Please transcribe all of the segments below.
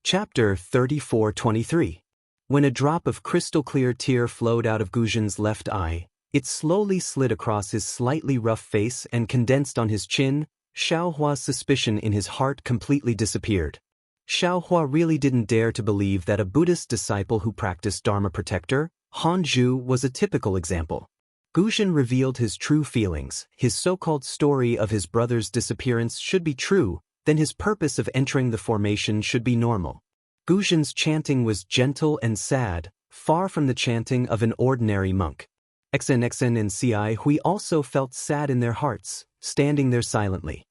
Chapter 34-23. When a drop of crystal-clear tear flowed out of Guzhen's left eye, it slowly slid across his slightly rough face and condensed on his chin. Xiaohua's suspicion in his heart completely disappeared. Xiaohua really didn't dare to believe that a Buddhist disciple who practiced Dharma protector, Hanzhu, was a typical example. Guzhen revealed his true feelings. His so-called story of his brother's disappearance should be true, then his purpose of entering the formation should be normal. Guzhen's chanting was gentle and sad, far from the chanting of an ordinary monk. Xen and Ci also felt sad in their hearts, standing there silently.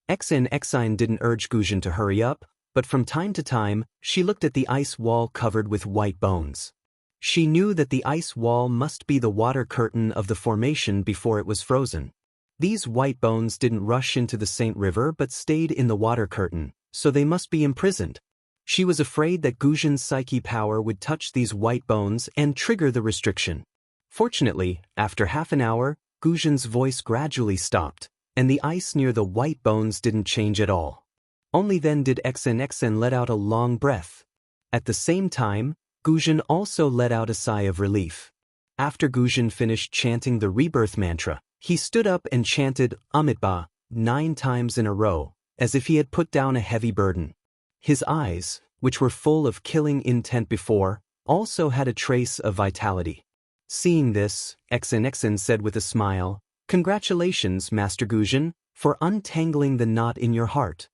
Xen didn't urge Guzhen to hurry up, but from time to time, she looked at the ice wall covered with white bones. She knew that the ice wall must be the water curtain of the formation before it was frozen. These white bones didn't rush into the Saint River but stayed in the water curtain, so they must be imprisoned. She was afraid that Guzhen's psyche power would touch these white bones and trigger the restriction. Fortunately, after half an hour, Guzhen's voice gradually stopped, and the ice near the white bones didn't change at all. Only then did Xen let out a long breath. At the same time, Guzhen also let out a sigh of relief. After Guzhen finished chanting the rebirth mantra, he stood up and chanted Amitabha 9 times in a row, as if he had put down a heavy burden. His eyes, which were full of killing intent before, also had a trace of vitality. Seeing this, Xen said with a smile, "Congratulations, Master Guzhen, for untangling the knot in your heart."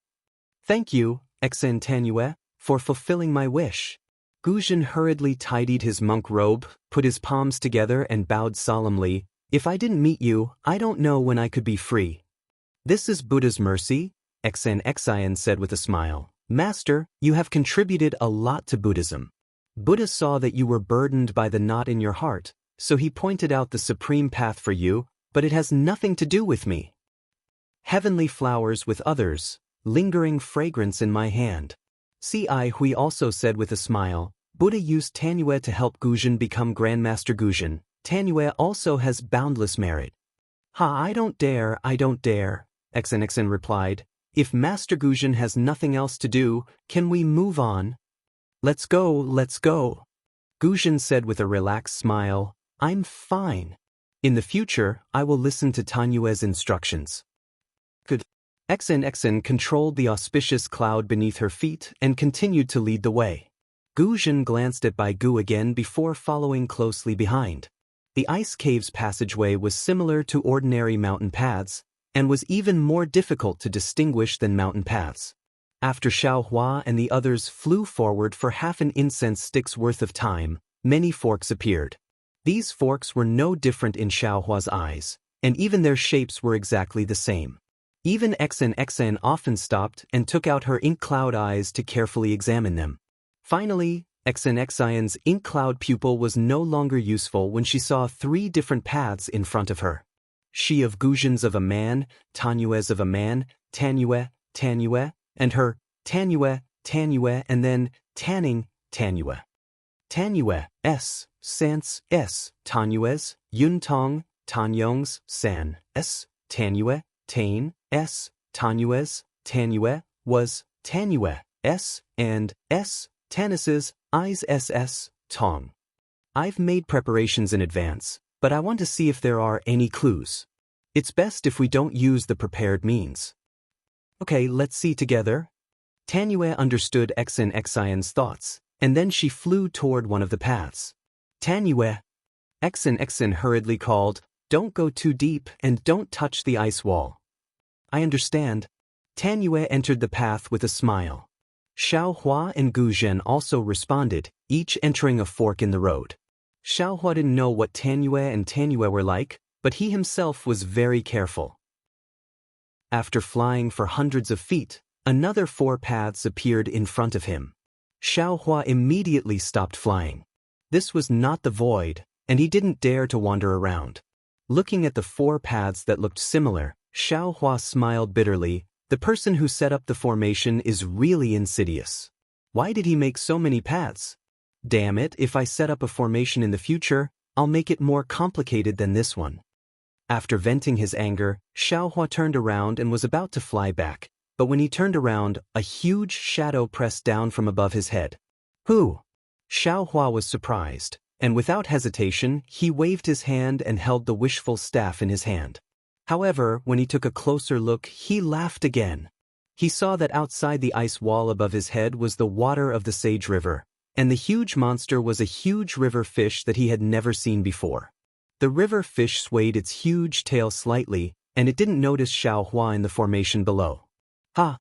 "Thank you, Xen Tanyue, for fulfilling my wish." Guzhen hurriedly tidied his monk robe, put his palms together and bowed solemnly. "If I didn't meet you, I don't know when I could be free." "This is Buddha's mercy," Xen said with a smile. "Master, you have contributed a lot to Buddhism. Buddha saw that you were burdened by the knot in your heart, so he pointed out the supreme path for you, but it has nothing to do with me. Heavenly flowers with others, lingering fragrance in my hand." Hui also said with a smile, "Buddha used Tanyue to help Guzhen become Grandmaster Guzhen. Tanyue also has boundless merit." I don't dare," Xen replied. "If Master Guzhen has nothing else to do, can we move on?" Let's go. Guzhen said with a relaxed smile, "I'm fine. In the future, I will listen to Tanyue's instructions." Good. Xen controlled the auspicious cloud beneath her feet and continued to lead the way. Guzhen glanced at Baigu again before following closely behind. The ice cave's passageway was similar to ordinary mountain paths, and was even more difficult to distinguish than mountain paths. After Xiaohua and the others flew forward for half an incense stick's worth of time, many forks appeared. These forks were no different in Xiaohua's eyes, and even their shapes were exactly the same. Even Xen often stopped and took out her ink cloud eyes to carefully examine them. Finally, Xen's ink cloud pupil was no longer useful when she saw 3 different paths in front of her. She of Guzhen's of a man, Tanyue's of a man, Tanyue, and her, Tanyue, and then Tanning, Tanyue. Tanyue, S, Sans, S, Tanyue's, Yuntong, Tanyong's, San, S, Tanyue, Tain, S, Tanyue's, Tanyue, was, Tanyue, S, and S, Tanis's, I's SS, Tong. I've made preparations in advance, but I want to see if there are any clues. It's best if we don't use the prepared means. Okay, let's see together. Tanyue understood Xen's thoughts, and then she flew toward one of the paths. "Tanyue!" Xen hurriedly called, "Don't go too deep and don't touch the ice wall." "I understand." Tanyue entered the path with a smile. Xiaohua and Guzhen also responded, each entering a fork in the road. Xiaohua didn't know what Tanyue were like, but he himself was very careful. After flying for hundreds of feet, another 4 paths appeared in front of him. Xiaohua immediately stopped flying. This was not the void, and he didn't dare to wander around. Looking at the 4 paths that looked similar, Xiaohua smiled bitterly. The person who set up the formation is really insidious. Why did he make so many paths? Damn it, if I set up a formation in the future, I'll make it more complicated than this one. After venting his anger, Xiaohua turned around and was about to fly back, but when he turned around, a huge shadow pressed down from above his head. Who? Xiaohua was surprised, and without hesitation, he waved his hand and held the wishful staff in his hand. However, when he took a closer look, he laughed again. He saw that outside the ice wall above his head was the water of the Sage River, and the huge monster was a huge river fish that he had never seen before. The river fish swayed its huge tail slightly, and it didn't notice Xiaohua in the formation below. Ha!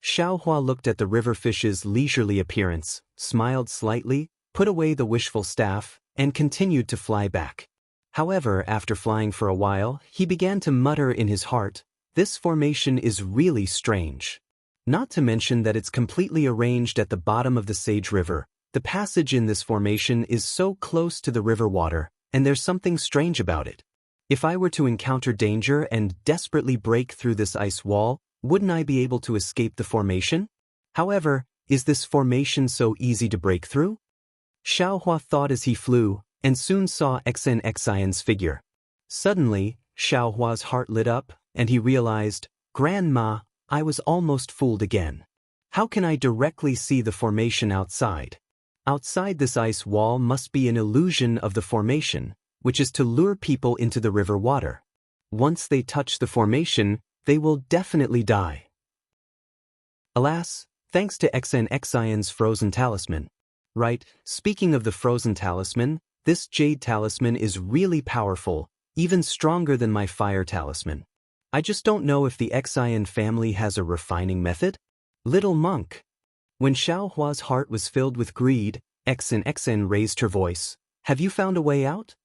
Xiaohua looked at the river fish's leisurely appearance, smiled slightly, put away the wishful staff, and continued to fly back. However, after flying for a while, he began to mutter in his heart, "This formation is really strange." Not to mention that it's completely arranged at the bottom of the Sage River. The passage in this formation is so close to the river water, and there's something strange about it. If I were to encounter danger and desperately break through this ice wall, wouldn't I be able to escape the formation? However, is this formation so easy to break through? Xiaohua thought as he flew, and soon saw Xianxia's figure. Suddenly, Xiaohua's heart lit up, and he realized, "Grandma, I was almost fooled again. How can I directly see the formation outside? Outside this ice wall must be an illusion of the formation, which is to lure people into the river water. Once they touch the formation, they will definitely die." Alas, thanks to Xianxia's frozen talisman. Right, speaking of the frozen talisman, this jade talisman is really powerful, even stronger than my fire talisman. I just don't know if the Xian family has a refining method? Little monk. When Xiaohua's heart was filled with greed, Xian raised her voice. "Have you found a way out?"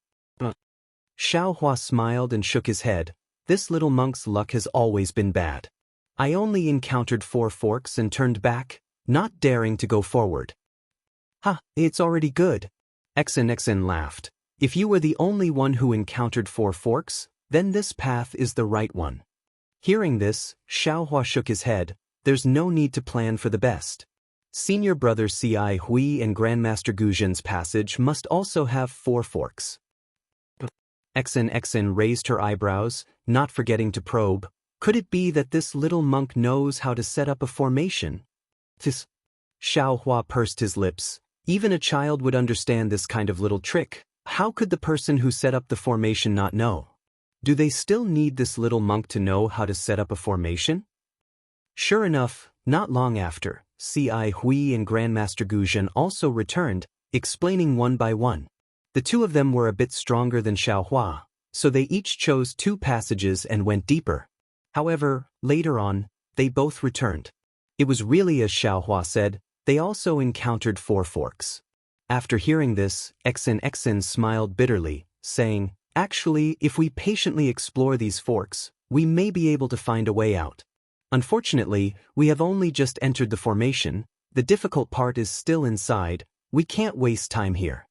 Xiaohua smiled and shook his head. "This little monk's luck has always been bad. I only encountered 4 forks and turned back, not daring to go forward." "Ha, it's already good." Xian laughed. "If you were the only one who encountered 4 forks, then this path is the right one." Hearing this, Xiaohua shook his head. "There's no need to plan for the best. Senior brother Ci Hui and Grandmaster Guzhen's passage must also have 4 forks. Xian raised her eyebrows, not forgetting to probe. Could it be that this little monk knows how to set up a formation? Xiaohua pursed his lips. Even a child would understand this kind of little trick. How could the person who set up the formation not know? Do they still need this little monk to know how to set up a formation? Sure enough, not long after, Ci Hui and Grandmaster Guzhen also returned, explaining one by one. The two of them were a bit stronger than Xiaohua, so they each chose 2 passages and went deeper. However, later on, they both returned. It was really as Xiaohua said, they also encountered 4 forks. After hearing this, Xian smiled bitterly, saying, "Actually, if we patiently explore these forks, we may be able to find a way out. Unfortunately, we have only just entered the formation, the difficult part is still inside, we can't waste time here."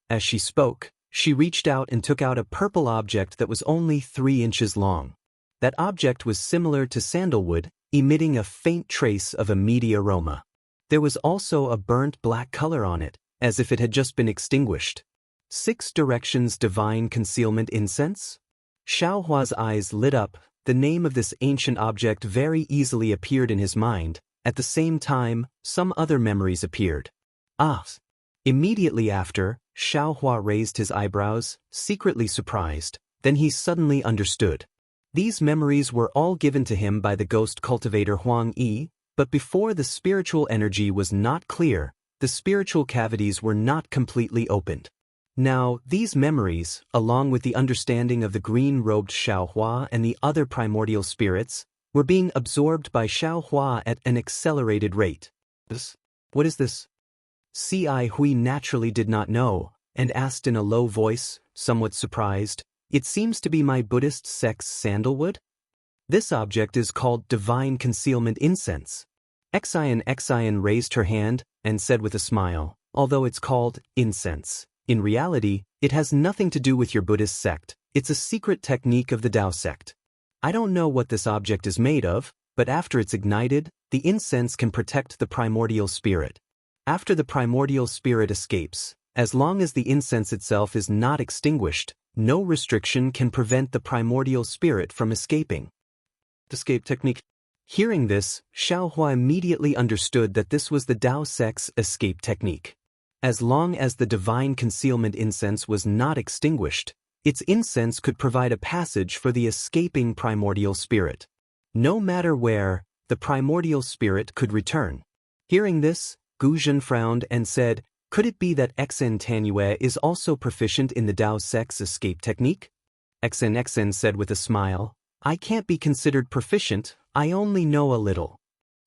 As she spoke, she reached out and took out a purple object that was only 3 inches long. That object was similar to sandalwood, emitting a faint trace of a meaty aroma. There was also a burnt black color on it, as if it had just been extinguished. 6 directions divine concealment incense? Xiaohua's eyes lit up. The name of this ancient object very easily appeared in his mind. At the same time, some other memories appeared. Ah! Immediately after, Xiaohua raised his eyebrows, secretly surprised. Then he suddenly understood. These memories were all given to him by the ghost cultivator Huang Yi, but before the spiritual energy was not clear, the spiritual cavities were not completely opened. Now, these memories, along with the understanding of the green-robed Xiaohua and the other primordial spirits, were being absorbed by Xiaohua at an accelerated rate. What is this? Ci Hui naturally did not know, and asked in a low voice, somewhat surprised, "It seems to be my Buddhist sect's sandalwood? This object is called divine concealment incense." Xian raised her hand and said with a smile, "Although it's called incense, in reality, it has nothing to do with your Buddhist sect. It's a secret technique of the Dao sect. I don't know what this object is made of, but after it's ignited, the incense can protect the primordial spirit. After the primordial spirit escapes, as long as the incense itself is not extinguished, no restriction can prevent the primordial spirit from escaping." Escape technique. Hearing this, Xiaohua immediately understood that this was the Daoist's escape technique. As long as the divine concealment incense was not extinguished, its incense could provide a passage for the escaping primordial spirit. No matter where, the primordial spirit could return. Hearing this, Guzhen frowned and said, "Could it be that Xen Tanyue is also proficient in the Daoist's escape technique?" Xen said with a smile, "I can't be considered proficient, I only know a little."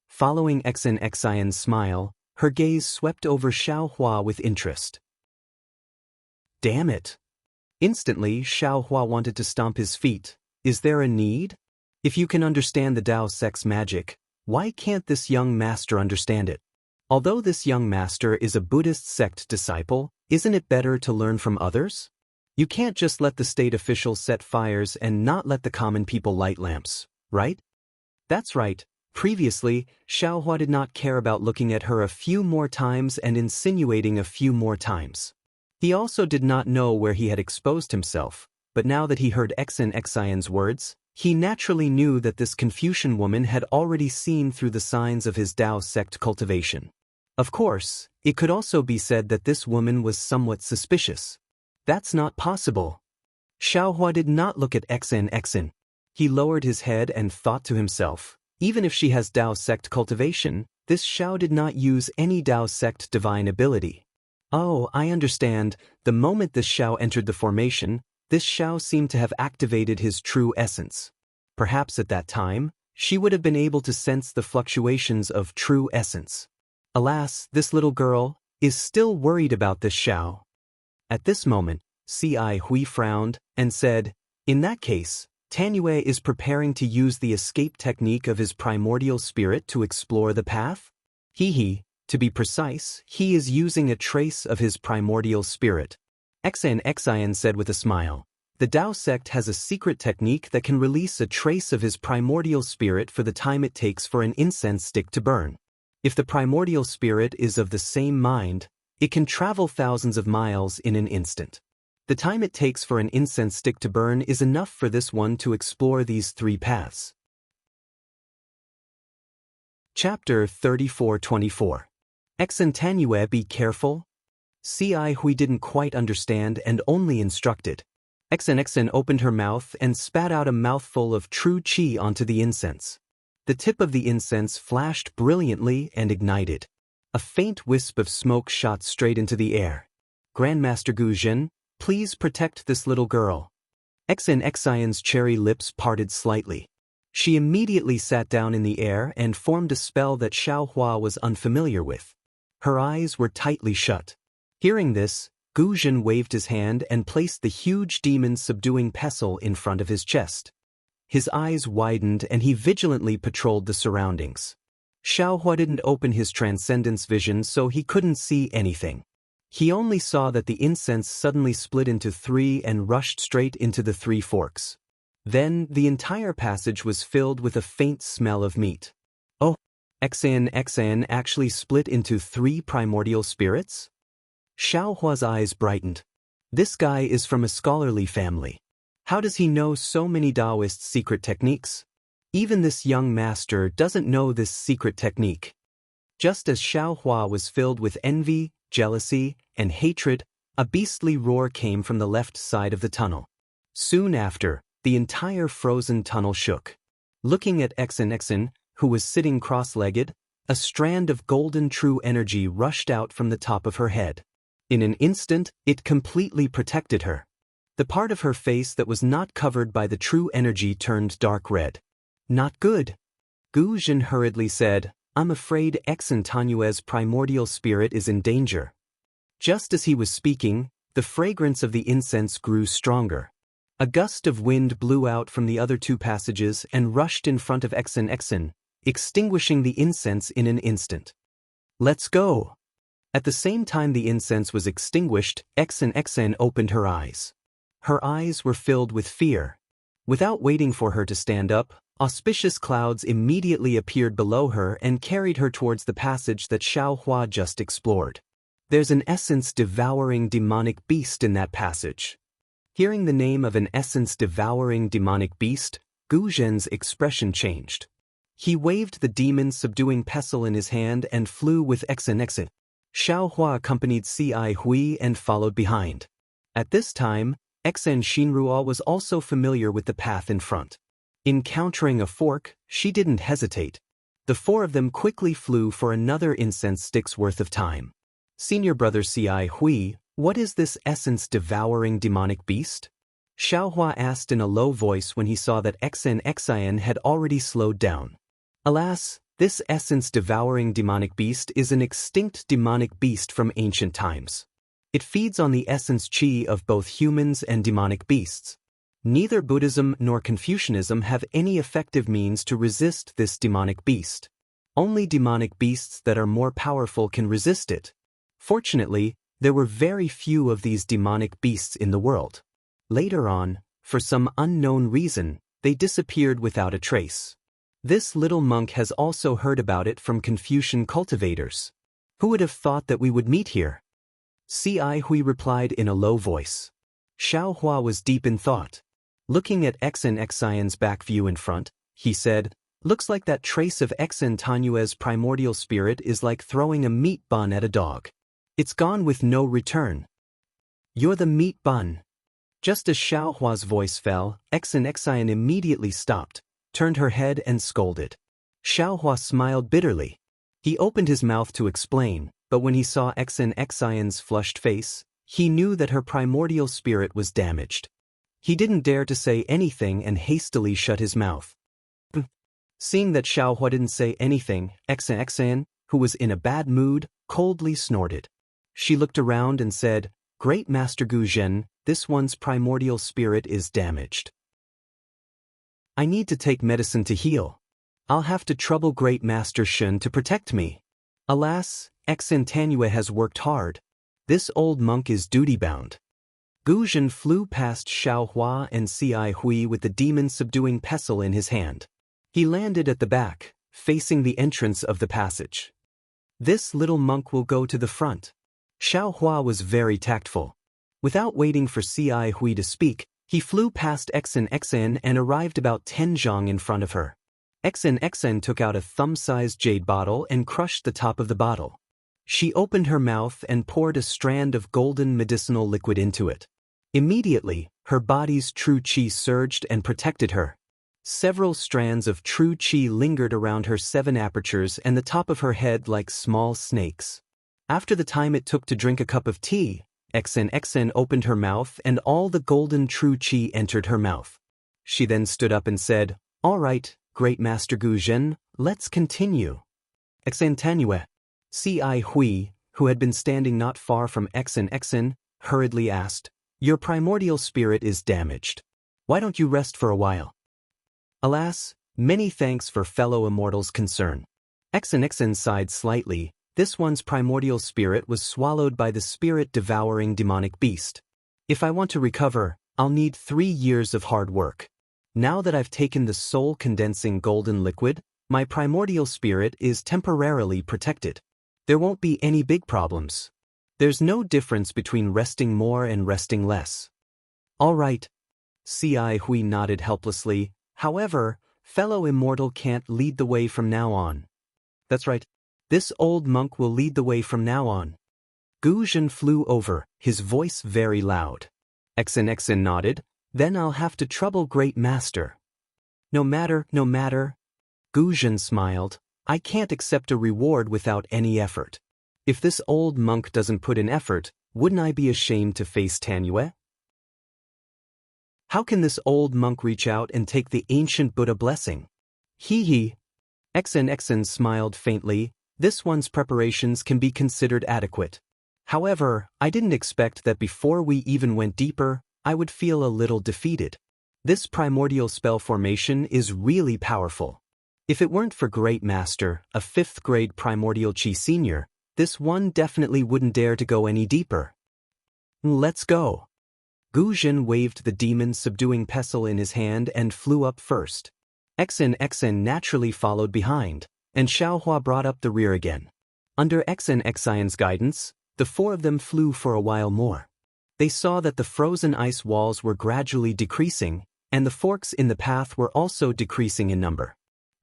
Following Xian's smile, her gaze swept over Xiaohua with interest. Damn it! Instantly, Xiaohua wanted to stomp his feet. Is there a need? If you can understand the Daoist's magic, why can't this young master understand it? Although this young master is a Buddhist sect disciple, isn't it better to learn from others? You can't just let the state officials set fires and not let the common people light lamps, right? That's right. Previously, Xiaohua did not care about looking at her a few more times and insinuating a few more times. He also did not know where he had exposed himself, but now that he heard Xian's words, he naturally knew that this Confucian woman had already seen through the signs of his Dao sect cultivation. Of course, it could also be said that this woman was somewhat suspicious. That's not possible. Xiaohua did not look at Xen. He lowered his head and thought to himself, even if she has Dao sect cultivation, this Xiao did not use any Dao sect divine ability. Oh, I understand. The moment this Xiao entered the formation, this Xiao seemed to have activated his true essence. Perhaps at that time, she would have been able to sense the fluctuations of true essence. Alas, this little girl is still worried about this Xiao. At this moment, Ci Hui frowned and said, "In that case, Tanyue is preparing to use the escape technique of his primordial spirit to explore the path? To be precise, he is using a trace of his primordial spirit." Xian said with a smile, "The Dao sect has a secret technique that can release a trace of his primordial spirit for the time it takes for an incense stick to burn. If the primordial spirit is of the same mind, it can travel thousands of miles in an instant. The time it takes for an incense stick to burn is enough for this one to explore these three paths." Chapter 34-24. Xen Tanyue, be careful? Ci Hui didn't quite understand and only instructed. Xen opened her mouth and spat out a mouthful of true qi onto the incense. The tip of the incense flashed brilliantly and ignited. A faint wisp of smoke shot straight into the air. "Grandmaster Guzhen, please protect this little girl." Xian's cherry lips parted slightly. She immediately sat down in the air and formed a spell that Xiaohua was unfamiliar with. Her eyes were tightly shut. Hearing this, Guzhen waved his hand and placed the huge demon subduing pestle in front of his chest. His eyes widened and he vigilantly patrolled the surroundings. Xiaohua didn't open his transcendence vision so he couldn't see anything. He only saw that the incense suddenly split into three and rushed straight into the three forks. Then, the entire passage was filled with a faint smell of meat. Oh, Xen actually split into three primordial spirits? Xiaohua's eyes brightened. This guy is from a scholarly family. How does he know so many Daoist secret techniques? Even this young master doesn't know this secret technique. Just as Xiaohua was filled with envy, jealousy, and hatred, a beastly roar came from the left side of the tunnel. Soon after, the entire frozen tunnel shook. Looking at Xen, who was sitting cross-legged, a strand of golden true energy rushed out from the top of her head. In an instant, it completely protected her. The part of her face that was not covered by the true energy turned dark red. "Not good." Guzhen hurriedly said, "I'm afraid Xen Tanyue's primordial spirit is in danger." Just as he was speaking, the fragrance of the incense grew stronger. A gust of wind blew out from the other two passages and rushed in front of Xen, extinguishing the incense in an instant. "Let's go." At the same time the incense was extinguished, Xen opened her eyes. Her eyes were filled with fear. Without waiting for her to stand up, auspicious clouds immediately appeared below her and carried her towards the passage that Xiaohua just explored. "There's an essence-devouring demonic beast in that passage." Hearing the name of an essence-devouring demonic beast, Guzhen's expression changed. He waved the demon-subduing pestle in his hand and flew with Xen. Xiaohua accompanied Ci Hui and followed behind. At this time, Xen Xinruo was also familiar with the path in front. Encountering a fork, she didn't hesitate. The four of them quickly flew for another incense stick's worth of time. Senior brother Ci Hui, what is this essence-devouring demonic beast? Xiaohua asked in a low voice when he saw that Xen Xian had already slowed down. Alas, this essence-devouring demonic beast is an extinct demonic beast from ancient times. It feeds on the essence qi of both humans and demonic beasts. Neither Buddhism nor Confucianism have any effective means to resist this demonic beast. Only demonic beasts that are more powerful can resist it. Fortunately, there were very few of these demonic beasts in the world. Later on, for some unknown reason, they disappeared without a trace. This little monk has also heard about it from Confucian cultivators. Who would have thought that we would meet here? Ci Hui replied in a low voice. Xiaohua was deep in thought. Looking at Xen Xian's back view in front, he said, looks like that trace of Xen Tanyue's primordial spirit is like throwing a meat bun at a dog. It's gone with no return. You're the meat bun. Just as Xiaohua's voice fell, Xen Xian immediately stopped, turned her head and scolded. Xiaohua smiled bitterly. He opened his mouth to explain, but when he saw Xen Xian's flushed face, he knew that her primordial spirit was damaged. He didn't dare to say anything and hastily shut his mouth. Seeing that Xiaohua didn't say anything, Xen Xian, who was in a bad mood, coldly snorted. She looked around and said, Great Master Gu Zhen, this one's primordial spirit is damaged. I need to take medicine to heal. I'll have to trouble Great Master Shun to protect me. Alas, Xen Tanyue has worked hard. This old monk is duty-bound. Gu Zhen flew past Xiaohua and Ci Hui with the demon-subduing pestle in his hand. He landed at the back, facing the entrance of the passage. This little monk will go to the front. Xiaohua was very tactful. Without waiting for Ci Hui to speak, he flew past Xen Xian and arrived about 10 zhang in front of her. Xen Xian took out a thumb-sized jade bottle and crushed the top of the bottle. She opened her mouth and poured a strand of golden medicinal liquid into it. Immediately, her body's true qi surged and protected her. Several strands of true qi lingered around her 7 apertures and the top of her head like small snakes. After the time it took to drink a cup of tea, Xen Xian opened her mouth and all the golden true qi entered her mouth. She then stood up and said, All right, Great Master Gu Zhen, let's continue. Xen Tanyue. Ci Hui, who had been standing not far from Xen Xian, hurriedly asked, Your primordial spirit is damaged. Why don't you rest for a while? Alas, many thanks for fellow immortals' concern. Xen Xian sighed slightly. This one's primordial spirit was swallowed by the spirit-devouring demonic beast. If I want to recover, I'll need 3 years of hard work. Now that I've taken the soul-condensing golden liquid, my primordial spirit is temporarily protected. There won't be any big problems. There's no difference between resting more and resting less. All right. Ci Hui nodded helplessly. However, fellow immortal can't lead the way from now on. That's right. This old monk will lead the way from now on. Gu Zhen flew over, his voice very loud. Xen Xian nodded. Then I'll have to trouble Great Master. No matter. Gu Zhen smiled. I can't accept a reward without any effort. If this old monk doesn't put in effort, wouldn't I be ashamed to face Tanyue? How can this old monk reach out and take the ancient Buddha blessing? Hee. Xen Xian smiled faintly. This one's preparations can be considered adequate. However, I didn't expect that before we even went deeper, I would feel a little defeated. This primordial spell formation is really powerful. If it weren't for Great Master, a 5th grade primordial qi senior, this one definitely wouldn't dare to go any deeper. Let's go. Gu Zhen waved the demon-subduing pestle in his hand and flew up first. Xen Xian naturally followed behind, and Xiaohua brought up the rear again. Under Xen Xian's guidance, the 4 of them flew for a while more. They saw that the frozen ice walls were gradually decreasing, and the forks in the path were also decreasing in number.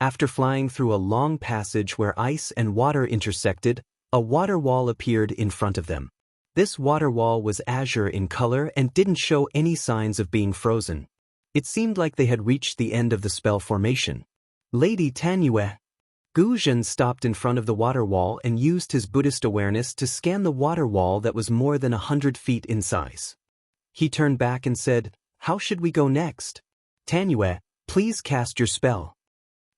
After flying through a long passage where ice and water intersected, a water wall appeared in front of them. This water wall was azure in color and didn't show any signs of being frozen. It seemed like they had reached the end of the spell formation. Lady Tanyue. Gu Zhen stopped in front of the water wall and used his Buddhist awareness to scan the water wall that was more than 100 feet in size. He turned back and said, "How should we go next? Tanyue, please cast your spell."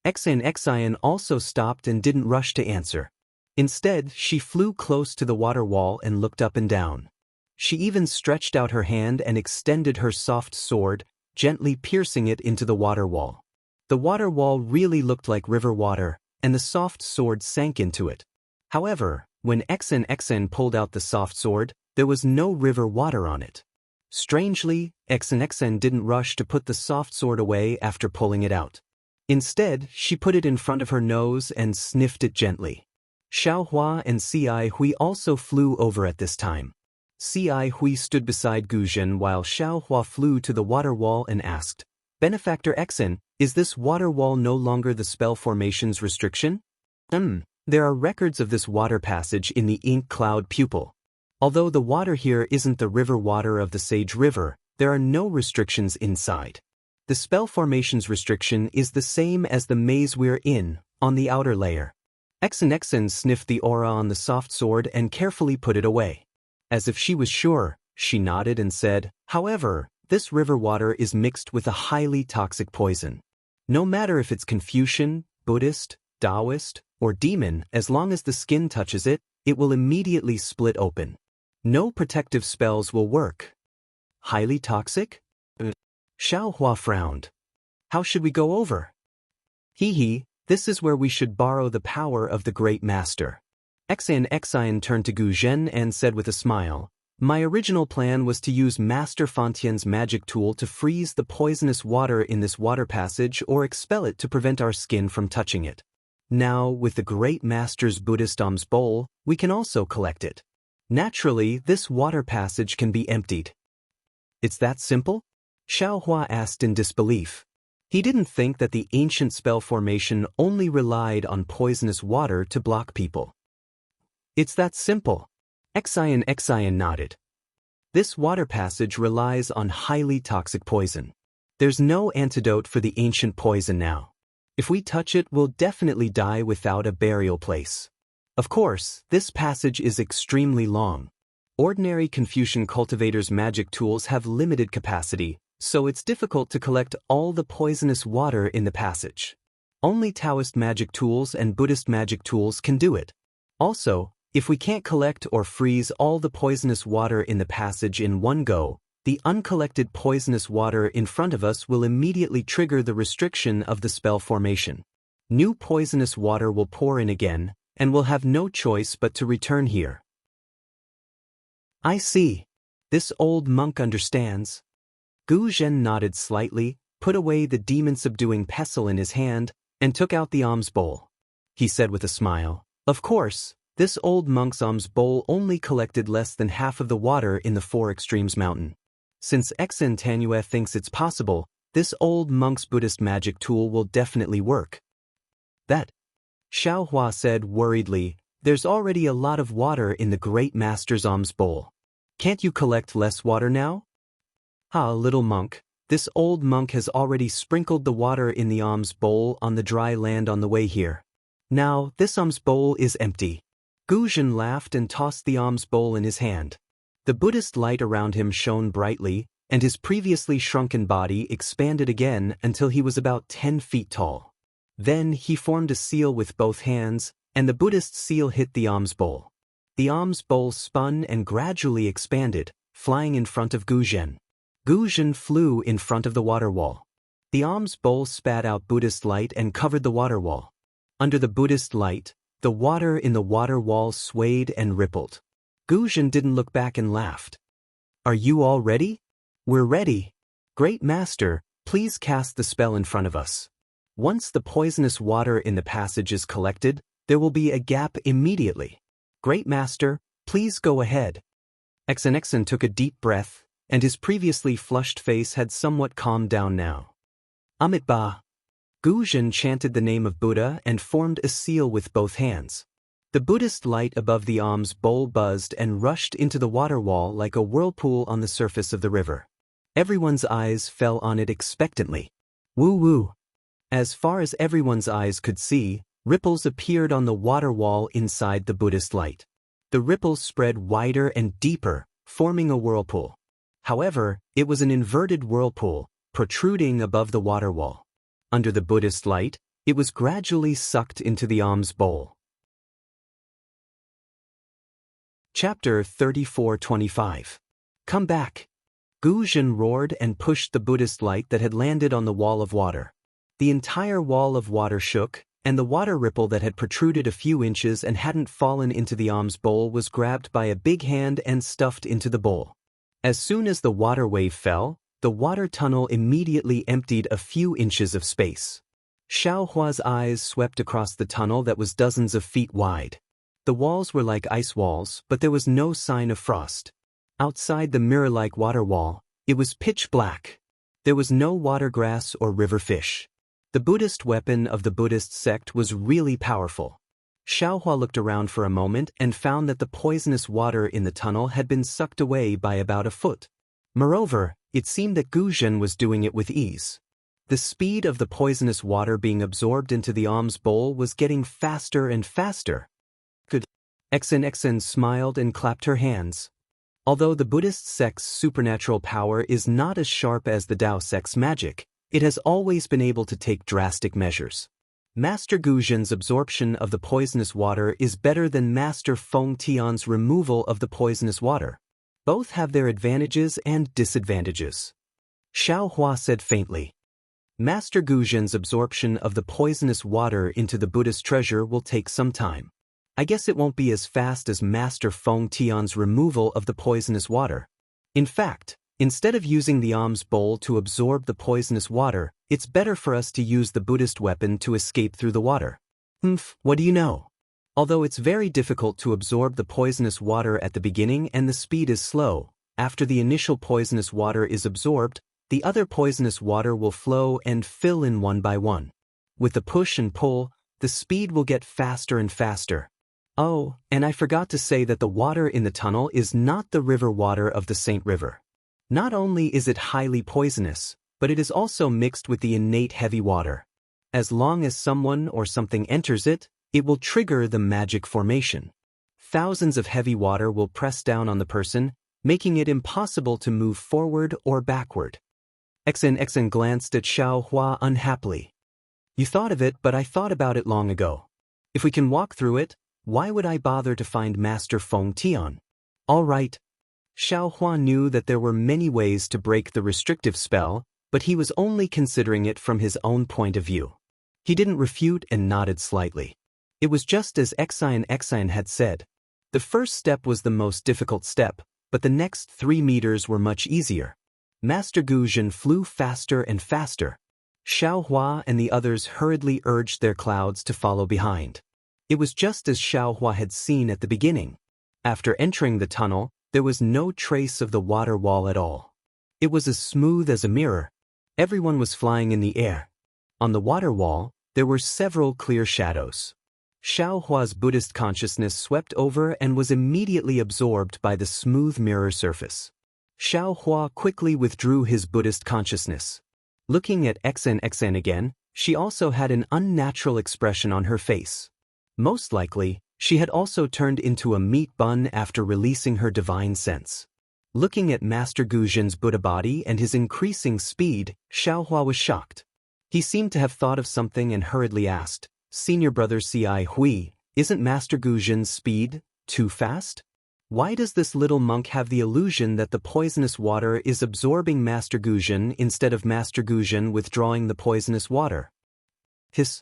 Xian also stopped and didn't rush to answer. Instead, she flew close to the water wall and looked up and down. She even stretched out her hand and extended her soft sword, gently piercing it into the water wall. The water wall really looked like river water, and the soft sword sank into it. However, when Xian pulled out the soft sword, there was no river water on it. Strangely, Xian didn't rush to put the soft sword away after pulling it out. Instead, she put it in front of her nose and sniffed it gently. Xiaohua and Ci Hui also flew over at this time. Ci Hui stood beside Gu Zhen while Xiaohua flew to the water wall and asked, "Benefactor Xian, is this water wall no longer the spell formation's restriction?" There are records of this water passage in the ink cloud pupil. Although the water here isn't the river water of the Sage River, there are no restrictions inside. The spell formation's restriction is the same as the maze we're in, on the outer layer. Xian sniffed the aura on the soft sword and carefully put it away. As if she was sure, she nodded and said, "However, this river water is mixed with a highly toxic poison. No matter if it's Confucian, Buddhist, Daoist, or demon, as long as the skin touches it, it will immediately split open. No protective spells will work." Highly toxic? Xiaohua frowned. "How should we go over?" This is where we should borrow the power of the great master." Xian turned to Gu Zhen and said with a smile, "My original plan was to use Master Fontien's magic tool to freeze the poisonous water in this water passage or expel it to prevent our skin from touching it. Now, with the great master's Buddhist alms bowl, we can also collect it. Naturally, this water passage can be emptied." "It's that simple?" Xiaohua asked in disbelief. He didn't think that the ancient spell formation only relied on poisonous water to block people. "It's that simple." Xian nodded. "This water passage relies on highly toxic poison. There's no antidote for the ancient poison now. If we touch it, we'll definitely die without a burial place. Of course, this passage is extremely long. Ordinary Confucian cultivators' magic tools have limited capacity, so it's difficult to collect all the poisonous water in the passage. Only Taoist magic tools and Buddhist magic tools can do it. Also, if we can't collect or freeze all the poisonous water in the passage in one go, the uncollected poisonous water in front of us will immediately trigger the restriction of the spell formation. New poisonous water will pour in again, and we'll have no choice but to return here." "I see. This old monk understands." Gu Zhen nodded slightly, put away the demon-subduing pestle in his hand, and took out the alms bowl. He said with a smile, "Of course, this old monk's alms bowl only collected less than half of the water in the Four Extremes Mountain. Since Xian Tanyue thinks it's possible, this old monk's Buddhist magic tool will definitely work." "That," Xiaohua said worriedly, "there's already a lot of water in the great master's alms bowl. Can't you collect less water now?" Little monk, this old monk has already sprinkled the water in the alms bowl on the dry land on the way here. Now, this alms bowl is empty." Gu Zhen laughed and tossed the alms bowl in his hand. The Buddhist light around him shone brightly, and his previously shrunken body expanded again until he was about 10 feet tall. Then he formed a seal with both hands, and the Buddhist seal hit the alms bowl. The alms bowl spun and gradually expanded, flying in front of Gu Zhen. Gu Zhen flew in front of the water wall. The alms bowl spat out Buddhist light and covered the water wall. Under the Buddhist light, the water in the water wall swayed and rippled. Gu Zhen didn't look back and laughed. "Are you all ready?" "We're ready. Great Master, please cast the spell in front of us. Once the poisonous water in the passage is collected, there will be a gap immediately. Great Master, please go ahead." Xian took a deep breath, and his previously flushed face had somewhat calmed down now. "Amit Ba." Gu Zhen chanted the name of Buddha and formed a seal with both hands. The Buddhist light above the alms bowl buzzed and rushed into the water wall like a whirlpool on the surface of the river. Everyone's eyes fell on it expectantly. Woo woo! As far as everyone's eyes could see, ripples appeared on the water wall inside the Buddhist light. The ripples spread wider and deeper, forming a whirlpool. However, it was an inverted whirlpool, protruding above the water wall. Under the Buddhist light, it was gradually sucked into the alms bowl. Chapter 34:25. Come back! Gu Zhen roared and pushed the Buddhist light that had landed on the wall of water. The entire wall of water shook, and the water ripple that had protruded a few inches and hadn't fallen into the alms bowl was grabbed by a big hand and stuffed into the bowl. As soon as the water wave fell, the water tunnel immediately emptied a few inches of space. Xiaohua's eyes swept across the tunnel that was dozens of feet wide. The walls were like ice walls, but there was no sign of frost. Outside the mirror-like water wall, it was pitch black. There was no water grass or river fish. The Buddhist weapon of the Buddhist sect was really powerful. Xiaohua looked around for a moment and found that the poisonous water in the tunnel had been sucked away by about a foot. Moreover, it seemed that Gu Zhen was doing it with ease. The speed of the poisonous water being absorbed into the alms bowl was getting faster and faster. Good. Xen smiled and clapped her hands. Although the Buddhist sect's supernatural power is not as sharp as the Dao sect's magic, it has always been able to take drastic measures. Master Gu Zhen's absorption of the poisonous water is better than Master Feng Tian's removal of the poisonous water. Both have their advantages and disadvantages. Xiaohua said faintly. Master Gu Zhen's absorption of the poisonous water into the Buddhist treasure will take some time. I guess it won't be as fast as Master Feng Tian's removal of the poisonous water. In fact, instead of using the alms bowl to absorb the poisonous water, it's better for us to use the Buddhist weapon to escape through the water. What do you know? Although it's very difficult to absorb the poisonous water at the beginning and the speed is slow, after the initial poisonous water is absorbed, the other poisonous water will flow and fill in one by one. With the push and pull, the speed will get faster and faster. Oh, and I forgot to say that the water in the tunnel is not the river water of the Saint River. Not only is it highly poisonous, but it is also mixed with the innate heavy water. As long as someone or something enters it, it will trigger the magic formation. Thousands of heavy water will press down on the person, making it impossible to move forward or backward. Xen glanced at Xiaohua unhappily. You thought of it, but I thought about it long ago. If we can walk through it, why would I bother to find Master Feng Tian? All right. Xiaohua knew that there were many ways to break the restrictive spell, but he was only considering it from his own point of view. He didn't refute and nodded slightly. It was just as Xian had said. The first step was the most difficult step, but the next 3 meters were much easier. Master Gu Zhen flew faster and faster. Xiaohua and the others hurriedly urged their clouds to follow behind. It was just as Xiaohua had seen at the beginning. After entering the tunnel, there was no trace of the water wall at all. It was as smooth as a mirror. Everyone was flying in the air. On the water wall, there were several clear shadows. Xiaohua's Buddhist consciousness swept over and was immediately absorbed by the smooth mirror surface. Xiaohua quickly withdrew his Buddhist consciousness. Looking at Xen again, she also had an unnatural expression on her face. Most likely, she had also turned into a meat bun after releasing her divine sense. Looking at Master Gu Zhen's Buddha body and his increasing speed, Xiaohua was shocked. He seemed to have thought of something and hurriedly asked, Senior Brother Ci Hui, isn't Master Gu Zhen's speed too fast? Why does this little monk have the illusion that the poisonous water is absorbing Master Gu Zhen instead of Master Gu Zhen withdrawing the poisonous water? Hiss.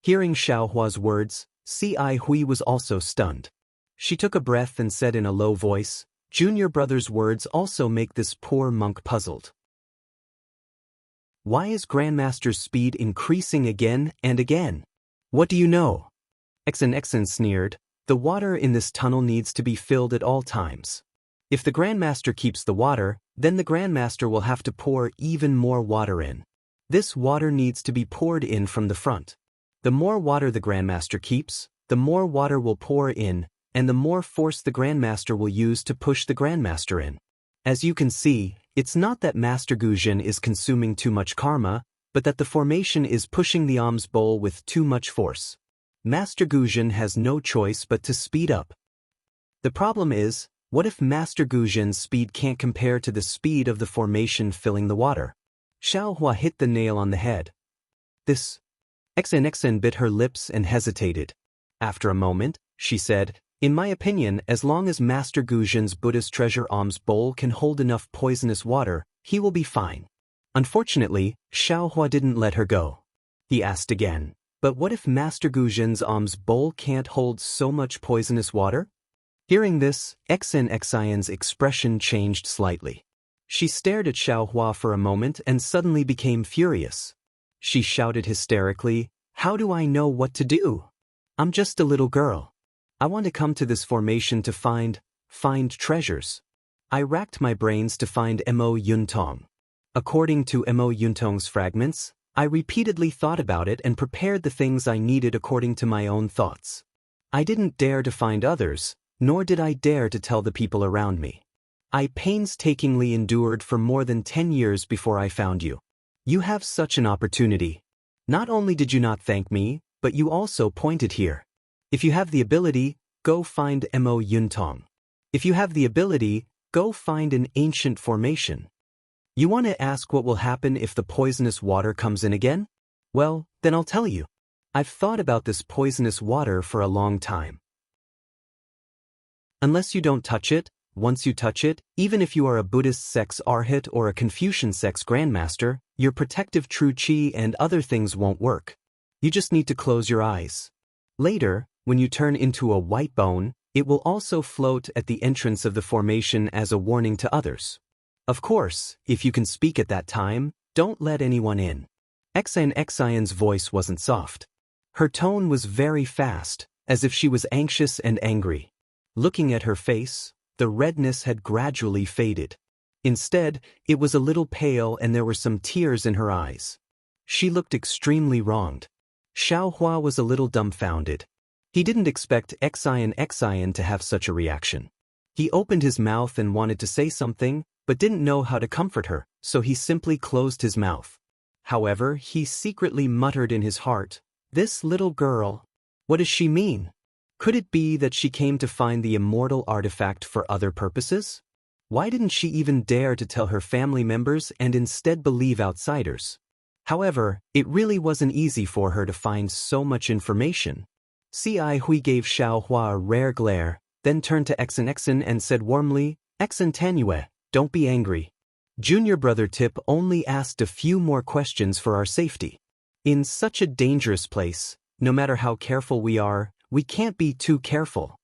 Hearing Xiaohua's words, Ci Hui was also stunned. She took a breath and said in a low voice, Junior Brother's words also make this poor monk puzzled. Why is Grandmaster's speed increasing again and again? What do you know? Xen sneered, the water in this tunnel needs to be filled at all times. If the Grandmaster keeps the water, then the Grandmaster will have to pour even more water in. This water needs to be poured in from the front. The more water the Grandmaster keeps, the more water will pour in, and the more force the Grandmaster will use to push the Grandmaster in. As you can see, it's not that Master Guzhen is consuming too much karma, but that the formation is pushing the alms bowl with too much force. Master Guzhen has no choice but to speed up. The problem is, what if Master Guzhen's speed can't compare to the speed of the formation filling the water? Xiaohua hit the nail on the head. This. Xen bit her lips and hesitated. After a moment, she said, "In my opinion, as long as Master Guzhen's Buddhist treasure alms bowl can hold enough poisonous water, he will be fine." Unfortunately, Xiaohua didn't let her go. He asked again, "But what if Master Guzhen's alms bowl can't hold so much poisonous water?" Hearing this, Xianxia's expression changed slightly. She stared at Xiaohua for a moment and suddenly became furious. She shouted hysterically, "How do I know what to do? I'm just a little girl. I want to come to this formation to find treasures. I racked my brains to find Mo Yuntong. According to Mo Yuntong's fragments, I repeatedly thought about it and prepared the things I needed according to my own thoughts. I didn't dare to find others, nor did I dare to tell the people around me. I painstakingly endured for more than 10 years before I found you. You have such an opportunity. Not only did you not thank me, but you also pointed here. If you have the ability, go find Mo Yuntong. If you have the ability, go find an ancient formation. You want to ask what will happen if the poisonous water comes in again? Well, then I'll tell you. I've thought about this poisonous water for a long time. Unless you don't touch it, once you touch it, even if you are a Buddhist sex arhat or a Confucian sex grandmaster, your protective true qi and other things won't work. You just need to close your eyes. Later, when you turn into a white bone, it will also float at the entrance of the formation as a warning to others. Of course, if you can speak at that time, don't let anyone in." Xian's voice wasn't soft. Her tone was very fast, as if she was anxious and angry. Looking at her face, the redness had gradually faded. Instead, it was a little pale and there were some tears in her eyes. She looked extremely wronged. Xiaohua was a little dumbfounded. He didn't expect Xian to have such a reaction. He opened his mouth and wanted to say something, but didn't know how to comfort her, so he simply closed his mouth. However, he secretly muttered in his heart, "This little girl, what does she mean? Could it be that she came to find the immortal artifact for other purposes? Why didn't she even dare to tell her family members and instead believe outsiders?" However, it really wasn't easy for her to find so much information. Ci Hui gave Xiaohua a rare glare, then turned to Xen and said warmly, "Xen Tanue, don't be angry. Junior brother Tip only asked a few more questions for our safety. In such a dangerous place, no matter how careful we are, we can't be too careful."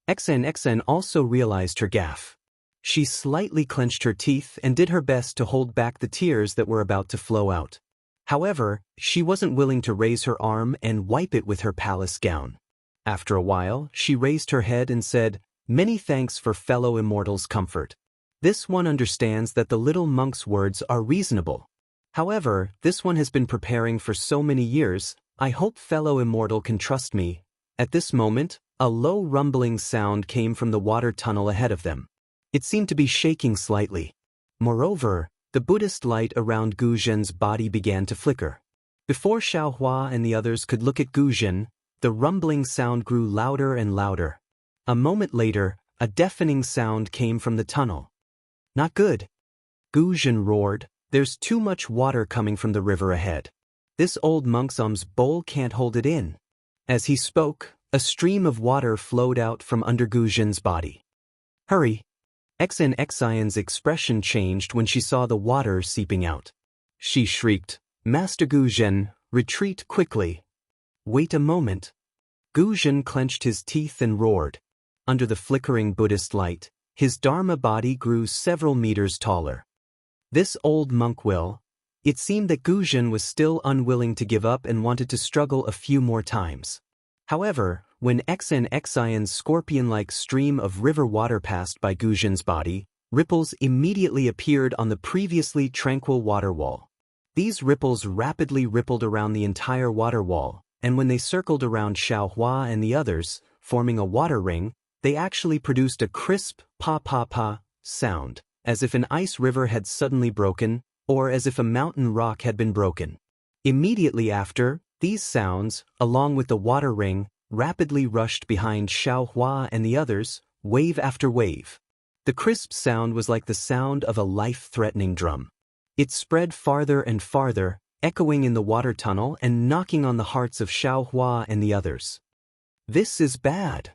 Xen also realized her gaffe. She slightly clenched her teeth and did her best to hold back the tears that were about to flow out. However, she wasn't willing to raise her arm and wipe it with her palace gown. After a while, she raised her head and said, "Many thanks for fellow immortals' comfort. This one understands that the little monk's words are reasonable. However, this one has been preparing for so many years, I hope fellow immortal can trust me." At this moment, a low rumbling sound came from the water tunnel ahead of them. It seemed to be shaking slightly. Moreover, the Buddhist light around Guzhen's body began to flicker. Before Xiaohua and the others could look at Guzhen, the rumbling sound grew louder and louder. A moment later, a deafening sound came from the tunnel. "Not good." Guzhen roared, "There's too much water coming from the river ahead. This old monk's alms bowl can't hold it in." As he spoke, a stream of water flowed out from under Guzhen's body. "Hurry." Xian's expression changed when she saw the water seeping out. She shrieked, "Master Guzhen, retreat quickly." "Wait a moment." Guzhen clenched his teeth and roared. Under the flickering Buddhist light, his Dharma body grew several meters taller. This old monk will. It seemed that Guzhen was still unwilling to give up and wanted to struggle a few more times. However, when Xian's scorpion-like stream of river water passed by Guzhen's body, ripples immediately appeared on the previously tranquil water wall. These ripples rapidly rippled around the entire water wall, and when they circled around Xiaohua and the others, forming a water ring, they actually produced a crisp pa-pa-pa sound, as if an ice river had suddenly broken, or as if a mountain rock had been broken. Immediately after, these sounds, along with the water ring, rapidly rushed behind Xiaohua and the others, wave after wave. The crisp sound was like the sound of a life-threatening drum. It spread farther and farther, echoing in the water tunnel and knocking on the hearts of Xiaohua and the others. This is bad.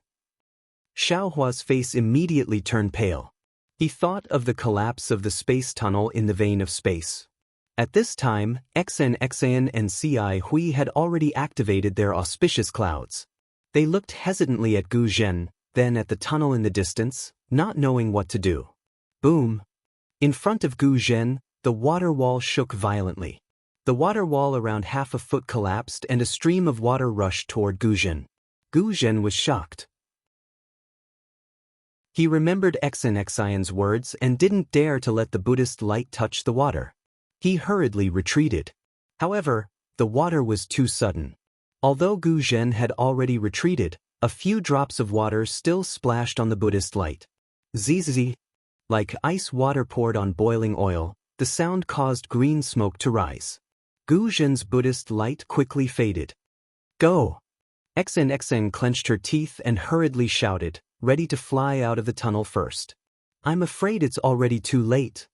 Xiaohua's face immediately turned pale. He thought of the collapse of the space tunnel in the vein of space. At this time, Xian and Ci Hui had already activated their auspicious clouds. They looked hesitantly at Gu Zhen, then at the tunnel in the distance, not knowing what to do. Boom! In front of Gu Zhen, the water wall shook violently. The water wall around half a foot collapsed and a stream of water rushed toward Gu Zhen. Gu Zhen was shocked. He remembered Xian's words and didn't dare to let the Buddhist light touch the water. He hurriedly retreated. However, the water was too sudden. Although Gu Zhen had already retreated, a few drops of water still splashed on the Buddhist light. Zzz. Like ice water poured on boiling oil, the sound caused green smoke to rise. Gu Zhen's Buddhist light quickly faded. Go! Xian clenched her teeth and hurriedly shouted, ready to fly out of the tunnel first. I'm afraid it's already too late.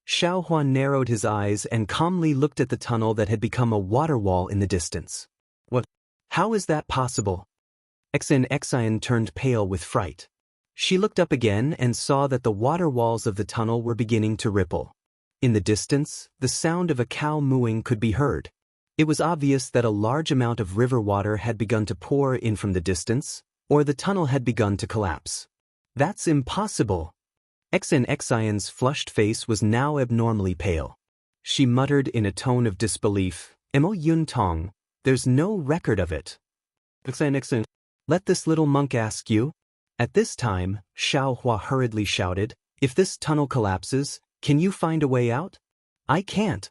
Xiaohua narrowed his eyes and calmly looked at the tunnel that had become a water wall in the distance. What? How is that possible? Xian turned pale with fright. She looked up again and saw that the water walls of the tunnel were beginning to ripple. In the distance, the sound of a cow mooing could be heard. It was obvious that a large amount of river water had begun to pour in from the distance, or the tunnel had begun to collapse. That's impossible. Xian's flushed face was now abnormally pale. She muttered in a tone of disbelief, Mo Yun Tong, there's no record of it. Xian, let this little monk ask you. At this time, Xiaohua hurriedly shouted, if this tunnel collapses, can you find a way out? I can't.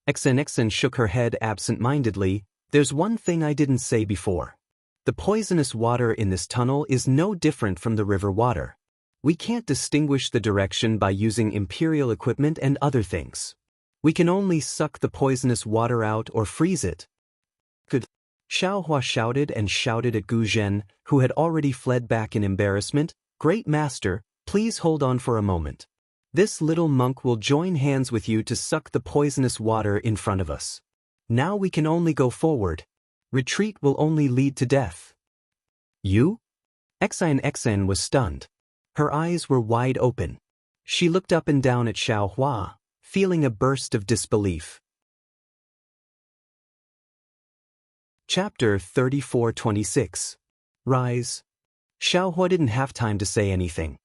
Xian shook her head absent-mindedly, there's one thing I didn't say before. The poisonous water in this tunnel is no different from the river water. We can't distinguish the direction by using imperial equipment and other things. We can only suck the poisonous water out or freeze it. Good. Xiaohua shouted and shouted at Gu Zhen, who had already fled back in embarrassment, Great Master, please hold on for a moment. This little monk will join hands with you to suck the poisonous water in front of us. Now we can only go forward. Retreat will only lead to death. You? Xian was stunned. Her eyes were wide open. She looked up and down at Xiaohua, feeling a burst of disbelief. Chapter 34-26. Rise. Xiaohua didn't have time to say anything.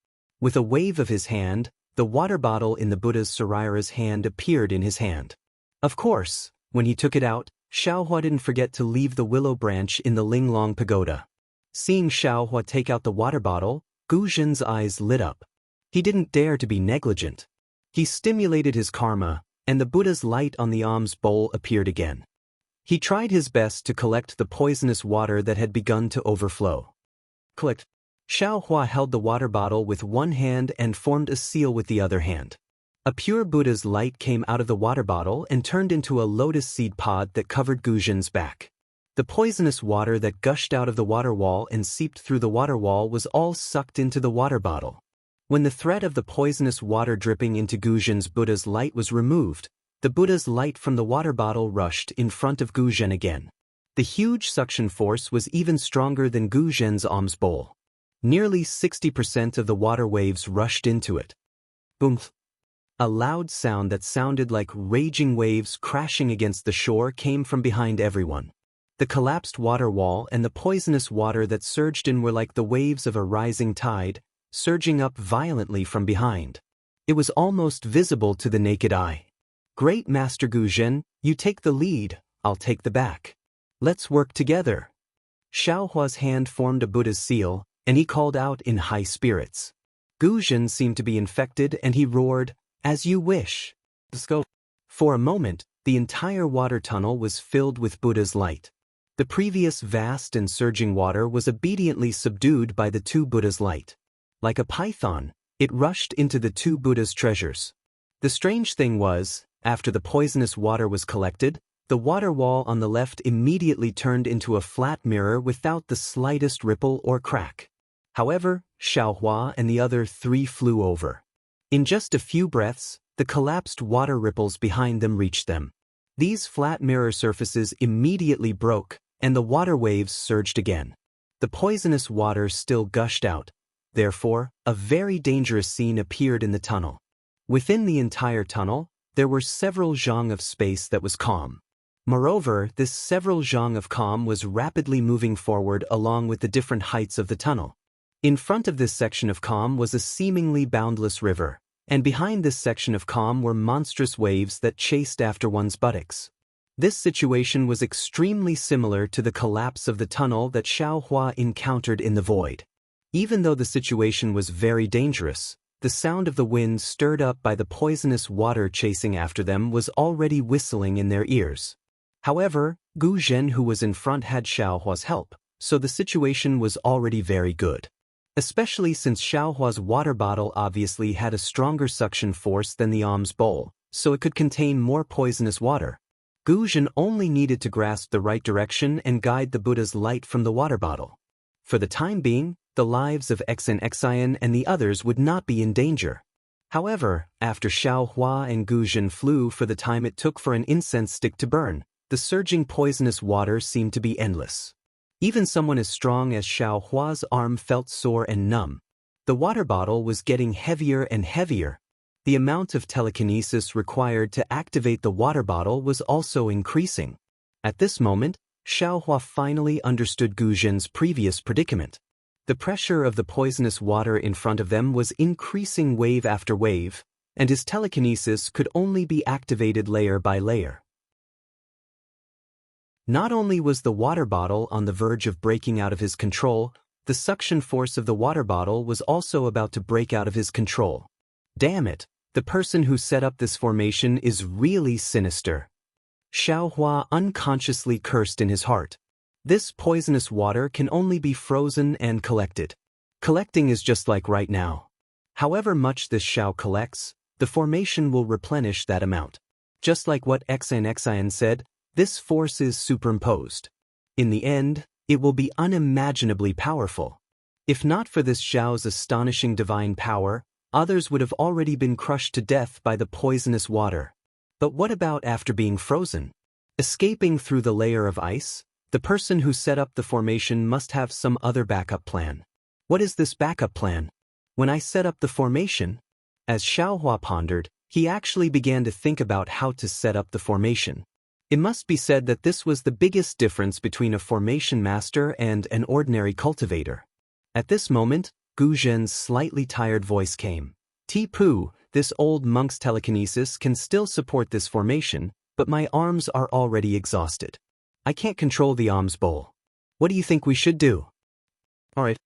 With a wave of his hand, the water bottle in the Buddha's Sarira's hand appeared in his hand. Of course, when he took it out, Xiaohua didn't forget to leave the willow branch in the Linglong Pagoda. Seeing Xiaohua take out the water bottle, Gu Zhen's eyes lit up. He didn't dare to be negligent. He stimulated his karma, and the Buddha's light on the alms bowl appeared again. He tried his best to collect the poisonous water that had begun to overflow. Collect. Xiaohua held the water bottle with one hand and formed a seal with the other hand. A pure Buddha's light came out of the water bottle and turned into a lotus seed pod that covered Gu Zhen's back. The poisonous water that gushed out of the water wall and seeped through the water wall was all sucked into the water bottle. When the threat of the poisonous water dripping into Gu Zhen's Buddha's light was removed, the Buddha's light from the water bottle rushed in front of Gu Zhen again. The huge suction force was even stronger than Gu Zhen's alms bowl. Nearly 60% of the water waves rushed into it. Boom! A loud sound that sounded like raging waves crashing against the shore came from behind everyone. The collapsed water wall and the poisonous water that surged in were like the waves of a rising tide, surging up violently from behind. It was almost visible to the naked eye. Great Master Gu Zhen, you take the lead, I'll take the back. Let's work together. Xiaohua's hand formed a Buddha's seal, and he called out in high spirits. Gu Zhen seemed to be infected and he roared, as you wish. Let's go. For a moment, the entire water tunnel was filled with Buddha's light. The previous vast and surging water was obediently subdued by the two Buddhas' light. Like a python, it rushed into the two Buddhas' treasures. The strange thing was, after the poisonous water was collected, the water wall on the left immediately turned into a flat mirror without the slightest ripple or crack. However, Xiaohua and the other three flew over. In just a few breaths, the collapsed water ripples behind them reached them. These flat mirror surfaces immediately broke, and the water waves surged again. The poisonous water still gushed out. Therefore, a very dangerous scene appeared in the tunnel. Within the entire tunnel, there were several zhang of space that was calm. Moreover, this several zhang of calm was rapidly moving forward along with the different heights of the tunnel. In front of this section of calm was a seemingly boundless river, and behind this section of calm were monstrous waves that chased after one's buttocks. This situation was extremely similar to the collapse of the tunnel that Xiaohua encountered in the void. Even though the situation was very dangerous, the sound of the wind stirred up by the poisonous water chasing after them was already whistling in their ears. However, Gu Zhen, who was in front, had Xiaohua's help, so the situation was already very good. Especially since Xiaohua's water bottle obviously had a stronger suction force than the alms bowl, so it could contain more poisonous water. Gu Zhen only needed to grasp the right direction and guide the Buddha's light from the water bottle. For the time being, the lives of Xianxia and the others would not be in danger. However, after Xiaohua and Gu Zhen flew for the time it took for an incense stick to burn, the surging poisonous water seemed to be endless. Even someone as strong as Xiaohua's arm felt sore and numb. The water bottle was getting heavier and heavier. The amount of telekinesis required to activate the water bottle was also increasing. At this moment, Xiaohua finally understood Gu Zhen's previous predicament. The pressure of the poisonous water in front of them was increasing wave after wave, and his telekinesis could only be activated layer by layer. Not only was the water bottle on the verge of breaking out of his control, the suction force of the water bottle was also about to break out of his control. Damn it, the person who set up this formation is really sinister. Xiaohua unconsciously cursed in his heart. This poisonous water can only be frozen and collected. Collecting is just like right now. However much this Xiao collects, the formation will replenish that amount. Just like what Xianxia said, this force is superimposed. In the end, it will be unimaginably powerful. If not for this Xiao's astonishing divine power, others would have already been crushed to death by the poisonous water. But what about after being frozen? Escaping through the layer of ice? The person who set up the formation must have some other backup plan. What is this backup plan? When I set up the formation? As Xiaohua pondered, he actually began to think about how to set up the formation. It must be said that this was the biggest difference between a formation master and an ordinary cultivator. At this moment, Gu Zhen's slightly tired voice came. Tipu, this old monk's telekinesis can still support this formation, but my arms are already exhausted. I can't control the alms bowl. What do you think we should do? Alright.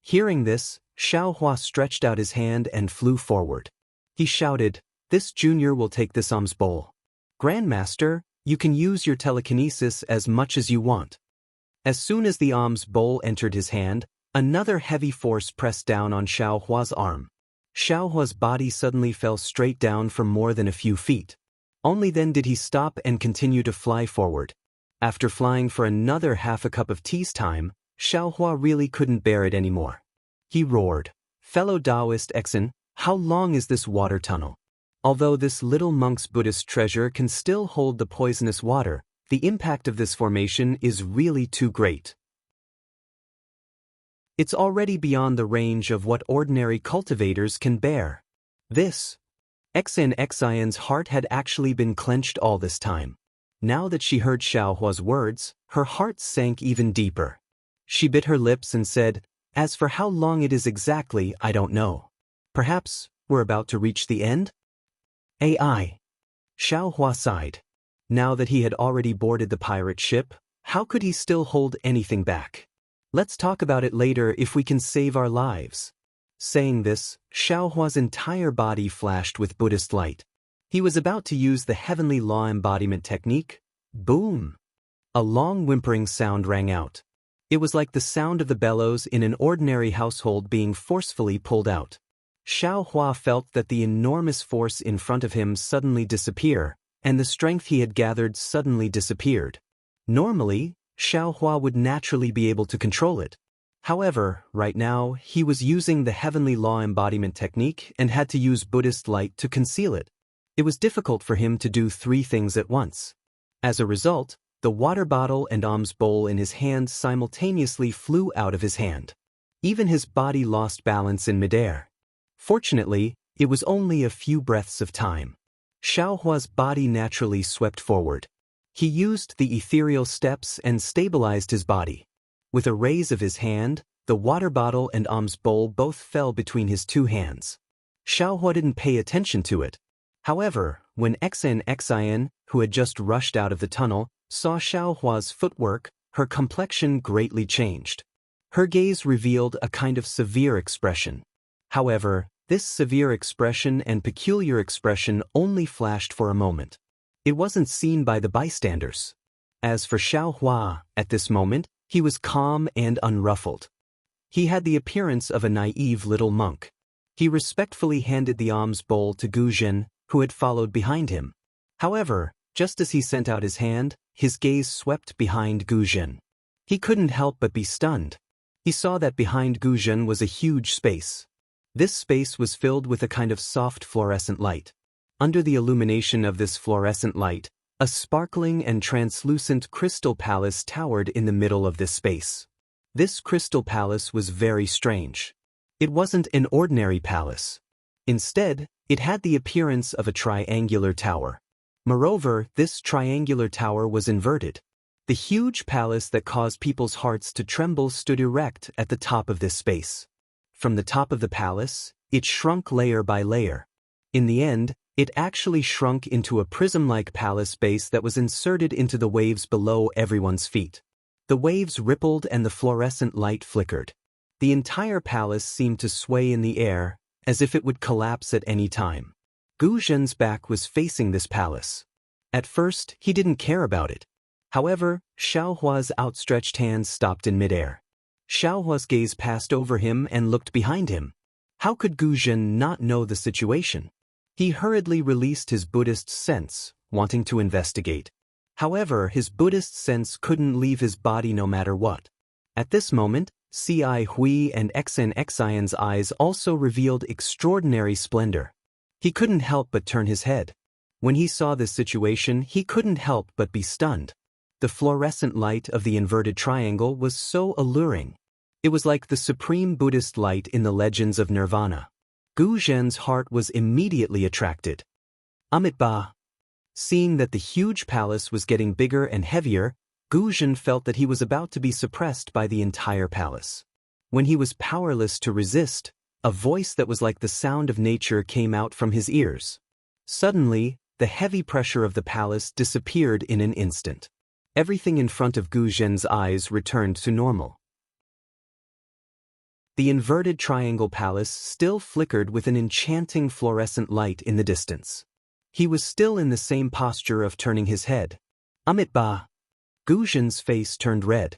Hearing this, Xiaohua stretched out his hand and flew forward. He shouted, "This junior will take this alms bowl. Grandmaster, you can use your telekinesis as much as you want." As soon as the alms bowl entered his hand, another heavy force pressed down on Xiaohua's arm. Xiaohua's body suddenly fell straight down for more than a few feet. Only then did he stop and continue to fly forward. After flying for another half a cup of tea's time, Xiaohua really couldn't bear it anymore. He roared, "Fellow Daoist Exen, how long is this water tunnel?" Although this little monk's Buddhist treasure can still hold the poisonous water, the impact of this formation is really too great. It's already beyond the range of what ordinary cultivators can bear. This. Xianxia's heart had actually been clenched all this time. Now that she heard Xiaohua's words, her heart sank even deeper. She bit her lips and said, "As for how long it is exactly, I don't know. Perhaps we're about to reach the end?" AI. Xiaohua sighed. Now that he had already boarded the pirate ship, how could he still hold anything back? Let's talk about it later if we can save our lives. Saying this, Xiaohua's entire body flashed with Buddhist light. He was about to use the heavenly law embodiment technique. Boom! A long whimpering sound rang out. It was like the sound of the bellows in an ordinary household being forcefully pulled out. Xiao Hua felt that the enormous force in front of him suddenly disappear, and the strength he had gathered suddenly disappeared. Normally, Xiao Hua would naturally be able to control it. However, right now, he was using the heavenly law embodiment technique and had to use Buddhist light to conceal it. It was difficult for him to do three things at once. As a result, the water bottle and alms bowl in his hand simultaneously flew out of his hand. Even his body lost balance in midair. Fortunately, it was only a few breaths of time. Xiao Hua's body naturally swept forward. He used the ethereal steps and stabilized his body. With a raise of his hand, the water bottle and alms bowl both fell between his two hands. Xiao Hua didn't pay attention to it. However, when Wuxia and Xianxia, who had just rushed out of the tunnel, saw Xiao Hua's footwork, her complexion greatly changed. Her gaze revealed a kind of severe expression. However, this severe expression and peculiar expression only flashed for a moment. It wasn't seen by the bystanders. As for Xiao Hua, at this moment, he was calm and unruffled. He had the appearance of a naive little monk. He respectfully handed the alms bowl to Gu Zhen, who had followed behind him. However, just as he sent out his hand, his gaze swept behind Gu Zhen. He couldn't help but be stunned. He saw that behind Gu Zhen was a huge space. This space was filled with a kind of soft fluorescent light. Under the illumination of this fluorescent light, a sparkling and translucent crystal palace towered in the middle of this space. This crystal palace was very strange. It wasn't an ordinary palace. Instead, it had the appearance of a triangular tower. Moreover, this triangular tower was inverted. The huge palace that caused people's hearts to tremble stood erect at the top of this space. From the top of the palace, it shrunk layer by layer. In the end, it actually shrunk into a prism-like palace base that was inserted into the waves below everyone's feet. The waves rippled and the fluorescent light flickered. The entire palace seemed to sway in the air, as if it would collapse at any time. Gu Zhen's back was facing this palace. At first, he didn't care about it. However, Xiao Hua's outstretched hands stopped in midair. Xiao Hua's gaze passed over him and looked behind him. How could Gu Zhen not know the situation? He hurriedly released his Buddhist sense, wanting to investigate. However, his Buddhist sense couldn't leave his body no matter what. At this moment, Ci Hui and Wuxia and Xianxia's eyes also revealed extraordinary splendor. He couldn't help but turn his head. When he saw this situation, he couldn't help but be stunned. The fluorescent light of the inverted triangle was so alluring. It was like the supreme Buddhist light in the legends of Nirvana. Gu Zhen's heart was immediately attracted. Amitabha. Seeing that the huge palace was getting bigger and heavier, Gu Zhen felt that he was about to be suppressed by the entire palace. When he was powerless to resist, a voice that was like the sound of nature came out from his ears. Suddenly, the heavy pressure of the palace disappeared in an instant. Everything in front of Gu Zhen's eyes returned to normal. The inverted triangle palace still flickered with an enchanting fluorescent light in the distance. He was still in the same posture of turning his head. Amitabha. Gu Zhen's face turned red.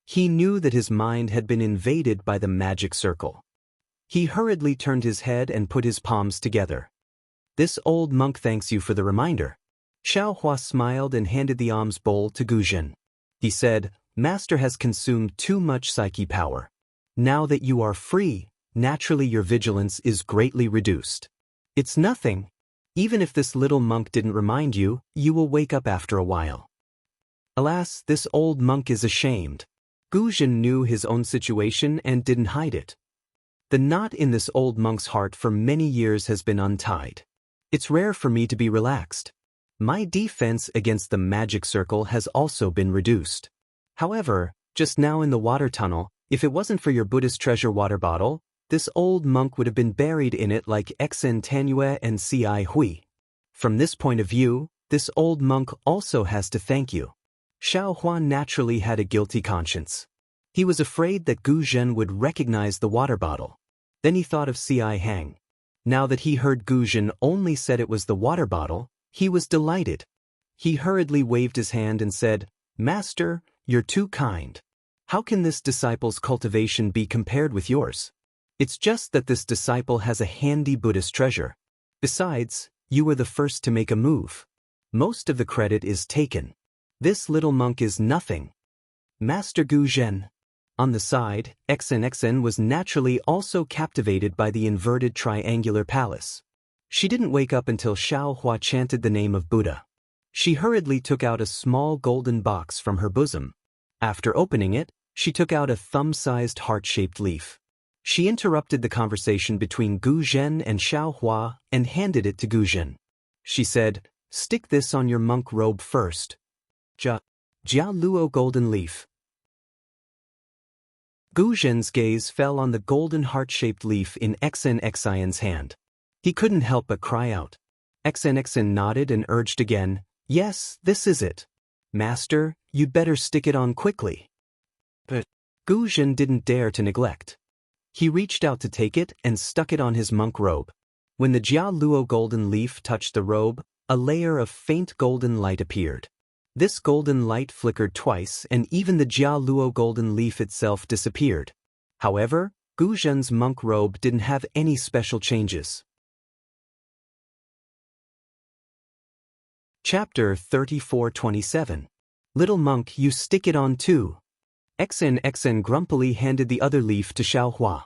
He knew that his mind had been invaded by the magic circle. He hurriedly turned his head and put his palms together. This old monk thanks you for the reminder. Xiao Hua smiled and handed the alms bowl to Gu Zhen. He said, Master has consumed too much psyche power. Now that you are free, naturally your vigilance is greatly reduced. It's nothing. Even if this little monk didn't remind you, you will wake up after a while. Alas, this old monk is ashamed. Gu Zhen knew his own situation and didn't hide it. The knot in this old monk's heart for many years has been untied. It's rare for me to be relaxed. My defense against the magic circle has also been reduced. However, just now in the water tunnel, if it wasn't for your Buddhist treasure water bottle, this old monk would have been buried in it like Wuxia and Xianxia and Ci Hui. From this point of view, this old monk also has to thank you. Xiao Hua naturally had a guilty conscience. He was afraid that Gu Zhen would recognize the water bottle. Then he thought of Ci Hang. Now that he heard Guzhen only said it was the water bottle, he was delighted. He hurriedly waved his hand and said, "Master, you're too kind. How can this disciple's cultivation be compared with yours? It's just that this disciple has a handy Buddhist treasure. Besides, you were the first to make a move. Most of the credit is taken. This little monk is nothing." Master Guzhen. On the side, Xianxia was naturally also captivated by the inverted triangular palace. She didn't wake up until Xiaohua chanted the name of Buddha. She hurriedly took out a small golden box from her bosom. After opening it, she took out a thumb-sized heart-shaped leaf. She interrupted the conversation between Guzhen and Xiaohua and handed it to Guzhen. She said, "Stick this on your monk robe first." Jia Luo golden leaf. Guzhen's gaze fell on the golden heart-shaped leaf in Xianxia's hand. He couldn't help but cry out. Xianxia nodded and urged again, "Yes, this is it. Master, you'd better stick it on quickly." But Guzhen didn't dare to neglect. He reached out to take it and stuck it on his monk robe. When the Jia Luo golden leaf touched the robe, a layer of faint golden light appeared. This golden light flickered twice and even the Jia Luo golden leaf itself disappeared. However, Guzhen's monk robe didn't have any special changes. Chapter 34:27. Little monk, you stick it on too. Xianxia grumpily handed the other leaf to Xiaohua.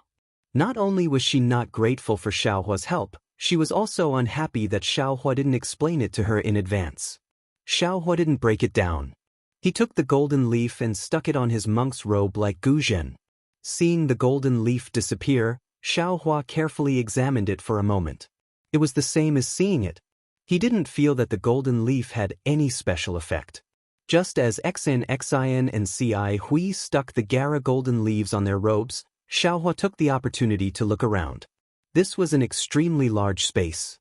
Not only was she not grateful for Xiaohua's help, she was also unhappy that Xiaohua didn't explain it to her in advance. Xiaohua didn't break it down. He took the golden leaf and stuck it on his monk's robe like Guzhen. Seeing the golden leaf disappear, Xiaohua carefully examined it for a moment. It was the same as seeing it. He didn't feel that the golden leaf had any special effect. Just as Xianxia and Ci Hui stuck the Gara golden leaves on their robes, Xiaohua took the opportunity to look around. This was an extremely large space.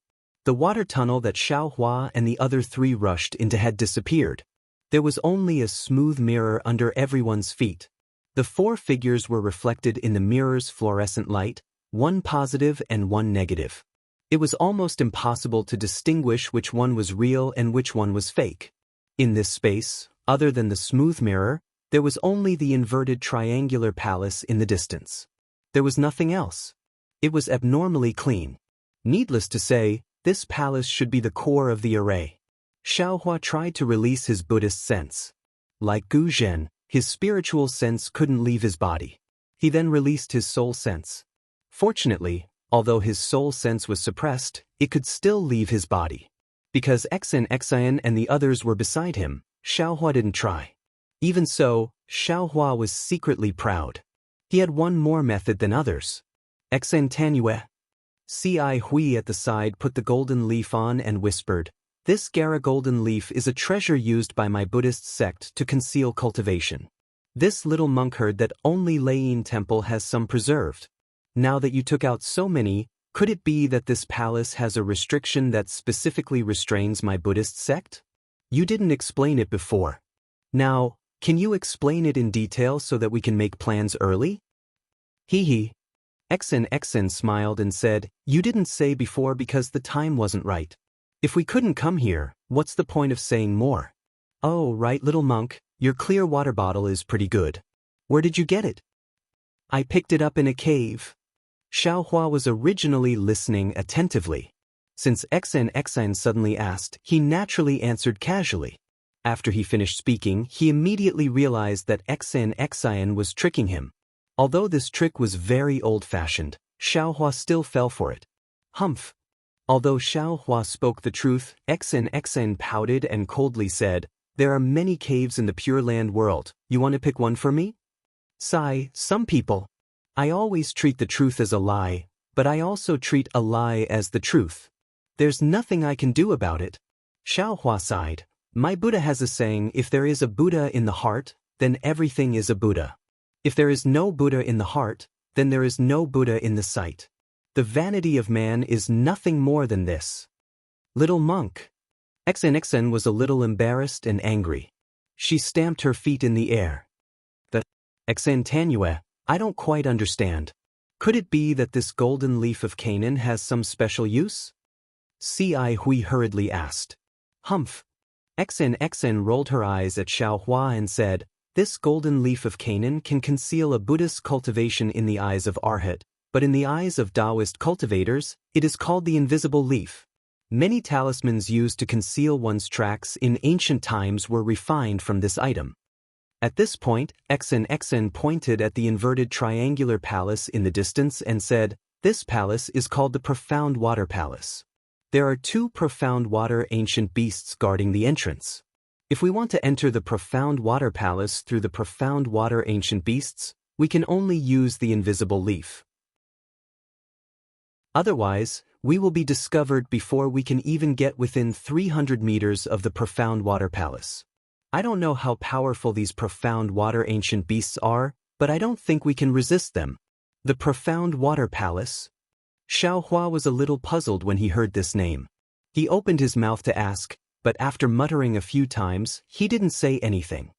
The water tunnel that Xiaohua and the other three rushed into had disappeared. There was only a smooth mirror under everyone's feet. The four figures were reflected in the mirror's fluorescent light, one positive and one negative. It was almost impossible to distinguish which one was real and which one was fake. In this space, other than the smooth mirror, there was only the inverted triangular palace in the distance. There was nothing else. It was abnormally clean. Needless to say, this palace should be the core of the array. Xiaohua tried to release his Buddhist sense. Like Guzhen, his spiritual sense couldn't leave his body. He then released his soul sense. Fortunately, although his soul sense was suppressed, it could still leave his body. Because Xianxia and the others were beside him, Xiaohua didn't try. Even so, Xiaohua was secretly proud. He had one more method than others. Xianxia. Ci Hui at the side put the golden leaf on and whispered, "This Gara golden leaf is a treasure used by my Buddhist sect to conceal cultivation. This little monk heard that only Lei Temple has some preserved. Now that you took out so many, could it be that this palace has a restriction that specifically restrains my Buddhist sect? You didn't explain it before. Now, can you explain it in detail so that we can make plans early?" Hee. Xianxia smiled and said, "You didn't say before because the time wasn't right. If we couldn't come here, what's the point of saying more? Oh, right, little monk, your clear water bottle is pretty good. Where did you get it?" "I picked it up in a cave." Xiaohua was originally listening attentively. Since Xianxia suddenly asked, he naturally answered casually. After he finished speaking, he immediately realized that Xianxia was tricking him. Although this trick was very old-fashioned, Xiaohua still fell for it. Humph. Although Xiaohua spoke the truth, Xianxia pouted and coldly said, "There are many caves in the Pure Land world. You want to pick one for me?" Some people. I always treat the truth as a lie, but I also treat a lie as the truth. There's nothing I can do about it." Xiaohua sighed. "My Buddha has a saying, if there is a Buddha in the heart, then everything is a Buddha. If there is no Buddha in the heart, then there is no Buddha in the sight. The vanity of man is nothing more than this." "Little monk." Xianxia was a little embarrassed and angry. She stamped her feet in the air. "The Xianxia, I don't quite understand. Could it be that this golden leaf of Canaan has some special use? Ci Hui hurriedly asked. Humph. XN rolled her eyes at Xiao Hua and said, this golden leaf of Canaan can conceal a Buddhist cultivation in the eyes of Arhat, but in the eyes of Daoist cultivators, it is called the invisible leaf. Many talismans used to conceal one's tracks in ancient times were refined from this item. At this point, XN pointed at the inverted triangular palace in the distance and said, this palace is called the Profound Water Palace. There are 2 profound water ancient beasts guarding the entrance. If we want to enter the Profound Water Palace through the profound water ancient beasts, we can only use the invisible leaf. Otherwise, we will be discovered before we can even get within 300 meters of the Profound Water Palace. I don't know how powerful these profound water ancient beasts are, but I don't think we can resist them. The Profound Water Palace? Xiao Hua was a little puzzled when he heard this name. He opened his mouth to ask, but after muttering a few times, he didn't say anything.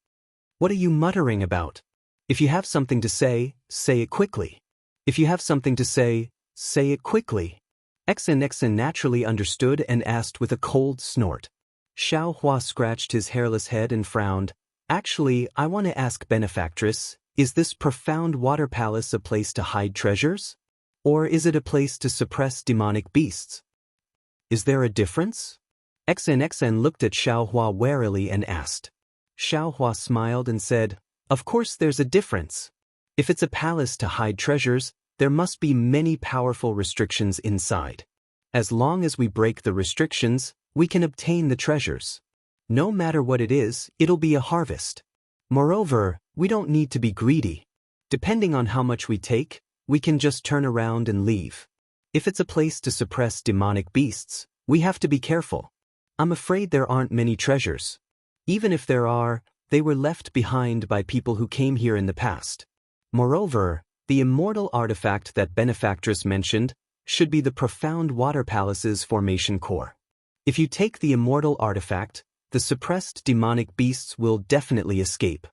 What are you muttering about? If you have something to say it quickly. If you have something to say it quickly. XN naturally understood and asked with a cold snort. Xiao Hua scratched his hairless head and frowned. Actually, I want to ask Benefactress, is this Profound Water Palace a place to hide treasures? Or is it a place to suppress demonic beasts? Is there a difference? XN looked at Xiao Hua warily and asked. Xiao Hua smiled and said, of course there's a difference. If it's a palace to hide treasures, there must be many powerful restrictions inside. As long as we break the restrictions, we can obtain the treasures. No matter what it is, it'll be a harvest. Moreover, we don't need to be greedy. Depending on how much we take, we can just turn around and leave. If it's a place to suppress demonic beasts, we have to be careful. I'm afraid there aren't many treasures. Even if there are, they were left behind by people who came here in the past. Moreover, the immortal artifact that Benefactress mentioned should be the Profound Water Palace's formation core. If you take the immortal artifact, the suppressed demonic beasts will definitely escape.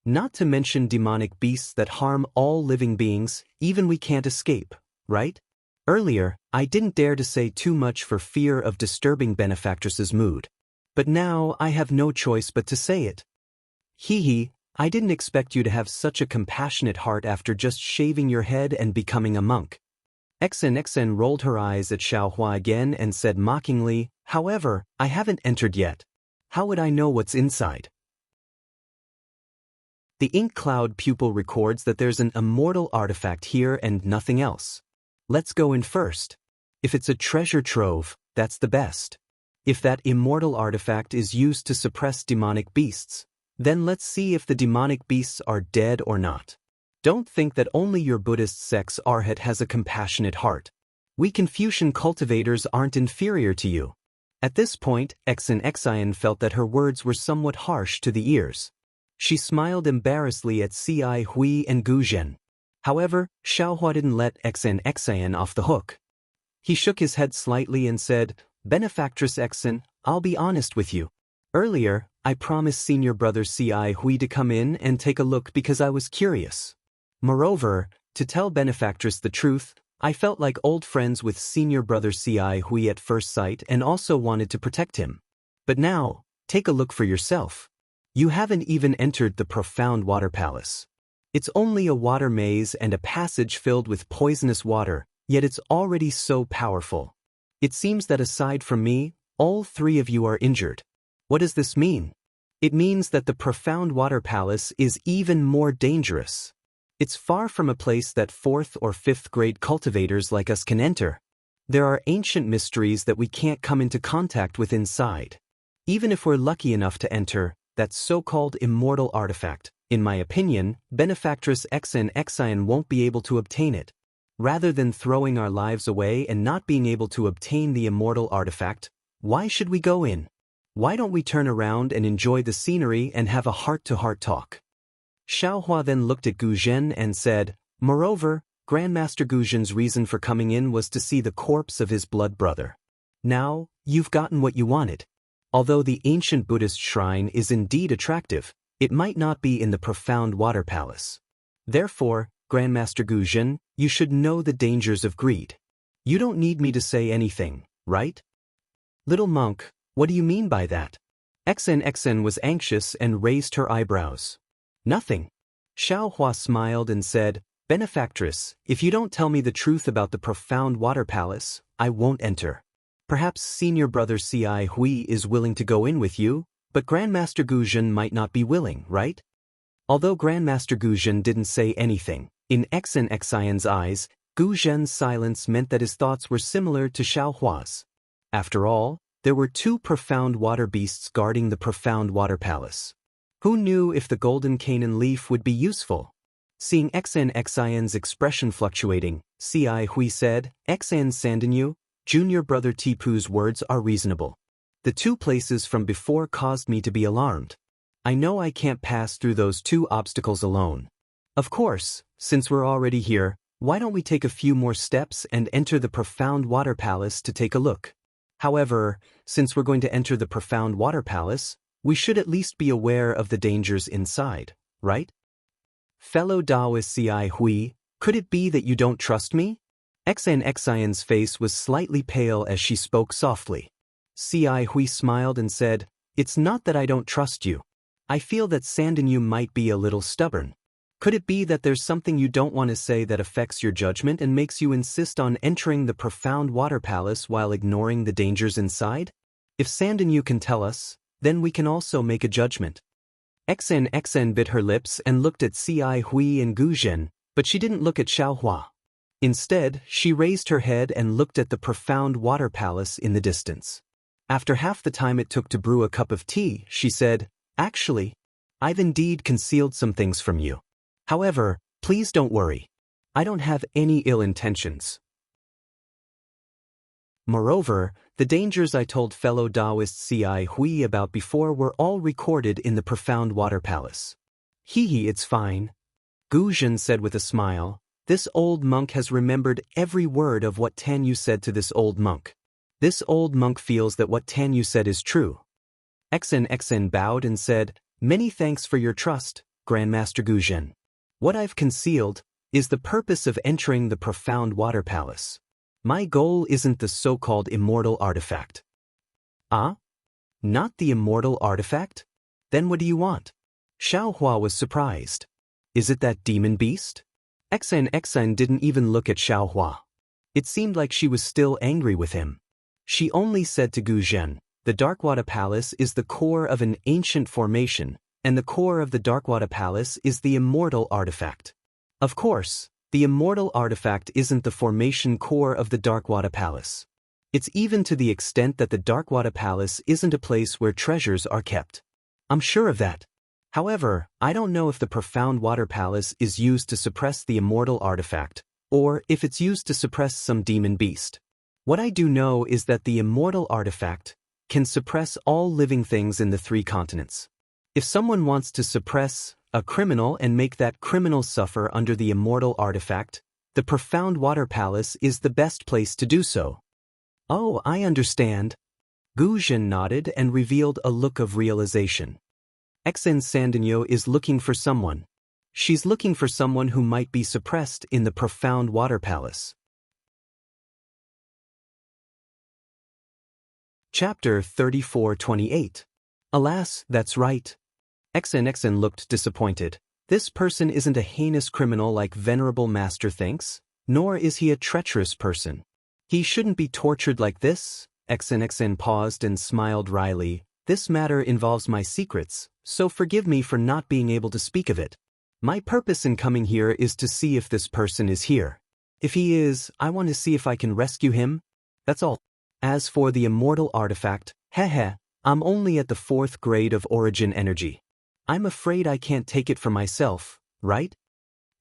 Not to mention demonic beasts that harm all living beings, even we can't escape, right? Earlier, I didn't dare to say too much for fear of disturbing Benefactress's mood. But now I have no choice but to say it. Hee, I didn't expect you to have such a compassionate heart after just shaving your head and becoming a monk. XN rolled her eyes at Xiao Hua again and said mockingly, however, I haven't entered yet. How would I know what's inside? The ink cloud pupil records that there's an immortal artifact here and nothing else. Let's go in first. If it's a treasure trove, that's the best. If that immortal artifact is used to suppress demonic beasts, then let's see if the demonic beasts are dead or not. Don't think that only your Buddhist sex Arhat has a compassionate heart. We Confucian cultivators aren't inferior to you. At this point, XN felt that her words were somewhat harsh to the ears. She smiled embarrassedly at Ci Hui and Gu Zhen. However, Xiao Hua didn't let XN off the hook. He shook his head slightly and said, Benefactress XN, I'll be honest with you. Earlier, I promised senior brother Ci Hui to come in and take a look because I was curious. Moreover, to tell Benefactress the truth, I felt like old friends with senior brother Ci Hui at first sight and also wanted to protect him. But now, take a look for yourself. You haven't even entered the Profound Water Palace. It's only a water maze and a passage filled with poisonous water, yet it's already so powerful. It seems that aside from me, all 3 of you are injured. What does this mean? It means that the Profound Water Palace is even more dangerous. It's far from a place that 4th or 5th grade cultivators like us can enter. There are ancient mysteries that we can't come into contact with inside. Even if we're lucky enough to enter that so-called immortal artifact, in my opinion, Benefactress XN won't be able to obtain it. Rather than throwing our lives away and not being able to obtain the immortal artifact, why should we go in? Why don't we turn around and enjoy the scenery and have a heart-to-heart talk? Xiao Hua then looked at Gu Zhen and said, Moreover, Grandmaster Gu Zhen's reason for coming in was to see the corpse of his blood brother. Now, you've gotten what you wanted. Although the ancient Buddhist shrine is indeed attractive, it might not be in the Profound Water Palace. Therefore, Grandmaster Guzhen, you should know the dangers of greed. You don't need me to say anything, right? Little monk, what do you mean by that? XN was anxious and raised her eyebrows. Nothing. Xiaohua smiled and said, Benefactress, if you don't tell me the truth about the profound water palace, I won't enter. Perhaps senior brother Ci Hui is willing to go in with you, but Grandmaster Guzhen might not be willing, right? Although Grandmaster Guzhen didn't say anything, in XNXIN's eyes, Guzhen's silence meant that his thoughts were similar to Xiaohua's. After all, there were two profound water beasts guarding the profound water palace. Who knew if the golden Canaan leaf would be useful? Seeing XNXIN's expression fluctuating, Ci Hui said, XN Sandinyu, junior brother Tipu's words are reasonable. The two places from before caused me to be alarmed. I know I can't pass through those two obstacles alone. Of course, since we're already here, why don't we take a few more steps and enter the profound water palace to take a look? However, since we're going to enter the profound water palace, we should at least be aware of the dangers inside, right? Fellow Daoist Ci Hui, could it be that you don't trust me? XNXIN's face was slightly pale as she spoke softly. Ci Hui smiled and said, It's not that I don't trust you. I feel that Sandinyu might be a little stubborn. Could it be that there's something you don't want to say that affects your judgment and makes you insist on entering the profound water palace while ignoring the dangers inside? If Sandinyu can tell us, then we can also make a judgment. XN bit her lips and looked at Ci Hui and Guzhen, but she didn't look at Xiaohua. Instead, she raised her head and looked at the profound water palace in the distance. After half the time it took to brew a cup of tea, she said, Actually, I've indeed concealed some things from you. However, please don't worry. I don't have any ill intentions. Moreover, the dangers I told fellow Daoist Ci Hui about before were all recorded in the profound water palace. It's fine. Guzhen said with a smile, This old monk has remembered every word of what Tanyu said to this old monk. This old monk feels that what Tanyu said is true. XN bowed and said, Many thanks for your trust, Grandmaster Guzhen. What I've concealed is the purpose of entering the profound water palace. My goal isn't the so-called immortal artifact. Ah? Not the immortal artifact? Then what do you want? Xiaohua was surprised. Is it that demon beast? XN didn't even look at Xiaohua. It seemed like she was still angry with him. She only said to Guzhen, The Darkwater Palace is the core of an ancient formation, and the core of the Darkwater Palace is the immortal artifact. Of course, the immortal artifact isn't the formation core of the Darkwater Palace. It's even to the extent that the Darkwater Palace isn't a place where treasures are kept. I'm sure of that. However, I don't know if the profound water palace is used to suppress the immortal artifact, or if it's used to suppress some demon beast. What I do know is that the immortal artifact can suppress all living things in the 3 continents. If someone wants to suppress a criminal and make that criminal suffer under the immortal artifact, the profound water palace is the best place to do so. Oh, I understand. Guzhen nodded and revealed a look of realization. XN Sandinyo is looking for someone. She's looking for someone who might be suppressed in the profound water palace. Chapter 34:28. Alas, that's right. XN looked disappointed. This person isn't a heinous criminal like Venerable Master thinks, nor is he a treacherous person. He shouldn't be tortured like this. XN paused and smiled wryly. This matter involves my secrets, so forgive me for not being able to speak of it. My purpose in coming here is to see if this person is here. If he is, I want to see if I can rescue him. That's all. As for the immortal artifact, I'm only at the 4th grade of origin energy. I'm afraid I can't take it for myself, right?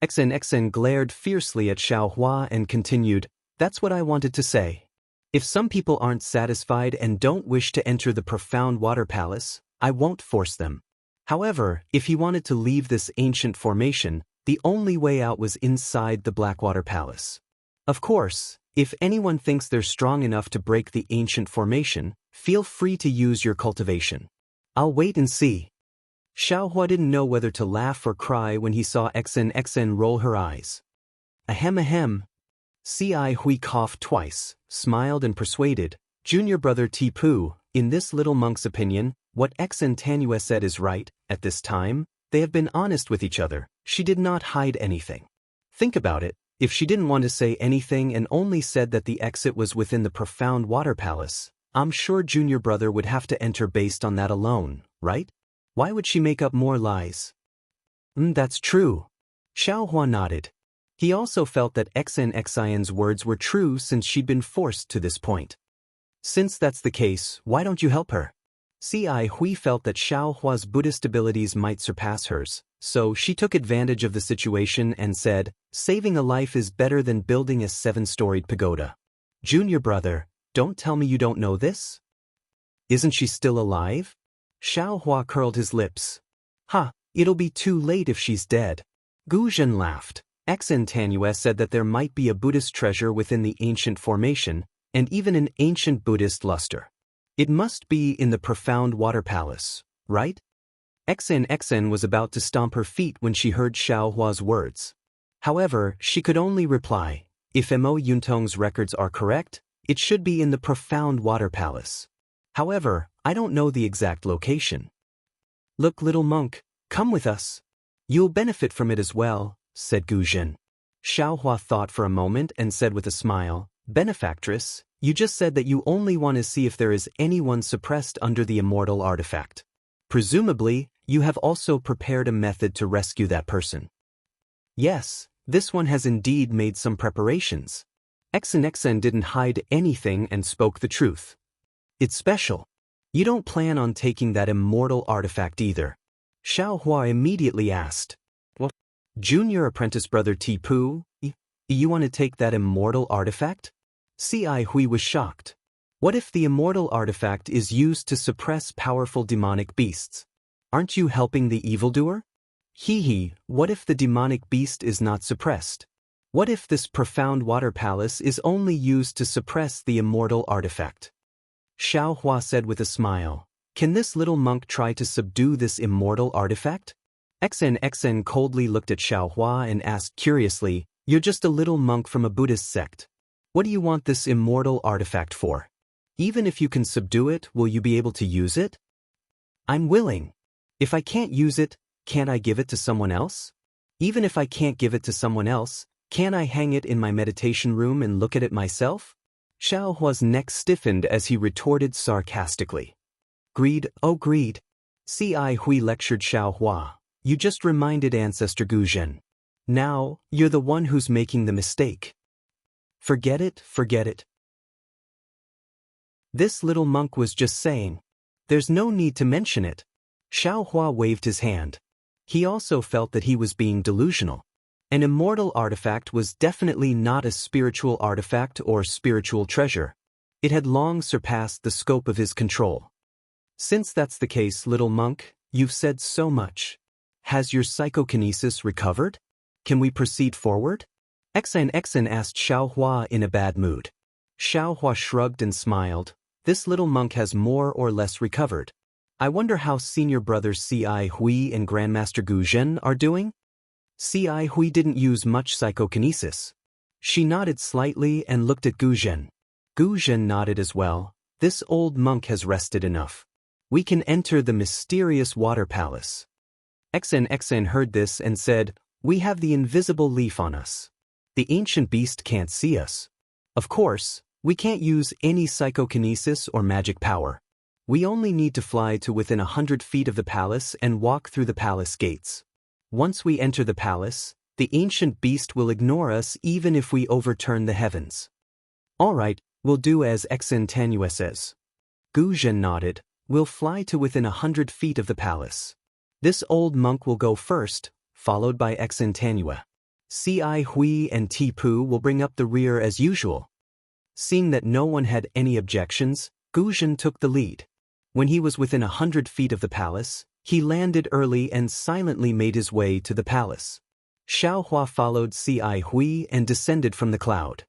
XN glared fiercely at Xiaohua and continued, That's what I wanted to say. If some people aren't satisfied and don't wish to enter the profound water palace, I won't force them. However, if he wanted to leave this ancient formation, the only way out was inside the Blackwater Palace. Of course, if anyone thinks they're strong enough to break the ancient formation, feel free to use your cultivation. I'll wait and see. Xiaohua didn't know whether to laugh or cry when he saw XN roll her eyes. Ahem ahem. Ci Hui coughed twice, smiled and persuaded, Junior brother Tipu, in this little monk's opinion, what XN said is right. At this time, they have been honest with each other. She did not hide anything. Think about it, if she didn't want to say anything and only said that the exit was within the profound water palace, I'm sure Junior brother would have to enter based on that alone, right? Why would she make up more lies? That's true. Xiaohua nodded. He also felt that XNXIN's words were true since she'd been forced to this point. Since that's the case, why don't you help her? Ci Hui felt that Xiaohua's Buddhist abilities might surpass hers, so she took advantage of the situation and said, saving a life is better than building a 7-storied pagoda. Junior brother, don't tell me you don't know this? Isn't she still alive? Xiaohua curled his lips. It'll be too late if she's dead. Gu Zhen laughed. XN said that there might be a Buddhist treasure within the ancient formation, and even an ancient Buddhist luster. It must be in the profound water palace, right? XN was about to stomp her feet when she heard Xiaohua's words. However, she could only reply, if Mo Yuntong's records are correct, it should be in the profound water palace. However, I don't know the exact location. Look, little monk, come with us. You'll benefit from it as well, said Gu Zhen. Xiaohua thought for a moment and said with a smile, benefactress, you just said that you only want to see if there is anyone suppressed under the immortal artifact. Presumably, you have also prepared a method to rescue that person. Yes, this one has indeed made some preparations. XN didn't hide anything and spoke the truth. It's special. You don't plan on taking that immortal artifact either. Xiaohua immediately asked. What? Junior apprentice brother Tipu, you want to take that immortal artifact? Ci Hui was shocked. What if the immortal artifact is used to suppress powerful demonic beasts? Aren't you helping the evildoer? What if the demonic beast is not suppressed? What if this profound water palace is only used to suppress the immortal artifact? Xiaohua said with a smile, can this little monk try to subdue this immortal artifact? XN coldly looked at Xiaohua and asked curiously, you're just a little monk from a Buddhist sect. What do you want this immortal artifact for? Even if you can subdue it, will you be able to use it? I'm willing. If I can't use it, can't I give it to someone else? Even if I can't give it to someone else, can't I hang it in my meditation room and look at it myself? Xiaohua's neck stiffened as he retorted sarcastically. Greed, oh greed. Ci Hui lectured Xiaohua. You just reminded Ancestor Gu Zhen. Now, you're the one who's making the mistake. Forget it, forget it. This little monk was just saying. There's no need to mention it. Xiaohua waved his hand. He also felt that he was being delusional. An immortal artifact was definitely not a spiritual artifact or spiritual treasure. It had long surpassed the scope of his control. Since that's the case, little monk, you've said so much. Has your psychokinesis recovered? Can we proceed forward? XN asked Xiaohua in a bad mood. Xiaohua shrugged and smiled. This little monk has more or less recovered. I wonder how senior brothers Ci Hui and Grandmaster Gu Zhen are doing? Ci Hui didn't use much psychokinesis. She nodded slightly and looked at Gu Zhen. Gu Zhen nodded as well. This old monk has rested enough. We can enter the mysterious water palace. XN heard this and said, we have the invisible leaf on us. The ancient beast can't see us. Of course, we can't use any psychokinesis or magic power. We only need to fly to within 100 feet of the palace and walk through the palace gates. Once we enter the palace, the ancient beast will ignore us even if we overturn the heavens. All right, we'll do as XN says. Gu Zhen nodded. We'll fly to within 100 feet of the palace. This old monk will go first, followed by XN. Ci Hui and Tipu will bring up the rear as usual. Seeing that no one had any objections, Gu Zhen took the lead. When he was within 100 feet of the palace, he landed early and silently made his way to the palace. Xiaohua followed Ci Hui and descended from the cloud.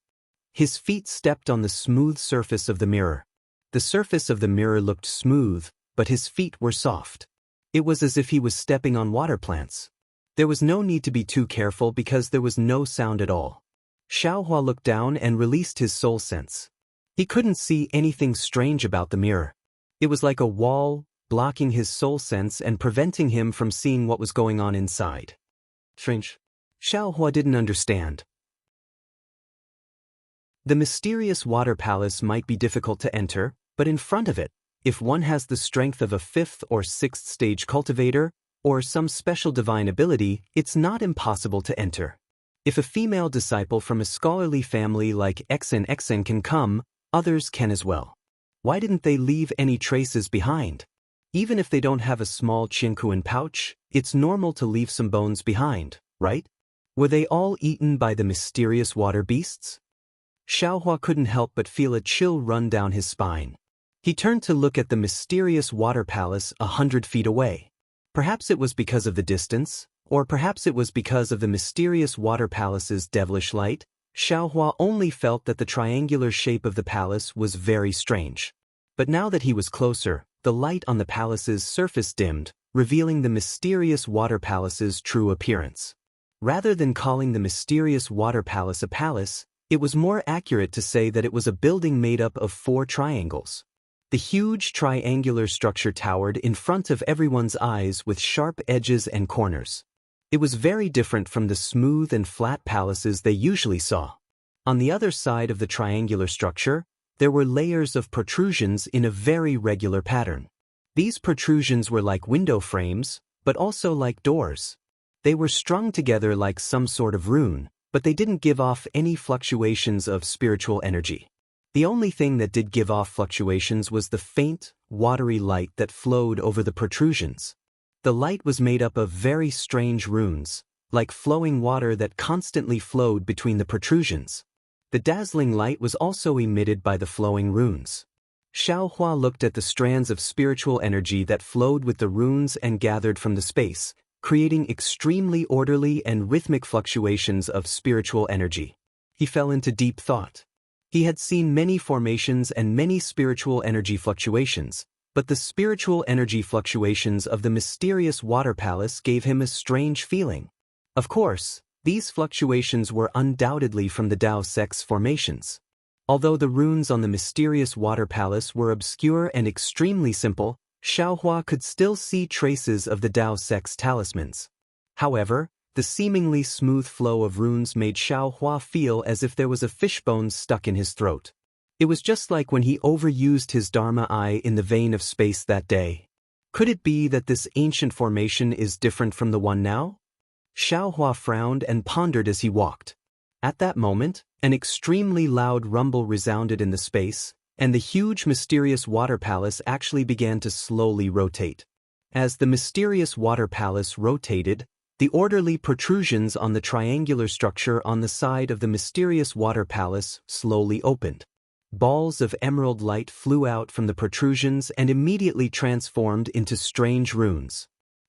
His feet stepped on the smooth surface of the mirror. The surface of the mirror looked smooth, but his feet were soft. It was as if he was stepping on water plants. There was no need to be too careful because there was no sound at all. Xiaohua looked down and released his soul sense. He couldn't see anything strange about the mirror. It was like a wall, blocking his soul sense and preventing him from seeing what was going on inside. Strange. Xiaohua didn't understand. The mysterious water palace might be difficult to enter, but in front of it, if one has the strength of a 5th or 6th stage cultivator, or some special divine ability, it's not impossible to enter. If a female disciple from a scholarly family like Xianxia can come, others can as well. Why didn't they leave any traces behind? Even if they don't have a small Qinkuan pouch, it's normal to leave some bones behind, right? Were they all eaten by the mysterious water beasts? Xiaohua couldn't help but feel a chill run down his spine. He turned to look at the mysterious water palace 100 feet away. Perhaps it was because of the distance, or perhaps it was because of the mysterious water palace's devilish light. Xiaohua only felt that the triangular shape of the palace was very strange. But now that he was closer, the light on the palace's surface dimmed, revealing the mysterious water palace's true appearance. Rather than calling the mysterious water palace a palace, it was more accurate to say that it was a building made up of 4 triangles. The huge triangular structure towered in front of everyone's eyes with sharp edges and corners. It was very different from the smooth and flat palaces they usually saw. On the other side of the triangular structure, there were layers of protrusions in a very regular pattern. These protrusions were like window frames, but also like doors. They were strung together like some sort of rune, but they didn't give off any fluctuations of spiritual energy. The only thing that did give off fluctuations was the faint, watery light that flowed over the protrusions. The light was made up of very strange runes, like flowing water that constantly flowed between the protrusions. The dazzling light was also emitted by the flowing runes. Xiaohua looked at the strands of spiritual energy that flowed with the runes and gathered from the space, creating extremely orderly and rhythmic fluctuations of spiritual energy. He fell into deep thought. He had seen many formations and many spiritual energy fluctuations, but the spiritual energy fluctuations of the mysterious water palace gave him a strange feeling. Of course, these fluctuations were undoubtedly from the Dao sect's formations. Although the runes on the mysterious water palace were obscure and extremely simple, Xiaohua could still see traces of the Dao sect's talismans. However, the seemingly smooth flow of runes made Xiaohua feel as if there was a fishbone stuck in his throat. It was just like when he overused his Dharma eye in the vein of space that day. Could it be that this ancient formation is different from the one now? Xiaohua frowned and pondered as he walked. At that moment, an extremely loud rumble resounded in the space, and the huge mysterious water palace actually began to slowly rotate. As the mysterious water palace rotated, the orderly protrusions on the triangular structure on the side of the mysterious water palace slowly opened. Balls of emerald light flew out from the protrusions and immediately transformed into strange runes.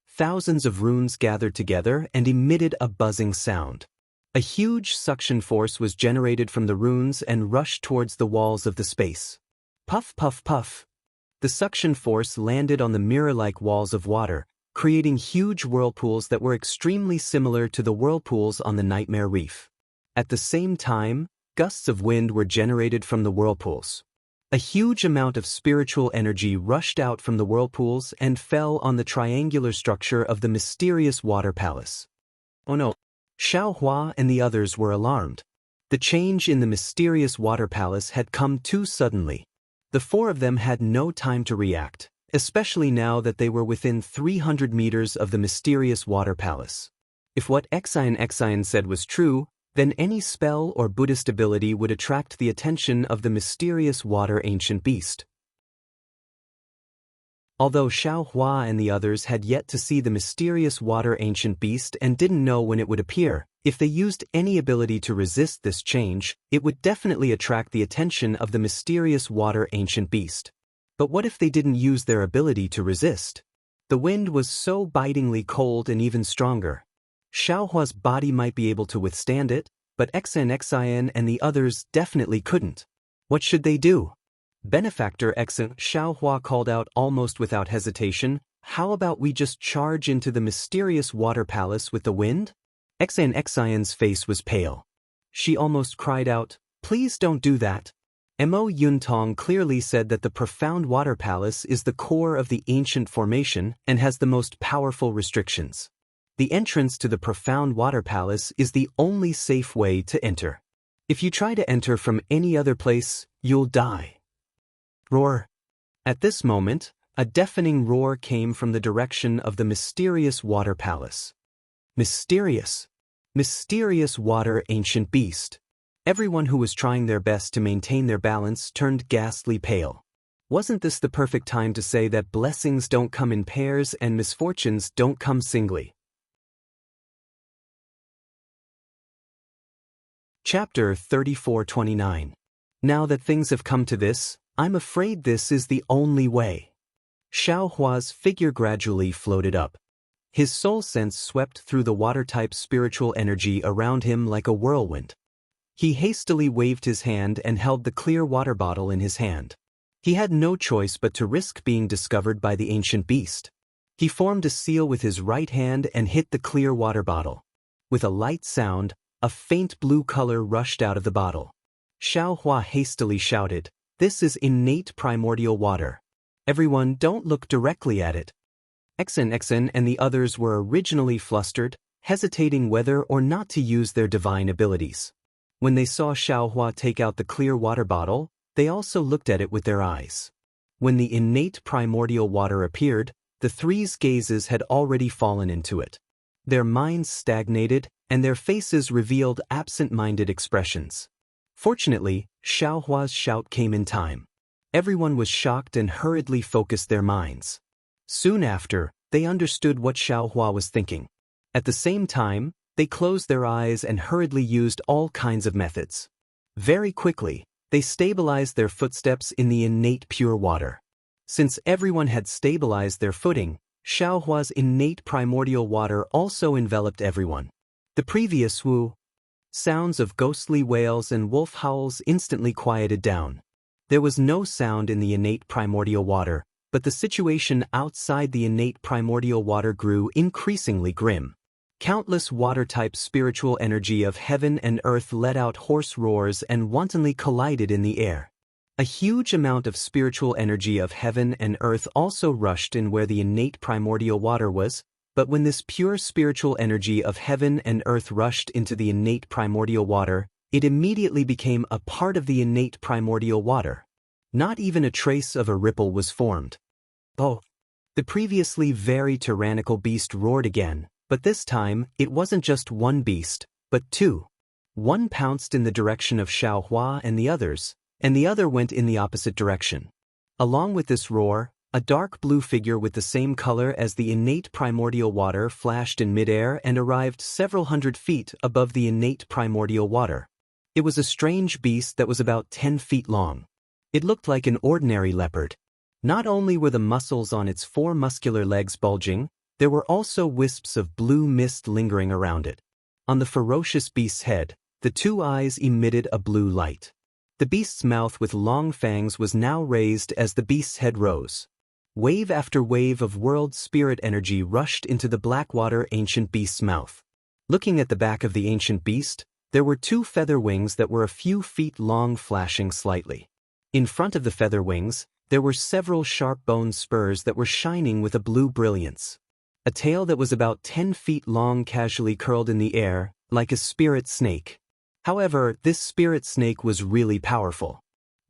Thousands of runes gathered together and emitted a buzzing sound. A huge suction force was generated from the runes and rushed towards the walls of the space. Puff, puff, puff. The suction force landed on the mirror-like walls of water, creating huge whirlpools that were extremely similar to the whirlpools on the Nightmare Reef. At the same time, gusts of wind were generated from the whirlpools. A huge amount of spiritual energy rushed out from the whirlpools and fell on the triangular structure of the mysterious water palace. Oh no! Xiaohua and the others were alarmed. The change in the mysterious water palace had come too suddenly. The 4 of them had no time to react, especially now that they were within 300 meters of the mysterious water palace. If what Xianxia said was true, then any spell or Buddhist ability would attract the attention of the mysterious water ancient beast. Although Xiaohua and the others had yet to see the mysterious water ancient beast and didn't know when it would appear, if they used any ability to resist this change, it would definitely attract the attention of the mysterious water ancient beast. But what if they didn't use their ability to resist? The wind was so bitingly cold and even stronger. Xiaohua's body might be able to withstand it, but Xianxia and the others definitely couldn't. What should they do? Benefactor Xiaohua called out almost without hesitation, How about we just charge into the mysterious water palace with the wind? Xian Xian's face was pale. She almost cried out, "Please don't do that." Mo Yuntong clearly said that the profound water palace is the core of the ancient formation and has the most powerful restrictions. The entrance to the profound water palace is the only safe way to enter. If you try to enter from any other place, you'll die. Roar. At this moment, a deafening roar came from the direction of the mysterious water palace. Mysterious. Mysterious water ancient beast. Everyone who was trying their best to maintain their balance turned ghastly pale. Wasn't this the perfect time to say that blessings don't come in pairs and misfortunes don't come singly? Chapter 34-29. Now that things have come to this, I'm afraid this is the only way. Xiao Hua's figure gradually floated up. His soul sense swept through the water-type spiritual energy around him like a whirlwind. He hastily waved his hand and held the clear water bottle in his hand. He had no choice but to risk being discovered by the ancient beast. He formed a seal with his right hand and hit the clear water bottle. With a light sound, a faint blue color rushed out of the bottle. Xiao Hua hastily shouted, "This is innate primordial water. Everyone, don't look directly at it." Xian and the others were originally flustered, hesitating whether or not to use their divine abilities. When they saw Xiao Hua take out the clear water bottle, they also looked at it with their eyes. When the innate primordial water appeared, the three's gazes had already fallen into it. Their minds stagnated, and their faces revealed absent-minded expressions. Fortunately, Xiao Hua's shout came in time. Everyone was shocked and hurriedly focused their minds. Soon after, they understood what Xiao Hua was thinking. At the same time, they closed their eyes and hurriedly used all kinds of methods. Very quickly, they stabilized their footsteps in the innate pure water. Since everyone had stabilized their footing, Xiao Hua's innate primordial water also enveloped everyone. The previous sounds of ghostly wails and wolf howls instantly quieted down. There was no sound in the innate primordial water, but the situation outside the innate primordial water grew increasingly grim. Countless water-type spiritual energy of heaven and earth let out hoarse roars and wantonly collided in the air. A huge amount of spiritual energy of heaven and earth also rushed in where the innate primordial water was, but when this pure spiritual energy of heaven and earth rushed into the innate primordial water, it immediately became a part of the innate primordial water. Not even a trace of a ripple was formed. Oh! The previously very tyrannical beast roared again. But this time, it wasn't just one beast, but two. One pounced in the direction of Xiao Hua and the other went in the opposite direction. Along with this roar, a dark blue figure with the same color as the innate primordial water flashed in midair and arrived several hundred feet above the innate primordial water. It was a strange beast that was about 10 feet long. It looked like an ordinary leopard. Not only were the muscles on its 4 muscular legs bulging, there were also wisps of blue mist lingering around it. On the ferocious beast's head, the 2 eyes emitted a blue light. The beast's mouth with long fangs was now raised as the beast's head rose. Wave after wave of world spirit energy rushed into the blackwater ancient beast's mouth. Looking at the back of the ancient beast, there were 2 feather wings that were a few feet long, flashing slightly. In front of the feather wings, there were several sharp bone spurs that were shining with a blue brilliance. A tail that was about 10 feet long casually curled in the air, like a spirit snake. However, this spirit snake was really powerful.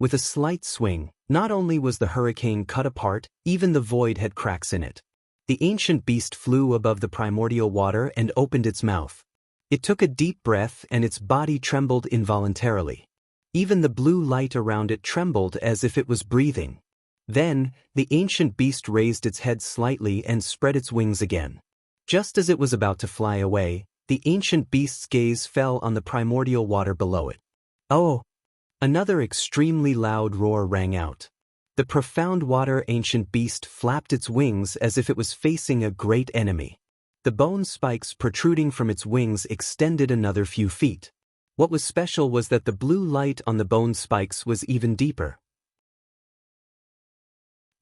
With a slight swing, not only was the hurricane cut apart, even the void had cracks in it. The ancient beast flew above the primordial water and opened its mouth. It took a deep breath and its body trembled involuntarily. Even the blue light around it trembled as if it was breathing. Then, the ancient beast raised its head slightly and spread its wings again. Just as it was about to fly away, the ancient beast's gaze fell on the primordial water below it. Oh! Another extremely loud roar rang out. The profound water ancient beast flapped its wings as if it was facing a great enemy. The bone spikes protruding from its wings extended another few feet. What was special was that the blue light on the bone spikes was even deeper.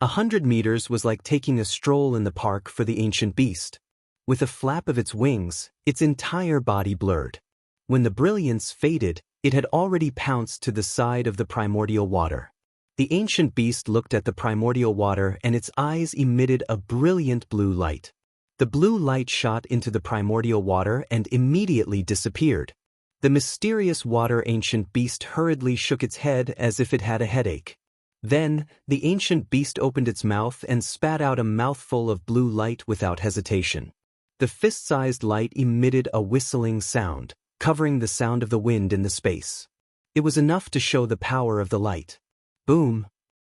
100 meters was like taking a stroll in the park for the ancient beast. With a flap of its wings, its entire body blurred. When the brilliance faded, it had already pounced to the side of the primordial water. The ancient beast looked at the primordial water and its eyes emitted a brilliant blue light. The blue light shot into the primordial water and immediately disappeared. The mysterious water ancient beast hurriedly shook its head as if it had a headache. Then, the ancient beast opened its mouth and spat out a mouthful of blue light without hesitation. The fist-sized light emitted a whistling sound, covering the sound of the wind in the space. It was enough to show the power of the light. Boom!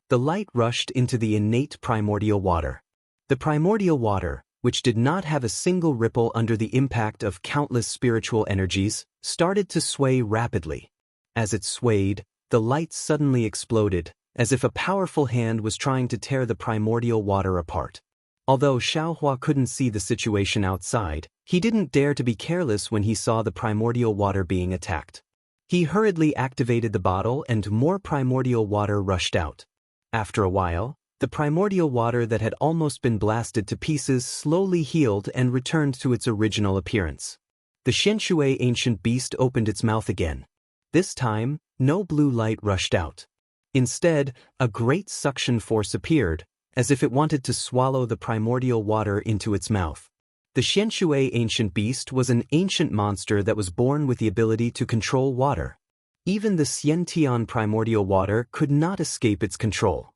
The light rushed into the innate primordial water. The primordial water, which did not have a single ripple under the impact of countless spiritual energies, started to sway rapidly. As it swayed, the light suddenly exploded, as if a powerful hand was trying to tear the primordial water apart. Although Xiaohua couldn't see the situation outside, he didn't dare to be careless when he saw the primordial water being attacked. He hurriedly activated the bottle and more primordial water rushed out. After a while, the primordial water that had almost been blasted to pieces slowly healed and returned to its original appearance. The Xianxia ancient beast opened its mouth again. This time, no blue light rushed out. Instead, a great suction force appeared, as if it wanted to swallow the primordial water into its mouth. The Xianxia ancient beast was an ancient monster that was born with the ability to control water. Even the Xiantian primordial water could not escape its control.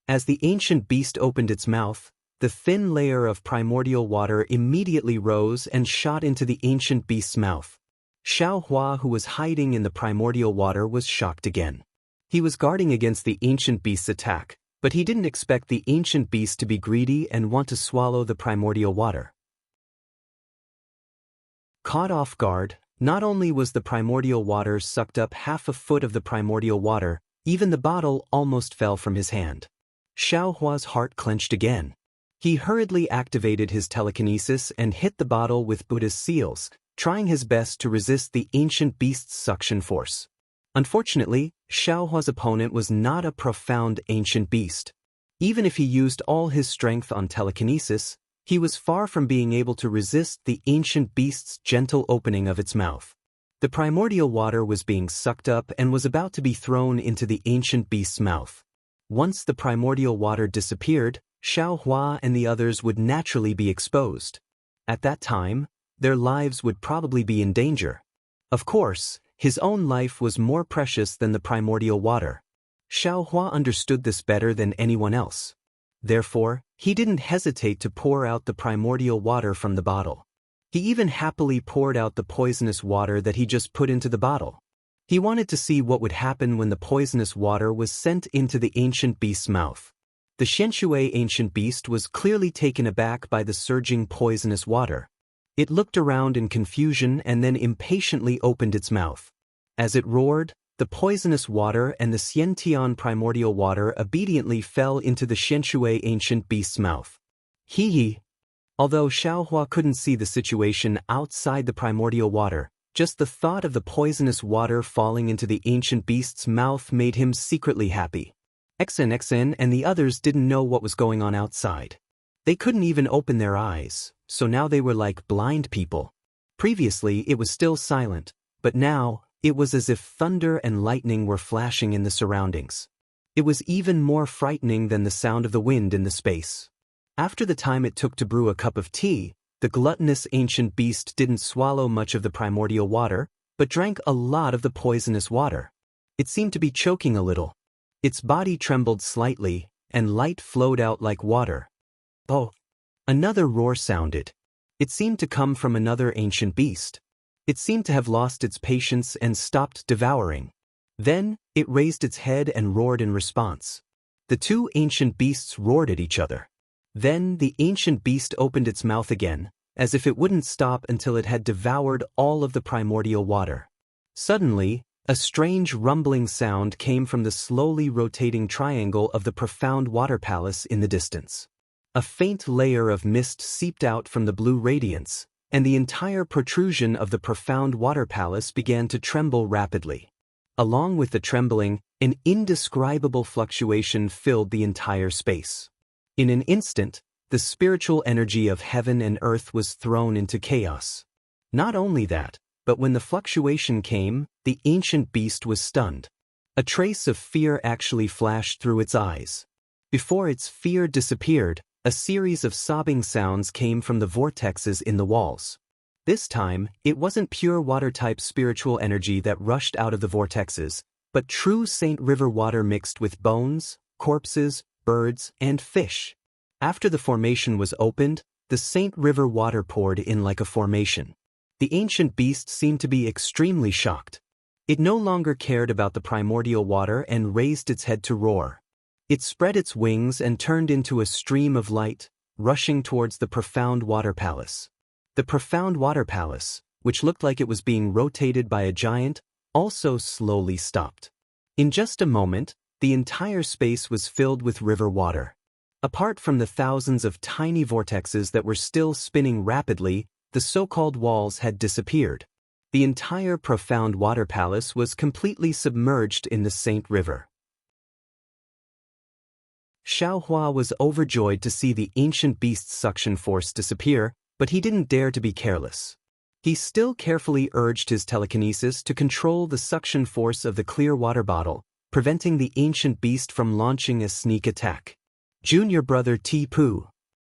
As the ancient beast opened its mouth, the thin layer of primordial water immediately rose and shot into the ancient beast's mouth. Xiaohua, who was hiding in the primordial water, was shocked again. He was guarding against the ancient beast's attack, but he didn't expect the ancient beast to be greedy and want to swallow the primordial water. Caught off guard, not only was the primordial water sucked up half a foot of the primordial water, even the bottle almost fell from his hand. Xiaohua's heart clenched again. He hurriedly activated his telekinesis and hit the bottle with Buddha's seals, trying his best to resist the ancient beast's suction force. Unfortunately, Xiaohua's opponent was not a profound ancient beast. Even if he used all his strength on telekinesis, he was far from being able to resist the ancient beast's gentle opening of its mouth. The primordial water was being sucked up and was about to be thrown into the ancient beast's mouth. Once the primordial water disappeared, Xiaohua and the others would naturally be exposed. At that time, their lives would probably be in danger. Of course, his own life was more precious than the primordial water. Xiaohua understood this better than anyone else. Therefore, he didn't hesitate to pour out the primordial water from the bottle. He even happily poured out the poisonous water that he just put into the bottle. He wanted to see what would happen when the poisonous water was sent into the ancient beast's mouth. The Xianxia ancient beast was clearly taken aback by the surging poisonous water. It looked around in confusion and then impatiently opened its mouth. As it roared, the poisonous water and the Xiantian primordial water obediently fell into the Xianxia ancient beast's mouth. Hee. Although Xiaohua couldn't see the situation outside the primordial water, just the thought of the poisonous water falling into the ancient beast's mouth made him secretly happy. XN and the others didn't know what was going on outside. They couldn't even open their eyes, so now they were like blind people. Previously it was still silent, but now it was as if thunder and lightning were flashing in the surroundings. It was even more frightening than the sound of the wind in the space. After the time it took to brew a cup of tea, the gluttonous ancient beast didn't swallow much of the primordial water, but drank a lot of the poisonous water. It seemed to be choking a little. Its body trembled slightly, and light flowed out like water. Oh! Another roar sounded. It seemed to come from another ancient beast. It seemed to have lost its patience and stopped devouring. Then, it raised its head and roared in response. The two ancient beasts roared at each other. Then the ancient beast opened its mouth again, as if it wouldn't stop until it had devoured all of the primordial water. Suddenly, a strange rumbling sound came from the slowly rotating triangle of the profound water palace in the distance. A faint layer of mist seeped out from the blue radiance, and the entire protrusion of the profound water palace began to tremble rapidly. Along with the trembling, an indescribable fluctuation filled the entire space. In an instant, the spiritual energy of heaven and earth was thrown into chaos. Not only that, but when the fluctuation came, the ancient beast was stunned. A trace of fear actually flashed through its eyes. Before its fear disappeared, a series of sobbing sounds came from the vortexes in the walls. This time, it wasn't pure water-type spiritual energy that rushed out of the vortexes, but true Saint River water mixed with bones, corpses, birds, and fish. After the formation was opened, the Saint River water poured in like a formation. The ancient beast seemed to be extremely shocked. It no longer cared about the primordial water and raised its head to roar. It spread its wings and turned into a stream of light, rushing towards the profound water palace. The profound water palace, which looked like it was being rotated by a giant, also slowly stopped. In just a moment, the entire space was filled with river water. Apart from the thousands of tiny vortexes that were still spinning rapidly, the so-called walls had disappeared. The entire profound water palace was completely submerged in the Saint River. Xiaohua was overjoyed to see the ancient beast's suction force disappear, but he didn't dare to be careless. He still carefully urged his telekinesis to control the suction force of the clear water bottle, preventing the ancient beast from launching a sneak attack. Junior brother Ti-Pu.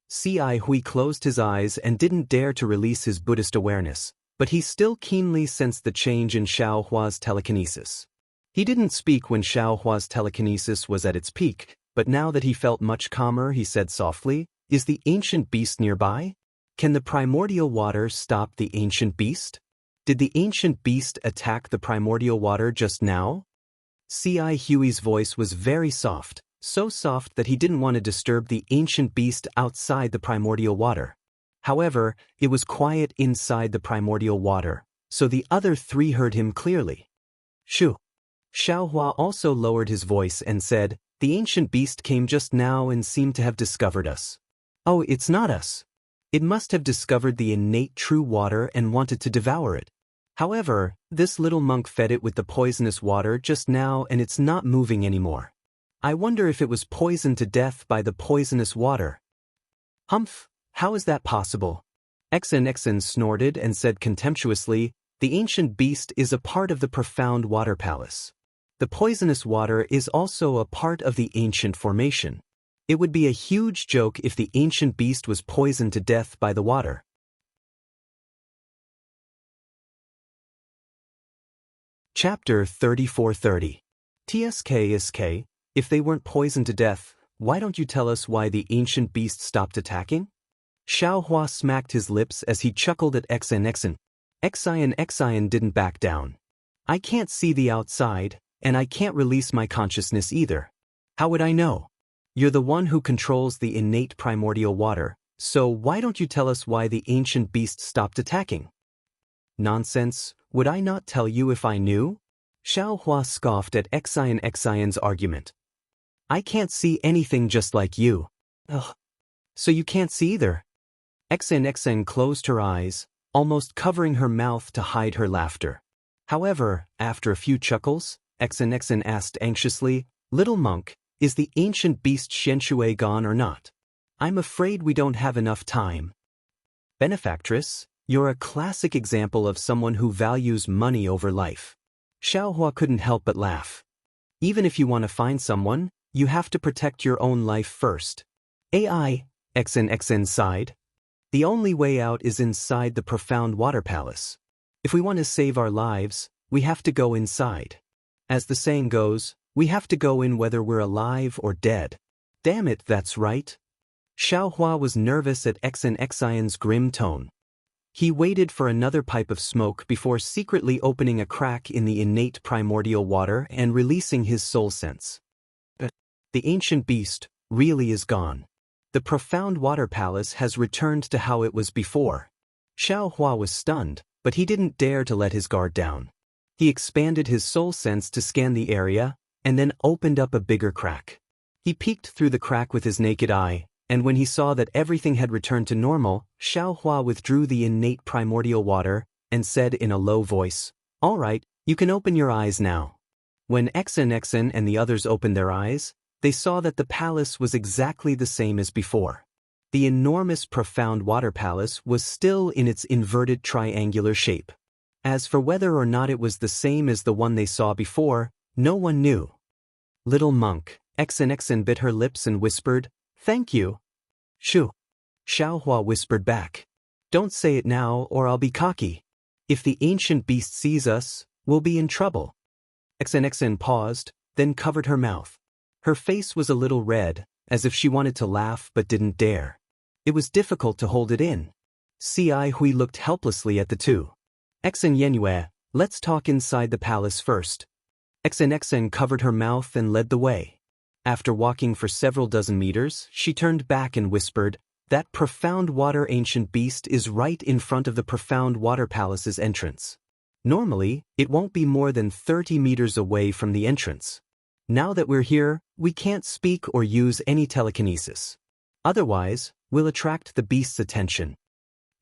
Ci Hui closed his eyes and didn't dare to release his Buddhist awareness, but he still keenly sensed the change in Xiaohua's telekinesis. He didn't speak when Xiaohua's telekinesis was at its peak, but now that he felt much calmer, he said softly, "Is the ancient beast nearby? Can the primordial water stop the ancient beast? Did the ancient beast attack the primordial water just now?" Ci Hui's voice was very soft, so soft that he didn't want to disturb the ancient beast outside the primordial water. However, it was quiet inside the primordial water, so the other three heard him clearly. "Shoo." Xiaohua also lowered his voice and said, "The ancient beast came just now and seemed to have discovered us." "Oh, it's not us. It must have discovered the innate true water and wanted to devour it. However, this little monk fed it with the poisonous water just now and it's not moving anymore. I wonder if it was poisoned to death by the poisonous water." "Humph, how is that possible?" Xen snorted and said contemptuously, "The ancient beast is a part of the profound water palace. The poisonous water is also a part of the ancient formation. It would be a huge joke if the ancient beast was poisoned to death by the water." Chapter 3430. TSK, if they weren't poisoned to death, why don't you tell us why the ancient beast stopped attacking? Xiaohua smacked his lips as he chuckled at Xen. Xian didn't back down. "I can't see the outside, and I can't release my consciousness either. How would I know? You're the one who controls the innate primordial water, so why don't you tell us why the ancient beast stopped attacking?" "Nonsense, would I not tell you if I knew?" Xiaohua scoffed at Xian's argument. "I can't see anything just like you." "Ugh. So you can't see either?" Xen closed her eyes, almost covering her mouth to hide her laughter. However, after a few chuckles, Xen asked anxiously, "Little monk, is the ancient beast Xianxia gone or not? I'm afraid we don't have enough time." "Benefactress, you're a classic example of someone who values money over life." Xiaohua couldn't help but laugh. "Even if you want to find someone, you have to protect your own life first." "AI," Xen sighed. "The only way out is inside the profound water palace. If we want to save our lives, we have to go inside. As the saying goes, we have to go in whether we're alive or dead." "Damn it, that's right." Xiaohua was nervous at Xian's grim tone. He waited for another pipe of smoke before secretly opening a crack in the innate primordial water and releasing his soul sense. The ancient beast really is gone. The profound water palace has returned to how it was before. Xiaohua was stunned, but he didn't dare to let his guard down. He expanded his soul sense to scan the area, and then opened up a bigger crack. He peeked through the crack with his naked eye, and when he saw that everything had returned to normal, Xiaohua withdrew the innate primordial water and said in a low voice, "All right, you can open your eyes now." When Xen and the others opened their eyes, they saw that the palace was exactly the same as before. The enormous profound water palace was still in its inverted triangular shape. As for whether or not it was the same as the one they saw before, no one knew. Little monk, Xen bit her lips and whispered, "Thank you." "Shoo." Xiaohua whispered back. "Don't say it now or I'll be cocky. If the ancient beast sees us, we'll be in trouble." Xen paused, then covered her mouth. Her face was a little red, as if she wanted to laugh but didn't dare. It was difficult to hold it in. Ci Hui looked helplessly at the two. "Xen, let's talk inside the palace first." Xen covered her mouth and led the way. After walking for several dozen meters, she turned back and whispered, "That profound water ancient beast is right in front of the profound water palace's entrance. Normally, it won't be more than 30 meters away from the entrance. Now that we're here, we can't speak or use any telekinesis. Otherwise, we'll attract the beast's attention."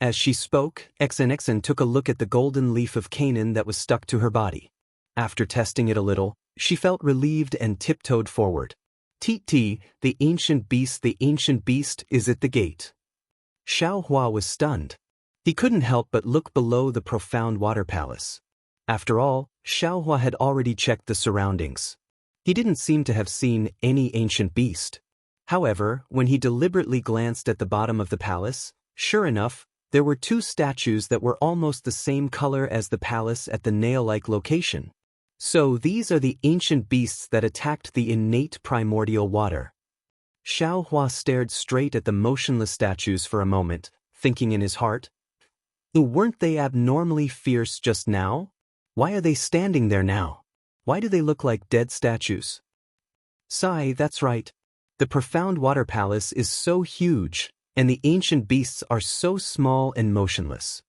As she spoke, Xen took a look at the golden leaf of Canaan that was stuck to her body. After testing it a little, she felt relieved and tiptoed forward. "Ti, the ancient beast is at the gate." Xiaohua was stunned. He couldn't help but look below the profound water palace. After all, Xiaohua had already checked the surroundings. He didn't seem to have seen any ancient beast. However, when he deliberately glanced at the bottom of the palace, sure enough, there were two statues that were almost the same color as the palace at the nail-like location. So these are the ancient beasts that attacked the innate primordial water. Xiaohua stared straight at the motionless statues for a moment, thinking in his heart, "Weren't they abnormally fierce just now? Why are they standing there now? Why do they look like dead statues?" "Sai, that's right. The profound water palace is so huge, and the ancient beasts are so small and motionless.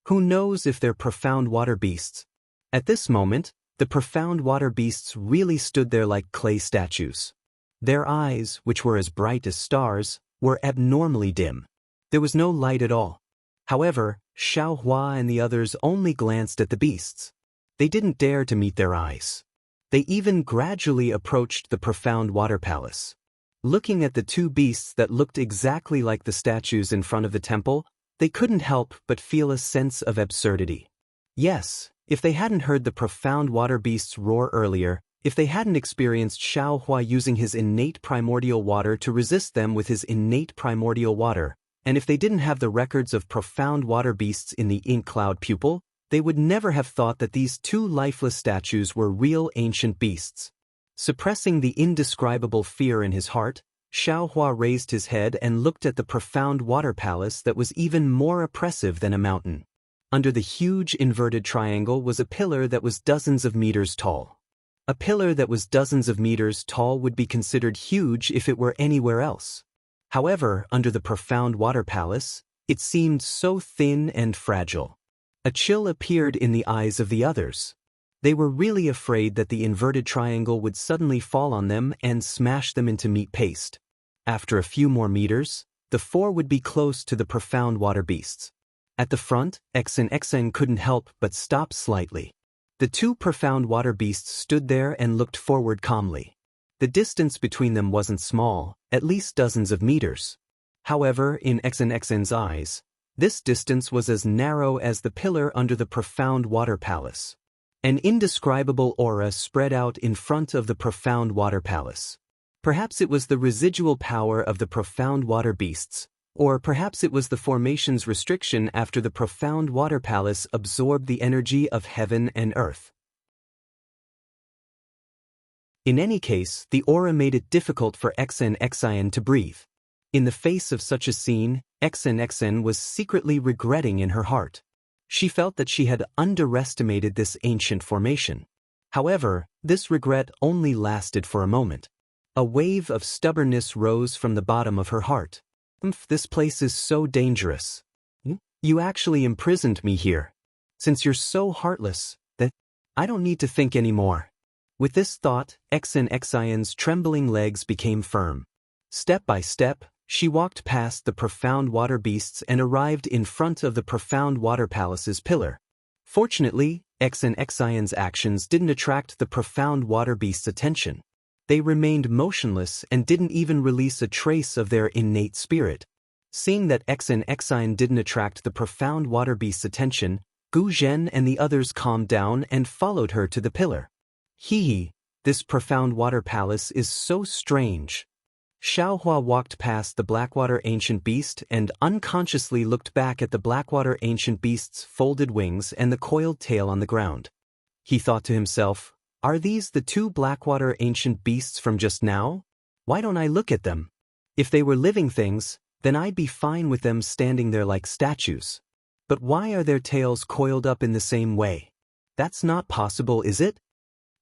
Who knows if they're profound water beasts?" At this moment, the profound water beasts really stood there like clay statues. Their eyes, which were as bright as stars, were abnormally dim. There was no light at all. However, Xiaohua and the others only glanced at the beasts. They didn't dare to meet their eyes. They even gradually approached the profound water palace. Looking at the two beasts that looked exactly like the statues in front of the temple, they couldn't help but feel a sense of absurdity. Yes, if they hadn't heard the profound water beasts roar earlier, if they hadn't experienced Xiaohua using his innate primordial water to resist them with his innate primordial water, and if they didn't have the records of profound water beasts in the ink cloud pupil, they would never have thought that these two lifeless statues were real ancient beasts. Suppressing the indescribable fear in his heart, Xiaohua raised his head and looked at the profound water palace that was even more oppressive than a mountain. Under the huge inverted triangle was a pillar that was dozens of meters tall. A pillar that was dozens of meters tall would be considered huge if it were anywhere else. However, under the profound water palace, it seemed so thin and fragile. A chill appeared in the eyes of the others. They were really afraid that the inverted triangle would suddenly fall on them and smash them into meat paste. After a few more meters, the four would be close to the profound water beasts. At the front, Xen couldn't help but stop slightly. The two profound water beasts stood there and looked forward calmly. The distance between them wasn't small, at least dozens of meters. However, in Xen's eyes, this distance was as narrow as the pillar under the profound water palace. An indescribable aura spread out in front of the profound water palace. Perhaps it was the residual power of the profound water beasts, or perhaps it was the formation's restriction after the profound water palace absorbed the energy of heaven and earth. In any case, the aura made it difficult for Xian to breathe. In the face of such a scene, Xen was secretly regretting in her heart. She felt that she had underestimated this ancient formation. However, this regret only lasted for a moment. A wave of stubbornness rose from the bottom of her heart. This place is so dangerous. You actually imprisoned me here. Since you're so heartless, that I don't need to think anymore. With this thought, Xian's trembling legs became firm. Step by step, she walked past the profound water beasts and arrived in front of the profound water palace's pillar. Fortunately, X and Xian's actions didn't attract the profound water beast's attention. They remained motionless and didn't even release a trace of their innate spirit. Seeing that X and Xian didn't attract the profound water beast's attention, Gu Zhen and the others calmed down and followed her to the pillar. Hee, this profound water palace is so strange. Xiaohua walked past the Blackwater Ancient Beast and unconsciously looked back at the Blackwater Ancient Beast's folded wings and the coiled tail on the ground. He thought to himself, are these the two Blackwater Ancient Beasts from just now? Why don't I look at them? If they were living things, then I'd be fine with them standing there like statues. But why are their tails coiled up in the same way? That's not possible, is it?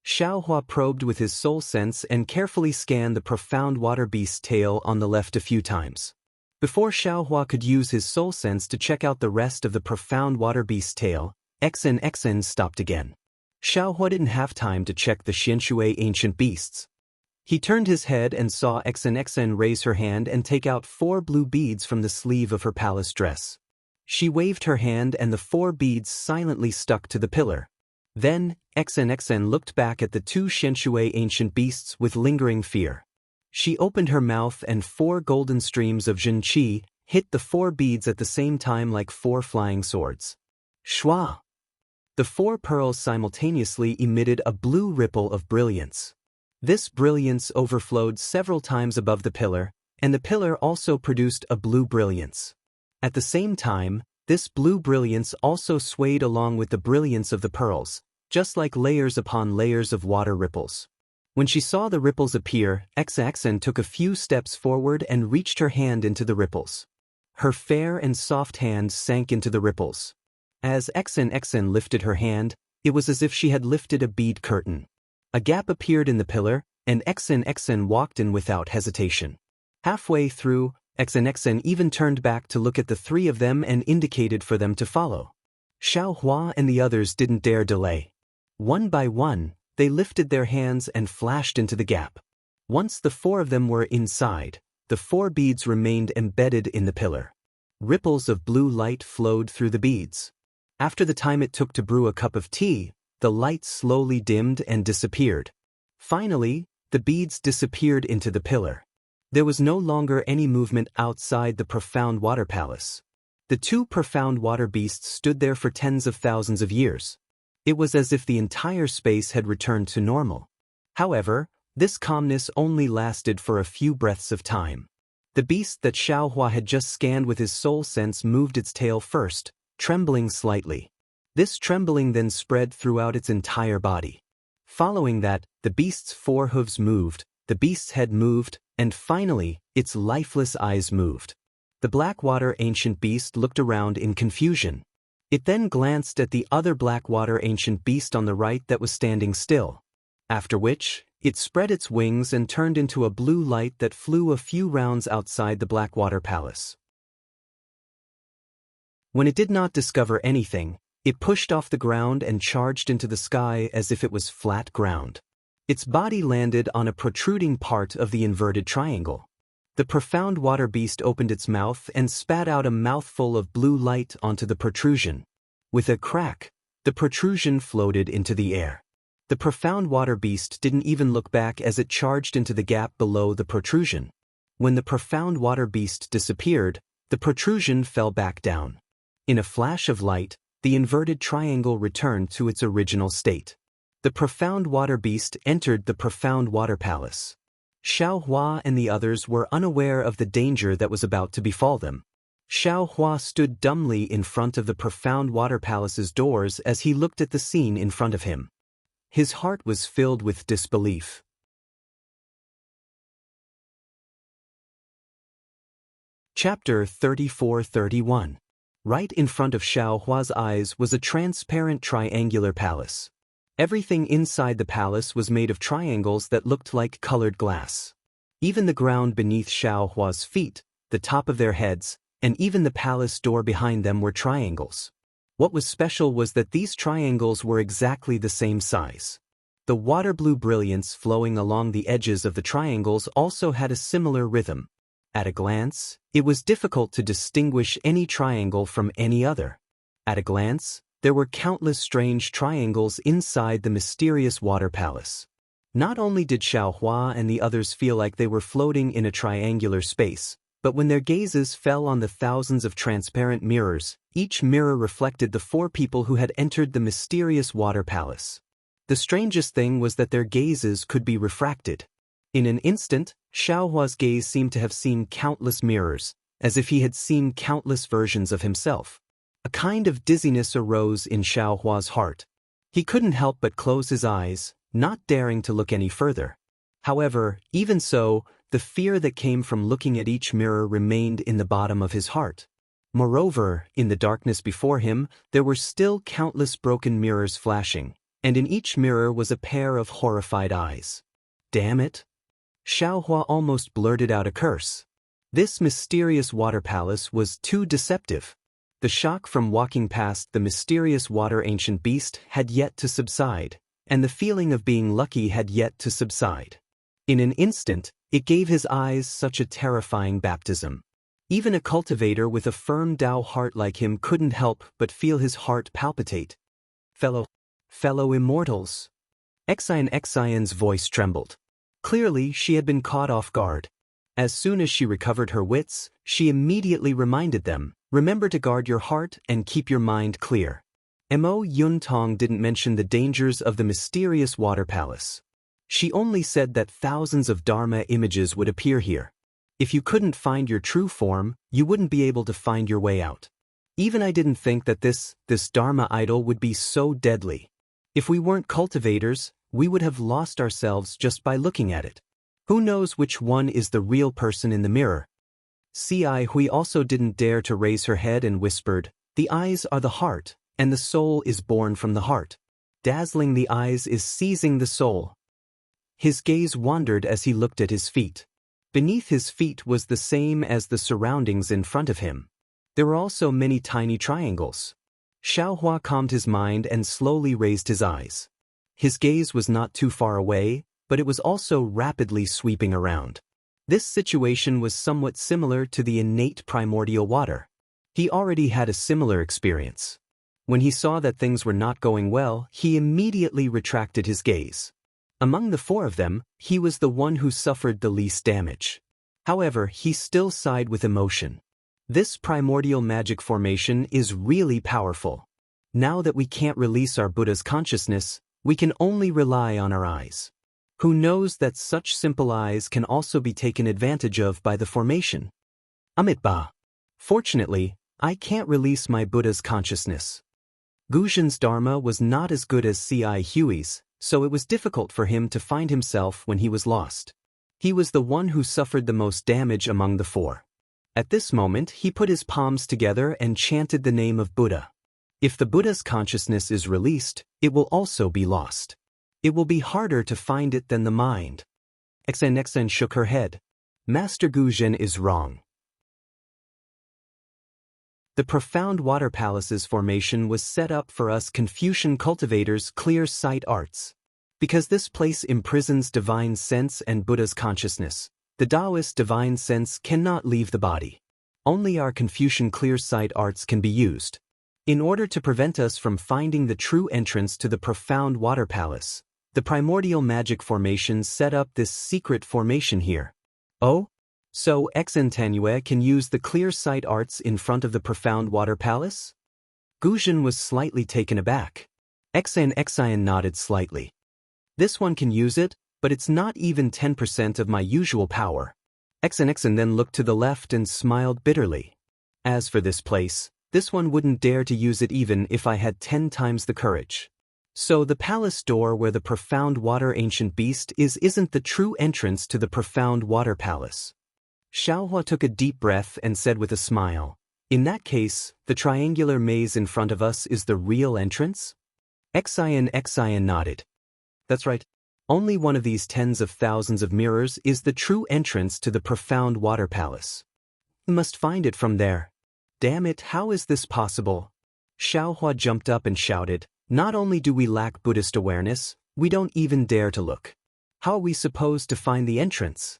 Xiaohua probed with his soul sense and carefully scanned the profound water beast's tail on the left a few times. Before Xiaohua could use his soul sense to check out the rest of the profound water beast's tail, Xen stopped again. Xiaohua didn't have time to check the Xianxia ancient beasts. He turned his head and saw Xen raise her hand and take out 4 blue beads from the sleeve of her palace dress. She waved her hand and the 4 beads silently stuck to the pillar. Then, Xen looked back at the 2 Xianxia ancient beasts with lingering fear. She opened her mouth and 4 golden streams of Zhenqi hit the 4 beads at the same time like 4 flying swords. Shua! The 4 pearls simultaneously emitted a blue ripple of brilliance. This brilliance overflowed several times above the pillar, and the pillar also produced a blue brilliance. At the same time, this blue brilliance also swayed along with the brilliance of the pearls, just like layers upon layers of water ripples. When she saw the ripples appear, Xen took a few steps forward and reached her hand into the ripples. Her fair and soft hand sank into the ripples. As Xen lifted her hand, it was as if she had lifted a bead curtain. A gap appeared in the pillar, and Xen walked in without hesitation. Halfway through, Xen even turned back to look at the 3 of them and indicated for them to follow. Xiaohua and the others didn't dare delay. One by one, they lifted their hands and flashed into the gap. Once the 4 of them were inside, the 4 beads remained embedded in the pillar. Ripples of blue light flowed through the beads. After the time it took to brew a cup of tea, the light slowly dimmed and disappeared. Finally, the beads disappeared into the pillar. There was no longer any movement outside the profound water palace. The 2 profound water beasts stood there for tens of thousands of years. It was as if the entire space had returned to normal. However, this calmness only lasted for a few breaths of time. The beast that Xiaohua had just scanned with his soul sense moved its tail first, trembling slightly. This trembling then spread throughout its entire body. Following that, the beast's 4 hooves moved, the beast's head moved, and finally, its lifeless eyes moved. The Blackwater Ancient Beast looked around in confusion. It then glanced at the other Blackwater Ancient Beast on the right that was standing still. After which, it spread its wings and turned into a blue light that flew a few rounds outside the Blackwater Palace. When it did not discover anything, it pushed off the ground and charged into the sky as if it was flat ground. Its body landed on a protruding part of the inverted triangle. The profound water beast opened its mouth and spat out a mouthful of blue light onto the protrusion. With a crack, the protrusion floated into the air. The profound water beast didn't even look back as it charged into the gap below the protrusion. When the profound water beast disappeared, the protrusion fell back down. In a flash of light, the inverted triangle returned to its original state. The profound water beast entered the profound water palace. Xiaohua and the others were unaware of the danger that was about to befall them. Xiaohua stood dumbly in front of the profound water palace's doors as he looked at the scene in front of him. His heart was filled with disbelief. Chapter 34-31. Right in front of Xiaohua's eyes was a transparent triangular palace. Everything inside the palace was made of triangles that looked like colored glass. Even the ground beneath Xiaohua's feet, the top of their heads, and even the palace door behind them were triangles. What was special was that these triangles were exactly the same size. The water blue brilliance flowing along the edges of the triangles also had a similar rhythm. At a glance, it was difficult to distinguish any triangle from any other. At a glance, There were countless strange triangles inside the mysterious water palace. Not only did Xiaohua and the others feel like they were floating in a triangular space, but when their gazes fell on the thousands of transparent mirrors, each mirror reflected the 4 people who had entered the mysterious water palace. The strangest thing was that their gazes could be refracted. In an instant, Xiaohua's gaze seemed to have seen countless mirrors, as if he had seen countless versions of himself. A kind of dizziness arose in Xiaohua's heart. He couldn't help but close his eyes, not daring to look any further. However, even so, the fear that came from looking at each mirror remained in the bottom of his heart. Moreover, in the darkness before him, there were still countless broken mirrors flashing, and in each mirror was a pair of horrified eyes. Damn it! Xiaohua almost blurted out a curse. This mysterious water palace was too deceptive. The shock from walking past the mysterious water ancient beast had yet to subside, and the feeling of being lucky had yet to subside. In an instant, it gave his eyes such a terrifying baptism. Even a cultivator with a firm Dao heart like him couldn't help but feel his heart palpitate. Fellow immortals. Xianxia's voice trembled. Clearly, she had been caught off guard. As soon as she recovered her wits, she immediately reminded them, remember to guard your heart and keep your mind clear. Mo Yuntong didn't mention the dangers of the mysterious water palace. She only said that thousands of Dharma images would appear here. If you couldn't find your true form, you wouldn't be able to find your way out. Even I didn't think that this Dharma idol would be so deadly. If we weren't cultivators, we would have lost ourselves just by looking at it. Who knows which one is the real person in the mirror? Hui also didn't dare to raise her head and whispered, the eyes are the heart, and the soul is born from the heart. Dazzling the eyes is seizing the soul. His gaze wandered as he looked at his feet. Beneath his feet was the same as the surroundings in front of him. There were also many tiny triangles. Xiaohua calmed his mind and slowly raised his eyes. His gaze was not too far away, but it was also rapidly sweeping around. This situation was somewhat similar to the innate primordial water. He already had a similar experience. When he saw that things were not going well, he immediately retracted his gaze. Among the 4 of them, he was the one who suffered the least damage. However, he still sighed with emotion. This primordial magic formation is really powerful. Now that we can't release our Buddha's consciousness, we can only rely on our eyes. Who knows that such simple eyes can also be taken advantage of by the formation? Amitabha. Fortunately, I can't release my Buddha's consciousness. Guzhen's Dharma was not as good as Hui's, so it was difficult for him to find himself when he was lost. He was the one who suffered the most damage among the 4. At this moment, he put his palms together and chanted the name of Buddha. If the Buddha's consciousness is released, it will also be lost. It will be harder to find it than the mind. Xen shook her head. Master Guzhen is wrong. The profound water palace's formation was set up for us Confucian cultivators' clear sight arts. Because this place imprisons divine sense and Buddha's consciousness, the Daoist divine sense cannot leave the body. Only our Confucian clear sight arts can be used. In order to prevent us from finding the true entrance to the profound water palace, the primordial magic formation set up this secret formation here. Oh? So Xentanue can use the clear sight arts in front of the profound water palace? Guzhen was slightly taken aback. Xian nodded slightly. This one can use it, but it's not even 10% of my usual power. Xen then looked to the left and smiled bitterly. As for this place, this one wouldn't dare to use it even if I had 10 times the courage. So the palace door where the profound water ancient beast isn't the true entrance to the profound water palace. Xiaohua took a deep breath and said with a smile, in that case, the triangular maze in front of us is the real entrance? Xian nodded. That's right. Only one of these tens of thousands of mirrors is the true entrance to the profound water palace. We must find it from there. Damn it, how is this possible? Xiaohua jumped up and shouted, not only do we lack Buddhist awareness, we don't even dare to look. How are we supposed to find the entrance?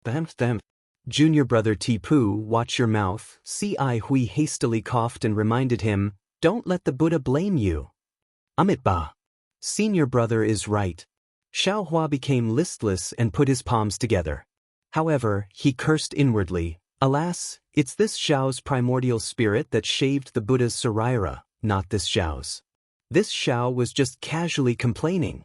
Damn. Junior brother Tipu, watch your mouth. Hui hastily coughed and reminded him, Don't let the Buddha blame you. Amitabha. Senior brother is right. Xiaohua became listless and put his palms together. However, he cursed inwardly. Alas, it's this Xiao's primordial spirit that shaved the Buddha's Saraira, not this Xiao's. This Xiao was just casually complaining.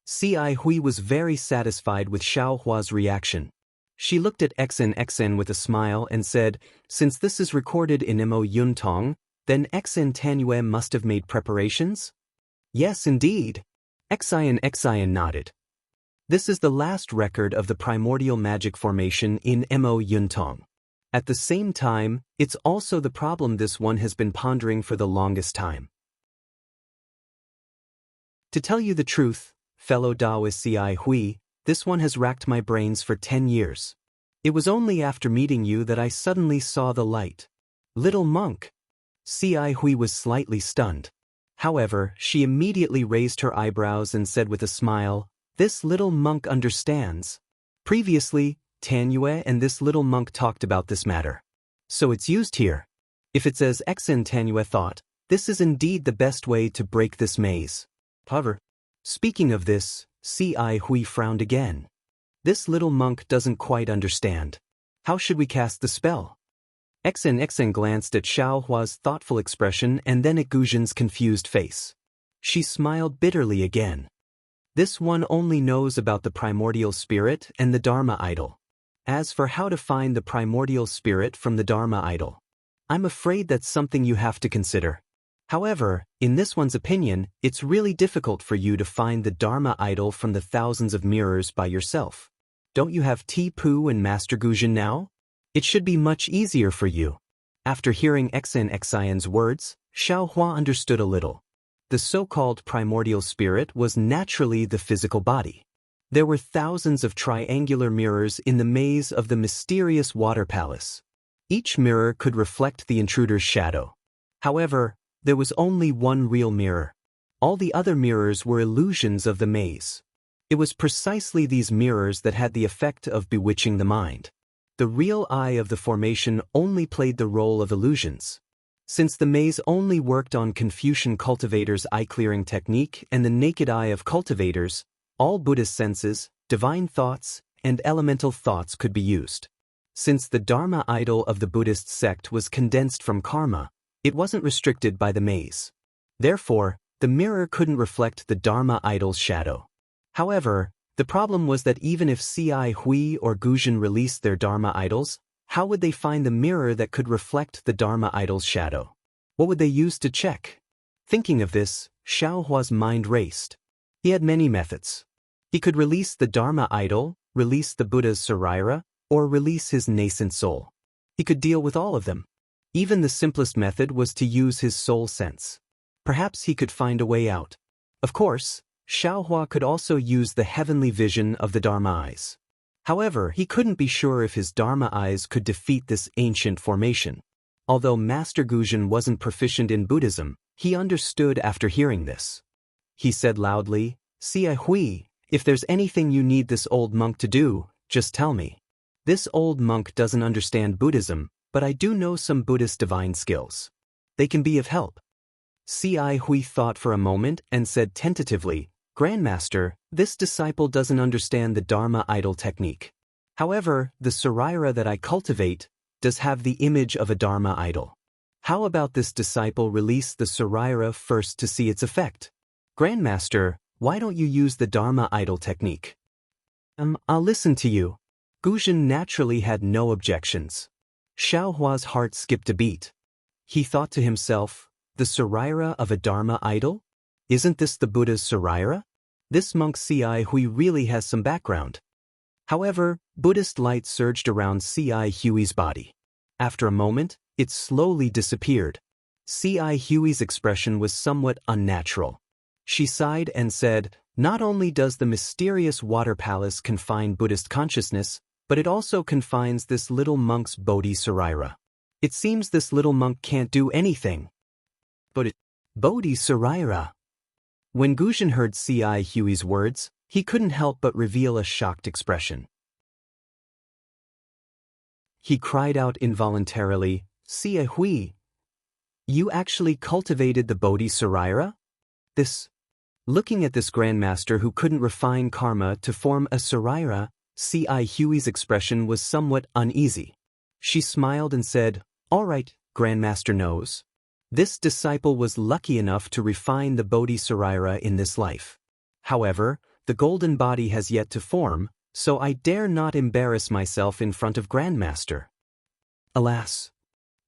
Ci Hui was very satisfied with Xiaohua's reaction. She looked at XN with a smile and said, since this is recorded in Mo Yuntong, then XN Tanyue must have made preparations? Yes, indeed. Xian nodded. This is the last record of the primordial magic formation in Mo Yuntong. At the same time, it's also the problem this one has been pondering for the longest time. To tell you the truth, fellow Daoist Ci Hui, this one has racked my brains for 10 years. It was only after meeting you that I suddenly saw the light. Little monk. Ci Hui was slightly stunned. However, she immediately raised her eyebrows and said with a smile, this little monk understands. Previously, Tanyue and this little monk talked about this matter. So it's used here. If it's as Xen Tanyue thought, this is indeed the best way to break this maze. However, speaking of this, Ci Hui frowned again. This little monk doesn't quite understand. How should we cast the spell? Xen glanced at Xiaohua's thoughtful expression and then at Guzhen's confused face. She smiled bitterly again. This one only knows about the primordial spirit and the Dharma idol. As for how to find the primordial spirit from the Dharma idol, I'm afraid that's something you have to consider. However, in this one's opinion, it's really difficult for you to find the Dharma idol from the thousands of mirrors by yourself. Don't you have Tipu and Master Guzhen now? It should be much easier for you. After hearing Xian's words, Xiaohua understood a little. The so-called primordial spirit was naturally the physical body. There were thousands of triangular mirrors in the maze of the mysterious water palace. Each mirror could reflect the intruder's shadow. However, there was only one real mirror. All the other mirrors were illusions of the maze. It was precisely these mirrors that had the effect of bewitching the mind. The real eye of the formation only played the role of illusions. Since the maze only worked on Confucian cultivators' eye-clearing technique and the naked eye of cultivators, all Buddhist senses, divine thoughts, and elemental thoughts could be used. Since the Dharma idol of the Buddhist sect was condensed from karma, it wasn't restricted by the maze. Therefore, the mirror couldn't reflect the Dharma idol's shadow. However, the problem was that even if Ci Hui or Guzhen released their Dharma idols, how would they find the mirror that could reflect the Dharma idol's shadow? What would they use to check? Thinking of this, Xiaohua's mind raced. He had many methods. He could release the Dharma idol, release the Buddha's Saraira, or release his nascent soul. He could deal with all of them. Even the simplest method was to use his soul sense. Perhaps he could find a way out. Of course, Xiaohua could also use the heavenly vision of the Dharma eyes. However, he couldn't be sure if his Dharma eyes could defeat this ancient formation. Although Master Guzhen wasn't proficient in Buddhism, he understood after hearing this. He said loudly, Ci Hui, if there's anything you need this old monk to do, just tell me. This old monk doesn't understand Buddhism, but I do know some Buddhist divine skills. They can be of help. Ci Hui thought for a moment and said tentatively, Grandmaster, this disciple doesn't understand the Dharma idol technique. However, the Saraira that I cultivate does have the image of a Dharma idol. How about this disciple release the Saraira first to see its effect? Grandmaster, why don't you use the Dharma idol technique? I'll listen to you. Guzhen naturally had no objections. Xiaohua's heart skipped a beat. He thought to himself, the Saraira of a Dharma idol? Isn't this the Buddha's Saraira? This monk Ci Hui really has some background. However, Buddhist light surged around Ci Hui's body. After a moment, it slowly disappeared. Ci Hui's expression was somewhat unnatural. She sighed and said, not only does the mysterious water palace confine Buddhist consciousness, but it also confines this little monk's Bodhi Saraira. It seems this little monk can't do anything. But Bodhi Saraira. When Guzhen heard Ci Hui's words, he couldn't help but reveal a shocked expression. He cried out involuntarily, Ci Hui, You actually cultivated the Bodhi Sarira? Looking at this grandmaster who couldn't refine karma to form a Sarira, C.I. Huey's expression was somewhat uneasy. She smiled and said, "All right, Grandmaster knows. This disciple was lucky enough to refine the Bodhi Sarira in this life. However, the golden body has yet to form, so I dare not embarrass myself in front of Grandmaster." Alas!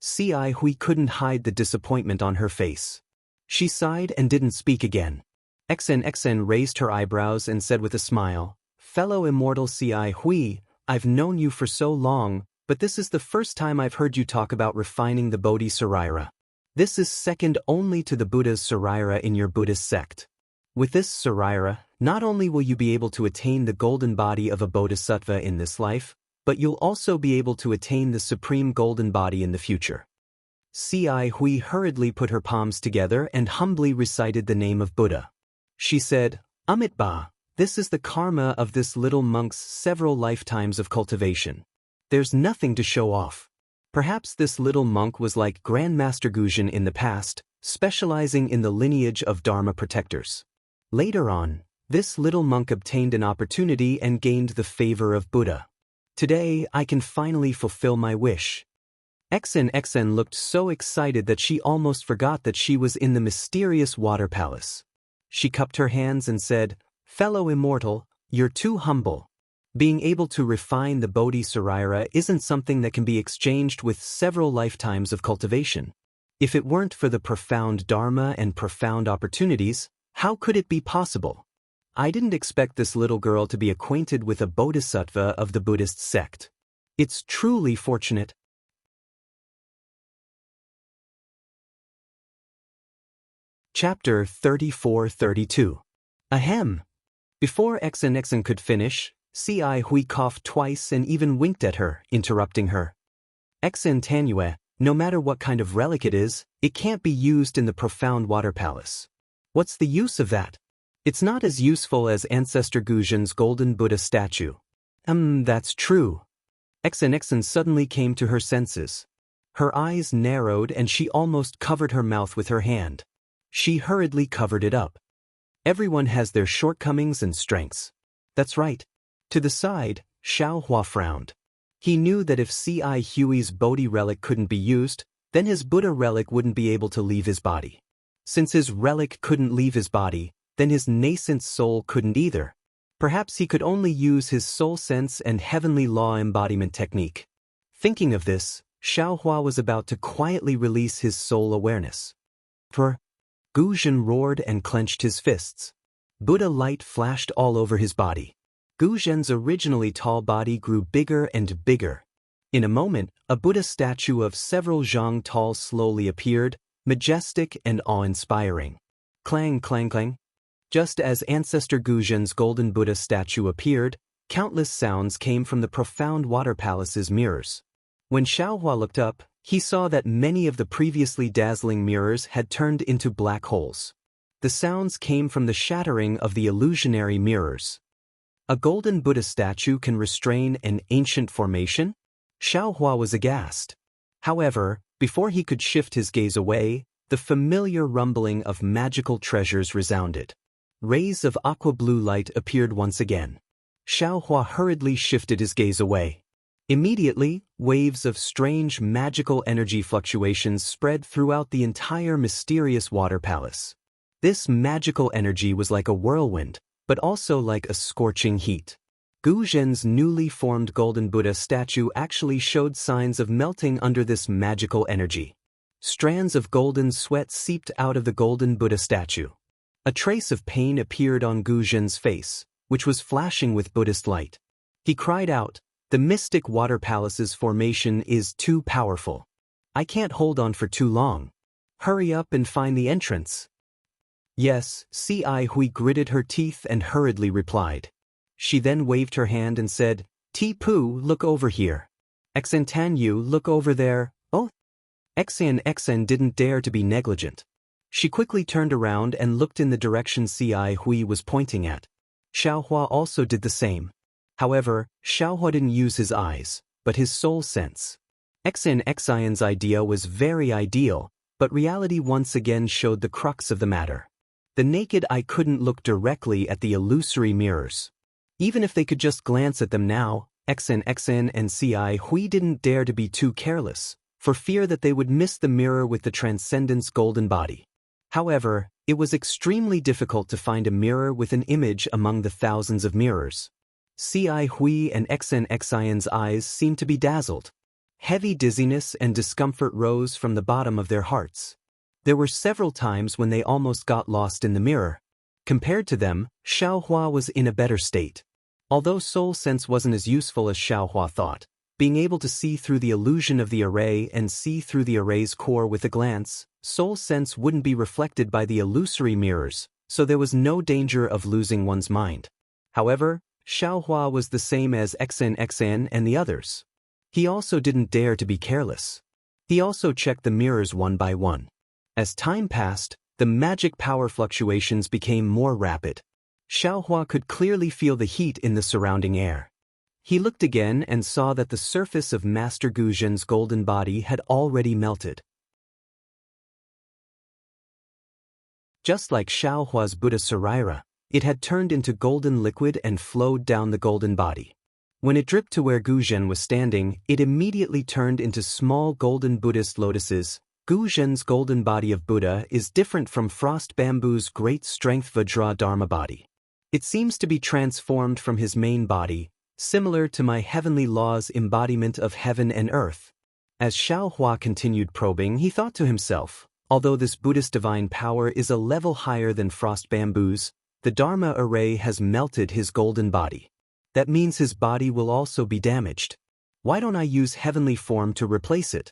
C.I. Hui couldn't hide the disappointment on her face. She sighed and didn't speak again. XNXN raised her eyebrows and said with a smile, "Fellow immortal C.I. Hui, I've known you for so long, but this is the first time I've heard you talk about refining the Bodhi Sarira. This is second only to the Buddha's Sarira in your Buddhist sect. With this Sarira, not only will you be able to attain the golden body of a bodhisattva in this life, but you'll also be able to attain the supreme golden body in the future." C.I. Hui hurriedly put her palms together and humbly recited the name of Buddha. She said, "Amitabha, this is the karma of this little monk's several lifetimes of cultivation. There's nothing to show off. Perhaps this little monk was like Grandmaster Guzhen in the past, specializing in the lineage of Dharma protectors. Later on, this little monk obtained an opportunity and gained the favor of Buddha. Today, I can finally fulfill my wish." XNXN looked so excited that she almost forgot that she was in the mysterious water palace. She cupped her hands and said, "Fellow immortal, you're too humble. Being able to refine the Bodhi Sarira isn't something that can be exchanged with several lifetimes of cultivation. If it weren't for the profound Dharma and profound opportunities, how could it be possible? I didn't expect this little girl to be acquainted with a bodhisattva of the Buddhist sect. It's truly fortunate." Chapter 34-32. Ahem. Before XNXN could finish, C.I. Hui coughed twice and even winked at her, interrupting her. "XN Tanue, no matter what kind of relic it is, it can't be used in the profound water palace. What's the use of that? It's not as useful as Ancestor Guzhen's golden Buddha statue." That's true." XNXN suddenly came to her senses. Her eyes narrowed and she almost covered her mouth with her hand. She hurriedly covered it up. Everyone has their shortcomings and strengths. That's right. To the side, Xiaohua frowned. He knew that if C.I. Huey's Bodhi relic couldn't be used, then his Buddha relic wouldn't be able to leave his body. Since his relic couldn't leave his body, then his nascent soul couldn't either. Perhaps he could only use his soul sense and heavenly law embodiment technique. Thinking of this, Xiaohua was about to quietly release his soul awareness. Guzhen roared and clenched his fists. Buddha light flashed all over his body. Guzhen's originally tall body grew bigger and bigger. In a moment, a Buddha statue of several zhang tall slowly appeared, majestic and awe-inspiring. Clang, clang, clang. Just as Ancestor Guzhen's golden Buddha statue appeared, countless sounds came from the profound water palace's mirrors. When Xiaohua looked up, he saw that many of the previously dazzling mirrors had turned into black holes. The sounds came from the shattering of the illusionary mirrors. A golden Buddha statue can restrain an ancient formation? Xiaohua was aghast. However, before he could shift his gaze away, the familiar rumbling of magical treasures resounded. Rays of aqua-blue light appeared once again. Xiaohua hurriedly shifted his gaze away. Immediately, waves of strange magical energy fluctuations spread throughout the entire mysterious water palace. This magical energy was like a whirlwind, but also like a scorching heat. Guzhen's newly formed golden Buddha statue actually showed signs of melting under this magical energy. Strands of golden sweat seeped out of the golden Buddha statue. A trace of pain appeared on Guzhen's face, which was flashing with Buddhist light. He cried out, "The mystic water palace's formation is too powerful. I can't hold on for too long. Hurry up and find the entrance." "Yes," C.I. Hui gritted her teeth and hurriedly replied. She then waved her hand and said, "Ti-Pu, look over here. Xantanyu, look over there. Oh." XN didn't dare to be negligent. She quickly turned around and looked in the direction C.I. Hui was pointing at. Xiaohua also did the same. However, Xiaohua didn't use his eyes, but his soul sense. XN's idea was very ideal, But reality once again showed the crux of the matter. The naked eye couldn't look directly at the illusory mirrors. Even if they could just glance at them now, Xianxia and Hui didn't dare to be too careless, for fear that they would miss the mirror with the transcendent's golden body. However, it was extremely difficult to find a mirror with an image among the thousands of mirrors. Hui and Xianxia's eyes seemed to be dazzled. Heavy dizziness and discomfort rose from the bottom of their hearts. There were several times when they almost got lost in the mirror. Compared to them, Xiaohua was in a better state. Although soul sense wasn't as useful as Xiaohua thought, being able to see through the illusion of the array and see through the array's core with a glance, soul sense wouldn't be reflected by the illusory mirrors, so there was no danger of losing one's mind. However, Xiaohua was the same as Xianxia and the others. He also didn't dare to be careless. He also checked the mirrors one by one. As time passed, the magic power fluctuations became more rapid. Xiaohua could clearly feel the heat in the surrounding air. He looked again and saw that the surface of Master Gu Zhen's golden body had already melted. Just like Xiaohua's Buddha Saraira, it had turned into golden liquid and flowed down the golden body. When it dripped to where Gu Zhen was standing, it immediately turned into small golden Buddhist lotuses. Gu Zhen's golden body of Buddha is different from Frost Bamboo's great strength Vajra Dharma body. It seems to be transformed from his main body, similar to my heavenly law's embodiment of heaven and earth. As Xiaohua continued probing, he thought to himself, although this Buddhist divine power is a level higher than Frost Bamboo's, the Dharma array has melted his golden body. That means his body will also be damaged. Why don't I use heavenly form to replace it?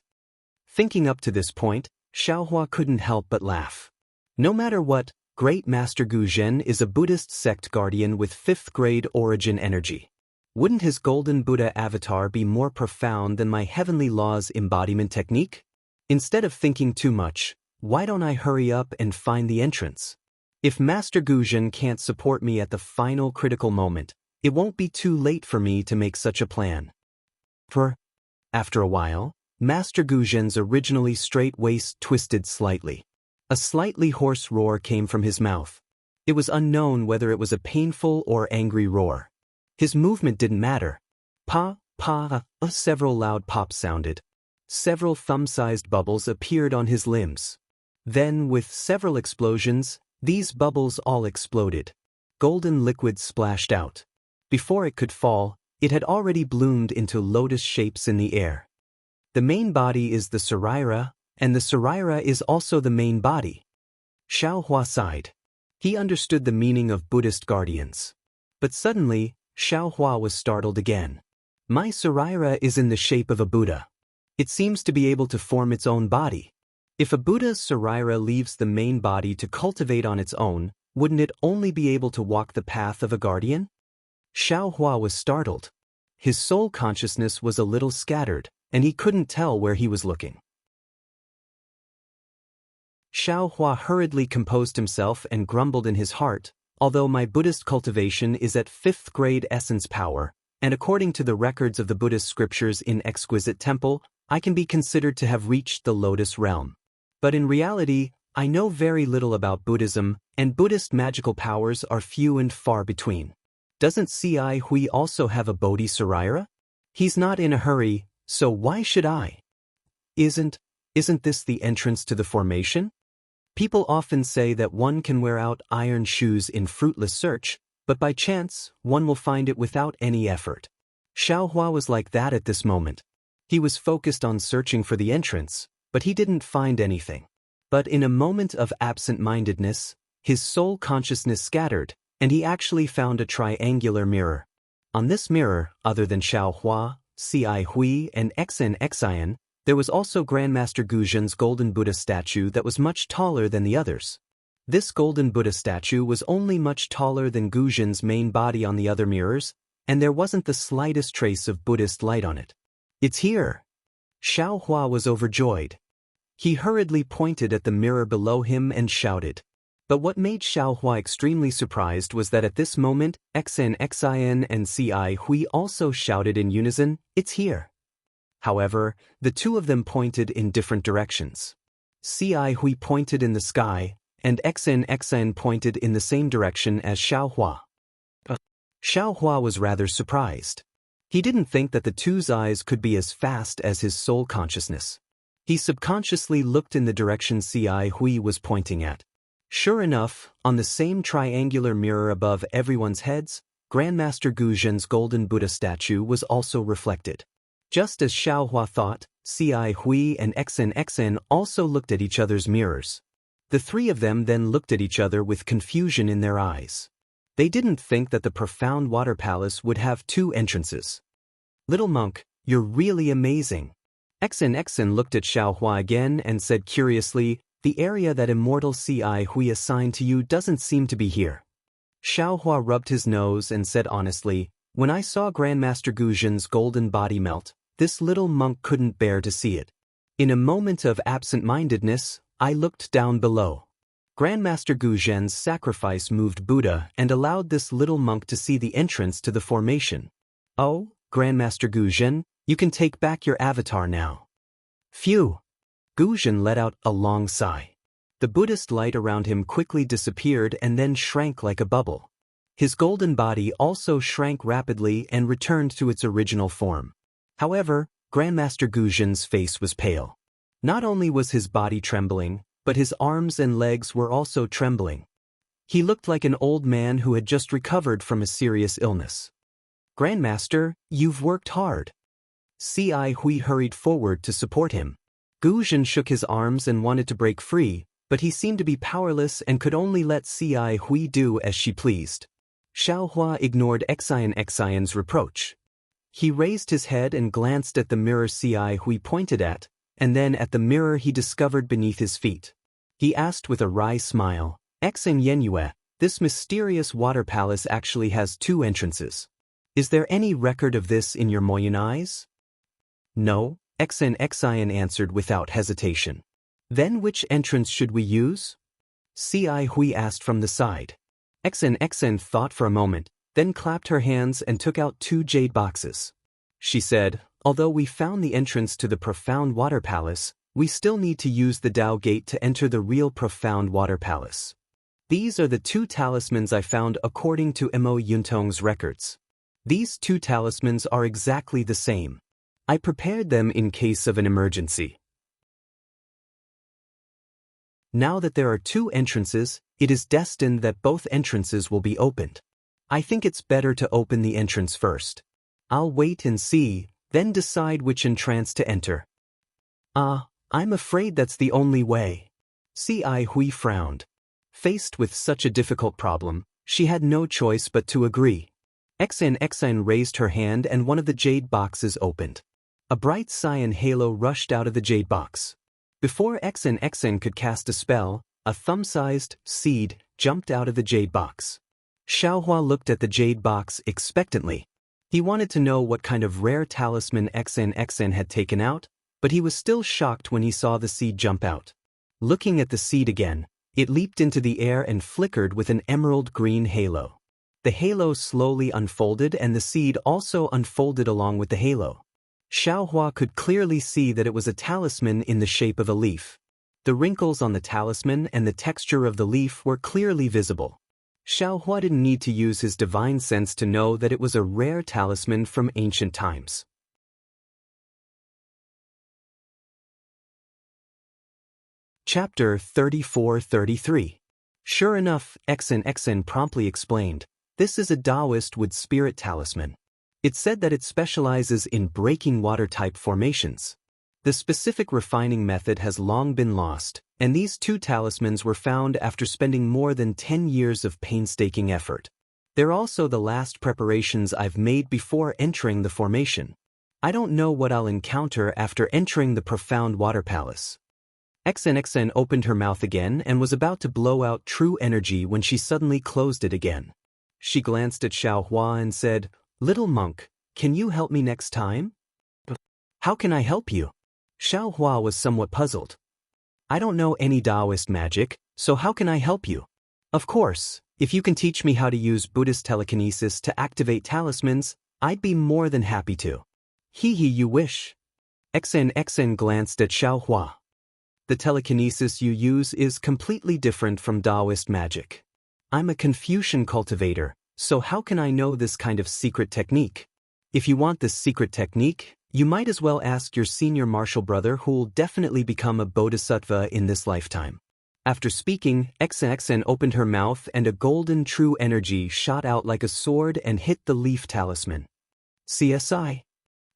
Thinking up to this point, Xiaohua couldn't help but laugh. No matter what, Great Master Gu Zhen is a Buddhist sect guardian with 5th grade origin energy. Wouldn't his golden Buddha avatar be more profound than my heavenly law's embodiment technique? Instead of thinking too much, why don't I hurry up and find the entrance? If Master Gu Zhen can't support me at the final critical moment, it won't be too late for me to make such a plan. After a while, Master Gu Zhen's originally straight waist twisted slightly. A slightly hoarse roar came from his mouth. It was unknown whether it was a painful or angry roar. His movement didn't matter. Several loud pops sounded. Several thumb-sized bubbles appeared on his limbs. Then, with several explosions, these bubbles all exploded. Golden liquid splashed out. Before it could fall, it had already bloomed into lotus shapes in the air. The main body is the Saraira, and the Saraira is also the main body. Xiaohua sighed. He understood the meaning of Buddhist guardians. But suddenly, Xiaohua was startled again. My Saraira is in the shape of a Buddha. It seems to be able to form its own body. If a Buddha's Saraira leaves the main body to cultivate on its own, wouldn't it only be able to walk the path of a guardian? Xiaohua was startled. His soul consciousness was a little scattered, and he couldn't tell where he was looking. Xiaohua hurriedly composed himself and grumbled in his heart, although my Buddhist cultivation is at 5th grade essence power, and according to the records of the Buddhist scriptures in Exquisite Temple, I can be considered to have reached the lotus realm. But in reality, I know very little about Buddhism, and Buddhist magical powers are few and far between. Doesn't Hui also have a Bodhi Saraira? He's not in a hurry, so why should I? Isn't this the entrance to the formation? People often say that one can wear out iron shoes in fruitless search, but by chance, one will find it without any effort. Xiaohua was like that at this moment. He was focused on searching for the entrance, but he didn't find anything. But in a moment of absent-mindedness, his soul consciousness scattered, and he actually found a triangular mirror. On this mirror, other than Xiaohua, Hui, and Xianxia, there was also Grandmaster Gu Zhen's golden Buddha statue that was much taller than the others. This golden Buddha statue was only much taller than Gu Zhen's main body on the other mirrors, and there wasn't the slightest trace of Buddhist light on it. It's here! Xiaohua was overjoyed. He hurriedly pointed at the mirror below him and shouted. But what made Xiaohua extremely surprised was that at this moment, Xianxia and Hui also shouted in unison, "It's here!" However, the two of them pointed in different directions. Ci Hui pointed in the sky, and Xn pointed in the same direction as Xiaohua. Xiaohua was rather surprised. He didn't think that the two's eyes could be as fast as his soul consciousness. He subconsciously looked in the direction Ci Hui was pointing at. Sure enough, on the same triangular mirror above everyone's heads, Grandmaster Guzhen's golden Buddha statue was also reflected. Just as Xiaohua thought, Ci Hui and Xn also looked at each other's mirrors. The three of them then looked at each other with confusion in their eyes. They didn't think that the profound water palace would have two entrances. Little monk, you're really amazing. Xn looked at Xiaohua again and said curiously, the area that Immortal Ci Hui assigned to you doesn't seem to be here. Xiaohua rubbed his nose and said honestly, when I saw Grandmaster Guzhen's golden body melt, this little monk couldn't bear to see it. In a moment of absent-mindedness, I looked down below. Grandmaster Guzhen's sacrifice moved Buddha and allowed this little monk to see the entrance to the formation. Oh, Grandmaster Guzhen, you can take back your avatar now. Phew! Guzhen let out a long sigh. The Buddhist light around him quickly disappeared and then shrank like a bubble. His golden body also shrank rapidly and returned to its original form. However, Grandmaster Guzhen's face was pale. Not only was his body trembling, but his arms and legs were also trembling. He looked like an old man who had just recovered from a serious illness. Grandmaster, you've worked hard. Ci Hui hurried forward to support him. Guzhen shook his arms and wanted to break free, but he seemed to be powerless and could only let Ci Hui do as she pleased. Xiaohua ignored Xianxia's reproach. He raised his head and glanced at the mirror Ci Hui pointed at, and then at the mirror he discovered beneath his feet. He asked with a wry smile, Xianxia, this mysterious water palace actually has two entrances. Is there any record of this in your Moyan eyes? No, Xian answered without hesitation. Then which entrance should we use? Ci Hui asked from the side. Xian thought for a moment, then clapped her hands and took out two jade boxes. She said, although we found the entrance to the profound water palace, we still need to use the Dao Gate to enter the real profound water palace. These are the two talismans I found according to Mo Yuntong's records. These two talismans are exactly the same. I prepared them in case of an emergency. Now that there are two entrances, it is destined that both entrances will be opened. I think it's better to open the entrance first. I'll wait and see, then decide which entrance to enter. I'm afraid that's the only way. Ci Hui frowned. Faced with such a difficult problem, she had no choice but to agree. Xian raised her hand and one of the jade boxes opened. A bright cyan halo rushed out of the jade box. Before Xian could cast a spell, a thumb-sized seed jumped out of the jade box. Xiaohua looked at the jade box expectantly. He wanted to know what kind of rare talisman Xian had taken out, but he was still shocked when he saw the seed jump out. Looking at the seed again, it leaped into the air and flickered with an emerald green halo. The halo slowly unfolded and the seed also unfolded along with the halo. Xiaohua could clearly see that it was a talisman in the shape of a leaf. The wrinkles on the talisman and the texture of the leaf were clearly visible. Xiaohua didn't need to use his divine sense to know that it was a rare talisman from ancient times. Chapter 34-33. Sure enough, Xian promptly explained, this is a Daoist wood spirit talisman. It said that it specializes in breaking water-type formations. The specific refining method has long been lost, and these two talismans were found after spending more than 10 years of painstaking effort. They're also the last preparations I've made before entering the formation. I don't know what I'll encounter after entering the profound water palace. Xian opened her mouth again and was about to blow out true energy when she suddenly closed it again. She glanced at Xiaohua and said, Little monk, can you help me next time? How can I help you? Xiaohua was somewhat puzzled. I don't know any Daoist magic, so how can I help you? Of course, if you can teach me how to use Buddhist telekinesis to activate talismans, I'd be more than happy to. You wish. Xian glanced at Xiaohua. The telekinesis you use is completely different from Daoist magic. I'm a Confucian cultivator, so how can I know this kind of secret technique? If you want this secret technique, you might as well ask your senior martial brother who'll definitely become a bodhisattva in this lifetime. After speaking, Xianxia opened her mouth and a golden true energy shot out like a sword and hit the leaf talisman. CSI.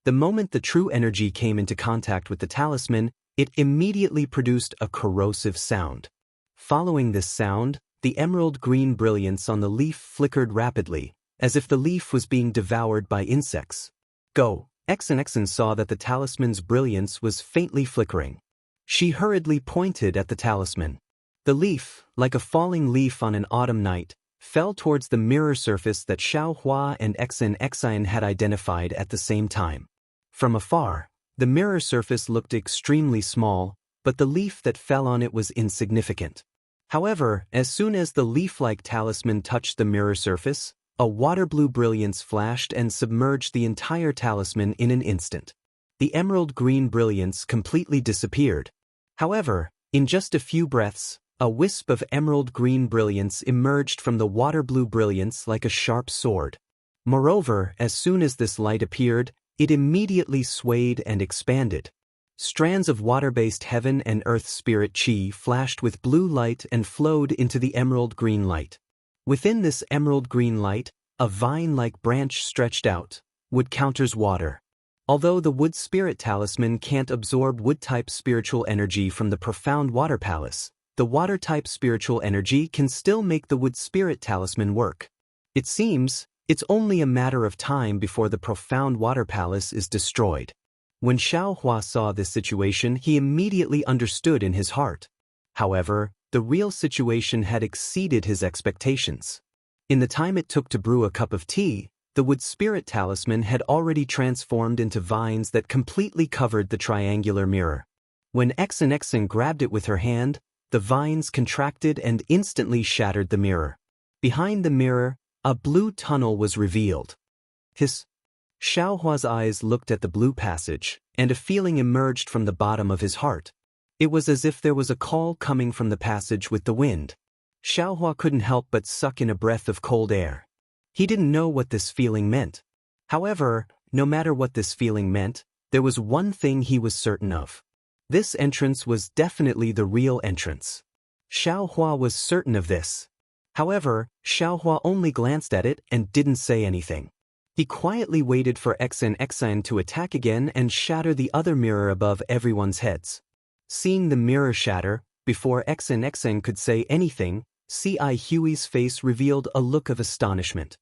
The moment the true energy came into contact with the talisman, it immediately produced a corrosive sound. Following this sound, the emerald green brilliance on the leaf flickered rapidly, as if the leaf was being devoured by insects. Go! Xianxia saw that the talisman's brilliance was faintly flickering. She hurriedly pointed at the talisman. The leaf, like a falling leaf on an autumn night, fell towards the mirror surface that Xiaohua and Xianxia had identified at the same time. From afar, the mirror surface looked extremely small, but the leaf that fell on it was insignificant. However, as soon as the leaf-like talisman touched the mirror surface, a water-blue brilliance flashed and submerged the entire talisman in an instant. The emerald green brilliance completely disappeared. However, in just a few breaths, a wisp of emerald green brilliance emerged from the water-blue brilliance like a sharp sword. Moreover, as soon as this light appeared, it immediately swayed and expanded. Strands of water-based heaven and earth spirit chi flashed with blue light and flowed into the emerald green light. Within this emerald green light, a vine-like branch stretched out. Wood counters water. Although the wood spirit talisman can't absorb wood-type spiritual energy from the profound water palace, the water-type spiritual energy can still make the wood spirit talisman work. It seems, it's only a matter of time before the profound water palace is destroyed. When Xiaohua saw this situation, he immediately understood in his heart. However, the real situation had exceeded his expectations. In the time it took to brew a cup of tea, the wood spirit talisman had already transformed into vines that completely covered the triangular mirror. When Xianxia grabbed it with her hand, the vines contracted and instantly shattered the mirror. Behind the mirror, a blue tunnel was revealed. Hiss! Xiaohua's eyes looked at the blue passage, and a feeling emerged from the bottom of his heart. It was as if there was a call coming from the passage with the wind. Xiaohua couldn't help but suck in a breath of cold air. He didn't know what this feeling meant. However, no matter what this feeling meant, there was one thing he was certain of. This entrance was definitely the real entrance. Xiaohua was certain of this. However, Xiaohua only glanced at it and didn't say anything. He quietly waited for Xianxia to attack again and shatter the other mirror above everyone's heads. Seeing the mirror shatter, before Xianxia could say anything, C.I. Huey's face revealed a look of astonishment.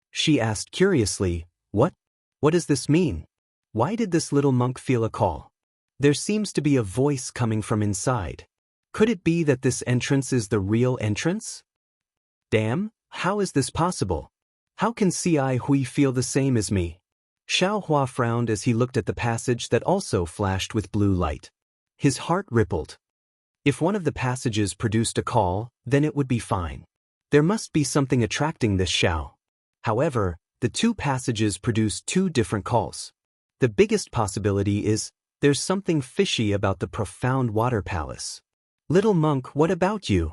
She asked curiously, What does this mean? Why did this little monk feel a call? There seems to be a voice coming from inside. Could it be that this entrance is the real entrance? Damn, how is this possible? How can C.I. Hui feel the same as me? Xiaohua frowned as he looked at the passage that also flashed with blue light. His heart rippled. If one of the passages produced a call, then it would be fine. There must be something attracting this Xiao. However, the two passages produced two different calls. The biggest possibility is, there's something fishy about the profound water palace. Little monk, what about you?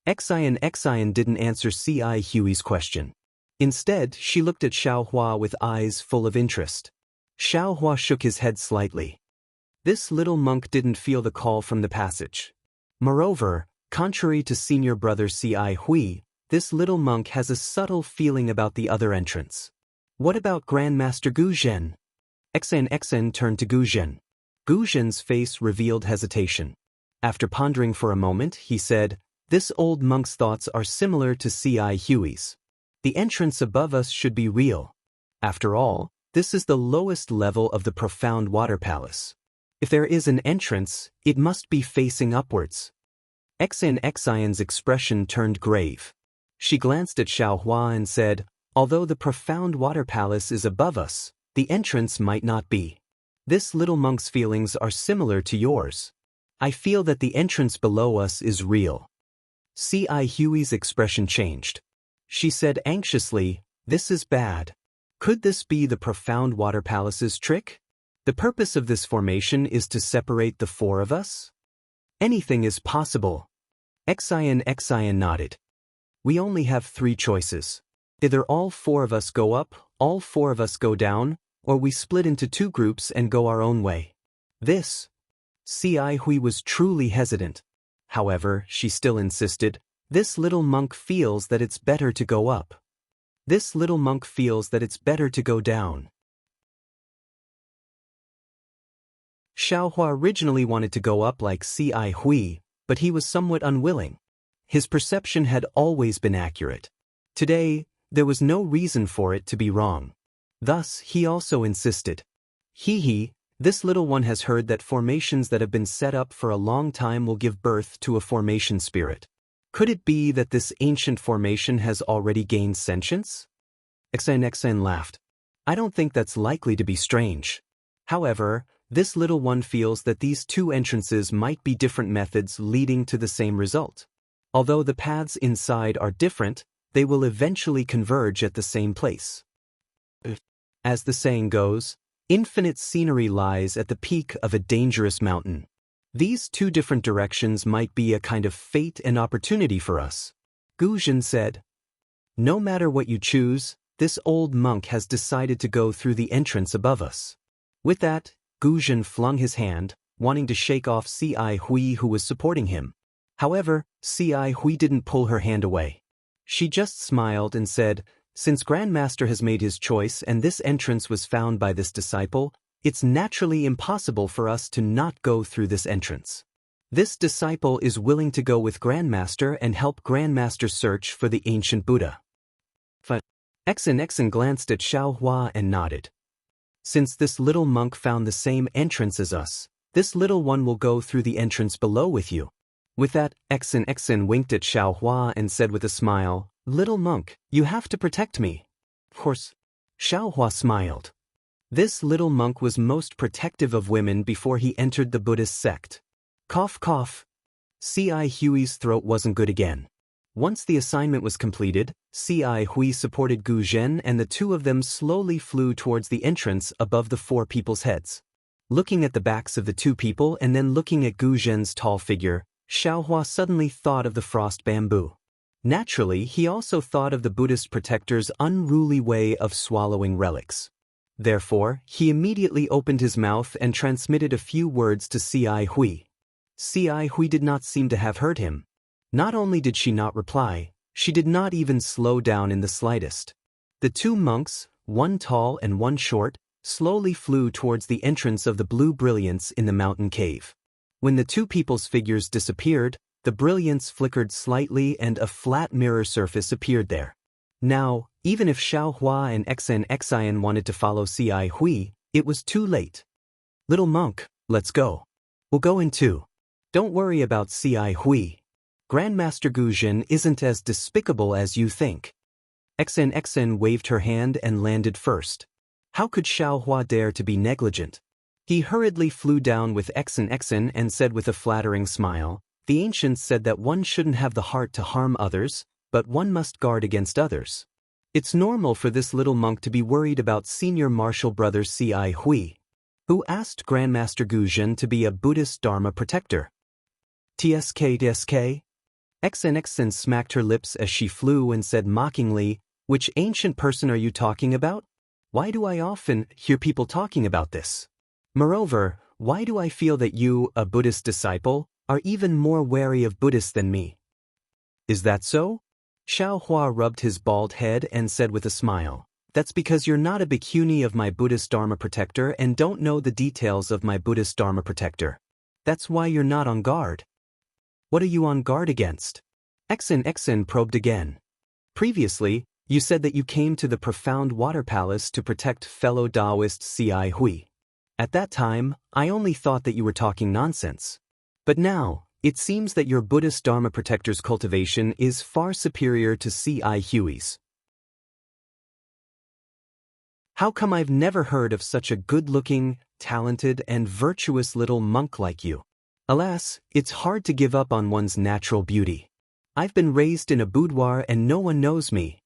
Xian didn't answer C.I. Huey's question. Instead, she looked at Xiaohua with eyes full of interest. Xiaohua shook his head slightly. This little monk didn't feel the call from the passage. Moreover, contrary to senior brother C.I. Hui, this little monk has a subtle feeling about the other entrance. What about Grandmaster Gu Zhen? Xian turned to Gu Zhen. Gu Zhen's face revealed hesitation. After pondering for a moment, he said, This old monk's thoughts are similar to C.I. Huey's. The entrance above us should be real. After all, this is the lowest level of the profound water palace. If there is an entrance, it must be facing upwards. Xian's expression turned grave. She glanced at Xiaohua and said, Although the profound water palace is above us, the entrance might not be. This little monk's feelings are similar to yours. I feel that the entrance below us is real. C.I. Huey's expression changed. She said anxiously, This is bad. Could this be the profound water palace's trick? The purpose of this formation is to separate the four of us? Anything is possible. Xian nodded. We only have three choices. Either all four of us go up, all four of us go down, or we split into two groups and go our own way. This. Ci Hui was truly hesitant. However, she still insisted, this little monk feels that it's better to go up. This little monk feels that it's better to go down. Xiaohua originally wanted to go up like Ci Hui, but he was somewhat unwilling. His perception had always been accurate. Today, there was no reason for it to be wrong. Thus, he also insisted. This little one has heard that formations that have been set up for a long time will give birth to a formation spirit. Could it be that this ancient formation has already gained sentience? Xian laughed. I don't think that's likely to be strange. However, this little one feels that these two entrances might be different methods leading to the same result. Although the paths inside are different, they will eventually converge at the same place. As the saying goes, infinite scenery lies at the peak of a dangerous mountain. These two different directions might be a kind of fate and opportunity for us. Gu Zhen said. No matter what you choose, this old monk has decided to go through the entrance above us. With that, Gu Zhen flung his hand, wanting to shake off Ci Hui who was supporting him. However, Ci Hui didn't pull her hand away. She just smiled and said, since Grandmaster has made his choice and this entrance was found by this disciple, it's naturally impossible for us to not go through this entrance. This disciple is willing to go with Grandmaster and help Grandmaster search for the ancient Buddha. Xian glanced at Xiaohua and nodded. Since this little monk found the same entrance as us, this little one will go through the entrance below with you. With that, Xian winked at Xiaohua and said with a smile, Little monk, you have to protect me. Of course. Xiaohua smiled. This little monk was most protective of women before he entered the Buddhist sect. Cough cough. Ci Hui's throat wasn't good again. Once the assignment was completed, Ci Hui supported Gu Zhen and the two of them slowly flew towards the entrance above the four people's heads. Looking at the backs of the two people and then looking at Gu Zhen's tall figure, Xiaohua suddenly thought of the frost bamboo. Naturally, he also thought of the Buddhist protector's unruly way of swallowing relics. Therefore, he immediately opened his mouth and transmitted a few words to Ci Hui. Ci Hui did not seem to have heard him. Not only did she not reply, she did not even slow down in the slightest. The two monks, one tall and one short, slowly flew towards the entrance of the blue brilliance in the mountain cave. When the two people's figures disappeared, the brilliance flickered slightly and a flat mirror surface appeared there. Now, even if Xiaohua and Xian wanted to follow Ci Hui, it was too late. Little monk, let's go. We'll go in too. Don't worry about Ci Hui. Grandmaster Gu Zhen isn't as despicable as you think. Xian waved her hand and landed first. How could Xiaohua dare to be negligent? He hurriedly flew down with Xian and said with a flattering smile, the ancients said that one shouldn't have the heart to harm others, but one must guard against others. It's normal for this little monk to be worried about senior martial brother Ci Hui, who asked Grandmaster Gu Zhen to be a Buddhist Dharma protector. Tsk. Xian smacked her lips as she flew and said mockingly, which ancient person are you talking about? Why do I often hear people talking about this? Moreover, why do I feel that you, a Buddhist disciple, are even more wary of Buddhists than me? Is that so? Xiaohua rubbed his bald head and said with a smile, that's because you're not a bhikkhuni of my Buddhist Dharma protector and don't know the details of my Buddhist Dharma protector. That's why you're not on guard. What are you on guard against? Xian probed again. Previously, you said that you came to the profound water palace to protect fellow Daoist Ci Hui. At that time, I only thought that you were talking nonsense. But now, it seems that your Buddhist Dharma protector's cultivation is far superior to Ci Hui's. How come I've never heard of such a good-looking, talented, and virtuous little monk like you? Alas, it's hard to give up on one's natural beauty. I've been raised in a boudoir and no one knows me.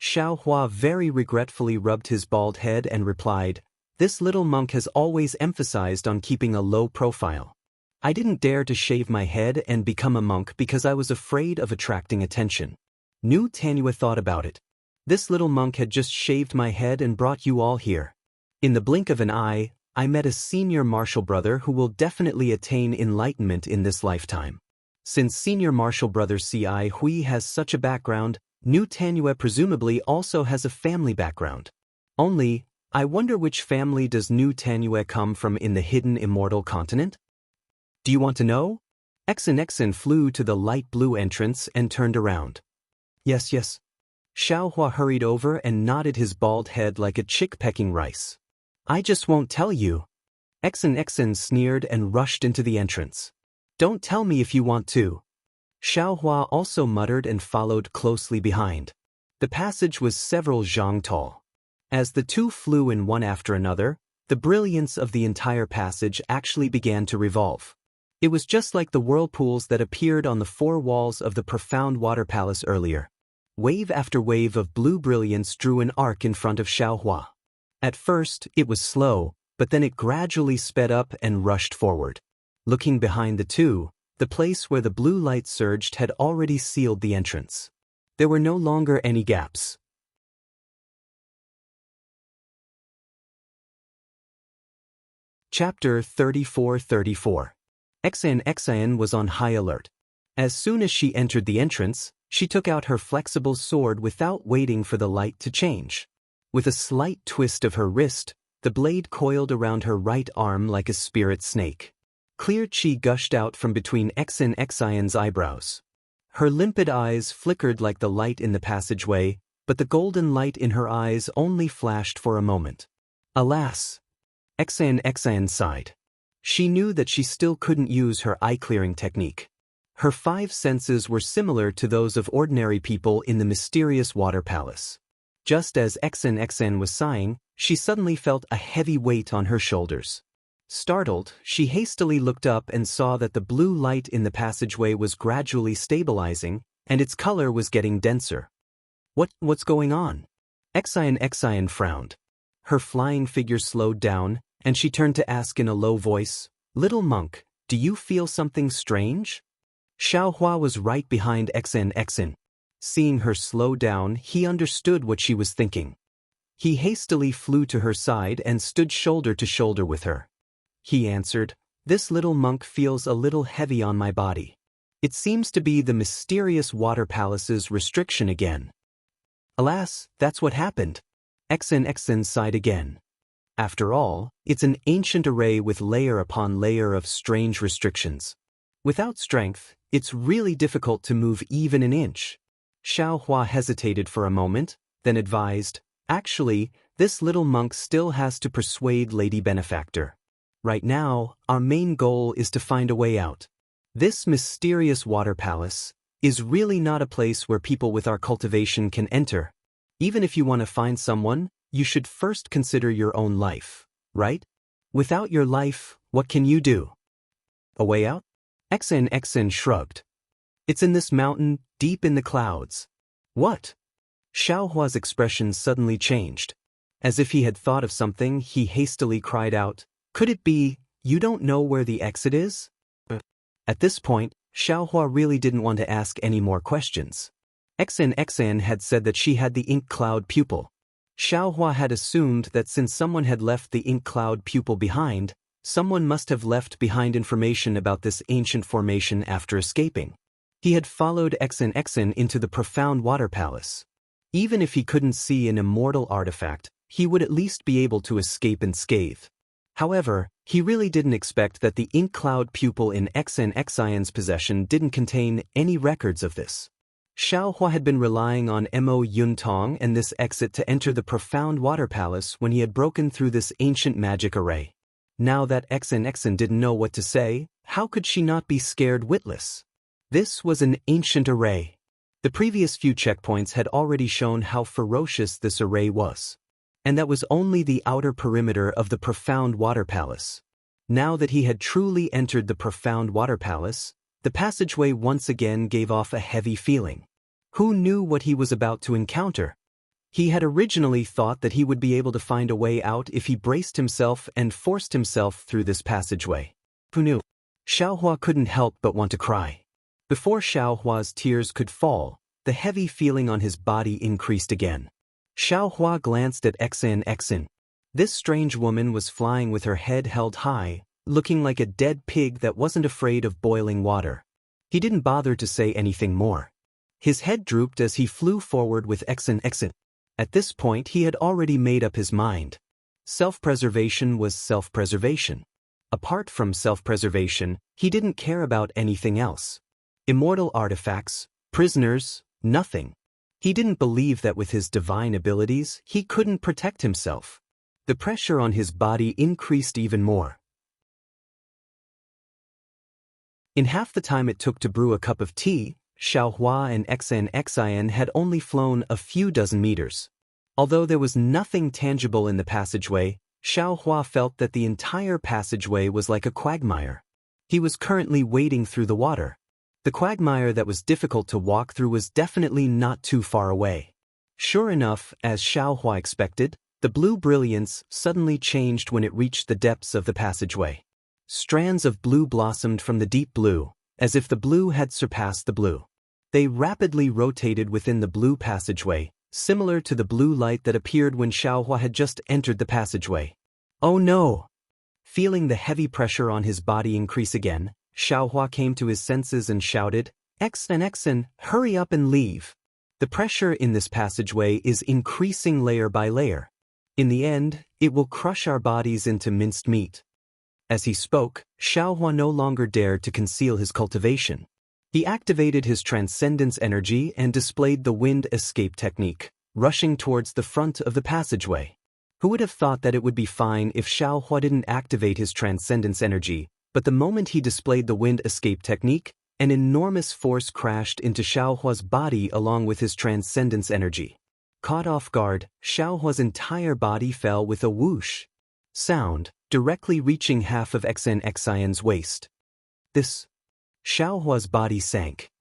Xiaohua very regretfully rubbed his bald head and replied, This little monk has always emphasized on keeping a low profile. I didn't dare to shave my head and become a monk because I was afraid of attracting attention. Nu Tanua thought about it. This little monk had just shaved my head and brought you all here. In the blink of an eye, I met a senior martial brother who will definitely attain enlightenment in this lifetime. Since senior martial brother Ci Hui has such a background, Nu Tanua presumably also has a family background. Only, I wonder which family does Nu Tanua come from in the hidden immortal continent? Do you want to know? Exen flew to the light blue entrance and turned around. Yes. Xiaohua hurried over and nodded his bald head like a chick pecking rice. I just won't tell you. Exen sneered and rushed into the entrance. Don't tell me if you want to. Xiaohua also muttered and followed closely behind. The passage was several zhang tall. As the two flew in one after another, the brilliance of the entire passage actually began to revolve. It was just like the whirlpools that appeared on the four walls of the profound water palace earlier. Wave after wave of blue brilliance drew an arc in front of Xiaohua. At first, it was slow, but then it gradually sped up and rushed forward. Looking behind the two, the place where the blue light surged had already sealed the entrance. There were no longer any gaps. Chapter 34-34. Xian was on high alert. As soon as she entered the entrance, she took out her flexible sword without waiting for the light to change. With a slight twist of her wrist, the blade coiled around her right arm like a spirit snake. Clear qi gushed out from between Xian's eyebrows. Her limpid eyes flickered like the light in the passageway, but the golden light in her eyes only flashed for a moment. Alas! Xian sighed. She knew that she still couldn't use her eye-clearing technique. Her five senses were similar to those of ordinary people in the mysterious water palace. Just as Xian was sighing, she suddenly felt a heavy weight on her shoulders. Startled, she hastily looked up and saw that the blue light in the passageway was gradually stabilizing, and its color was getting denser. What's going on? Xian frowned. Her flying figure slowed down, and she turned to ask in a low voice, "Little monk, do you feel something strange?" Xiaohua was right behind Xian. Seeing her slow down, he understood what she was thinking. He hastily flew to her side and stood shoulder to shoulder with her. He answered, "This little monk feels a little heavy on my body. It seems to be the mysterious water palace's restriction again." Alas, that's what happened. Xian sighed again. After all, it's an ancient array with layer upon layer of strange restrictions. Without strength, it's really difficult to move even an inch. Xiaohua hesitated for a moment, then advised, "Actually, this little monk still has to persuade Lady Benefactor. Right now, our main goal is to find a way out. This mysterious water palace is really not a place where people with our cultivation can enter. Even if you want to find someone, you should first consider your own life, right? Without your life, what can you do?" "A way out?" Xian shrugged. "It's in this mountain, deep in the clouds." "What?" Xiaohua's expression suddenly changed. As if he had thought of something, he hastily cried out, "Could it be, you don't know where the exit is?" At this point, Xiaohua really didn't want to ask any more questions. Xian had said that she had the ink cloud pupil. Xiaohua had assumed that since someone had left the ink cloud pupil behind, someone must have left behind information about this ancient formation after escaping. He had followed Xian into the profound water palace. Even if he couldn't see an immortal artifact, he would at least be able to escape unscathed. However, he really didn't expect that the ink cloud pupil in Xian's possession didn't contain any records of this. Xiaohua had been relying on Mo Yuntong and this exit to enter the profound water palace when he had broken through this ancient magic array. Now that Xian didn't know what to say, how could she not be scared witless? This was an ancient array. The previous few checkpoints had already shown how ferocious this array was. And that was only the outer perimeter of the profound water palace. Now that he had truly entered the profound water palace, the passageway once again gave off a heavy feeling. Who knew what he was about to encounter? He had originally thought that he would be able to find a way out if he braced himself and forced himself through this passageway. Who knew? Xiaohua couldn't help but want to cry. Before Xiaohua's tears could fall, the heavy feeling on his body increased again. Xiaohua glanced at Xianxia. This strange woman was flying with her head held high, looking like a dead pig that wasn't afraid of boiling water. He didn't bother to say anything more. His head drooped as he flew forward with Xianxia. At this point he had already made up his mind. Self-preservation was self-preservation. Apart from self-preservation, he didn't care about anything else. Immortal artifacts, prisoners, nothing. He didn't believe that with his divine abilities he couldn't protect himself. The pressure on his body increased even more. In half the time it took to brew a cup of tea, Xiaohua and Xianxia had only flown a few dozen meters. Although there was nothing tangible in the passageway, Xiaohua felt that the entire passageway was like a quagmire. He was currently wading through the water. The quagmire that was difficult to walk through was definitely not too far away. Sure enough, as Xiaohua expected, the blue brilliance suddenly changed when it reached the depths of the passageway. Strands of blue blossomed from the deep blue, as if the blue had surpassed the blue. They rapidly rotated within the blue passageway, similar to the blue light that appeared when Xiaohua had just entered the passageway. Oh no! Feeling the heavy pressure on his body increase again, Xiaohua came to his senses and shouted, Xianxia, hurry up and leave. The pressure in this passageway is increasing layer by layer. In the end, it will crush our bodies into minced meat. As he spoke, Xiaohua no longer dared to conceal his cultivation. He activated his transcendence energy and displayed the wind escape technique, rushing towards the front of the passageway. Who would have thought that it would be fine if Xiaohua didn't activate his transcendence energy, but the moment he displayed the wind escape technique, an enormous force crashed into Xiaohua's body along with his transcendence energy. Caught off guard, Xiaohua's entire body fell with a whoosh sound, directly reaching half of Xianxia's waist. Xiaohua's body sank.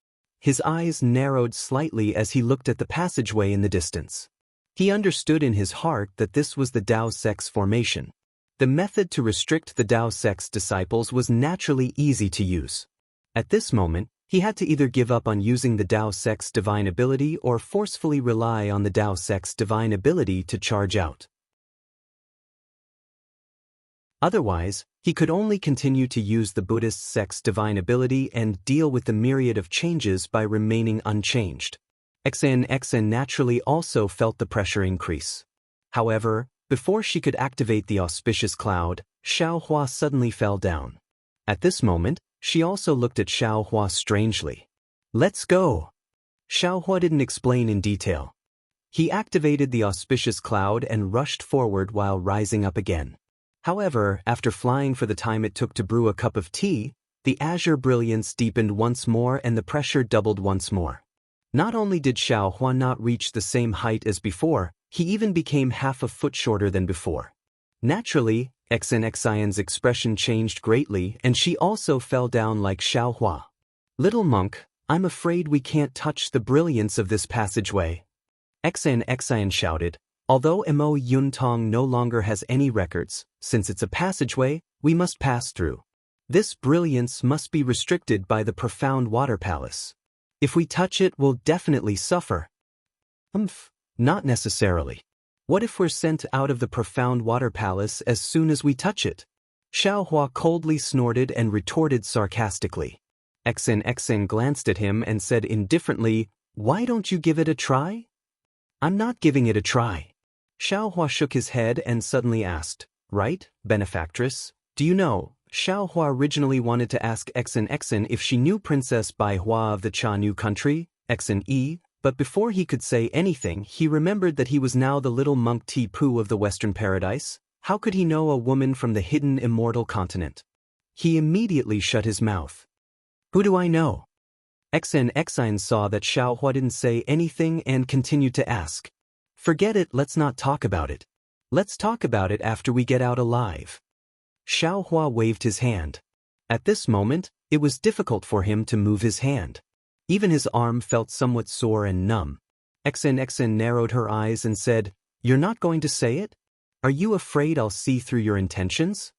His eyes narrowed slightly as he looked at the passageway in the distance. He understood in his heart that this was the Daoist formation. The method to restrict the Daoist disciples was naturally easy to use. At this moment, he had to either give up on using the Daoist divine ability or forcefully rely on the Daoist divine ability to charge out. Otherwise, he could only continue to use the Buddhist sect's divine ability and deal with the myriad of changes by remaining unchanged. Xianxia naturally also felt the pressure increase. However, before she could activate the auspicious cloud, Xiaohua suddenly fell down. At this moment, she also looked at Xiaohua strangely. Let's go! Xiaohua didn't explain in detail. He activated the auspicious cloud and rushed forward while rising up again. However, after flying for the time it took to brew a cup of tea, the azure brilliance deepened once more and the pressure doubled once more. Not only did Xiaohua not reach the same height as before, he even became half a foot shorter than before. Naturally, Xianxia's expression changed greatly and she also fell down like Xiaohua. Little monk, I'm afraid we can't touch the brilliance of this passageway. Xianxia shouted. Although Mo Yuntong no longer has any records, since it's a passageway, we must pass through. This brilliance must be restricted by the profound water palace. If we touch it, we'll definitely suffer. Not necessarily. What if we're sent out of the profound water palace as soon as we touch it? Xiaohua coldly snorted and retorted sarcastically. Xianxia glanced at him and said indifferently, Why don't you give it a try? I'm not giving it a try. Xiaohua shook his head and suddenly asked, Right, benefactress, do you know, Xiaohua originally wanted to ask Xianxia if she knew Princess Bai Hua of the Cha-Nu country, Xian, but before he could say anything he remembered that he was now the little monk Ti-Pu of the Western Paradise. How could he know a woman from the hidden immortal continent? He immediately shut his mouth. Who do I know? Xianxia saw that Xiaohua didn't say anything and continued to ask. Forget it, let's not talk about it. Let's talk about it after we get out alive. Xiaohua waved his hand. At this moment, it was difficult for him to move his hand. Even his arm felt somewhat sore and numb. XNXN narrowed her eyes and said, "You're not going to say it? Are you afraid I'll see through your intentions?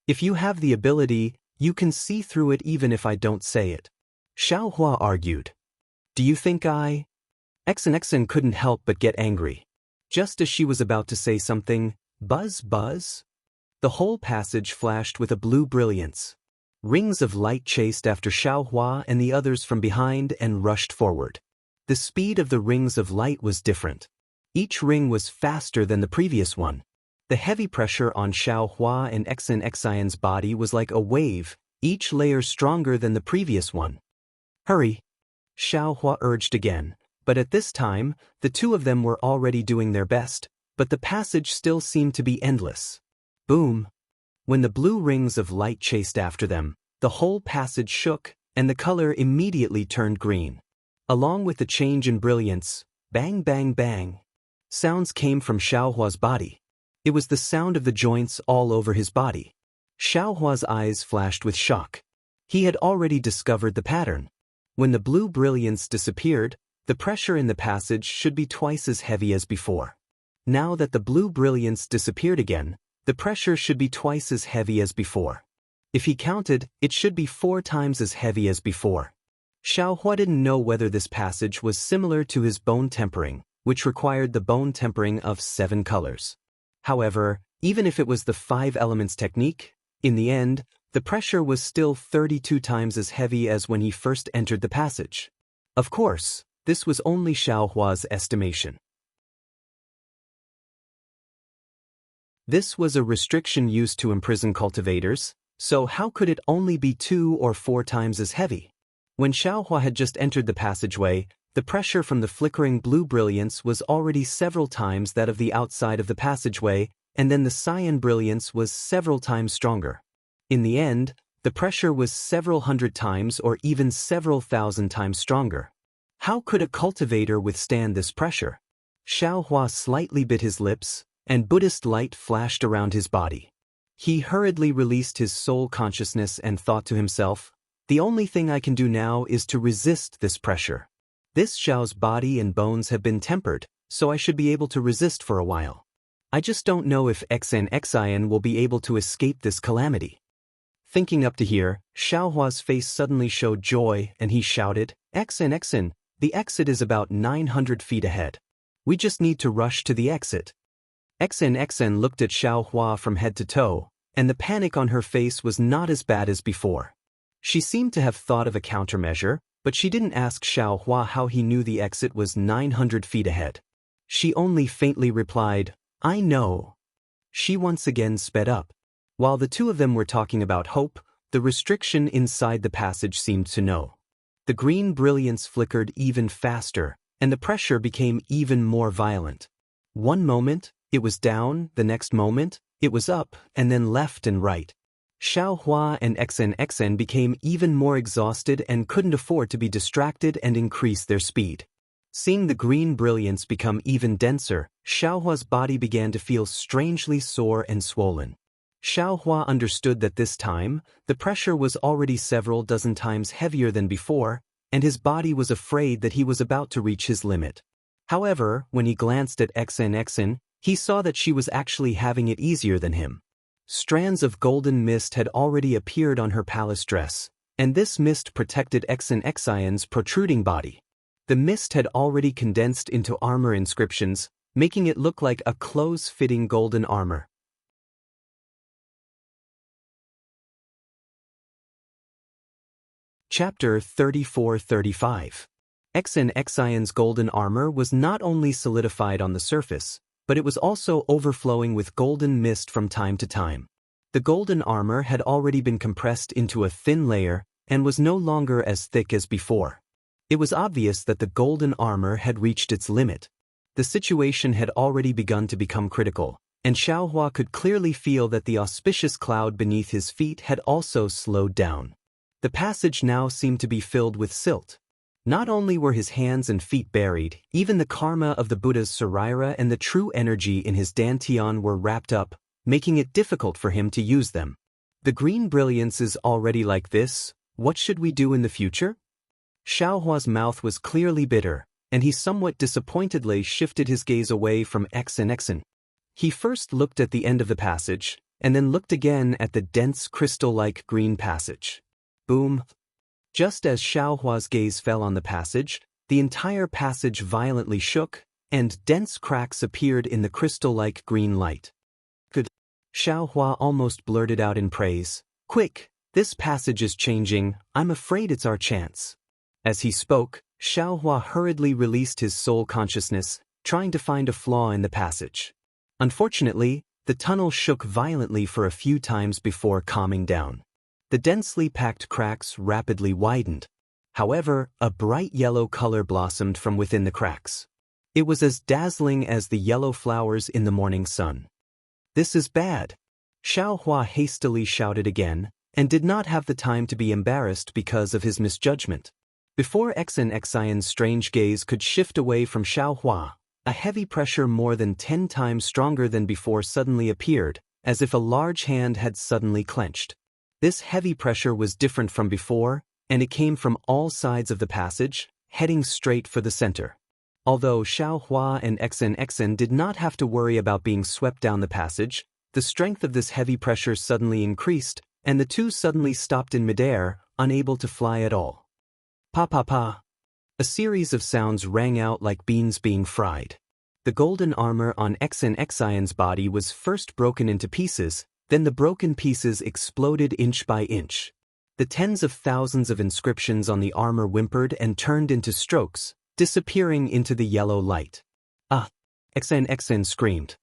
If you have the ability, you can see through it even if I don't say it." Xiaohua argued. "Do you think I—" XNXN couldn't help but get angry. Just as she was about to say something, buzz buzz, the whole passage flashed with a blue brilliance. Rings of light chased after Xiaohua and the others from behind and rushed forward. The speed of the rings of light was different. Each ring was faster than the previous one. The heavy pressure on Xiaohua and XNXIN's body was like a wave, each layer stronger than the previous one. "Hurry," Xiaohua urged again, but at this time, the two of them were already doing their best, but the passage still seemed to be endless. Boom! When the blue rings of light chased after them, the whole passage shook, and the color immediately turned green. Along with the change in brilliance, bang bang bang, sounds came from Xiaohua's body. It was the sound of the joints all over his body. Xiaohua's eyes flashed with shock. He had already discovered the pattern. When the blue brilliance disappeared, the pressure in the passage should be twice as heavy as before. Now that the blue brilliance disappeared again, the pressure should be twice as heavy as before. If he counted, it should be 4 times as heavy as before. Xiaohua didn't know whether this passage was similar to his bone tempering, which required the bone tempering of 7 colors. However, even if it was the 5 elements technique, in the end, the pressure was still 32 times as heavy as when he first entered the passage. Of course, this was only Xiaohua's estimation. This was a restriction used to imprison cultivators, so how could it only be 2 or 4 times as heavy? When Xiaohua had just entered the passageway, the pressure from the flickering blue brilliance was already several times that of the outside of the passageway, and then the cyan brilliance was several times stronger. In the end, the pressure was several hundred times or even several thousand times stronger. How could a cultivator withstand this pressure? Xiaohua slightly bit his lips, and Buddhist light flashed around his body. He hurriedly released his soul consciousness and thought to himself, "The only thing I can do now is to resist this pressure. This Xiao's body and bones have been tempered, so I should be able to resist for a while. I just don't know if XNXIN will be able to escape this calamity." Thinking up to here, Xiaohua's face suddenly showed joy and he shouted, "XNXIN, the exit is about 900 feet ahead. We just need to rush to the exit." XNXN looked at Xiaohua from head to toe, and the panic on her face was not as bad as before. She seemed to have thought of a countermeasure, but she didn't ask Xiaohua how he knew the exit was 900 feet ahead. She only faintly replied, "I know." She once again sped up. While the two of them were talking about hope, the restriction inside the passage seemed to know. The green brilliance flickered even faster, and the pressure became even more violent. One moment, it was down, the next moment, it was up, and then left and right. Xiaohua and XNXN became even more exhausted and couldn't afford to be distracted and increase their speed. Seeing the green brilliance become even denser, Xiaohua's body began to feel strangely sore and swollen. Xiaohua understood that this time, the pressure was already several dozen times heavier than before, and his body was afraid that he was about to reach his limit. However, when he glanced at XNXN, he saw that she was actually having it easier than him. Strands of golden mist had already appeared on her palace dress, and this mist protected XNXIN's protruding body. The mist had already condensed into armor inscriptions, making it look like a close-fitting golden armor. Chapter 34-35. XNXIN's golden armor was not only solidified on the surface, but it was also overflowing with golden mist from time to time. The golden armor had already been compressed into a thin layer and was no longer as thick as before. It was obvious that the golden armor had reached its limit. The situation had already begun to become critical, and Xiaohua could clearly feel that the auspicious cloud beneath his feet had also slowed down. The passage now seemed to be filled with silt. Not only were his hands and feet buried, even the karma of the Buddha's Saraira and the true energy in his dantian were wrapped up, making it difficult for him to use them. The green brilliance is already like this. What should we do in the future? Xiaohua's mouth was clearly bitter, and he somewhat disappointedly shifted his gaze away from Xianxia. He first looked at the end of the passage, and then looked again at the dense crystal-like green passage. Boom! Just as Xiaohua's gaze fell on the passage, the entire passage violently shook, and dense cracks appeared in the crystal-like green light. Good. Xiaohua almost blurted out in praise. Quick! This passage is changing, I'm afraid it's our chance. As he spoke, Xiaohua hurriedly released his soul consciousness, trying to find a flaw in the passage. Unfortunately, the tunnel shook violently for a few times before calming down. The densely packed cracks rapidly widened. However, a bright yellow color blossomed from within the cracks. It was as dazzling as the yellow flowers in the morning sun. This is bad! Xiaohua hastily shouted again, and did not have the time to be embarrassed because of his misjudgment. Before Xianxia's strange gaze could shift away from Xiaohua, a heavy pressure more than 10 times stronger than before suddenly appeared, as if a large hand had suddenly clenched. This heavy pressure was different from before, and it came from all sides of the passage, heading straight for the center. Although Xiaohua and Xianxia did not have to worry about being swept down the passage, the strength of this heavy pressure suddenly increased, and the two suddenly stopped in midair, unable to fly at all. Pa pa pa! A series of sounds rang out like beans being fried. The golden armor on Xianxia's body was first broken into pieces, then the broken pieces exploded inch by inch. The tens of thousands of inscriptions on the armor whimpered and turned into strokes, disappearing into the yellow light. Ah! Xianxia screamed.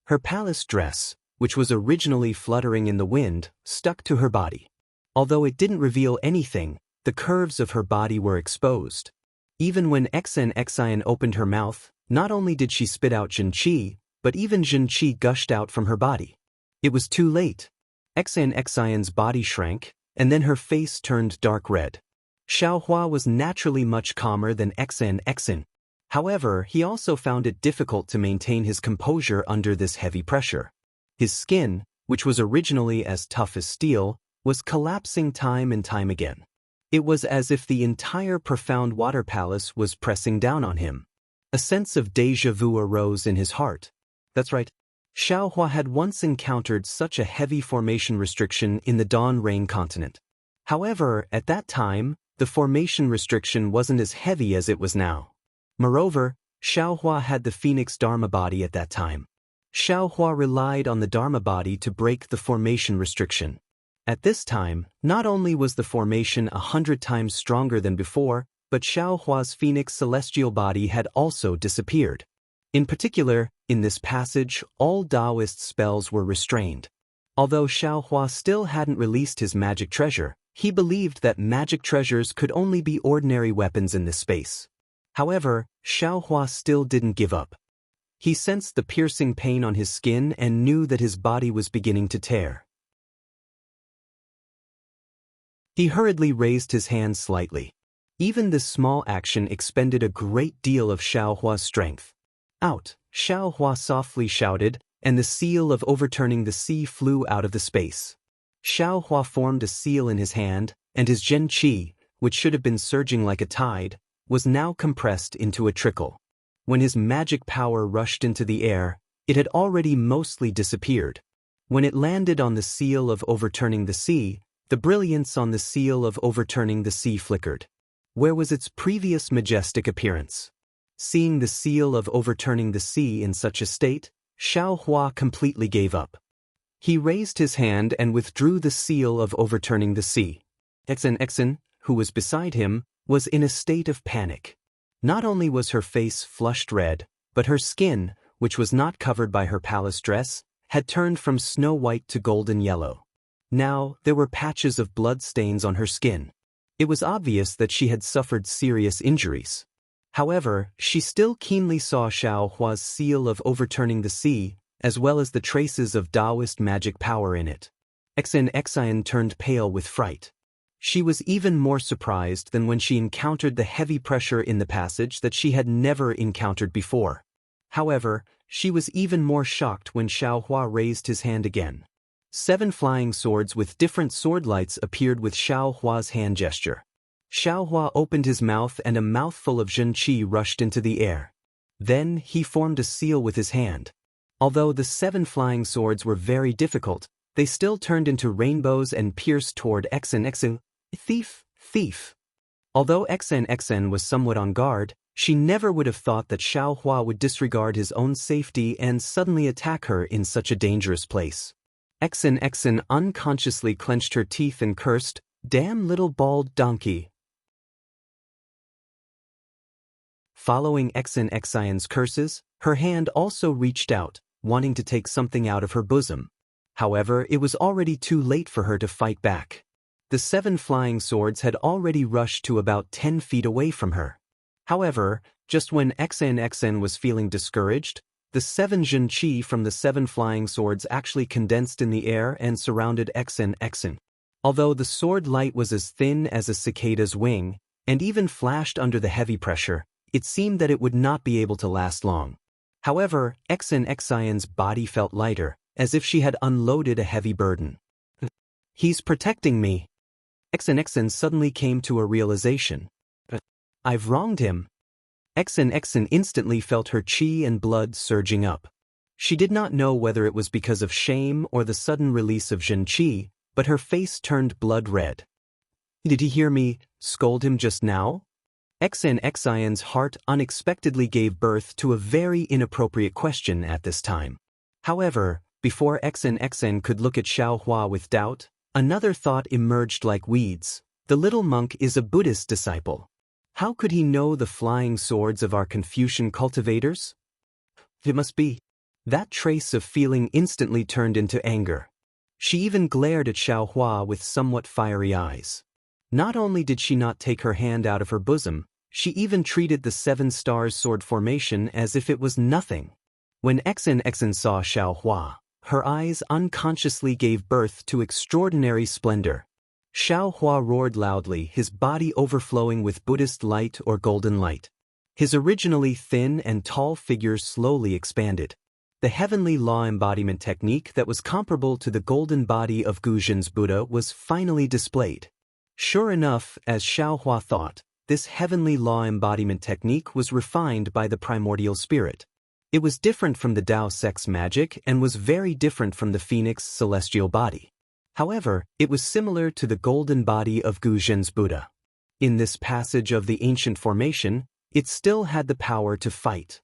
Her palace dress, which was originally fluttering in the wind, stuck to her body. Although it didn't reveal anything, the curves of her body were exposed. Even when Xianxia opened her mouth, not only did she spit out Zhenqi, but even Zhenqi gushed out from her body. It was too late. Xianxia's body shrank, and then her face turned dark red. Xiaohua was naturally much calmer than Xianxia. However, he also found it difficult to maintain his composure under this heavy pressure. His skin, which was originally as tough as steel, was collapsing time and time again. It was as if the entire profound water palace was pressing down on him. A sense of déjà vu arose in his heart. That's right. Xiaohua had once encountered such a heavy formation restriction in the Dawn Rain continent. However, at that time, the formation restriction wasn't as heavy as it was now. Moreover, Xiaohua had the Phoenix Dharma body at that time. Xiaohua relied on the Dharma body to break the formation restriction. At this time, not only was the formation 100 times stronger than before, but Xiaohua's Phoenix celestial body had also disappeared. In particular, in this passage, all Daoist spells were restrained. Although Xiaohua still hadn't released his magic treasure, he believed that magic treasures could only be ordinary weapons in this space. However, Xiaohua still didn't give up. He sensed the piercing pain on his skin and knew that his body was beginning to tear. He hurriedly raised his hand slightly. Even this small action expended a great deal of Xiaohua's strength. Out! Xiaohua softly shouted, and the seal of overturning the sea flew out of the space. Xiaohua formed a seal in his hand, and his Zhenqi, which should have been surging like a tide, was now compressed into a trickle. When his magic power rushed into the air, it had already mostly disappeared. When it landed on the seal of overturning the sea, the brilliance on the seal of overturning the sea flickered. Where was its previous majestic appearance? Seeing the seal of overturning the sea in such a state, Xiaohua completely gave up. He raised his hand and withdrew the seal of overturning the sea. Xianxia, who was beside him, was in a state of panic. Not only was her face flushed red, but her skin, which was not covered by her palace dress, had turned from snow white to golden yellow. Now, there were patches of blood stains on her skin. It was obvious that she had suffered serious injuries. However, she still keenly saw Xiaohua's seal of overturning the sea, as well as the traces of Daoist magic power in it. Xianxia turned pale with fright. She was even more surprised than when she encountered the heavy pressure in the passage that she had never encountered before. However, she was even more shocked when Xiaohua raised his hand again. 7 flying swords with different sword lights appeared with Xiaohua's hand gesture. Xiaohua opened his mouth and a mouthful of Zhenqi rushed into the air. Then he formed a seal with his hand. Although the 7 flying swords were very difficult, they still turned into rainbows and pierced toward Xen. Thief. Although Xen was somewhat on guard, she never would have thought that Xiaohua would disregard his own safety and suddenly attack her in such a dangerous place. Xen unconsciously clenched her teeth and cursed, "Damn little bald donkey." Following Xian's curses, her hand also reached out, wanting to take something out of her bosom. However, it was already too late for her to fight back. The 7 flying swords had already rushed to about 10 feet away from her. However, just when Xen was feeling discouraged, the 7 Zhenqi from the 7 flying swords actually condensed in the air and surrounded Xen. Although the sword light was as thin as a cicada's wing, and even flashed under the heavy pressure, it seemed that it would not be able to last long. However, Xian's body felt lighter, as if she had unloaded a heavy burden. "He's protecting me." Xen suddenly came to a realization. "I've wronged him." Xen instantly felt her qi and blood surging up. She did not know whether it was because of shame or the sudden release of Zhenqi, but her face turned blood red. Did he hear me scold him just now? Xian's heart unexpectedly gave birth to a very inappropriate question at this time. However, before Xen could look at Xiaohua with doubt, another thought emerged like weeds. The little monk is a Buddhist disciple. How could he know the flying swords of our Confucian cultivators? It must be. That trace of feeling instantly turned into anger. She even glared at Xiaohua with somewhat fiery eyes. Not only did she not take her hand out of her bosom, she even treated the 7 stars sword formation as if it was nothing. When Xen saw Xiaohua, her eyes unconsciously gave birth to extraordinary splendor. Xiaohua roared loudly, his body overflowing with Buddhist light or golden light. His originally thin and tall figure slowly expanded. The heavenly law embodiment technique that was comparable to the golden body of Guzhen's Buddha was finally displayed. Sure enough, as Xiaohua thought, this heavenly law embodiment technique was refined by the primordial spirit. It was different from the Dao sex magic and was very different from the phoenix celestial body. However, it was similar to the golden body of Guzhen's Buddha. In this passage of the ancient formation, it still had the power to fight.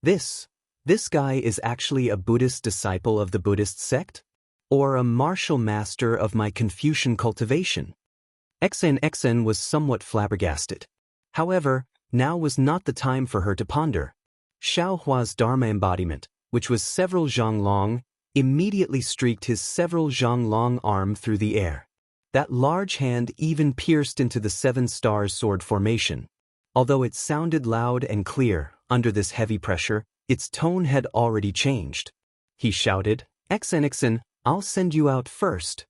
This guy is actually a Buddhist disciple of the Buddhist sect? Or a martial master of my Confucian cultivation? Xen was somewhat flabbergasted. However, now was not the time for her to ponder. Xiaohua's Dharma embodiment, which was several zhang long, immediately streaked his several zhang long arm through the air. That large hand even pierced into the 7 stars sword formation. Although it sounded loud and clear, under this heavy pressure, its tone had already changed. He shouted, Xen, I'll send you out first."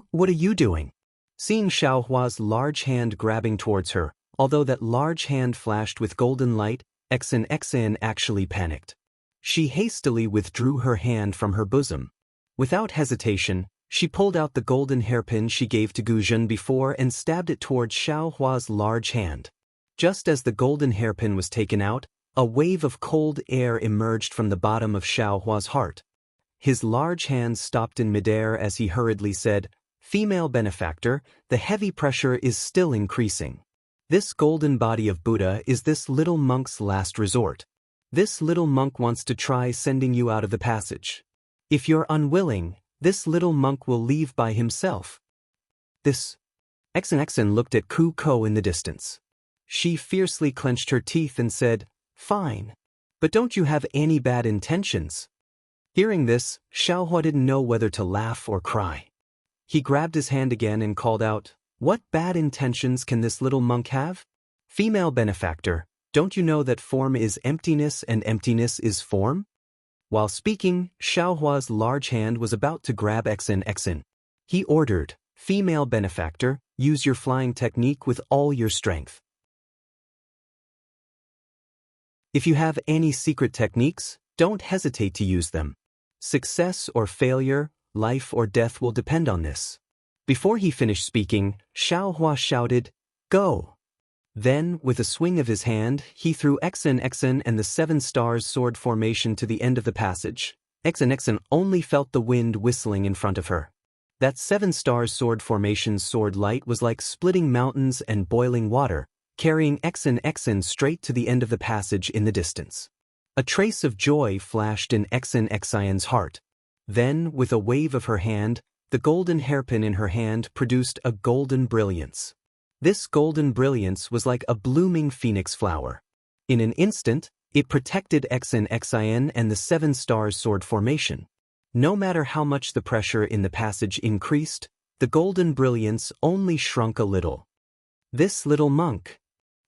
What are you doing?" Seeing Xiaohua's large hand grabbing towards her, although that large hand flashed with golden light, Xen actually panicked. She hastily withdrew her hand from her bosom. Without hesitation, she pulled out the golden hairpin she gave to Guzhen before and stabbed it towards Xiaohua's large hand. Just as the golden hairpin was taken out, a wave of cold air emerged from the bottom of Xiaohua's heart. His large hand stopped in midair as he hurriedly said, "Female benefactor, the heavy pressure is still increasing. This golden body of Buddha is this little monk's last resort. This little monk wants to try sending you out of the passage. If you're unwilling, this little monk will leave by himself." This. Xen looked at Ku Ko in the distance. She fiercely clenched her teeth and said, "Fine. But don't you have any bad intentions?" Hearing this, Xiaohua didn't know whether to laugh or cry. He grabbed his hand again and called out, "What bad intentions can this little monk have? Female benefactor, don't you know that form is emptiness and emptiness is form?" While speaking, Xiaohua's large hand was about to grab Xen. He ordered, "Female benefactor, use your flying technique with all your strength. If you have any secret techniques, don't hesitate to use them. Success or failure, life or death will depend on this." Before he finished speaking, Xiaohua shouted, Go! Then, with a swing of his hand, he threw Xen and the 7 stars sword formation to the end of the passage. Xen only felt the wind whistling in front of her. That 7 stars sword formation's sword light was like splitting mountains and boiling water, carrying Xen straight to the end of the passage in the distance. A trace of joy flashed in Xianxia's heart. Then, with a wave of her hand, the golden hairpin in her hand produced a golden brilliance. This golden brilliance was like a blooming phoenix flower. In an instant, it protected Xian and the 7 stars sword formation. No matter how much the pressure in the passage increased, the golden brilliance only shrunk a little. This little monk.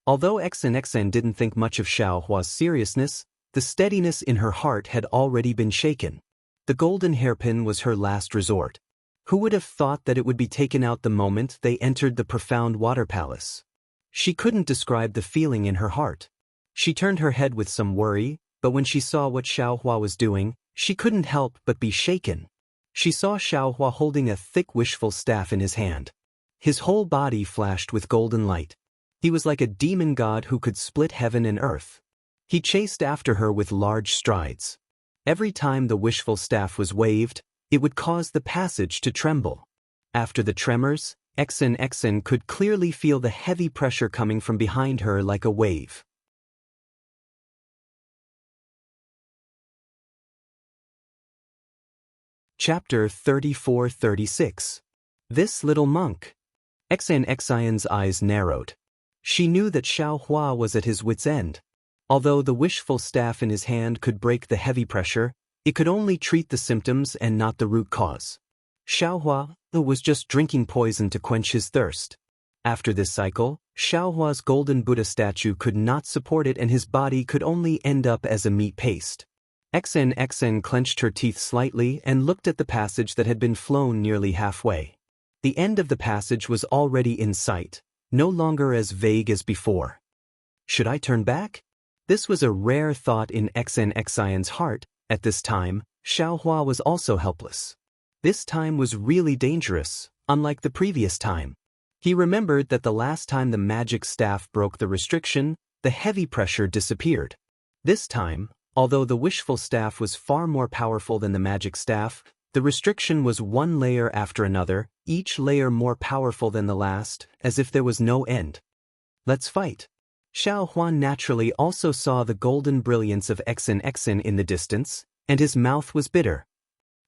Although Xen didn't think much of Xiaohua's seriousness, the steadiness in her heart had already been shaken. The golden hairpin was her last resort. Who would have thought that it would be taken out the moment they entered the profound water palace? She couldn't describe the feeling in her heart. She turned her head with some worry, but when she saw what Xiaohua was doing, she couldn't help but be shaken. She saw Xiaohua holding a thick wishful staff in his hand. His whole body flashed with golden light. He was like a demon god who could split heaven and earth. He chased after her with large strides. Every time the wishful staff was waved, it would cause the passage to tremble. After the tremors, Xen could clearly feel the heavy pressure coming from behind her like a wave. Chapter 34-36. This little monk. Xen's eyes narrowed. She knew that Xiaohua was at his wit's end. Although the wishful staff in his hand could break the heavy pressure, it could only treat the symptoms and not the root cause. Xiaohua was just drinking poison to quench his thirst. After this cycle, Xiaohua's golden Buddha statue could not support it and his body could only end up as a meat paste. Xen clenched her teeth slightly and looked at the passage that had been flown nearly halfway. The end of the passage was already in sight, no longer as vague as before. Should I turn back? This was a rare thought in Xen's heart. At this time, Xiaohua was also helpless. This time was really dangerous, unlike the previous time. He remembered that the last time the magic staff broke the restriction, the heavy pressure disappeared. This time, although the wishful staff was far more powerful than the magic staff, the restriction was one layer after another, each layer more powerful than the last, as if there was no end. Let's fight. Xiaohua naturally also saw the golden brilliance of Xen in the distance, and his mouth was bitter.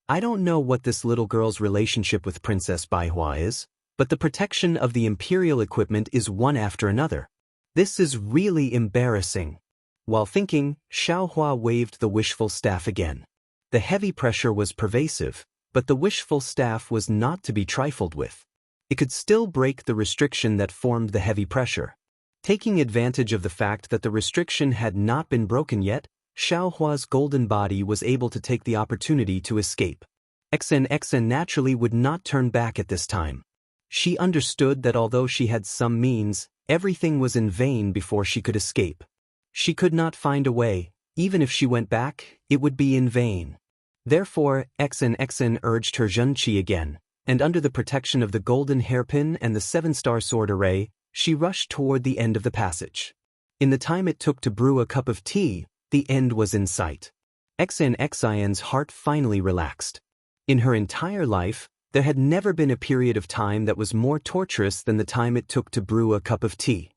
I don't know what this little girl's relationship with Princess Baihua is, but the protection of the imperial equipment is one after another. This is really embarrassing. While thinking, Xiaohua waved the wishful staff again. The heavy pressure was pervasive, but the wishful staff was not to be trifled with. It could still break the restriction that formed the heavy pressure. Taking advantage of the fact that the restriction had not been broken yet, Xiaohua's golden body was able to take the opportunity to escape. Xen naturally would not turn back at this time. She understood that although she had some means, everything was in vain before she could escape. She could not find a way. Even if she went back, it would be in vain. Therefore, Xen urged her Zhenqi again, and under the protection of the golden hairpin and the 7-star sword array, she rushed toward the end of the passage. In the time it took to brew a cup of tea, the end was in sight. Xen's heart finally relaxed. In her entire life, there had never been a period of time that was more torturous than the time it took to brew a cup of tea.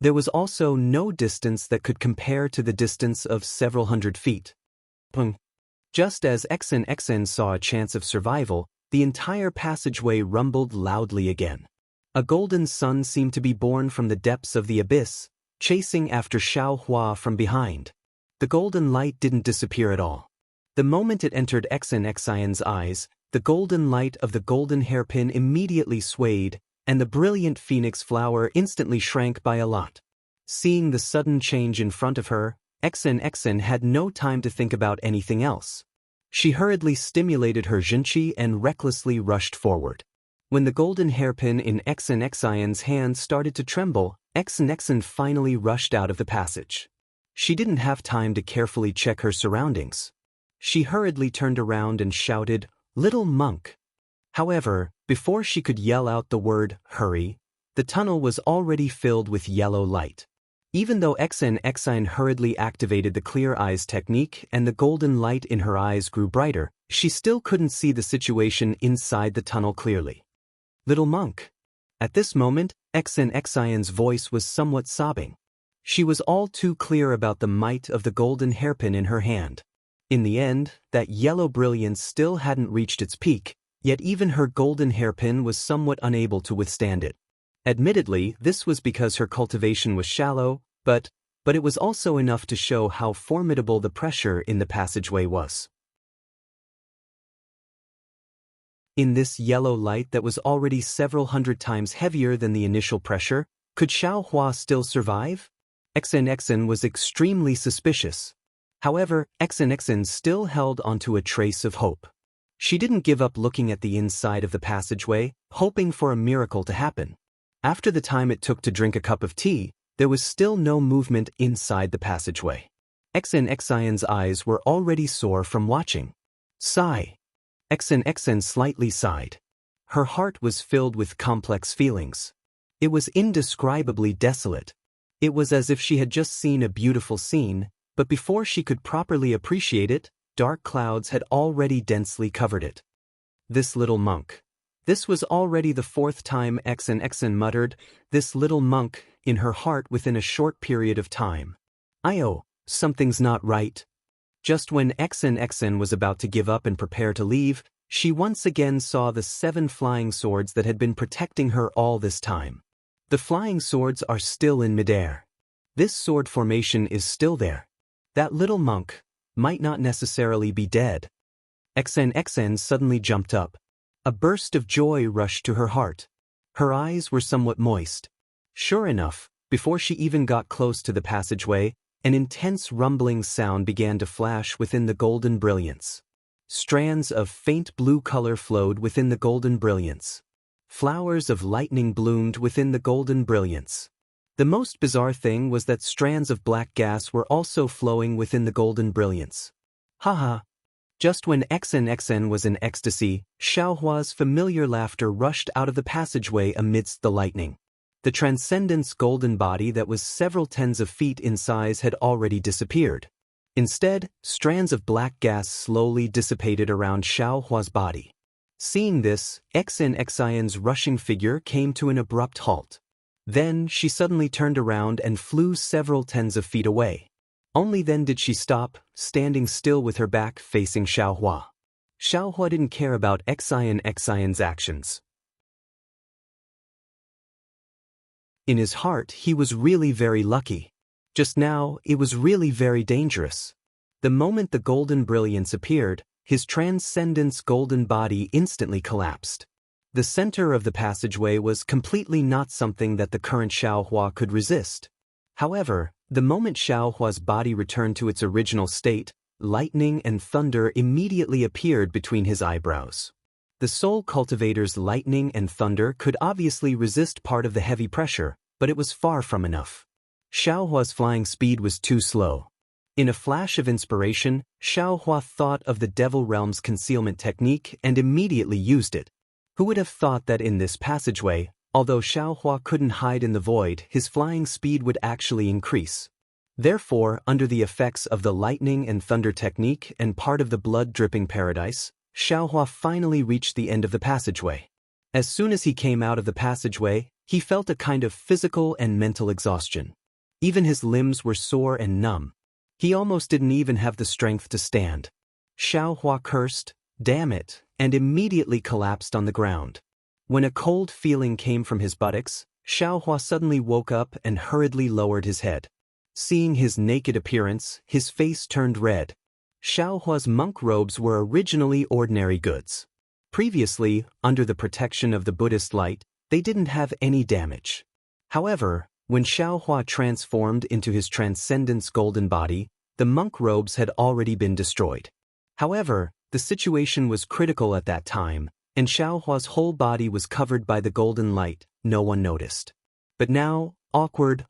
There was also no distance that could compare to the distance of several hundred feet. Just as Xen saw a chance of survival, the entire passageway rumbled loudly again. A golden sun seemed to be born from the depths of the abyss, chasing after Xiaohua from behind. The golden light didn't disappear at all. The moment it entered Xen's eyes, the golden light of the golden hairpin immediately swayed, and the brilliant phoenix flower instantly shrank by a lot. Seeing the sudden change in front of her, Xen had no time to think about anything else. She hurriedly stimulated her Zhenqi and recklessly rushed forward. When the golden hairpin in Xen's hand started to tremble, Xen finally rushed out of the passage. She didn't have time to carefully check her surroundings. She hurriedly turned around and shouted, "Little monk!" However, before she could yell out the word, "Hurry," the tunnel was already filled with yellow light. Even though Xianxia hurriedly activated the clear eyes technique and the golden light in her eyes grew brighter, she still couldn't see the situation inside the tunnel clearly. Little monk. At this moment, Xianxia's voice was somewhat sobbing. She was all too clear about the might of the golden hairpin in her hand. In the end, that yellow brilliance still hadn't reached its peak, yet even her golden hairpin was somewhat unable to withstand it. Admittedly, this was because her cultivation was shallow, but it was also enough to show how formidable the pressure in the passageway was. In this yellow light that was already several hundred times heavier than the initial pressure, could Xiaohua still survive? Xianxia was extremely suspicious. However, Xianxia still held onto a trace of hope. She didn't give up looking at the inside of the passageway, hoping for a miracle to happen. After the time it took to drink a cup of tea, there was still no movement inside the passageway. Xianxia's eyes were already sore from watching. Sigh. Xianxia slightly sighed. Her heart was filled with complex feelings. It was indescribably desolate. It was as if she had just seen a beautiful scene, but before she could properly appreciate it, dark clouds had already densely covered it. This little monk. This was already the fourth time Xianxia muttered, "This little monk," in her heart within a short period of time. Something's not right. Just when Xianxia was about to give up and prepare to leave, she once again saw the 7 flying swords that had been protecting her all this time. The flying swords are still in midair. This sword formation is still there. That little monk might not necessarily be dead. Xianxia suddenly jumped up. A burst of joy rushed to her heart. Her eyes were somewhat moist. Sure enough, before she even got close to the passageway, an intense rumbling sound began to flash within the golden brilliance. Strands of faint blue color flowed within the golden brilliance. Flowers of lightning bloomed within the golden brilliance. The most bizarre thing was that strands of black gas were also flowing within the golden brilliance. Haha. Just when Xianxia was in ecstasy, Xiaohua's familiar laughter rushed out of the passageway amidst the lightning. The transcendent's golden body that was several tens of feet in size had already disappeared. Instead, strands of black gas slowly dissipated around Xiaohua's body. Seeing this, Xianxia's rushing figure came to an abrupt halt. Then she suddenly turned around and flew several tens of feet away. Only then did she stop, standing still with her back facing Xiaohua. Xiaohua didn't care about Xianxia's actions. In his heart, he was really very lucky. Just now, it was really very dangerous. The moment the golden brilliance appeared, his transcendent's golden body instantly collapsed. The center of the passageway was completely not something that the current Xiaohua could resist. However, the moment Xiaohua's body returned to its original state, lightning and thunder immediately appeared between his eyebrows. The soul cultivator's lightning and thunder could obviously resist part of the heavy pressure, but it was far from enough. Xiaohua's flying speed was too slow. In a flash of inspiration, Xiaohua thought of the Devil Realm's concealment technique and immediately used it. Who would have thought that in this passageway, although Xiaohua couldn't hide in the void, his flying speed would actually increase. Therefore, under the effects of the lightning and thunder technique and part of the blood-dripping paradise, Xiaohua finally reached the end of the passageway. As soon as he came out of the passageway, he felt a kind of physical and mental exhaustion. Even his limbs were sore and numb. He almost didn't even have the strength to stand. Xiaohua cursed, "Damn it," and immediately collapsed on the ground. When a cold feeling came from his buttocks, Xiaohua suddenly woke up and hurriedly lowered his head. Seeing his naked appearance, his face turned red. Xiaohua's monk robes were originally ordinary goods. Previously, under the protection of the Buddhist light, they didn't have any damage. However, when Xiaohua transformed into his transcendent's golden body, the monk robes had already been destroyed. However, the situation was critical at that time, and Xiaohua's whole body was covered by the golden light. No one noticed. But now, awkward.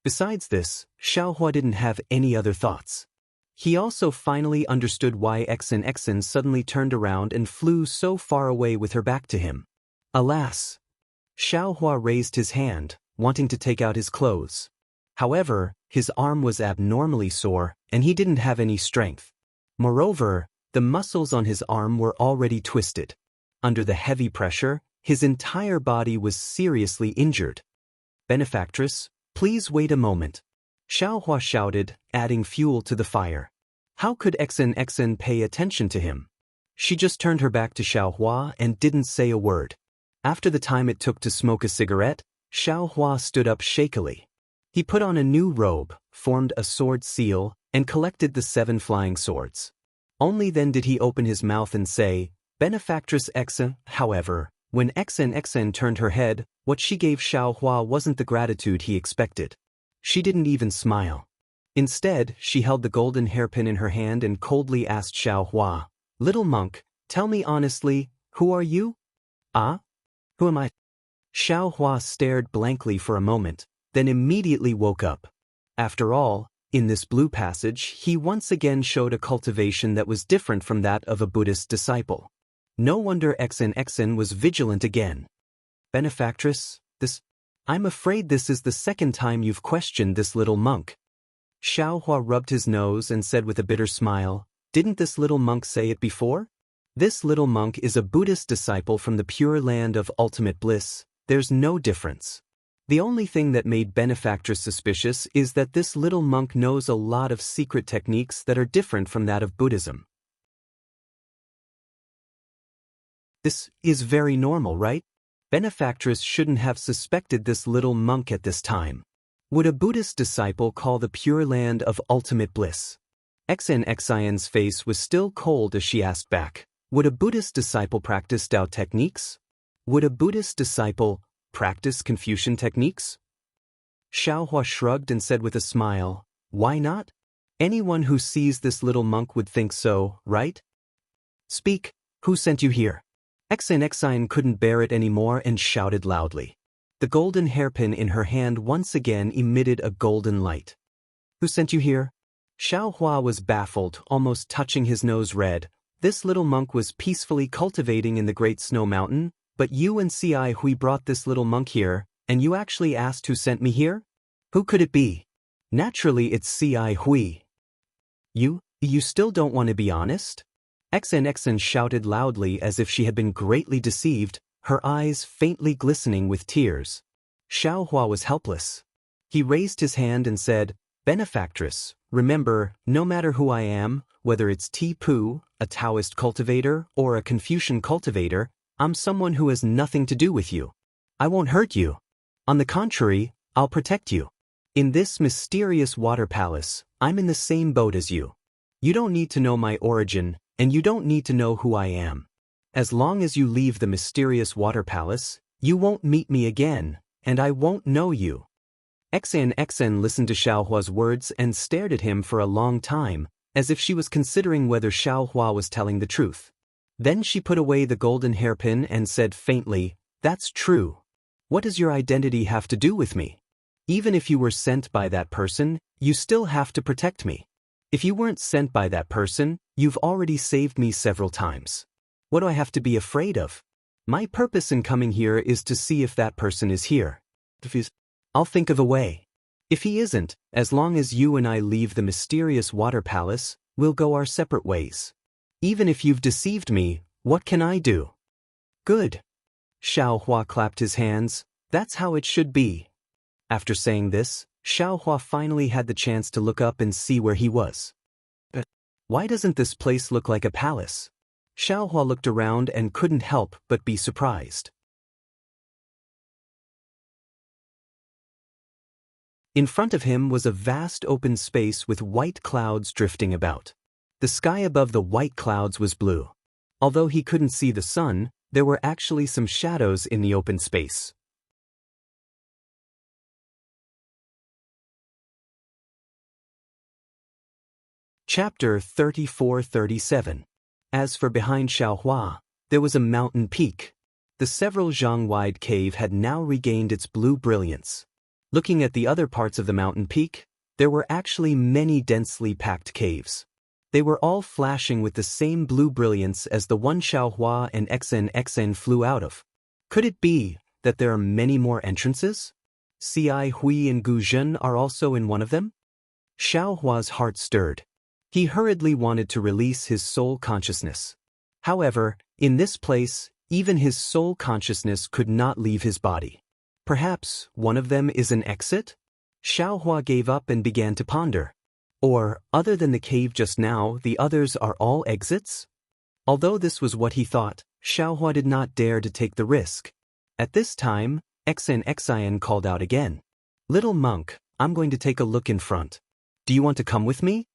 Besides this, Xiaohua didn't have any other thoughts. He also finally understood why Xianxia suddenly turned around and flew so far away with her back to him. Alas! Xiaohua raised his hand, wanting to take out his clothes. However, his arm was abnormally sore, and he didn't have any strength. Moreover, the muscles on his arm were already twisted. Under the heavy pressure, his entire body was seriously injured. "Benefactress, please wait a moment," Xiaohua shouted, adding fuel to the fire. How could Xen pay attention to him? She just turned her back to Xiaohua and didn't say a word. After the time it took to smoke a cigarette, Xiaohua stood up shakily. He put on a new robe, formed a sword seal, and collected the 7 flying swords. Only then did he open his mouth and say, "Benefactress Xen." However, when Xen turned her head, what she gave Xiaohua wasn't the gratitude he expected. She didn't even smile. Instead, she held the golden hairpin in her hand and coldly asked Xiaohua, "Little monk, tell me honestly, who are you?" "Ah? Who am I?" Xiaohua stared blankly for a moment, then immediately woke up. After all, in this blue passage, he once again showed a cultivation that was different from that of a Buddhist disciple. No wonder Xen was vigilant again. "Benefactress, I'm afraid this is the second time you've questioned this little monk." Xiaohua rubbed his nose and said with a bitter smile, "Didn't this little monk say it before? This little monk is a Buddhist disciple from the pure land of ultimate bliss. There's no difference. The only thing that made Benefactress suspicious is that this little monk knows a lot of secret techniques that are different from that of Buddhism." This is very normal, right? Benefactress shouldn't have suspected this little monk at this time. Would a Buddhist disciple call the pure land of ultimate bliss? Xianxia's face was still cold as she asked back, "Would a Buddhist disciple practice Tao techniques? Would a Buddhist disciple practice Confucian techniques?" Xiaohua shrugged and said with a smile, "Why not? Anyone who sees this little monk would think so, right? Speak, who sent you here?" Xian couldn't bear it anymore and shouted loudly. The golden hairpin in her hand once again emitted a golden light. "Who sent you here?" Xiaohua was baffled, almost touching his nose red. This little monk was peacefully cultivating in the Great Snow Mountain, but you and Ci Hui brought this little monk here, and you actually asked who sent me here? Who could it be? Naturally it's Ci Hui. You still don't want to be honest?" Xen shouted loudly as if she had been greatly deceived, her eyes faintly glistening with tears. Xiaohua was helpless. He raised his hand and said, "Benefactress, remember, no matter who I am, whether it's Tipu, a Taoist cultivator, or a Confucian cultivator, I'm someone who has nothing to do with you. I won't hurt you. On the contrary, I'll protect you. In this mysterious water palace, I'm in the same boat as you. You don't need to know my origin, and you don't need to know who I am. As long as you leave the mysterious water palace, you won't meet me again, and I won't know you." Xen listened to Xiaohua's words and stared at him for a long time, as if she was considering whether Xiaohua was telling the truth. Then she put away the golden hairpin and said faintly, "That's true. What does your identity have to do with me? Even if you were sent by that person, you still have to protect me. If you weren't sent by that person, you've already saved me several times. What do I have to be afraid of? My purpose in coming here is to see if that person is here. If he's, I'll think of a way. If he isn't, as long as you and I leave the mysterious water palace, we'll go our separate ways. Even if you've deceived me, what can I do?" "Good." Xiaohua clapped his hands. "That's how it should be." After saying this, Xiaohua finally had the chance to look up and see where he was. "But why doesn't this place look like a palace?" Xiaohua looked around and couldn't help but be surprised. In front of him was a vast open space with white clouds drifting about. The sky above the white clouds was blue. Although he couldn't see the sun, there were actually some shadows in the open space. Chapter 34-37. As for behind Xiaohua, there was a mountain peak. The several zhang-wide cave had now regained its blue brilliance. Looking at the other parts of the mountain peak, there were actually many densely packed caves. They were all flashing with the same blue brilliance as the one Xiaohua and Xen flew out of. Could it be that there are many more entrances? Ci Hui and Gu Zhen are also in one of them? Xiao Hua's heart stirred. He hurriedly wanted to release his soul consciousness. However, in this place, even his soul consciousness could not leave his body. Perhaps one of them is an exit? Xiao Hua gave up and began to ponder. Or, other than the cave just now, the others are all exits? Although this was what he thought, Xiao Hua did not dare to take the risk. At this time, Xian called out again. Little monk, I'm going to take a look in front. Do you want to come with me?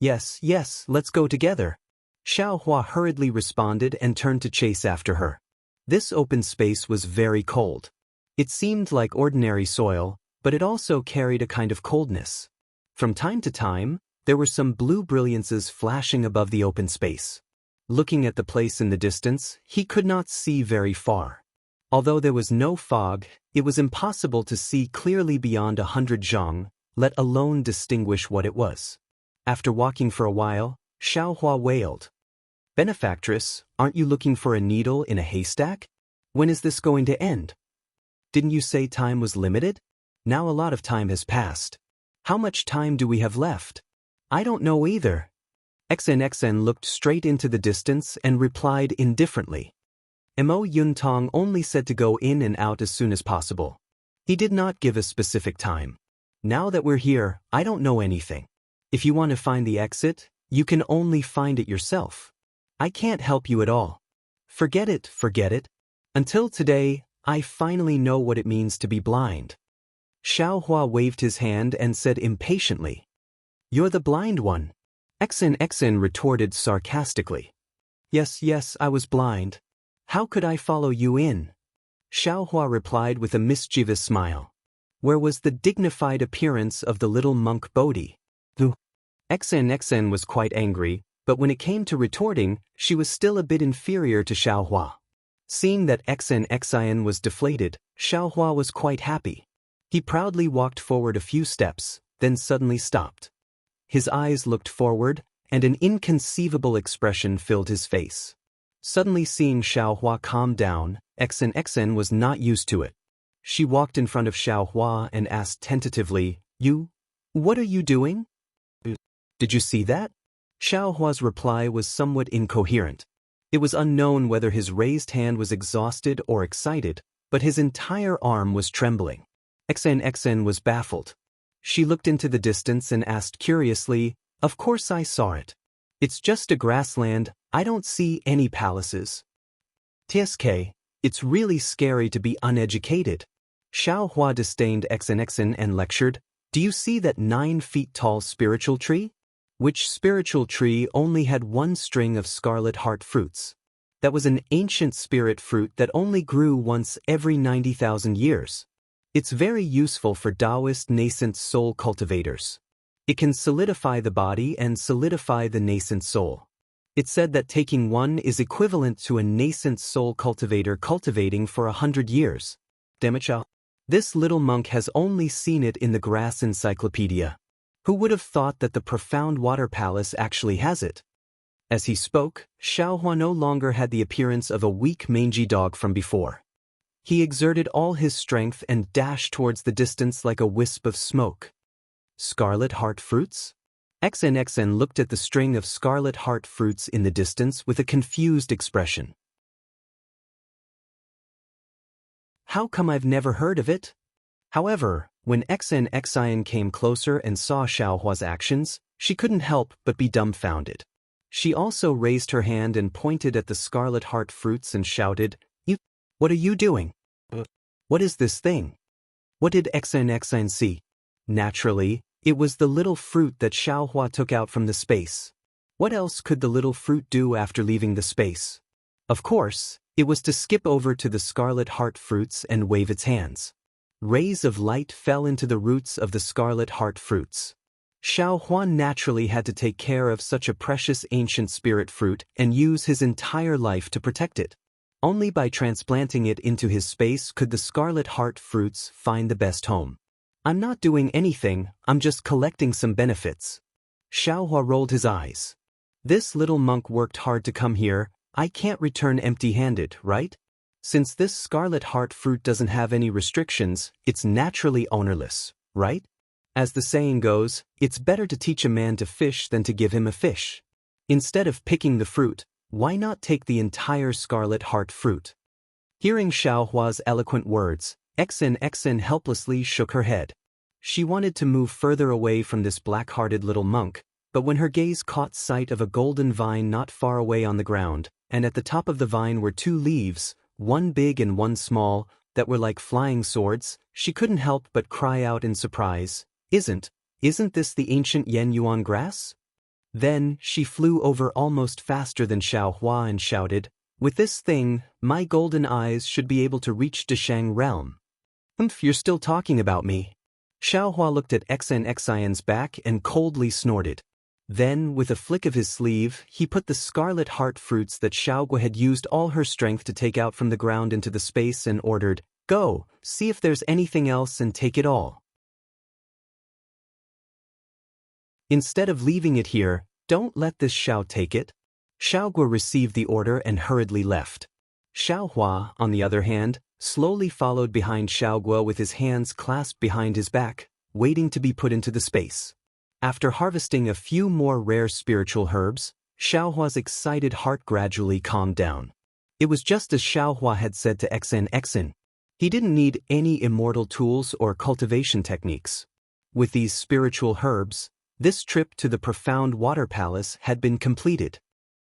Yes, let's go together. Xiao Hua hurriedly responded and turned to chase after her. This open space was very cold. It seemed like ordinary soil, but it also carried a kind of coldness. From time to time, there were some blue brilliances flashing above the open space. Looking at the place in the distance, he could not see very far. Although there was no fog, it was impossible to see clearly beyond 100 zhang, let alone distinguish what it was. After walking for a while, Xiao Hua wailed. Benefactress, aren't you looking for a needle in a haystack? When is this going to end? Didn't you say time was limited? Now a lot of time has passed. How much time do we have left? I don't know either. Xen looked straight into the distance and replied indifferently. Mo Yuntong only said to go in and out as soon as possible. He did not give a specific time. Now that we're here, I don't know anything. If you want to find the exit, you can only find it yourself. I can't help you at all. Forget it. Until today, I finally know what it means to be blind. Xiao Hua waved his hand and said impatiently. You're the blind one. Xen retorted sarcastically. Yes, I was blind. How could I follow you in? Xiao Hua replied with a mischievous smile. Where was the dignified appearance of the little monk Bodhi? Xen was quite angry, but when it came to retorting, she was still a bit inferior to Xiao Hua. Seeing that Xian was deflated, Xiao Hua was quite happy. He proudly walked forward a few steps, then suddenly stopped. His eyes looked forward, and an inconceivable expression filled his face. Suddenly seeing Xiao Hua calm down, Xen was not used to it. She walked in front of Xiao Hua and asked tentatively, What are you doing? Did you see that? Xiao Hua's reply was somewhat incoherent. It was unknown whether his raised hand was exhausted or excited, but his entire arm was trembling. Xen was baffled. She looked into the distance and asked curiously, Of course I saw it. It's just a grassland, I don't see any palaces. TSK, it's really scary to be uneducated. Xiao Hua disdained Xen and lectured, Do you see that 9 feet tall spiritual tree? Which spiritual tree only had one string of scarlet heart fruits. That was an ancient spirit fruit that only grew once every 90,000 years. It's very useful for Daoist nascent soul cultivators. It can solidify the body and solidify the nascent soul. It's said that taking one is equivalent to a nascent soul cultivator cultivating for 100 years. Demichao. This little monk has only seen it in the grass encyclopedia. Who would have thought that the profound water palace actually has it? As he spoke, Xiao Hua no longer had the appearance of a weak mangy dog from before. He exerted all his strength and dashed towards the distance like a wisp of smoke. Scarlet heart fruits? Xen looked at the string of scarlet heart fruits in the distance with a confused expression. How come I've never heard of it? However, when Xian came closer and saw Xiao Hua's actions, she couldn't help but be dumbfounded. She also raised her hand and pointed at the scarlet heart fruits and shouted, What are you doing? What is this thing? What did Xen see? Naturally, it was the little fruit that Xiao Hua took out from the space. What else could the little fruit do after leaving the space? Of course, it was to skip over to the scarlet heart fruits and wave its hands. Rays of light fell into the roots of the scarlet heart fruits. Xiao Hua naturally had to take care of such a precious ancient spirit fruit and use his entire life to protect it. Only by transplanting it into his space could the scarlet heart fruits find the best home. I'm not doing anything, I'm just collecting some benefits. Xiao Hua rolled his eyes. This little monk worked hard to come here, I can't return empty-handed, right? Since this scarlet heart fruit doesn't have any restrictions, it's naturally ownerless, right? As the saying goes, it's better to teach a man to fish than to give him a fish. Instead of picking the fruit, why not take the entire scarlet heart fruit? Hearing Xiaohua's eloquent words, Xen helplessly shook her head. She wanted to move further away from this black-hearted little monk, but when her gaze caught sight of a golden vine not far away on the ground, and at the top of the vine were two leaves, one big and one small, that were like flying swords, she couldn't help but cry out in surprise, Isn't this the ancient Yen Yuan grass? Then she flew over almost faster than Xiaohua and shouted, With this thing, my golden eyes should be able to reach Deshang realm. You're still talking about me. Xiaohua looked at Xianxia's back and coldly snorted. Then, with a flick of his sleeve, he put the scarlet heart fruits that Xiaogua had used all her strength to take out from the ground into the space and ordered, Go, see if there's anything else and take it all. Instead of leaving it here, don't let this Xiao take it. Xiaogua received the order and hurriedly left. Xiaohua, on the other hand, slowly followed behind Xiaogua with his hands clasped behind his back, waiting to be put into the space. After harvesting a few more rare spiritual herbs, Xiaohua's excited heart gradually calmed down. It was just as Xiaohua had said to Xen. He didn't need any immortal tools or cultivation techniques. With these spiritual herbs, this trip to the profound water palace had been completed.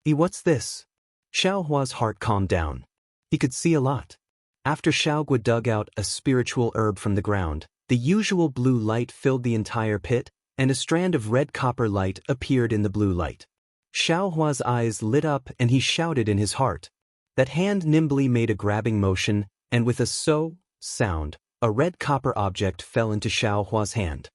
What's this? Xiaohua's heart calmed down. He could see a lot. After Xiaogua dug out a spiritual herb from the ground, the usual blue light filled the entire pit, and a strand of red copper light appeared in the blue light. Xiaohua's eyes lit up and he shouted in his heart. That hand nimbly made a grabbing motion, and with a so sound, a red copper object fell into Xiaohua's hand.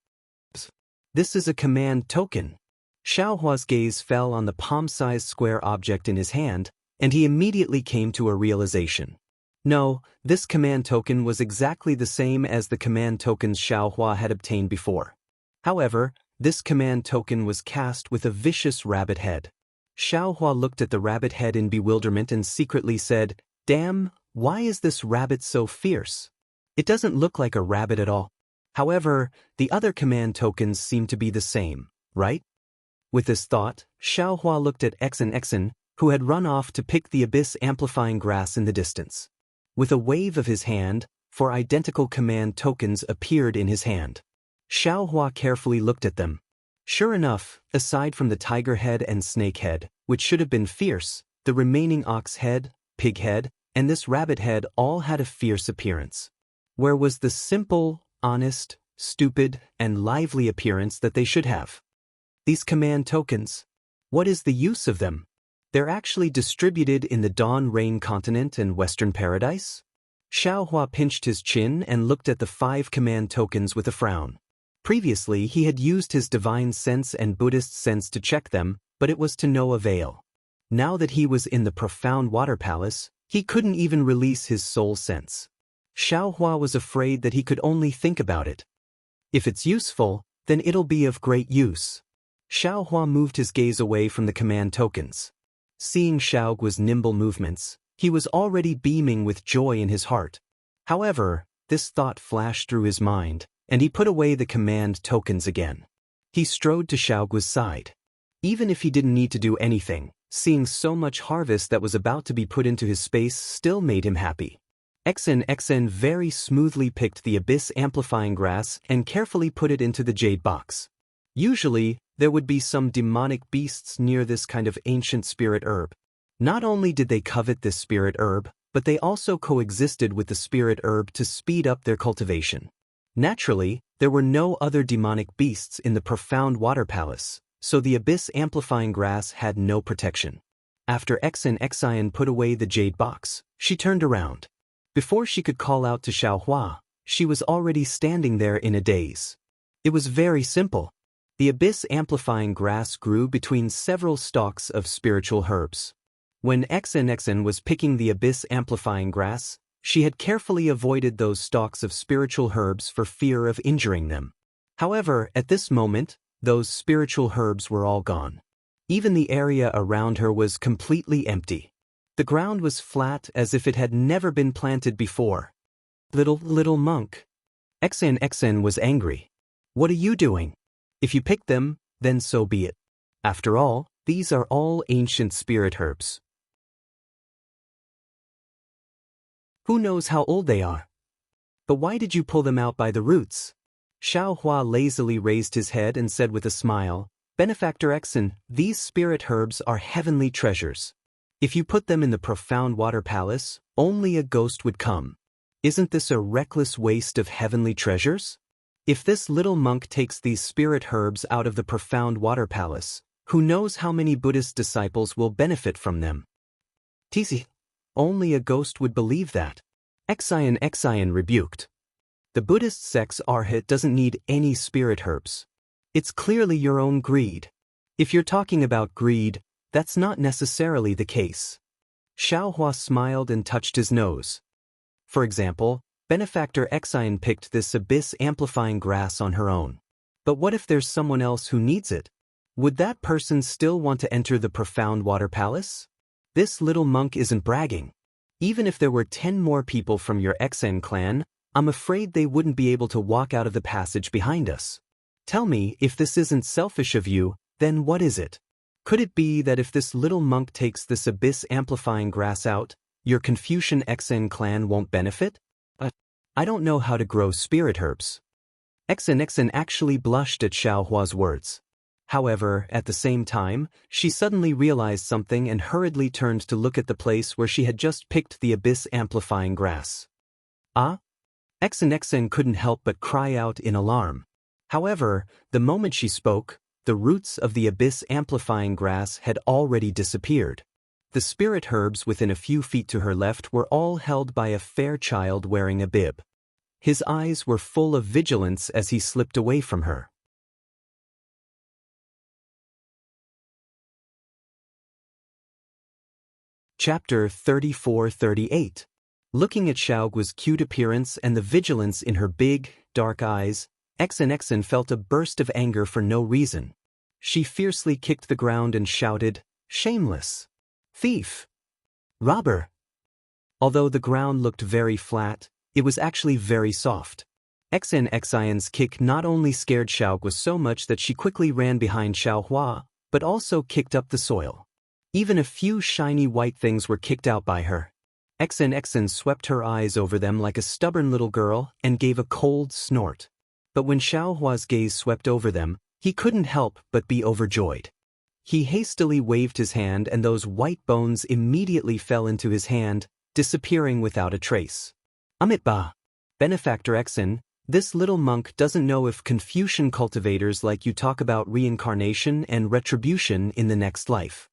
This is a command token. Xiaohua's gaze fell on the palm-sized square object in his hand, and he immediately came to a realization. No, this command token was exactly the same as the command tokens Xiaohua had obtained before. However, this command token was cast with a vicious rabbit head. Xiaohua looked at the rabbit head in bewilderment and secretly said, Damn, why is this rabbit so fierce? It doesn't look like a rabbit at all. However, the other command tokens seem to be the same, right? With this thought, Xiaohua looked at Xen, who had run off to pick the abyss-amplifying grass in the distance. With a wave of his hand, 4 identical command tokens appeared in his hand. Xiaohua carefully looked at them. Sure enough, aside from the tiger head and snake head, which should have been fierce, the remaining ox head, pig head, and this rabbit head all had a fierce appearance. Where was the simple, honest, stupid, and lively appearance that they should have? These command tokens, what is the use of them? They're actually distributed in the Dawn Rain continent and Western Paradise? Xiaohua pinched his chin and looked at the 5 command tokens with a frown. Previously, he had used his divine sense and Buddhist sense to check them, but it was to no avail. Now that he was in the profound water palace, he couldn't even release his soul sense. Xiaohua was afraid that he could only think about it. If it's useful, then it'll be of great use. Xiaohua moved his gaze away from the command tokens. Seeing Xiaogua's nimble movements, he was already beaming with joy in his heart. However, this thought flashed through his mind, and he put away the command tokens again. He strode to Xiaogua's side. Even if he didn't need to do anything, seeing so much harvest that was about to be put into his space still made him happy. Xen very smoothly picked the abyss-amplifying grass and carefully put it into the jade box. Usually, there would be some demonic beasts near this kind of ancient spirit herb. Not only did they covet this spirit herb, but they also coexisted with the spirit herb to speed up their cultivation. Naturally, there were no other demonic beasts in the profound water palace, so the abyss-amplifying grass had no protection. After Xian put away the jade box, she turned around. Before she could call out to Xiaohua, she was already standing there in a daze. It was very simple. The abyss-amplifying grass grew between several stalks of spiritual herbs. When Xen was picking the abyss-amplifying grass, she had carefully avoided those stalks of spiritual herbs for fear of injuring them. However, at this moment, those spiritual herbs were all gone. Even the area around her was completely empty. The ground was flat as if it had never been planted before. Little monk. Xianxia was angry. What are you doing? If you picked them, then so be it. After all, these are all ancient spirit herbs. Who knows how old they are? But why did you pull them out by the roots? Xiaohua lazily raised his head and said with a smile, Benefactor Xen, these spirit herbs are heavenly treasures. If you put them in the profound water palace, only a ghost would come. Isn't this a reckless waste of heavenly treasures? If this little monk takes these spirit herbs out of the profound water palace, who knows how many Buddhist disciples will benefit from them? Tizi, only a ghost would believe that. Xian rebuked. The Buddhist sect's arhat doesn't need any spirit herbs. It's clearly your own greed. If you're talking about greed, that's not necessarily the case. Xiaohua smiled and touched his nose. For example, Benefactor Xian picked this abyss-amplifying grass on her own. But what if there's someone else who needs it? Would that person still want to enter the profound water palace? This little monk isn't bragging. Even if there were 10 more people from your Xen clan, I'm afraid they wouldn't be able to walk out of the passage behind us. Tell me, if this isn't selfish of you, then what is it? Could it be that if this little monk takes this abyss-amplifying grass out, your Confucian Xen clan won't benefit? I don't know how to grow spirit herbs. Xen actually blushed at Xiaohua's words. However, at the same time, she suddenly realized something and hurriedly turned to look at the place where she had just picked the abyss-amplifying grass. Ah? Xen couldn't help but cry out in alarm. However, the moment she spoke, the roots of the abyss-amplifying grass had already disappeared. The spirit herbs within a few feet to her left were all held by a fair child wearing a bib. His eyes were full of vigilance as he slipped away from her. Chapter 34-38. Looking at Xiaogua's cute appearance and the vigilance in her big, dark eyes, Xen felt a burst of anger for no reason. She fiercely kicked the ground and shouted, "Shameless! Thief! Robber!" Although the ground looked very flat, it was actually very soft. Xian's kick not only scared Xiaogua so much that she quickly ran behind Xiaohua, but also kicked up the soil. Even a few shiny white things were kicked out by her. Xen swept her eyes over them like a stubborn little girl and gave a cold snort. But when Xiaohua's gaze swept over them, he couldn't help but be overjoyed. He hastily waved his hand and those white bones immediately fell into his hand, disappearing without a trace. Amitba! Benefactor Xen, this little monk doesn't know if Confucian cultivators like you talk about reincarnation and retribution in the next life.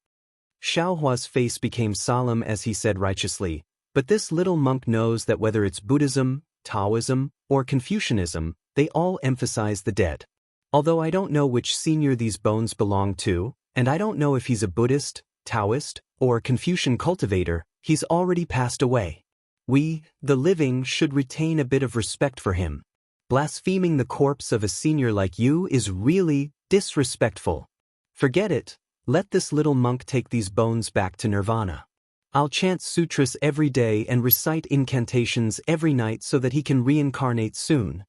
Xiaohua's face became solemn as he said righteously, but this little monk knows that whether it's Buddhism, Taoism, or Confucianism, they all emphasize the dead. Although I don't know which senior these bones belong to, and I don't know if he's a Buddhist, Taoist, or Confucian cultivator, he's already passed away. We, the living, should retain a bit of respect for him. Blaspheming the corpse of a senior like you is really disrespectful. Forget it. Let this little monk take these bones back to nirvana. I'll chant sutras every day and recite incantations every night so that he can reincarnate soon.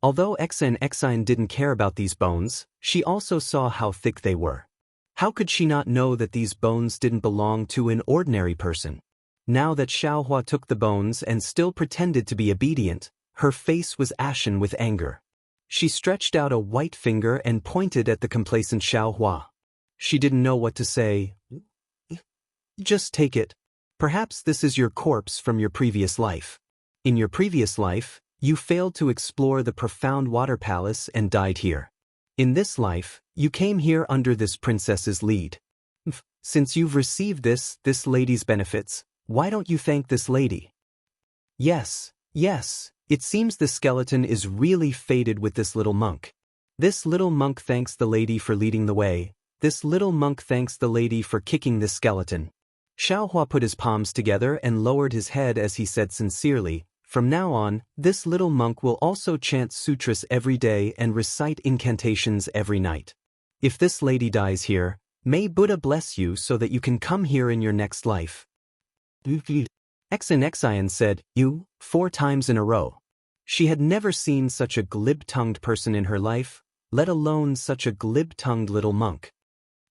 Although Xen didn't care about these bones, she also saw how thick they were. How could she not know that these bones didn't belong to an ordinary person? Now that Xiaohua took the bones and still pretended to be obedient, her face was ashen with anger. She stretched out a white finger and pointed at the complacent Xiaohua. She didn't know what to say. Just take it. Perhaps this is your corpse from your previous life. In your previous life, you failed to explore the profound water palace and died here. In this life, you came here under this princess's lead. Since you've received this lady's benefits, why don't you thank this lady? Yes, it seems the skeleton is really faded with this little monk. This little monk thanks the lady for leading the way. This little monk thanks the lady for kicking this skeleton. Xiaohua put his palms together and lowered his head as he said sincerely, "From now on, this little monk will also chant sutras every day and recite incantations every night. If this lady dies here, may Buddha bless you so that you can come here in your next life." Xianxia said, "You," 4 times in a row. She had never seen such a glib-tongued person in her life, let alone such a glib-tongued little monk.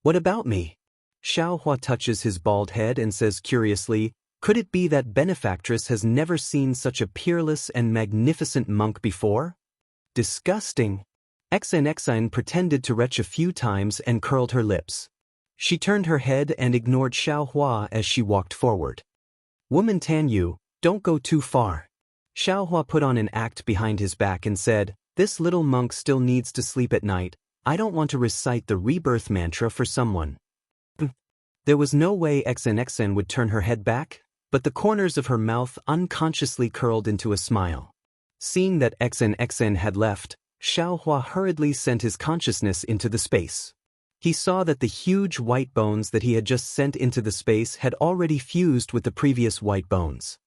"What about me?" Xiaohua touches his bald head and says curiously, "Could it be that benefactress has never seen such a peerless and magnificent monk before?" "Disgusting." Xianxia pretended to retch a few times and curled her lips. She turned her head and ignored Xiaohua as she walked forward. "Woman Tanyu, don't go too far." Xiaohua put on an act behind his back and said, "This little monk still needs to sleep at night. I don't want to recite the rebirth mantra for someone." There was no way Xianxia would turn her head back, but the corners of her mouth unconsciously curled into a smile. Seeing that Xianxia had left, Xiaohua hurriedly sent his consciousness into the space. He saw that the huge white bones that he had just sent into the space had already fused with the previous white bones.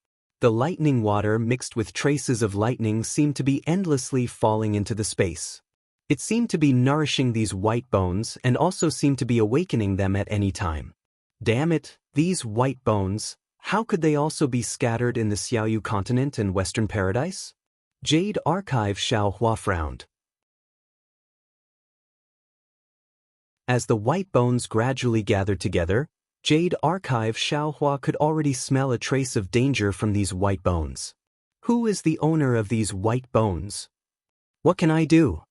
The lightning water mixed with traces of lightning seemed to be endlessly falling into the space. It seemed to be nourishing these white bones and also seemed to be awakening them at any time. Damn it, these white bones, how could they also be scattered in the Xiaoyu continent and Western Paradise? Jade Archive. Xiaohua frowned. As the white bones gradually gathered together, Jade Archive. Xiaohua could already smell a trace of danger from these white bones. Who is the owner of these white bones? What can I do?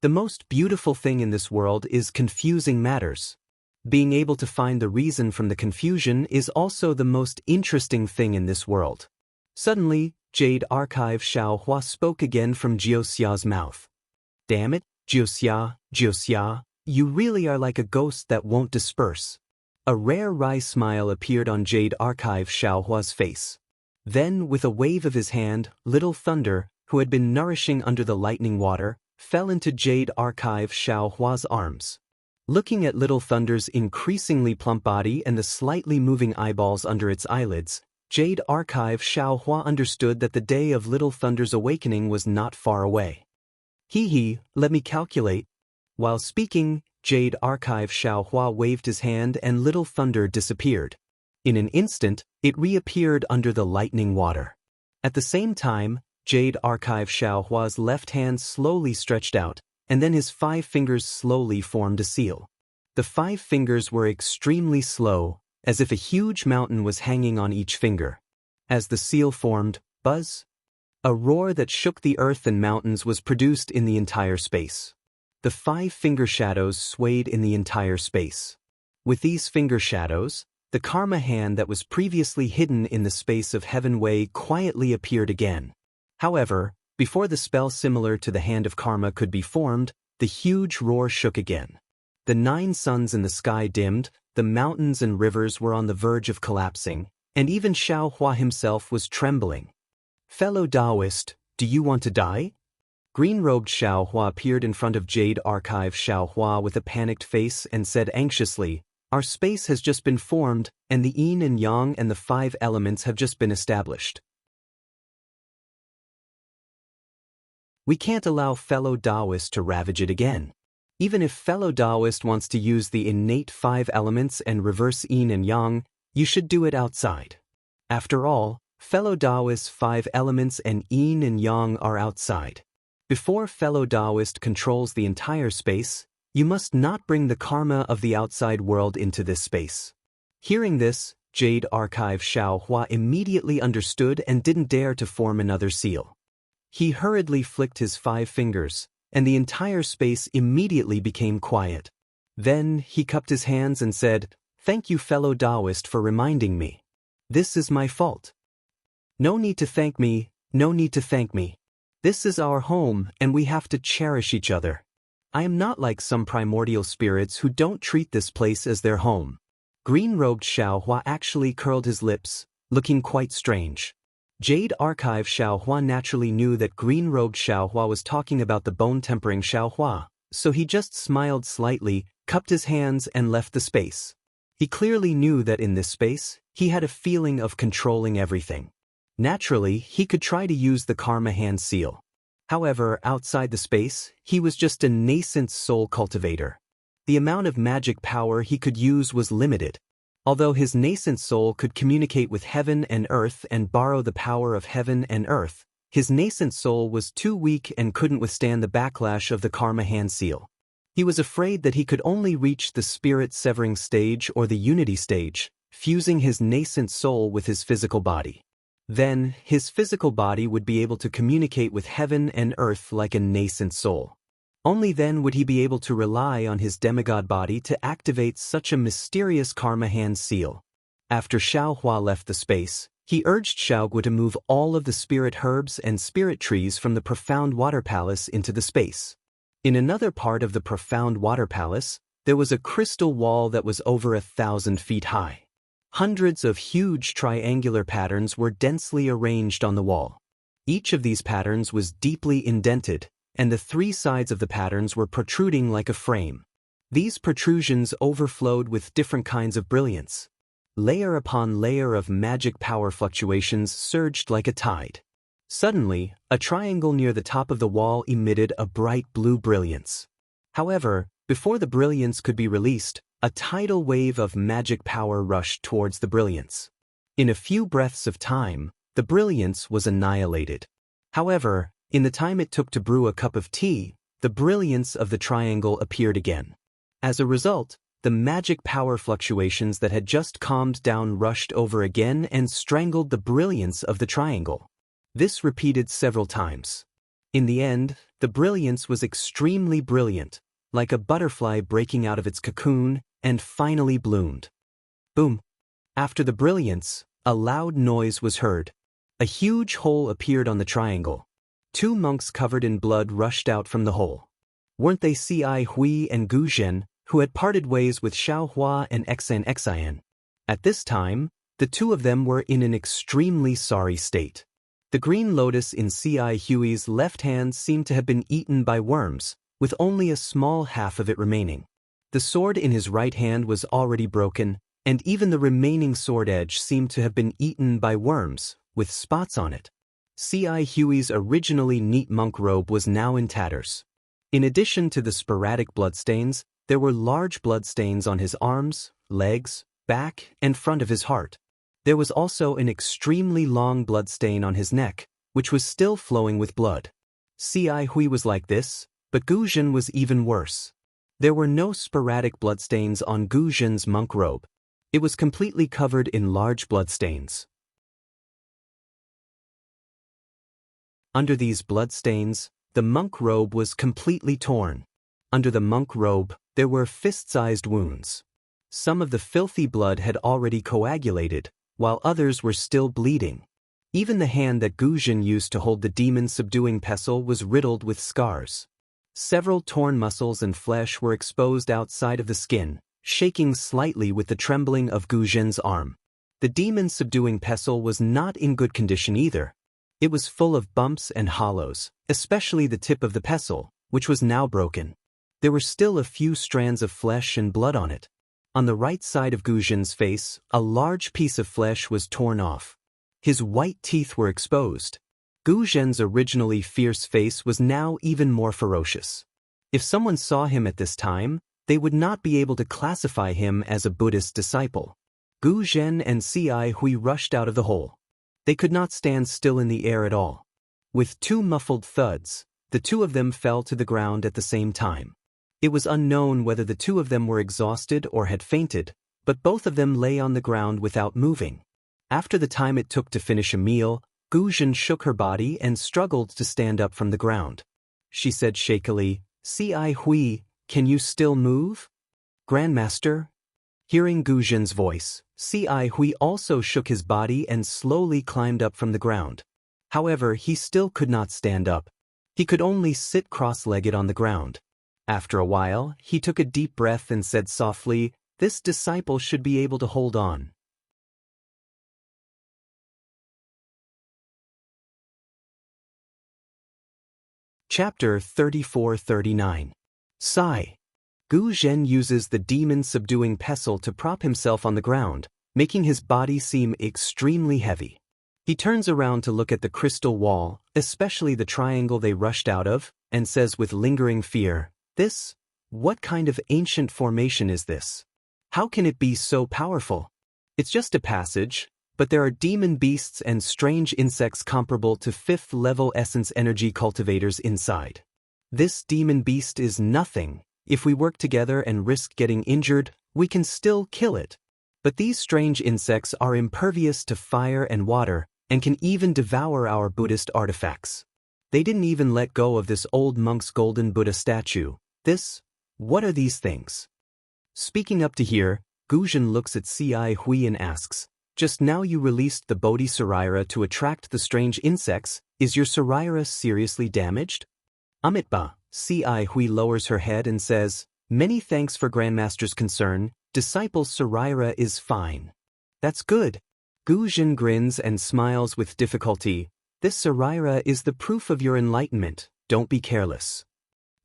The most beautiful thing in this world is confusing matters. Being able to find the reason from the confusion is also the most interesting thing in this world. Suddenly, Jade Archive. Xiaohua spoke again from Jiuxia's mouth. "Damn it, Jiuxia, you really are like a ghost that won't disperse." A rare wry smile appeared on Jade Archive. Xiaohua's face. Then, with a wave of his hand, Little Thunder, who had been nourishing under the lightning water, fell into Jade Archive. Xiaohua's arms. Looking at Little Thunder's increasingly plump body and the slightly moving eyeballs under its eyelids, Jade Archive. Xiaohua understood that the day of Little Thunder's awakening was not far away. "Hee, let me calculate." While speaking, Jade Archive. Xiaohua waved his hand and Little Thunder disappeared. In an instant, it reappeared under the lightning water. At the same time, Jade Archive. Xiaohua's left hand slowly stretched out, and then his 5 fingers slowly formed a seal. The 5 fingers were extremely slow, as if a huge mountain was hanging on each finger. As the seal formed, buzz! A roar that shook the earth and mountains was produced in the entire space. The 5 finger shadows swayed in the entire space. With these finger shadows, the karma hand that was previously hidden in the space of Heaven Way quietly appeared again. However, before the spell similar to the Hand of Karma could be formed, the huge roar shook again. The 9 suns in the sky dimmed, the mountains and rivers were on the verge of collapsing, and even Xiaohua himself was trembling. "Fellow Daoist, do you want to die?" Green-robed Xiaohua appeared in front of Jade Archive. Xiaohua with a panicked face and said anxiously, "Our space has just been formed, and the yin and yang and the 5 elements have just been established. We can't allow fellow Daoist to ravage it again. Even if fellow Daoist wants to use the innate 5 elements and reverse yin and yang, you should do it outside. After all, fellow Daoist's 5 elements and yin and yang are outside. Before fellow Daoist controls the entire space, you must not bring the karma of the outside world into this space." Hearing this, Jade Archive. Xiaohua immediately understood and didn't dare to form another seal. He hurriedly flicked his 5 fingers, and the entire space immediately became quiet. Then he cupped his hands and said, "Thank you, fellow Daoist, for reminding me. This is my fault. No need to thank me, no need to thank me. This is our home, and we have to cherish each other. I am not like some primordial spirits who don't treat this place as their home." Green-robed Xiaohua actually curled his lips, looking quite strange. Jade Archive. Xiaohua naturally knew that green-robed Xiaohua was talking about the bone-tempering Xiaohua, so he just smiled slightly, cupped his hands and left the space. He clearly knew that in this space, he had a feeling of controlling everything. Naturally, he could try to use the karma hand seal. However, outside the space, he was just a nascent soul cultivator. The amount of magic power he could use was limited. Although his nascent soul could communicate with heaven and earth and borrow the power of heaven and earth, his nascent soul was too weak and couldn't withstand the backlash of the karma hand seal. He was afraid that he could only reach the spirit-severing stage or the unity stage, fusing his nascent soul with his physical body. Then, his physical body would be able to communicate with heaven and earth like a nascent soul. Only then would he be able to rely on his demigod body to activate such a mysterious karma hand seal. After Xiaohua left the space, he urged Xiaogu to move all of the spirit herbs and spirit trees from the profound water palace into the space. In another part of the profound water palace, there was a crystal wall that was over 1,000 feet high. Hundreds of huge triangular patterns were densely arranged on the wall. Each of these patterns was deeply indented, and the three sides of the patterns were protruding like a frame. These protrusions overflowed with different kinds of brilliance. Layer upon layer of magic power fluctuations surged like a tide. Suddenly, a triangle near the top of the wall emitted a bright blue brilliance. However, before the brilliance could be released, a tidal wave of magic power rushed towards the brilliance. In a few breaths of time, the brilliance was annihilated. However, in the time it took to brew a cup of tea, the brilliance of the triangle appeared again. As a result, the magic power fluctuations that had just calmed down rushed over again and strangled the brilliance of the triangle. This repeated several times. In the end, the brilliance was extremely brilliant, like a butterfly breaking out of its cocoon, and finally bloomed. Boom! After the brilliance, a loud noise was heard. A huge hole appeared on the triangle. Two monks covered in blood rushed out from the hole. Weren't they Ci Hui and Gu Zhen, who had parted ways with Xiaohua and Xian? At this time, the two of them were in an extremely sorry state. The green lotus in Ci Hui's left hand seemed to have been eaten by worms, with only a small half of it remaining. The sword in his right hand was already broken, and even the remaining sword edge seemed to have been eaten by worms, with spots on it. Ci Hui's originally neat monk robe was now in tatters. In addition to the sporadic bloodstains, there were large bloodstains on his arms, legs, back, and front of his heart. There was also an extremely long bloodstain on his neck, which was still flowing with blood. Ci Hui was like this, but Gu Zhen was even worse. There were no sporadic bloodstains on Gu Zhen's monk robe. It was completely covered in large bloodstains. Under these bloodstains, the monk robe was completely torn. Under the monk robe, there were fist-sized wounds. Some of the filthy blood had already coagulated, while others were still bleeding. Even the hand that Gu Zhen used to hold the demon-subduing pestle was riddled with scars. Several torn muscles and flesh were exposed outside of the skin, shaking slightly with the trembling of Gu Zhen's arm. The demon-subduing pestle was not in good condition either. It was full of bumps and hollows, especially the tip of the pestle, which was now broken. There were still a few strands of flesh and blood on it. On the right side of Gu Zhen's face, a large piece of flesh was torn off. His white teeth were exposed. Gu Zhen's originally fierce face was now even more ferocious. If someone saw him at this time, they would not be able to classify him as a Buddhist disciple. Gu Zhen and Ci Hui rushed out of the hole. They could not stand still in the air at all. With two muffled thuds, the two of them fell to the ground at the same time. It was unknown whether the two of them were exhausted or had fainted, but both of them lay on the ground without moving. After the time it took to finish a meal, Gu Zhen shook her body and struggled to stand up from the ground. She said shakily, "Ci Hui, can you still move?" "Grandmaster?" Hearing Gu Zhen's voice, Ci Hui also shook his body and slowly climbed up from the ground. However, he still could not stand up. He could only sit cross-legged on the ground. After a while, he took a deep breath and said softly, "This disciple should be able to hold on." Chapter 34-39. Sigh. Gu Zhen uses the demon-subduing pestle to prop himself on the ground, making his body seem extremely heavy. He turns around to look at the crystal wall, especially the triangle they rushed out of, and says with lingering fear, "What kind of ancient formation is this? How can it be so powerful?" It's just a passage, but there are demon beasts and strange insects comparable to 5th-level essence energy cultivators inside. This demon beast is nothing. If we work together and risk getting injured, we can still kill it. But these strange insects are impervious to fire and water, and can even devour our Buddhist artifacts. They didn't even let go of this old monk's golden Buddha statue. What are these things? Speaking up to here, Guzhen looks at C.I. Hui and asks, just now you released the Bodhi Saraira to attract the strange insects. Is your Saraira seriously damaged? Amitba, C.I. Hui lowers her head and says, many thanks for Grandmaster's concern. Disciple's Saraira is fine. That's good. Guzhen grins and smiles with difficulty. This Saraira is the proof of your enlightenment. Don't be careless.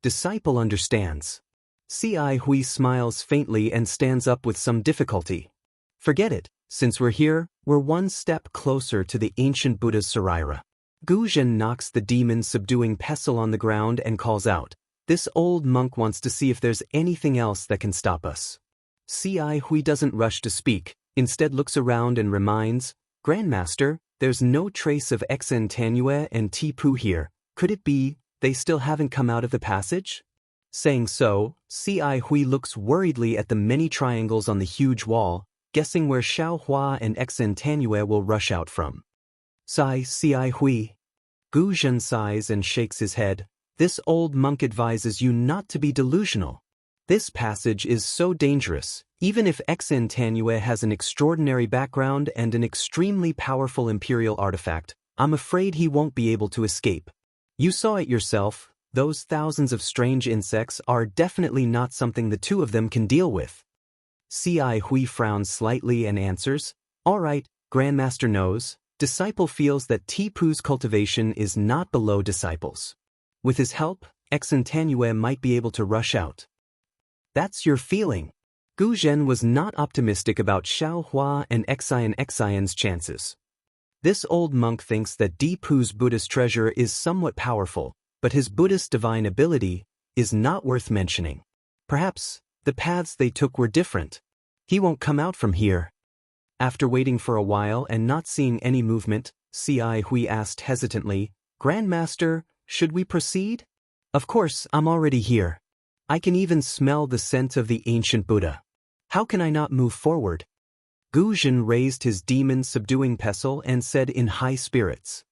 Disciple understands. C.I. Hui smiles faintly and stands up with some difficulty. Forget it. Since we're here, we're one step closer to the ancient Buddha's Saraira. Guzhen knocks the demon-subduing pestle on the ground and calls out, this old monk wants to see if there's anything else that can stop us. C.I. Hui doesn't rush to speak, instead looks around and reminds, Grandmaster, there's no trace of Xen Tanue and Tipu here. Could it be they still haven't come out of the passage? Saying so, C.I. Hui looks worriedly at the many triangles on the huge wall, guessing where Xiao Hua and Xen Tanue will rush out from. Sigh, C.I. Hui. Guzhen sighs and shakes his head. This old monk advises you not to be delusional. This passage is so dangerous. Even if Xen Tanue has an extraordinary background and an extremely powerful imperial artifact, I'm afraid he won't be able to escape. You saw it yourself, those thousands of strange insects are definitely not something the two of them can deal with. C.I. Hui frowns slightly and answers, all right, Grandmaster knows. Disciple feels that Tipu's cultivation is not below Disciple's. With his help, Xen Tanue might be able to rush out. That's your feeling. Guzhen was not optimistic about Xiao Hua and Xianxia's chances. This old monk thinks that Tipu's Buddhist treasure is somewhat powerful, but his Buddhist divine ability is not worth mentioning. Perhaps the paths they took were different. He won't come out from here. After waiting for a while and not seeing any movement, C.I. Hui asked hesitantly, Grandmaster, should we proceed? Of course, I'm already here. I can even smell the scent of the ancient Buddha. How can I not move forward? Guzhen raised his demon-subduing pestle and said in high spirits.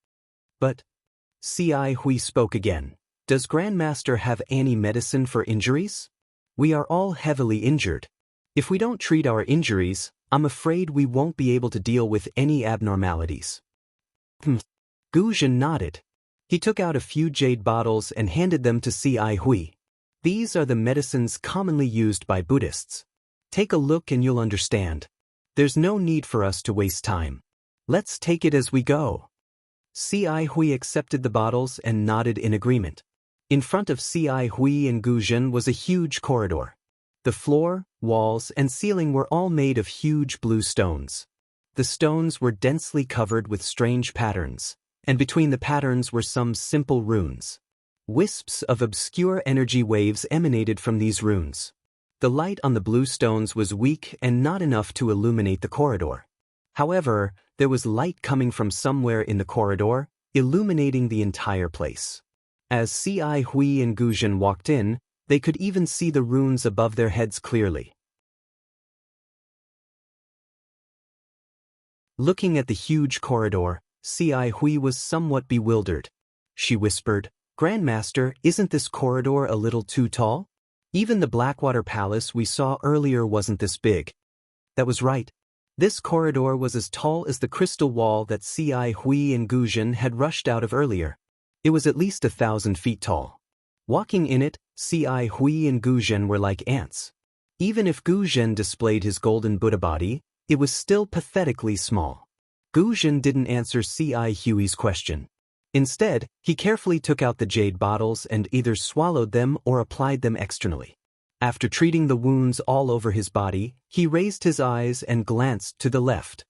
But C.I. Hui spoke again. Does Grandmaster have any medicine for injuries? We are all heavily injured. If we don't treat our injuries, I'm afraid we won't be able to deal with any abnormalities. Guzhen nodded. He took out a few jade bottles and handed them to C.I. Hui. These are the medicines commonly used by Buddhists. Take a look and you'll understand. There's no need for us to waste time. Let's take it as we go. C.I. Hui accepted the bottles and nodded in agreement. In front of C.I. Hui and Guzhen was a huge corridor. The floor, walls, and ceiling were all made of huge blue stones. The stones were densely covered with strange patterns, and between the patterns were some simple runes. Wisps of obscure energy waves emanated from these runes. The light on the blue stones was weak and not enough to illuminate the corridor. However, there was light coming from somewhere in the corridor, illuminating the entire place. As C.I. Hui and Guzhen walked in, they could even see the runes above their heads clearly. Looking at the huge corridor, C.I. Hui was somewhat bewildered. She whispered, Grandmaster, isn't this corridor a little too tall? Even the Blackwater Palace we saw earlier wasn't this big. That was right. This corridor was as tall as the crystal wall that C.I. Hui and Guzhen had rushed out of earlier. It was at least 1,000 feet tall. Walking in it, C.I. Hui and Guzhen were like ants. Even if Guzhen displayed his golden Buddha body, it was still pathetically small. Guzhen didn't answer C.I. Hui's question. Instead, he carefully took out the jade bottles and either swallowed them or applied them externally. After treating the wounds all over his body, he raised his eyes and glanced to the left.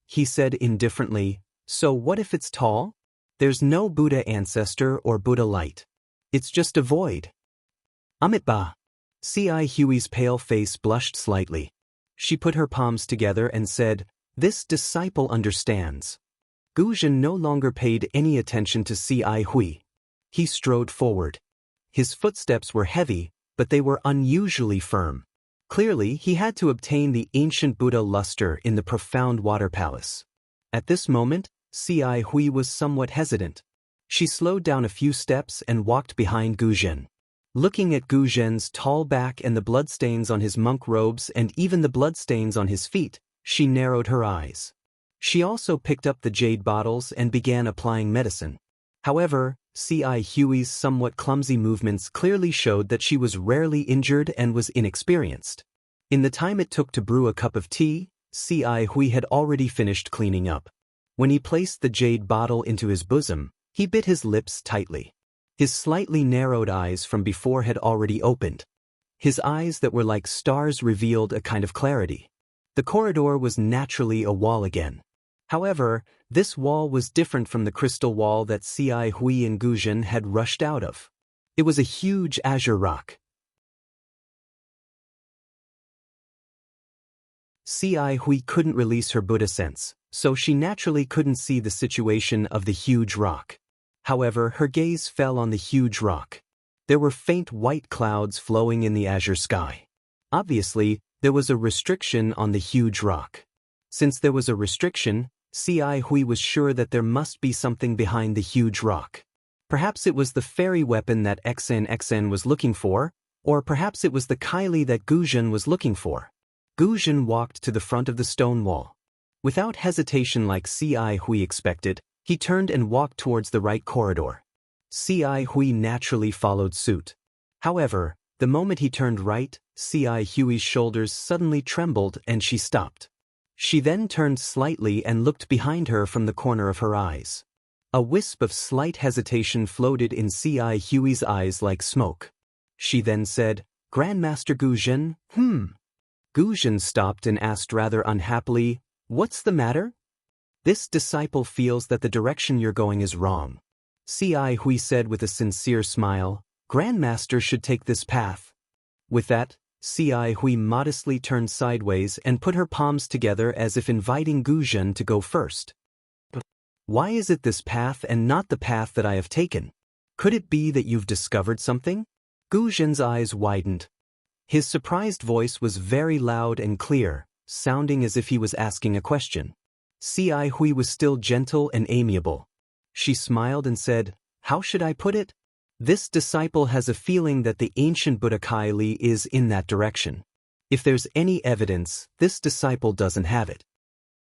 He said indifferently, so what if it's tall? There's no Buddha ancestor or Buddha light. It's just a void. Amitba. C.I. Hui's pale face blushed slightly. She put her palms together and said, This disciple understands. Guzhen no longer paid any attention to Si Hui. He strode forward. His footsteps were heavy, but they were unusually firm. Clearly, he had to obtain the ancient Buddha luster in the profound water palace. At this moment, Si Hui was somewhat hesitant. She slowed down a few steps and walked behind Guzhen. Looking at Guzhen's tall back and the bloodstains on his monk robes and even the bloodstains on his feet, she narrowed her eyes. She also picked up the jade bottles and began applying medicine. However, Si Hui's somewhat clumsy movements clearly showed that she was rarely injured and was inexperienced. In the time it took to brew a cup of tea, Si Hui had already finished cleaning up. When he placed the jade bottle into his bosom, he bit his lips tightly. His slightly narrowed eyes from before had already opened. His eyes that were like stars revealed a kind of clarity. The corridor was naturally a wall again. However, this wall was different from the crystal wall that Si Hui and Guzhen had rushed out of. It was a huge azure rock. Si Hui couldn't release her Buddha sense, so she naturally couldn't see the situation of the huge rock. However, her gaze fell on the huge rock. There were faint white clouds flowing in the azure sky. Obviously, there was a restriction on the huge rock. Since there was a restriction, Si Hui was sure that there must be something behind the huge rock. Perhaps it was the fairy weapon that Xen was looking for, or perhaps it was the Kylie that Guzhen was looking for. Guzhen walked to the front of the stone wall. Without hesitation like Si Hui expected, he turned and walked towards the right corridor. Si Hui naturally followed suit. However, the moment he turned right, Si Hui's shoulders suddenly trembled and she stopped. She then turned slightly and looked behind her from the corner of her eyes. A wisp of slight hesitation floated in Si Hui's eyes like smoke. She then said, "Grandmaster Guzhen, Guzhen stopped and asked rather unhappily, "What's the matter?" "This disciple feels that the direction you're going is wrong." Si Hui said with a sincere smile, "Grandmaster should take this path." With that, Si Hui modestly turned sideways and put her palms together as if inviting Guzhen to go first. "Why is it this path and not the path that I have taken? Could it be that you've discovered something?" Guzhen's eyes widened. His surprised voice was very loud and clear, sounding as if he was asking a question. Si Hui was still gentle and amiable. She smiled and said, "How should I put it? This disciple has a feeling that the ancient Buddha Kylie is in that direction. If there's any evidence, this disciple doesn't have it."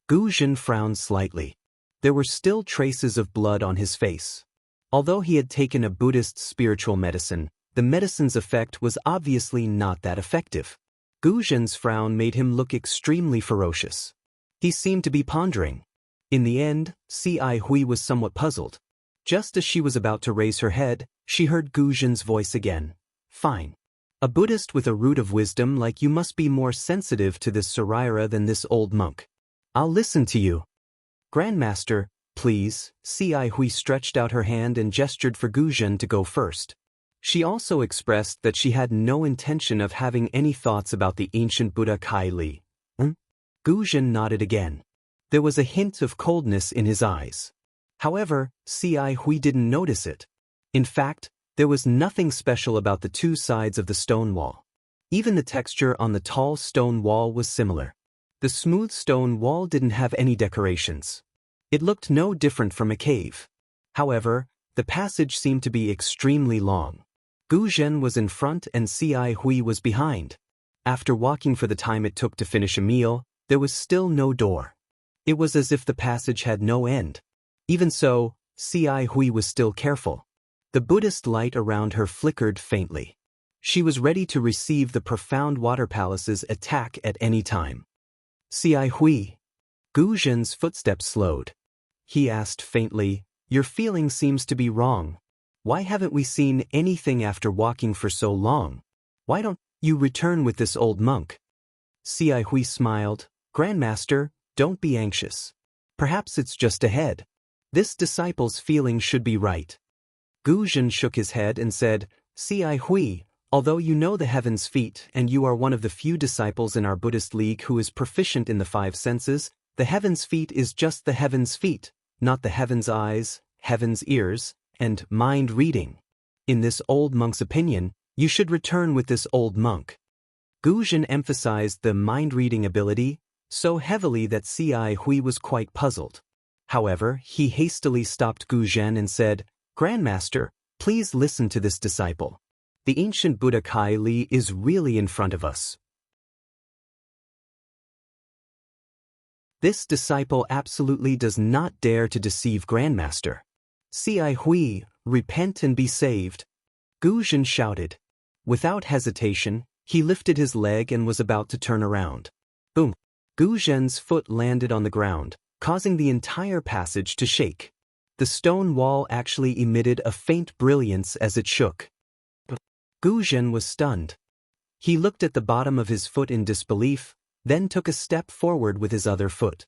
Guzhen frowned slightly. There were still traces of blood on his face. Although he had taken a Buddhist spiritual medicine, the medicine's effect was obviously not that effective. Guzhen's frown made him look extremely ferocious. He seemed to be pondering. In the end, Si Hui was somewhat puzzled. Just as she was about to raise her head, she heard Guzhen's voice again. "Fine. A Buddhist with a root of wisdom like you must be more sensitive to this Saraira than this old monk. I'll listen to you." "Grandmaster, please." Si Hui stretched out her hand and gestured for Guzhen to go first. She also expressed that she had no intention of having any thoughts about the ancient Buddha Kylie. Guzhen nodded again. There was a hint of coldness in his eyes. However, Si Hui didn't notice it. In fact, there was nothing special about the two sides of the stone wall. Even the texture on the tall stone wall was similar. The smooth stone wall didn't have any decorations. It looked no different from a cave. However, the passage seemed to be extremely long. Guzhen was in front and Si Hui was behind. After walking for the time it took to finish a meal, there was still no door. It was as if the passage had no end. Even so, Si Hui was still careful. The Buddhist light around her flickered faintly. She was ready to receive the profound water palace's attack at any time. Si Hui. Guzhen's footsteps slowed. He asked faintly, "Your feeling seems to be wrong. Why haven't we seen anything after walking for so long? Why don't you return with this old monk?" Si Hui smiled. "Grandmaster, don't be anxious. Perhaps it's just ahead. This disciple's feeling should be right." Guzhen shook his head and said, "Si Hui, although you know the heaven's feet and you are one of the few disciples in our Buddhist league who is proficient in the five senses, The heaven's feet is just the heaven's feet, not the heaven's eyes, heaven's ears, and mind reading. In this old monk's opinion, you should return with this old monk. Gu Zhen emphasized the mind-reading ability so heavily that Ci Hui was quite puzzled. However, he hastily stopped Gu Zhen and said, "Grandmaster, please listen to this disciple. The ancient Buddha Kai Li is really in front of us. This disciple absolutely does not dare to deceive Grandmaster. Ci Hui, repent and be saved." Gu Zhen shouted. Without hesitation, he lifted his leg and was about to turn around. Boom! Gu Zhen's foot landed on the ground, causing the entire passage to shake. The stone wall actually emitted a faint brilliance as it shook. Gu Zhen was stunned. He looked at the bottom of his foot in disbelief, then took a step forward with his other foot.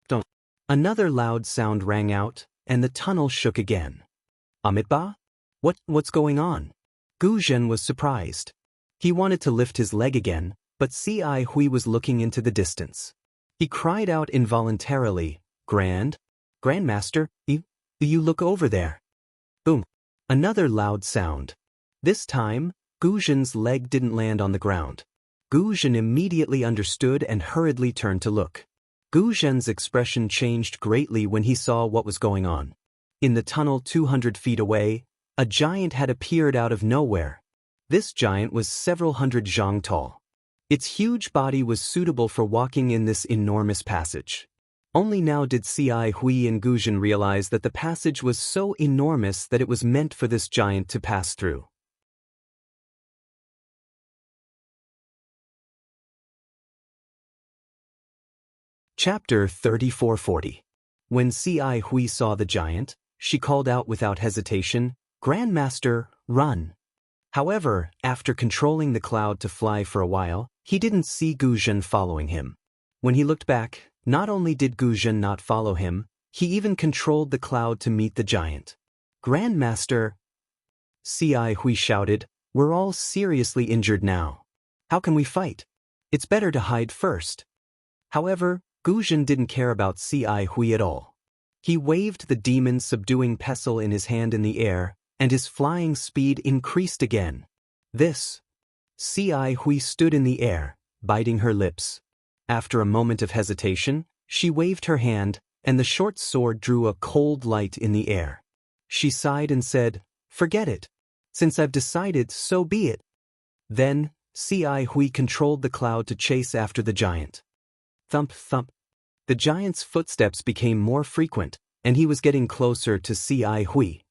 Dun. Another loud sound rang out, and the tunnel shook again. Amitabha? What's going on? Gu Zhen was surprised. He wanted to lift his leg again, but Ci Hui was looking into the distance. He cried out involuntarily, Grandmaster, you look over there." Boom! Another loud sound. This time, Gu Zhen's leg didn't land on the ground. Gu Zhen immediately understood and hurriedly turned to look. Gu Zhen's expression changed greatly when he saw what was going on. In the tunnel 200 feet away, a giant had appeared out of nowhere. This giant was several hundred zhang tall. Its huge body was suitable for walking in this enormous passage. Only now did Ci Hui and Gu Zhen realize that the passage was so enormous that it was meant for this giant to pass through. Chapter 3440. When Ci Hui saw the giant, she called out without hesitation, "Grandmaster, run!" However, after controlling the cloud to fly for a while, he didn't see Gu Zhen following him. When he looked back, not only did Gu Zhen not follow him, he even controlled the cloud to meet the giant. "Grandmaster!" Ci Hui shouted, "We're all seriously injured now. How can we fight? It's better to hide first." However, Gu Zhen didn't care about Ci Hui at all. He waved the demon subduing pestle in his hand in the air, and his flying speed increased again. Ci Hui stood in the air, biting her lips. After a moment of hesitation, she waved her hand, and the short sword drew a cold light in the air. She sighed and said, "Forget it. Since I've decided, so be it." Then, Ci Hui controlled the cloud to chase after the giant. Thump, thump. The giant's footsteps became more frequent, and he was getting closer to Ci Hui.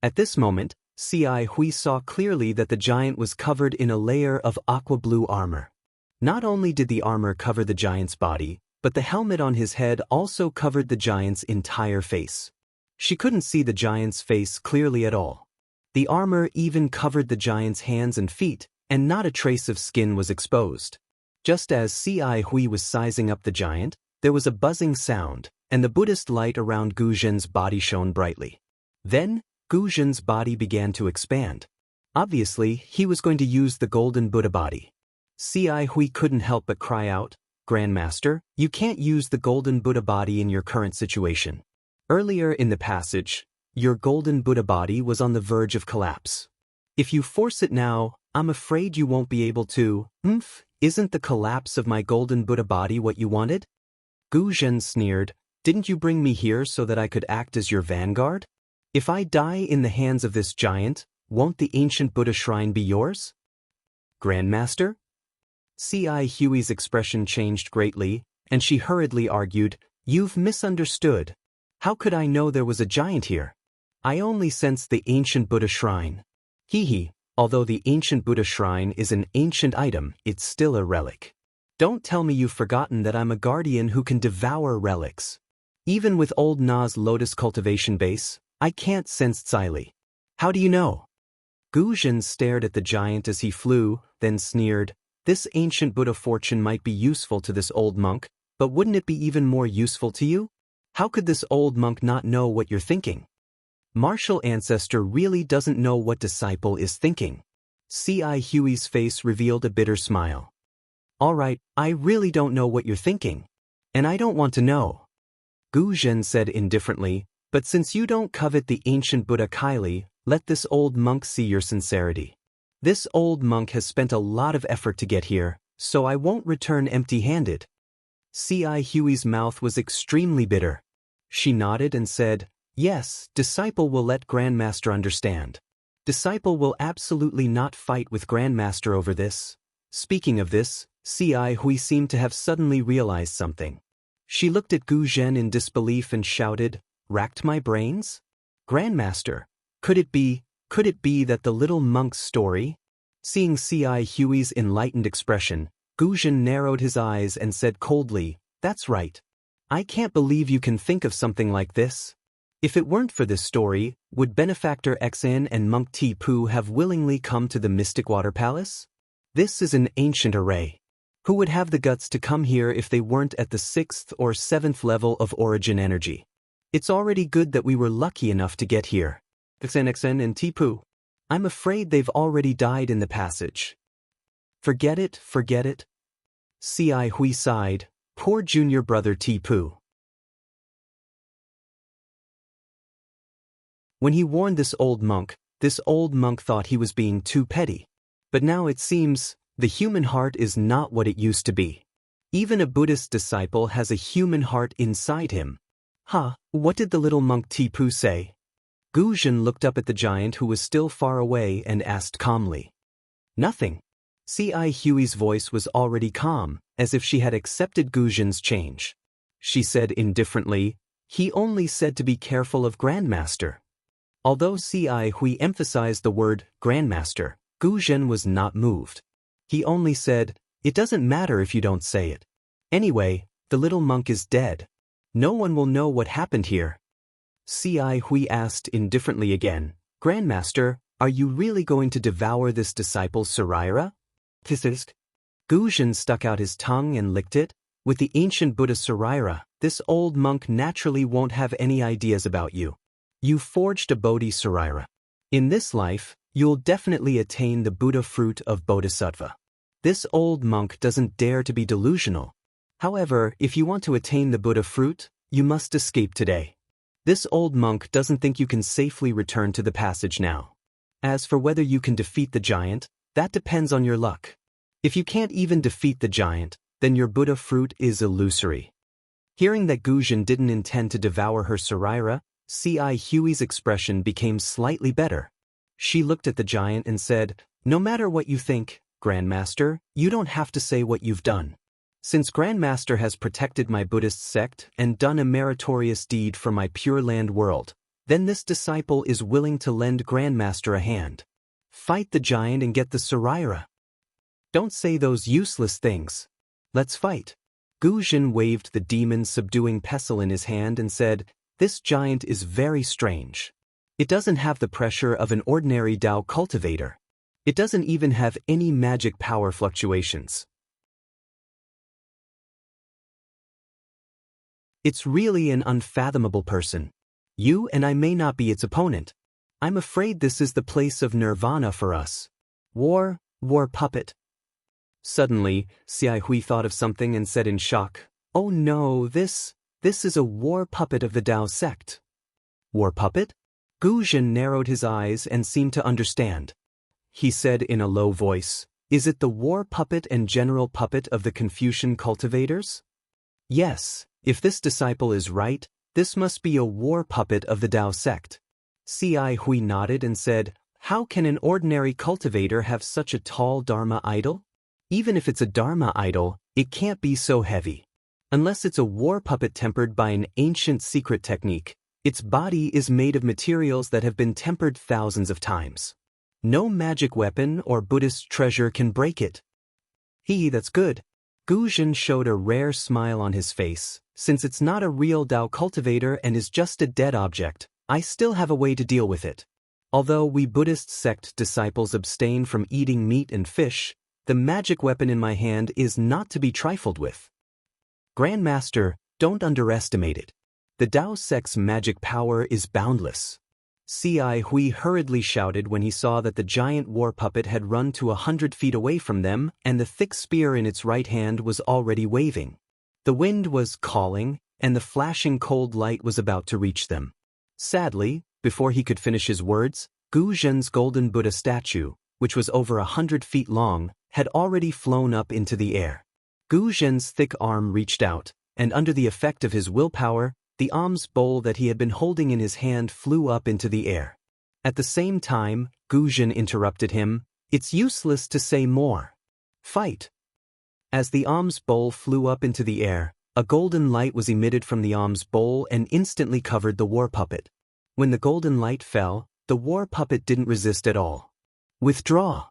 At this moment, Ci Hui saw clearly that the giant was covered in a layer of aqua-blue armor. Not only did the armor cover the giant's body, but the helmet on his head also covered the giant's entire face. She couldn't see the giant's face clearly at all. The armor even covered the giant's hands and feet, and not a trace of skin was exposed. Just as Ci Hui was sizing up the giant, there was a buzzing sound, and the Buddhist light around Gu Zhen's body shone brightly. Then, Gu Zhen's body began to expand. Obviously, he was going to use the golden Buddha body. Ci Hui couldn't help but cry out, "Grandmaster, you can't use the golden Buddha body in your current situation. Earlier in the passage, your golden Buddha body was on the verge of collapse. If you force it now, I'm afraid you won't be able to." Isn't the collapse of my golden Buddha body what you wanted?" Gu Zhen sneered, "Didn't you bring me here so that I could act as your vanguard? If I die in the hands of this giant, won't the ancient Buddha shrine be yours?" "Grandmaster?" Ci Hui's expression changed greatly, and she hurriedly argued, "You've misunderstood. How could I know there was a giant here? I only sensed the ancient Buddha shrine." Although the ancient Buddha shrine is an ancient item, it's still a relic. Don't tell me you've forgotten that I'm a guardian who can devour relics. Even with old Na's lotus cultivation base, I can't sense Tsai. How do you know? Gu Zhen stared at the giant as he flew, then sneered, "This ancient Buddha fortune might be useful to this old monk, but wouldn't it be even more useful to you? How could this old monk not know what you're thinking? Martial ancestor really doesn't know what disciple is thinking." Ci Hui's face revealed a bitter smile. "All right, I really don't know what you're thinking. And I don't want to know. Gu Zhen said indifferently, but since you don't covet the ancient Buddha Kylie, let this old monk see your sincerity. This old monk has spent a lot of effort to get here, so I won't return empty-handed. C.I. Huey's mouth was extremely bitter. She nodded and said, yes, disciple will let Grandmaster understand. Disciple will absolutely not fight with Grandmaster over this. Speaking of this, C.I. Hui seemed to have suddenly realized something. She looked at Gu Zhen in disbelief and shouted, racked my brains? Grandmaster, could it be that the little monk's story? Seeing C.I. Huey's enlightened expression, Gu Zhen narrowed his eyes and said coldly, that's right. I can't believe you can think of something like this. If it weren't for this story, would Benefactor Xin and Monk Ti Pu have willingly come to the Mystic Water Palace? This is an ancient array. Who would have the guts to come here if they weren't at the 6th or 7th level of origin energy? It's already good that we were lucky enough to get here. Xin and Ti Pu. I'm afraid they've already died in the passage. Forget it. C.I. Hui sighed, poor junior brother Ti Pu. When he warned this old monk thought he was being too petty. But now it seems, the human heart is not what it used to be. Even a Buddhist disciple has a human heart inside him. What did the little monk Ti Pu say? Gu Zhen looked up at the giant who was still far away and asked calmly. Nothing. C.I. Huey's voice was already calm, as if she had accepted Gu Zhen's change. She said indifferently, he only said to be careful of Grandmaster. Although C.I. Hui emphasized the word Grandmaster, Gu Zhen was not moved. He only said, it doesn't matter if you don't say it. Anyway, the little monk is dead. No one will know what happened here. C.I. Hui asked indifferently again, Grandmaster, are you really going to devour this disciple's Saraira? Gu Zhen stuck out his tongue and licked it. With the ancient Buddha Saraira, this old monk naturally won't have any ideas about you. You forged a Bodhi Saraira. In this life, you'll definitely attain the Buddha fruit of Bodhisattva. This old monk doesn't dare to be delusional. However, if you want to attain the Buddha fruit, you must escape today. This old monk doesn't think you can safely return to the passage now. As for whether you can defeat the giant, that depends on your luck. If you can't even defeat the giant, then your Buddha fruit is illusory. Hearing that Gu Zhen didn't intend to devour her Saraira, C.I. Huey's expression became slightly better. She looked at the giant and said, no matter what you think, Grandmaster, you don't have to say what you've done. Since Grandmaster has protected my Buddhist sect and done a meritorious deed for my Pure Land world, then this disciple is willing to lend Grandmaster a hand. Fight the giant and get the Saraira. Don't say those useless things. Let's fight. Gu Zhen waved the demon-subduing pestle in his hand and said, this giant is very strange. It doesn't have the pressure of an ordinary Dao cultivator. It doesn't even have any magic power fluctuations. It's really an unfathomable person. You and I may not be its opponent. I'm afraid this is the place of nirvana for us. War puppet. Suddenly, C.I. Hui thought of something and said in shock, oh no, this is a war puppet of the Dao sect. War puppet? Gu Zhen narrowed his eyes and seemed to understand. He said in a low voice, is it the war puppet and general puppet of the Confucian cultivators? Yes, if this disciple is right, this must be a war puppet of the Dao sect. C.I. Hui nodded and said, how can an ordinary cultivator have such a tall Dharma idol? Even if it's a Dharma idol, it can't be so heavy. Unless it's a war puppet tempered by an ancient secret technique, its body is made of materials that have been tempered thousands of times. No magic weapon or Buddhist treasure can break it. That's good. Gu Zhen showed a rare smile on his face. Since it's not a real Dao cultivator and is just a dead object, I still have a way to deal with it. Although we Buddhist sect disciples abstain from eating meat and fish, the magic weapon in my hand is not to be trifled with. Grandmaster, don't underestimate it. The Dao sect's magic power is boundless. C.I. Hui hurriedly shouted when he saw that the giant war puppet had run to 100 feet away from them and the thick spear in its right hand was already waving. The wind was calling, and the flashing cold light was about to reach them. Sadly, before he could finish his words, Gu Zhen's golden Buddha statue, which was over 100 feet long, had already flown up into the air. Gu Zhen's thick arm reached out, and under the effect of his willpower, the alms bowl that he had been holding in his hand flew up into the air. At the same time, Gu Zhen interrupted him, "It's useless to say more. Fight." As the alms bowl flew up into the air, a golden light was emitted from the alms bowl and instantly covered the war puppet. When the golden light fell, the war puppet didn't resist at all. "Withdraw."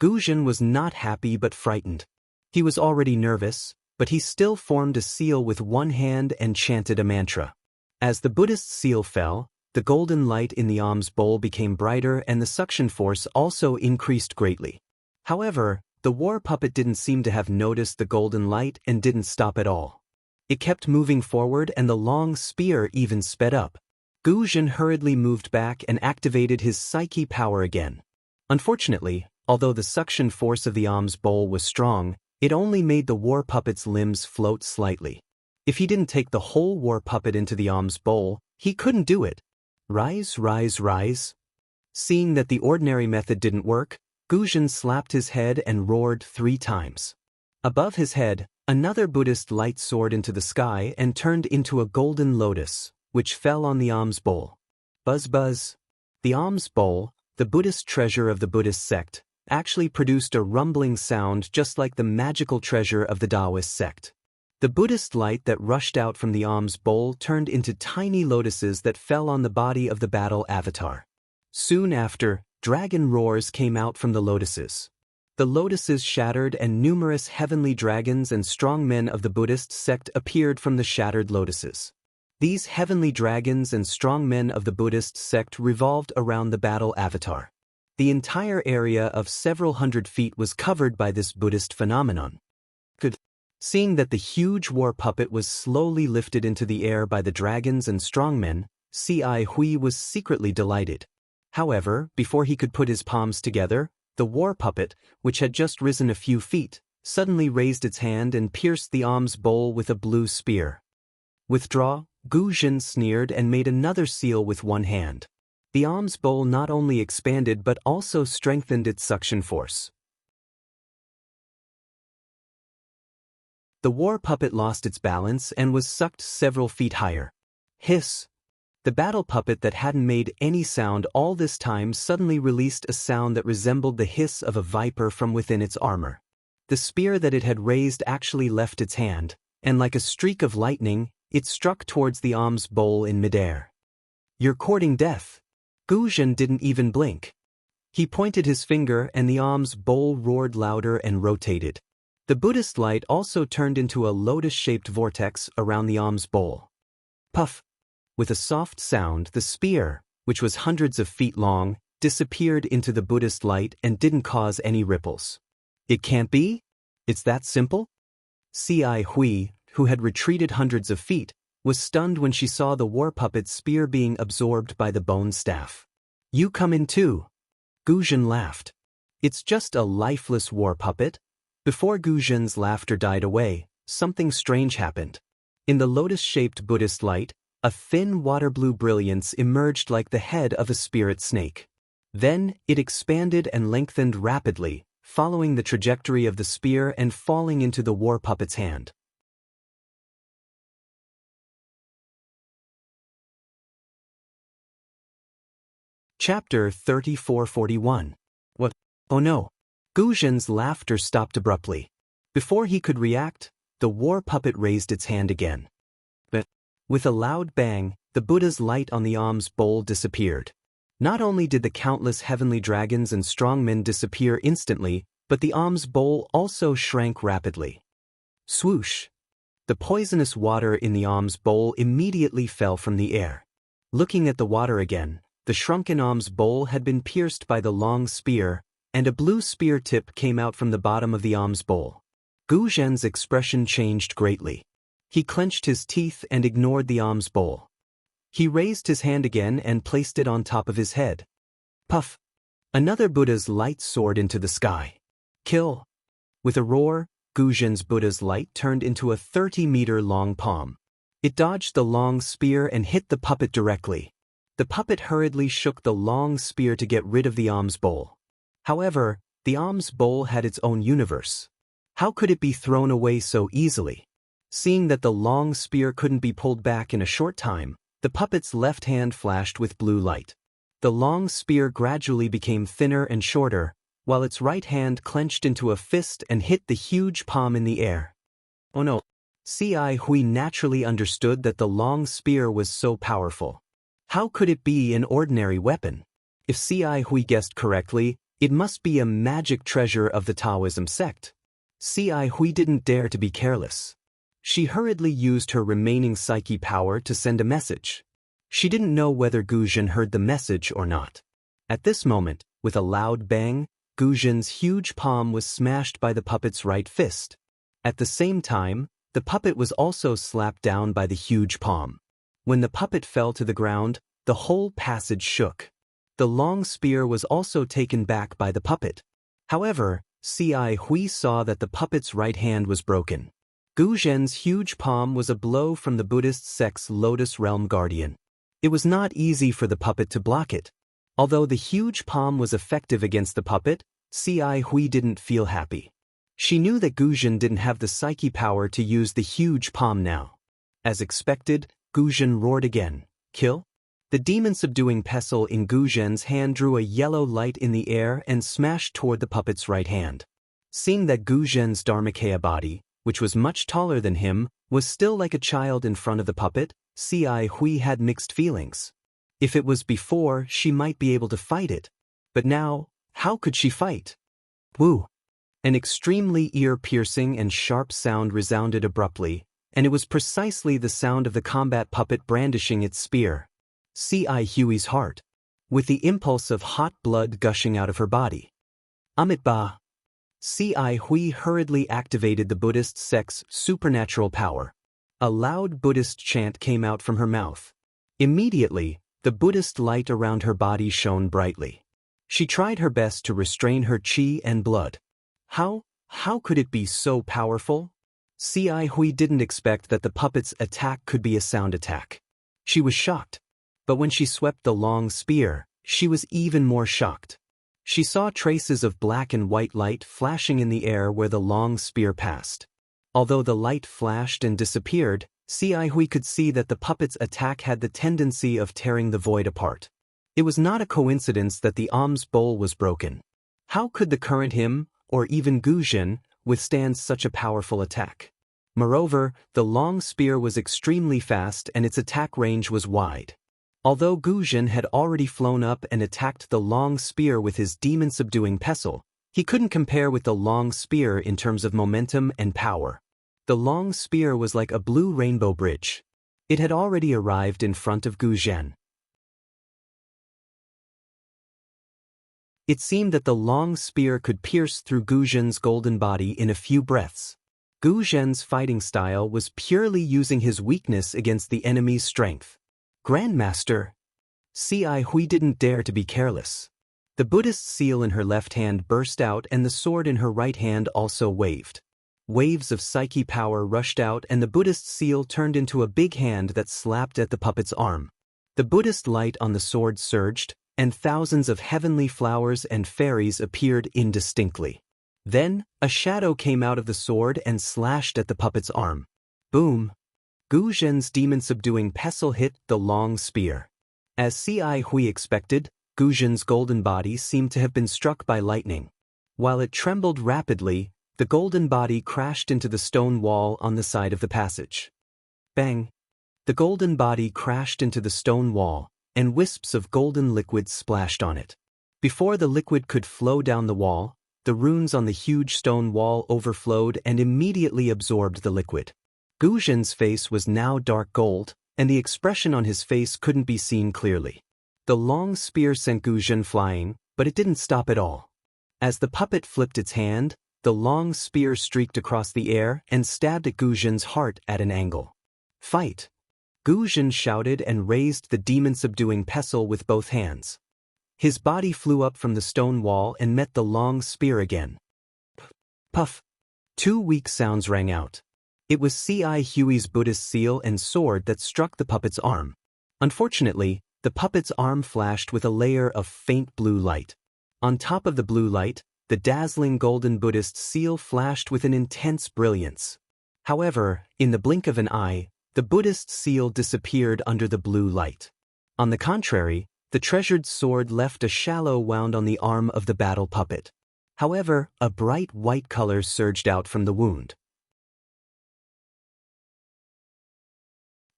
Gu Zhen was not happy but frightened. He was already nervous, but he still formed a seal with one hand and chanted a mantra. As the Buddhist seal fell, the golden light in the alms bowl became brighter and the suction force also increased greatly. However, the war puppet didn't seem to have noticed the golden light and didn't stop at all. It kept moving forward and the long spear even sped up. Gu Zhen hurriedly moved back and activated his psyche power again. Unfortunately, although the suction force of the alms bowl was strong, it only made the war puppet's limbs float slightly. If he didn't take the whole war puppet into the alms bowl, he couldn't do it. Rise, rise, rise. Seeing that the ordinary method didn't work, Gu Zhen slapped his head and roared 3 times. Above his head, another Buddhist light soared into the sky and turned into a golden lotus, which fell on the alms bowl. Buzz buzz. The alms bowl, the Buddhist treasure of the Buddhist sect, actually produced a rumbling sound just like the magical treasure of the Daoist sect. The Buddhist light that rushed out from the alms bowl turned into tiny lotuses that fell on the body of the battle avatar. Soon after, dragon roars came out from the lotuses. The lotuses shattered and numerous heavenly dragons and strong men of the Buddhist sect appeared from the shattered lotuses. These heavenly dragons and strong men of the Buddhist sect revolved around the battle avatar. The entire area of several hundred feet was covered by this Buddhist phenomenon. Seeing that the huge war puppet was slowly lifted into the air by the dragons and strongmen, Ci Hui was secretly delighted. However, before he could put his palms together, the war puppet, which had just risen a few feet, suddenly raised its hand and pierced the alms bowl with a blue spear. "Withdraw," Gu Zhen sneered and made another seal with one hand. The alms bowl not only expanded but also strengthened its suction force. The war puppet lost its balance and was sucked several feet higher. Hiss! The battle puppet that hadn't made any sound all this time suddenly released a sound that resembled the hiss of a viper from within its armor. The spear that it had raised actually left its hand, and like a streak of lightning, it struck towards the alms bowl in midair. "You're courting death." Gu Zhen didn't even blink. He pointed his finger and the alms bowl roared louder and rotated. The Buddhist light also turned into a lotus-shaped vortex around the alms bowl. Puff! With a soft sound, the spear, which was hundreds of feet long, disappeared into the Buddhist light and didn't cause any ripples. "It can't be? It's that simple?" Ci Hui, who had retreated hundreds of feet, was stunned when she saw the war puppet's spear being absorbed by the bone staff. "You come in too." Gu Zhen laughed. "It's just a lifeless war puppet." Before Gu Zhen's laughter died away, something strange happened. In the lotus-shaped Buddhist light, a thin water-blue brilliance emerged like the head of a spirit snake. Then, it expanded and lengthened rapidly, following the trajectory of the spear and falling into the war puppet's hand. Chapter 3441. What? Oh no! Gu Zhen's laughter stopped abruptly. Before he could react, the war puppet raised its hand again. But, with a loud bang, the Buddha's light on the alms bowl disappeared. Not only did the countless heavenly dragons and strong men disappear instantly, but the alms bowl also shrank rapidly. Swoosh! The poisonous water in the alms bowl immediately fell from the air. Looking at the water again, the shrunken alms bowl had been pierced by the long spear, and a blue spear tip came out from the bottom of the alms bowl. Gu Zhen's expression changed greatly. He clenched his teeth and ignored the alms bowl. He raised his hand again and placed it on top of his head. Puff! Another Buddha's light soared into the sky. Kill! With a roar, Guzhen's Buddha's light turned into a 30-meter-long palm. It dodged the long spear and hit the puppet directly. The puppet hurriedly shook the long spear to get rid of the alms bowl. However, the alms bowl had its own universe. How could it be thrown away so easily? Seeing that the long spear couldn't be pulled back in a short time, the puppet's left hand flashed with blue light. The long spear gradually became thinner and shorter, while its right hand clenched into a fist and hit the huge palm in the air. Oh no! Ci Hui naturally understood that the long spear was so powerful. How could it be an ordinary weapon? If Ci Hui guessed correctly, it must be a magic treasure of the Taoism sect. Ci Hui didn't dare to be careless. She hurriedly used her remaining psyche power to send a message. She didn't know whether Guzhen heard the message or not. At this moment, with a loud bang, Guzhen's huge palm was smashed by the puppet's right fist. At the same time, the puppet was also slapped down by the huge palm. When the puppet fell to the ground, the whole passage shook. The long spear was also taken back by the puppet. However, Ci Hui saw that the puppet's right hand was broken. Guzhen's huge palm was a blow from the Buddhist sect's Lotus Realm Guardian. It was not easy for the puppet to block it. Although the huge palm was effective against the puppet, Ci Hui didn't feel happy. She knew that Guzhen didn't have the psyche power to use the huge palm now. As expected, Guzhen roared again. Kill? The demon-subduing pestle in Guzhen's hand drew a yellow light in the air and smashed toward the puppet's right hand. Seeing that Guzhen's Dharmakaya body, which was much taller than him, was still like a child in front of the puppet, Ci Hui had mixed feelings. If it was before, she might be able to fight it. But now, how could she fight? Woo! An extremely ear-piercing and sharp sound resounded abruptly, and it was precisely the sound of the combat puppet brandishing its spear. Ci Hui's heart, with the impulse of hot blood gushing out of her body. Amitba! Ci Hui hurriedly activated the Buddhist sect's supernatural power. A loud Buddhist chant came out from her mouth. Immediately, the Buddhist light around her body shone brightly. She tried her best to restrain her qi and blood. How could it be so powerful? Ci Hui didn't expect that the puppet's attack could be a sound attack. She was shocked. But when she swept the long spear, she was even more shocked. She saw traces of black and white light flashing in the air where the long spear passed. Although the light flashed and disappeared, Ci Hui could see that the puppet's attack had the tendency of tearing the void apart. It was not a coincidence that the alms bowl was broken. How could the current him, or even Guzhen, withstand such a powerful attack? Moreover, the long spear was extremely fast and its attack range was wide. Although Guzhen had already flown up and attacked the long spear with his demon-subduing pestle, he couldn't compare with the long spear in terms of momentum and power. The long spear was like a blue rainbow bridge. It had already arrived in front of Guzhen. It seemed that the long spear could pierce through Guzhen's golden body in a few breaths. Guzhen's fighting style was purely using his weakness against the enemy's strength. Grandmaster! Ci Hui didn't dare to be careless. The Buddhist seal in her left hand burst out and the sword in her right hand also waved. Waves of psyche power rushed out and the Buddhist seal turned into a big hand that slapped at the puppet's arm. The Buddhist light on the sword surged, and thousands of heavenly flowers and fairies appeared indistinctly. Then, a shadow came out of the sword and slashed at the puppet's arm. Boom! Guzhen's demon-subduing pestle hit the long spear. As Ci Hui expected, Guzhen's golden body seemed to have been struck by lightning. While it trembled rapidly, the golden body crashed into the stone wall on the side of the passage. Bang! The golden body crashed into the stone wall, and wisps of golden liquid splashed on it. Before the liquid could flow down the wall, the runes on the huge stone wall overflowed and immediately absorbed the liquid. Guzhen's face was now dark gold, and the expression on his face couldn't be seen clearly. The long spear sent Guzhen flying, but it didn't stop at all. As the puppet flipped its hand, the long spear streaked across the air and stabbed at Guzhen's heart at an angle. Fight! Guzhen shouted and raised the demon-subduing pestle with both hands. His body flew up from the stone wall and met the long spear again. Puff! Two weak sounds rang out. It was C.I. Huey's Buddhist seal and sword that struck the puppet's arm. Unfortunately, the puppet's arm flashed with a layer of faint blue light. On top of the blue light, the dazzling golden Buddhist seal flashed with an intense brilliance. However, in the blink of an eye, the Buddhist seal disappeared under the blue light. On the contrary, the treasured sword left a shallow wound on the arm of the battle puppet. However, a bright white color surged out from the wound.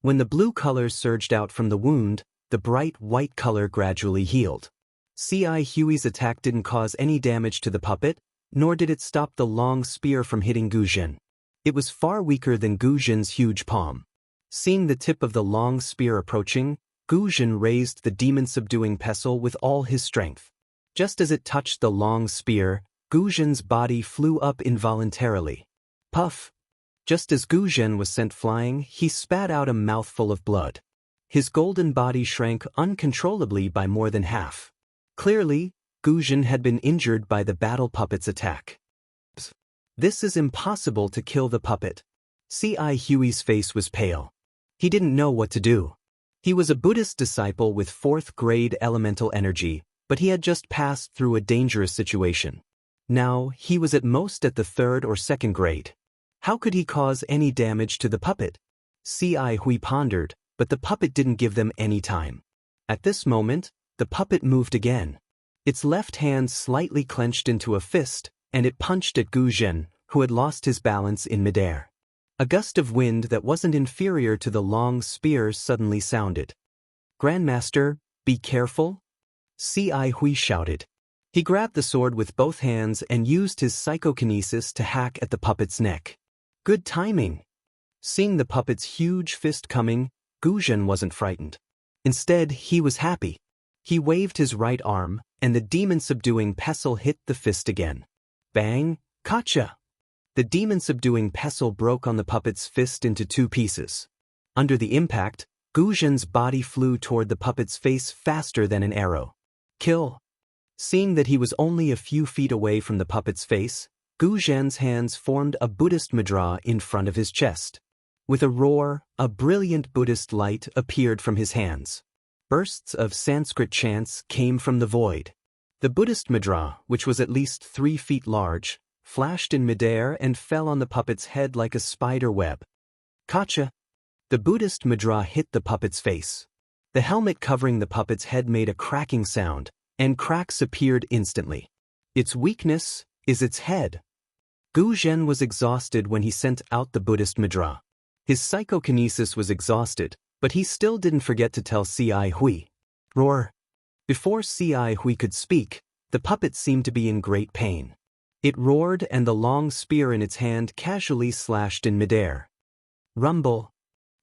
When the blue color surged out from the wound, the bright white color gradually healed. C.I. Huey's attack didn't cause any damage to the puppet, nor did it stop the long spear from hitting Gu Zhen. It was far weaker than Gu Zhen's huge palm. Seeing the tip of the long spear approaching, Gu Zhen raised the demon-subduing pestle with all his strength. Just as it touched the long spear, Gu Zhen's body flew up involuntarily. Puff! Just as Gu Zhen was sent flying, he spat out a mouthful of blood. His golden body shrank uncontrollably by more than half. Clearly, Gu Zhen had been injured by the battle puppet's attack. This is impossible to kill the puppet. C.I. Huey's face was pale. He didn't know what to do. He was a Buddhist disciple with 4th grade elemental energy, but he had just passed through a dangerous situation. Now, he was at most at the 3rd or 2nd grade. How could he cause any damage to the puppet? C.I. Hui pondered, but the puppet didn't give them any time. At this moment, the puppet moved again. Its left hand slightly clenched into a fist, and it punched at Gu Zhen, who had lost his balance in midair. A gust of wind that wasn't inferior to the long spear suddenly sounded. "Grandmaster, be careful," C.I. Hui shouted. He grabbed the sword with both hands and used his psychokinesis to hack at the puppet's neck. Good timing. Seeing the puppet's huge fist coming, Gu Zhen wasn't frightened. Instead, he was happy. He waved his right arm, and the demon-subduing pestle hit the fist again. Bang! Gotcha! The demon-subduing pestle broke on the puppet's fist into 2 pieces. Under the impact, Gu Zhen's body flew toward the puppet's face faster than an arrow. Kill! Seeing that he was only a few feet away from the puppet's face, Gu Zhen's hands formed a Buddhist mudra in front of his chest. With a roar, a brilliant Buddhist light appeared from his hands. Bursts of Sanskrit chants came from the void. The Buddhist mudra, which was at least 3 feet large, flashed in midair and fell on the puppet's head like a spider web. Gotcha! The Buddhist mudra hit the puppet's face. The helmet covering the puppet's head made a cracking sound, and cracks appeared instantly. Its weakness is its head. Gu Zhen was exhausted when he sent out the Buddhist mudra. His psychokinesis was exhausted, but he still didn't forget to tell C.I. Hui. Roar! Before C.I. Hui could speak, the puppet seemed to be in great pain. It roared and the long spear in its hand casually slashed in midair. Rumble!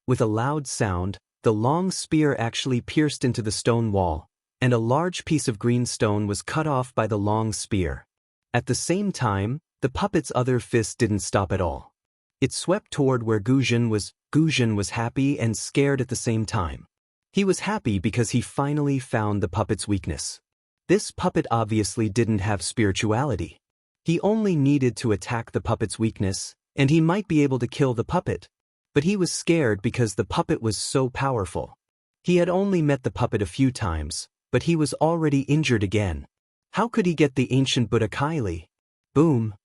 With a loud sound, the long spear actually pierced into the stone wall, and a large piece of green stone was cut off by the long spear. At the same time, the puppet's other fist didn't stop at all. It swept toward where Gu Zhen was. Gu Zhen was happy and scared at the same time. He was happy because he finally found the puppet's weakness. This puppet obviously didn't have spirituality. He only needed to attack the puppet's weakness, and he might be able to kill the puppet. But he was scared because the puppet was so powerful. He had only met the puppet a few times, but he was already injured again. How could he get the ancient Buddha Kylie? Boom!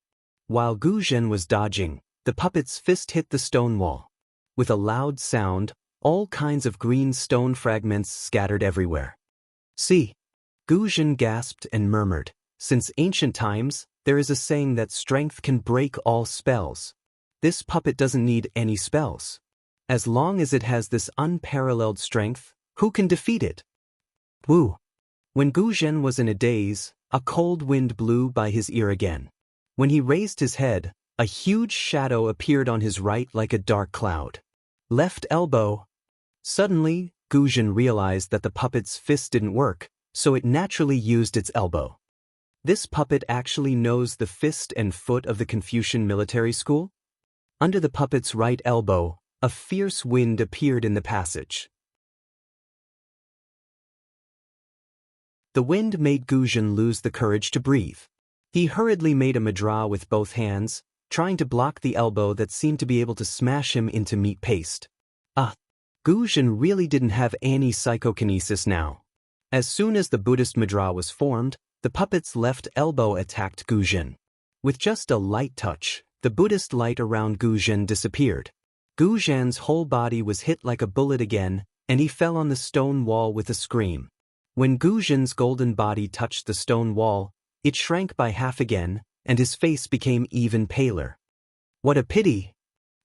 While Gu Zhen was dodging, the puppet's fist hit the stone wall. With a loud sound, all kinds of green stone fragments scattered everywhere. See! Gu Zhen gasped and murmured, "Since ancient times, there is a saying that strength can break all spells. This puppet doesn't need any spells. As long as it has this unparalleled strength, who can defeat it?" Woo! When Gu Zhen was in a daze, a cold wind blew by his ear again. When he raised his head, a huge shadow appeared on his right like a dark cloud. Left elbow. Suddenly, Gu Zhen realized that the puppet's fist didn't work, so it naturally used its elbow. This puppet actually knows the fist and foot of the Confucian military school? Under the puppet's right elbow, a fierce wind appeared in the passage. The wind made Gu Zhen lose the courage to breathe. He hurriedly made a mudra with both hands, trying to block the elbow that seemed to be able to smash him into meat paste. Gu Zhen really didn't have any psychokinesis now. As soon as the Buddhist mudra was formed, the puppet's left elbow attacked Gu Zhen. With just a light touch, the Buddhist light around Gu Zhen disappeared. Gu Zhen's whole body was hit like a bullet again, and he fell on the stone wall with a scream. When Gu Zhen's golden body touched the stone wall, it shrank by half again, and his face became even paler. What a pity!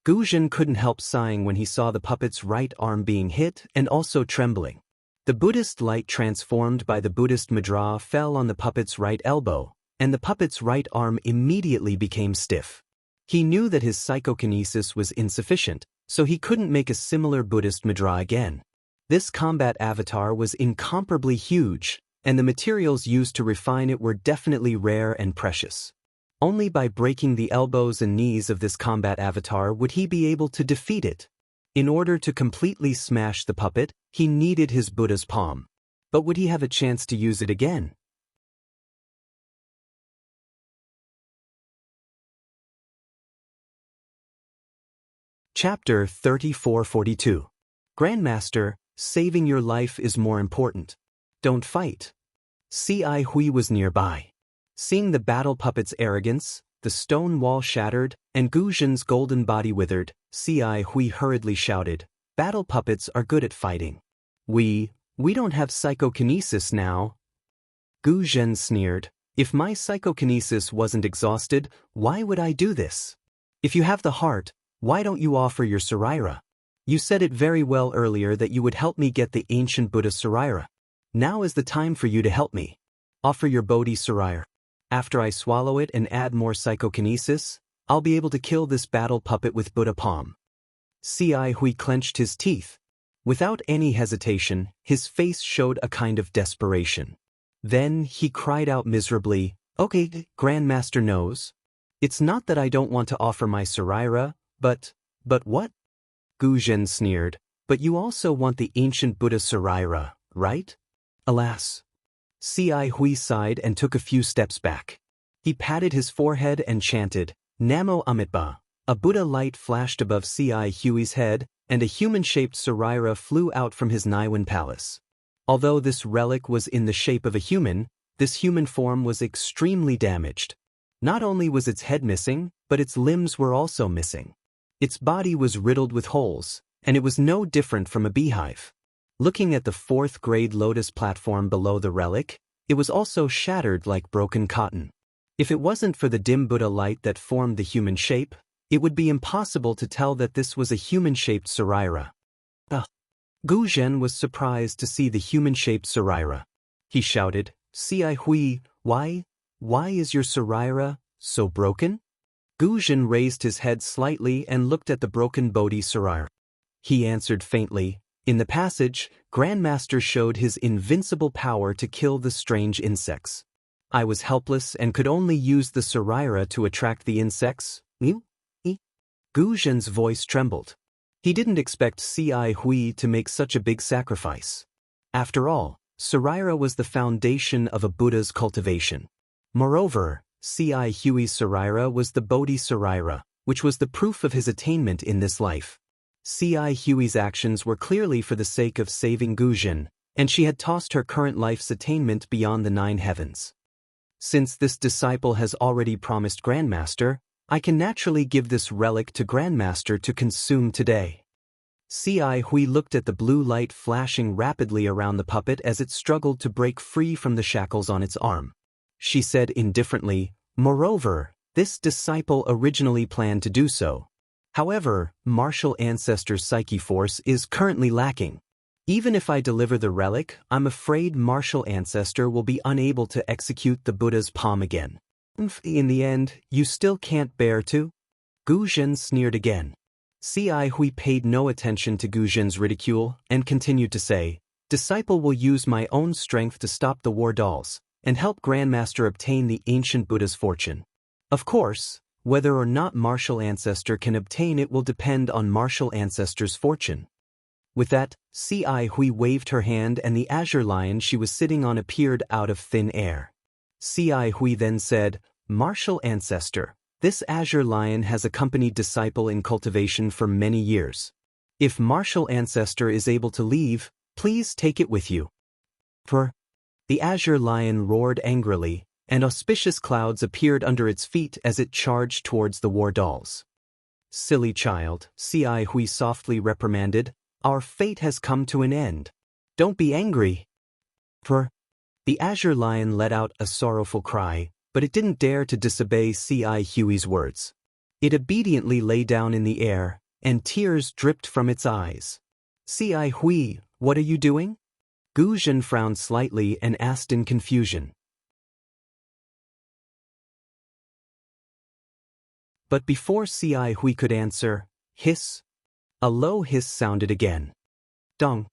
Gu Zhen couldn't help sighing when he saw the puppet's right arm being hit and also trembling. The Buddhist light transformed by the Buddhist mudra fell on the puppet's right elbow, and the puppet's right arm immediately became stiff. He knew that his psychokinesis was insufficient, so he couldn't make a similar Buddhist mudra again. This combat avatar was incomparably huge, and the materials used to refine it were definitely rare and precious. Only by breaking the elbows and knees of this combat avatar would he be able to defeat it. In order to completely smash the puppet, he needed his Buddha's palm. But would he have a chance to use it again? Chapter 3442. Grandmaster, saving your life is more important. Don't fight. Ci Hui was nearby. Seeing the battle puppet's arrogance, the stone wall shattered, and Gu Zhen's golden body withered, Ci Hui hurriedly shouted, "Battle puppets are good at fighting. We don't have psychokinesis now." Gu Zhen sneered, "If my psychokinesis wasn't exhausted, why would I do this? If you have the heart, why don't you offer your Saraira? You said it very well earlier that you would help me get the ancient Buddha Saraira. Now is the time for you to help me. Offer your Bodhi Saraira. After I swallow it and add more psychokinesis, I'll be able to kill this battle puppet with Buddha palm." Ci Hui clenched his teeth. Without any hesitation, his face showed a kind of desperation. Then he cried out miserably, "Okay, Grandmaster knows. It's not that I don't want to offer my Saraira, but what?" Gu Zhen sneered, "But you also want the ancient Buddha Saraira, right?" Alas. Ci Hui sighed and took a few steps back. He patted his forehead and chanted, "Namo Amitabha." A Buddha light flashed above Ci Hui's head, and a human-shaped Saraira flew out from his Niwen palace. Although this relic was in the shape of a human, this human form was extremely damaged. Not only was its head missing, but its limbs were also missing. Its body was riddled with holes, and it was no different from a beehive. Looking at the fourth-grade lotus platform below the relic, it was also shattered like broken cotton. If it wasn't for the dim Buddha light that formed the human shape, it would be impossible to tell that this was a human-shaped Saraira. Gu Zhen was surprised to see the human-shaped Saraira. He shouted, "Ci Hui, why is your Saraira so broken?" Gu Zhen raised his head slightly and looked at the broken Bodhi Saraira. He answered faintly, "In the passage, Grandmaster showed his invincible power to kill the strange insects. I was helpless and could only use the Saraira to attract the insects." Gu Zhen's voice trembled. He didn't expect Ci Hui to make such a big sacrifice. After all, Saraira was the foundation of a Buddha's cultivation. Moreover, Ci Hui's Saraira was the Bodhi Saraira, which was the proof of his attainment in this life. Ci Hui's actions were clearly for the sake of saving Gu Zhen, and she had tossed her current life's attainment beyond the 9 heavens. Since this disciple has already promised Grandmaster, I can naturally give this relic to Grandmaster to consume today. Ci Hui looked at the blue light flashing rapidly around the puppet as it struggled to break free from the shackles on its arm. She said indifferently, "Moreover, this disciple originally planned to do so. However, martial ancestor's psyche force is currently lacking. Even if I deliver the relic, I'm afraid martial ancestor will be unable to execute the Buddha's palm again. In the end, you still can't bear to?" Gu Zhen sneered again. Ci Hui paid no attention to Gu Zhen's ridicule and continued to say, "Disciple will use my own strength to stop the war dolls and help Grandmaster obtain the ancient Buddha's fortune. Of course, whether or not martial ancestor can obtain it will depend on martial ancestor's fortune." With that, Ci Hui waved her hand and the azure lion she was sitting on appeared out of thin air. Ci Hui then said, "Martial ancestor, This azure lion has accompanied disciple in cultivation for many years. If martial ancestor is able to leave, please take it with you. The azure lion roared angrily, and auspicious clouds appeared under its feet as it charged towards the war dolls. Silly child, Ci Hui softly reprimanded, our fate has come to an end. Don't be angry. The azure lion let out a sorrowful cry, but it didn't dare to disobey Ci Hui's words. It obediently lay down in the air, and tears dripped from its eyes. Ci Hui, what are you doing? Gu Zhen frowned slightly and asked in confusion. But before Ci Hui could answer, hiss! A low hiss sounded again. Dong!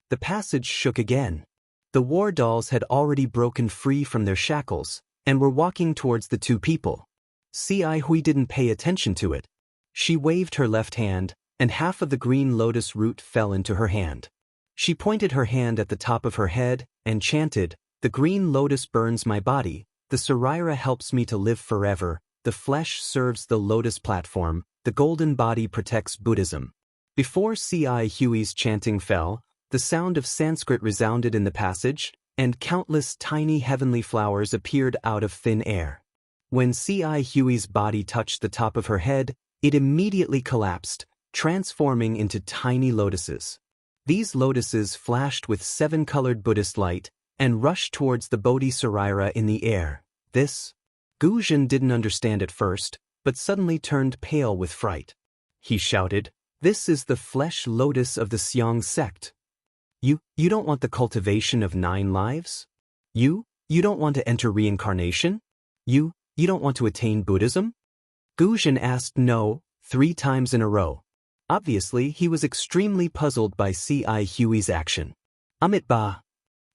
The passage shook again. The war dolls had already broken free from their shackles, and were walking towards the two people. Ci Hui didn't pay attention to it. She waved her left hand, and half of the green lotus root fell into her hand. She pointed her hand at the top of her head, and chanted, the green lotus burns my body, the Saraira helps me to live forever, the flesh serves the lotus platform, the golden body protects Buddhism. Before Ci Hui's chanting fell, the sound of Sanskrit resounded in the passage, and countless tiny heavenly flowers appeared out of thin air. When Ci Hui's body touched the top of her head, it immediately collapsed, transforming into tiny lotuses. These lotuses flashed with 7-colored Buddhist light, and rushed towards the Bodhi Saraira in the air. This? Gu Zhen didn't understand at first, but suddenly turned pale with fright. He shouted, this is the flesh lotus of the Xiang sect. You don't want the cultivation of 9 lives? You don't want to enter reincarnation? You don't want to attain Buddhism? Gu Zhen asked no, 3 times in a row. Obviously, he was extremely puzzled by Ci Hui's action. Amit Ba.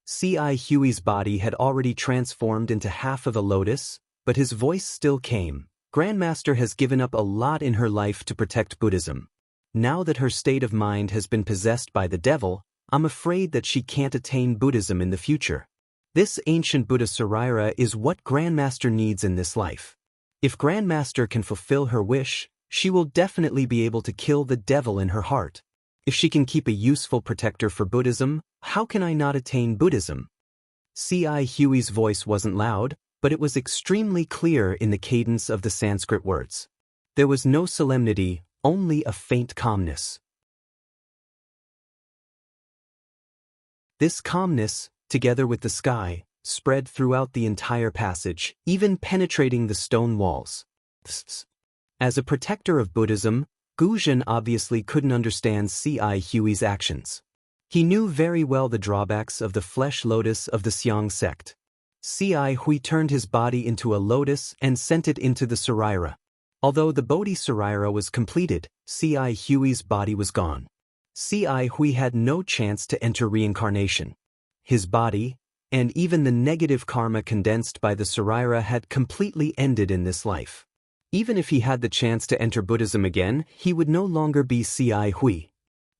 Ci Hui's body had already transformed into half of a lotus, but his voice still came. Grandmaster has given up a lot in her life to protect Buddhism. Now that her state of mind has been possessed by the devil, I'm afraid that she can't attain Buddhism in the future. This ancient Buddha Saraira is what Grandmaster needs in this life. If Grandmaster can fulfill her wish, she will definitely be able to kill the devil in her heart. If she can keep a useful protector for Buddhism, how can I not attain Buddhism? Ci Hui's voice wasn't loud, but it was extremely clear in the cadence of the Sanskrit words. There was no solemnity, only a faint calmness. This calmness, together with the sky, spread throughout the entire passage, even penetrating the stone walls. As a protector of Buddhism, Gu Zhen obviously couldn't understand Ci Hui's actions. He knew very well the drawbacks of the flesh lotus of the Xiang sect. Ci Hui turned his body into a lotus and sent it into the Saraira. Although the Bodhi Saraira was completed, Ci Hui's body was gone. Ci Hui had no chance to enter reincarnation. His body, and even the negative karma condensed by the Saraira, had completely ended in this life. Even if he had the chance to enter Buddhism again, he would no longer be Ci Hui.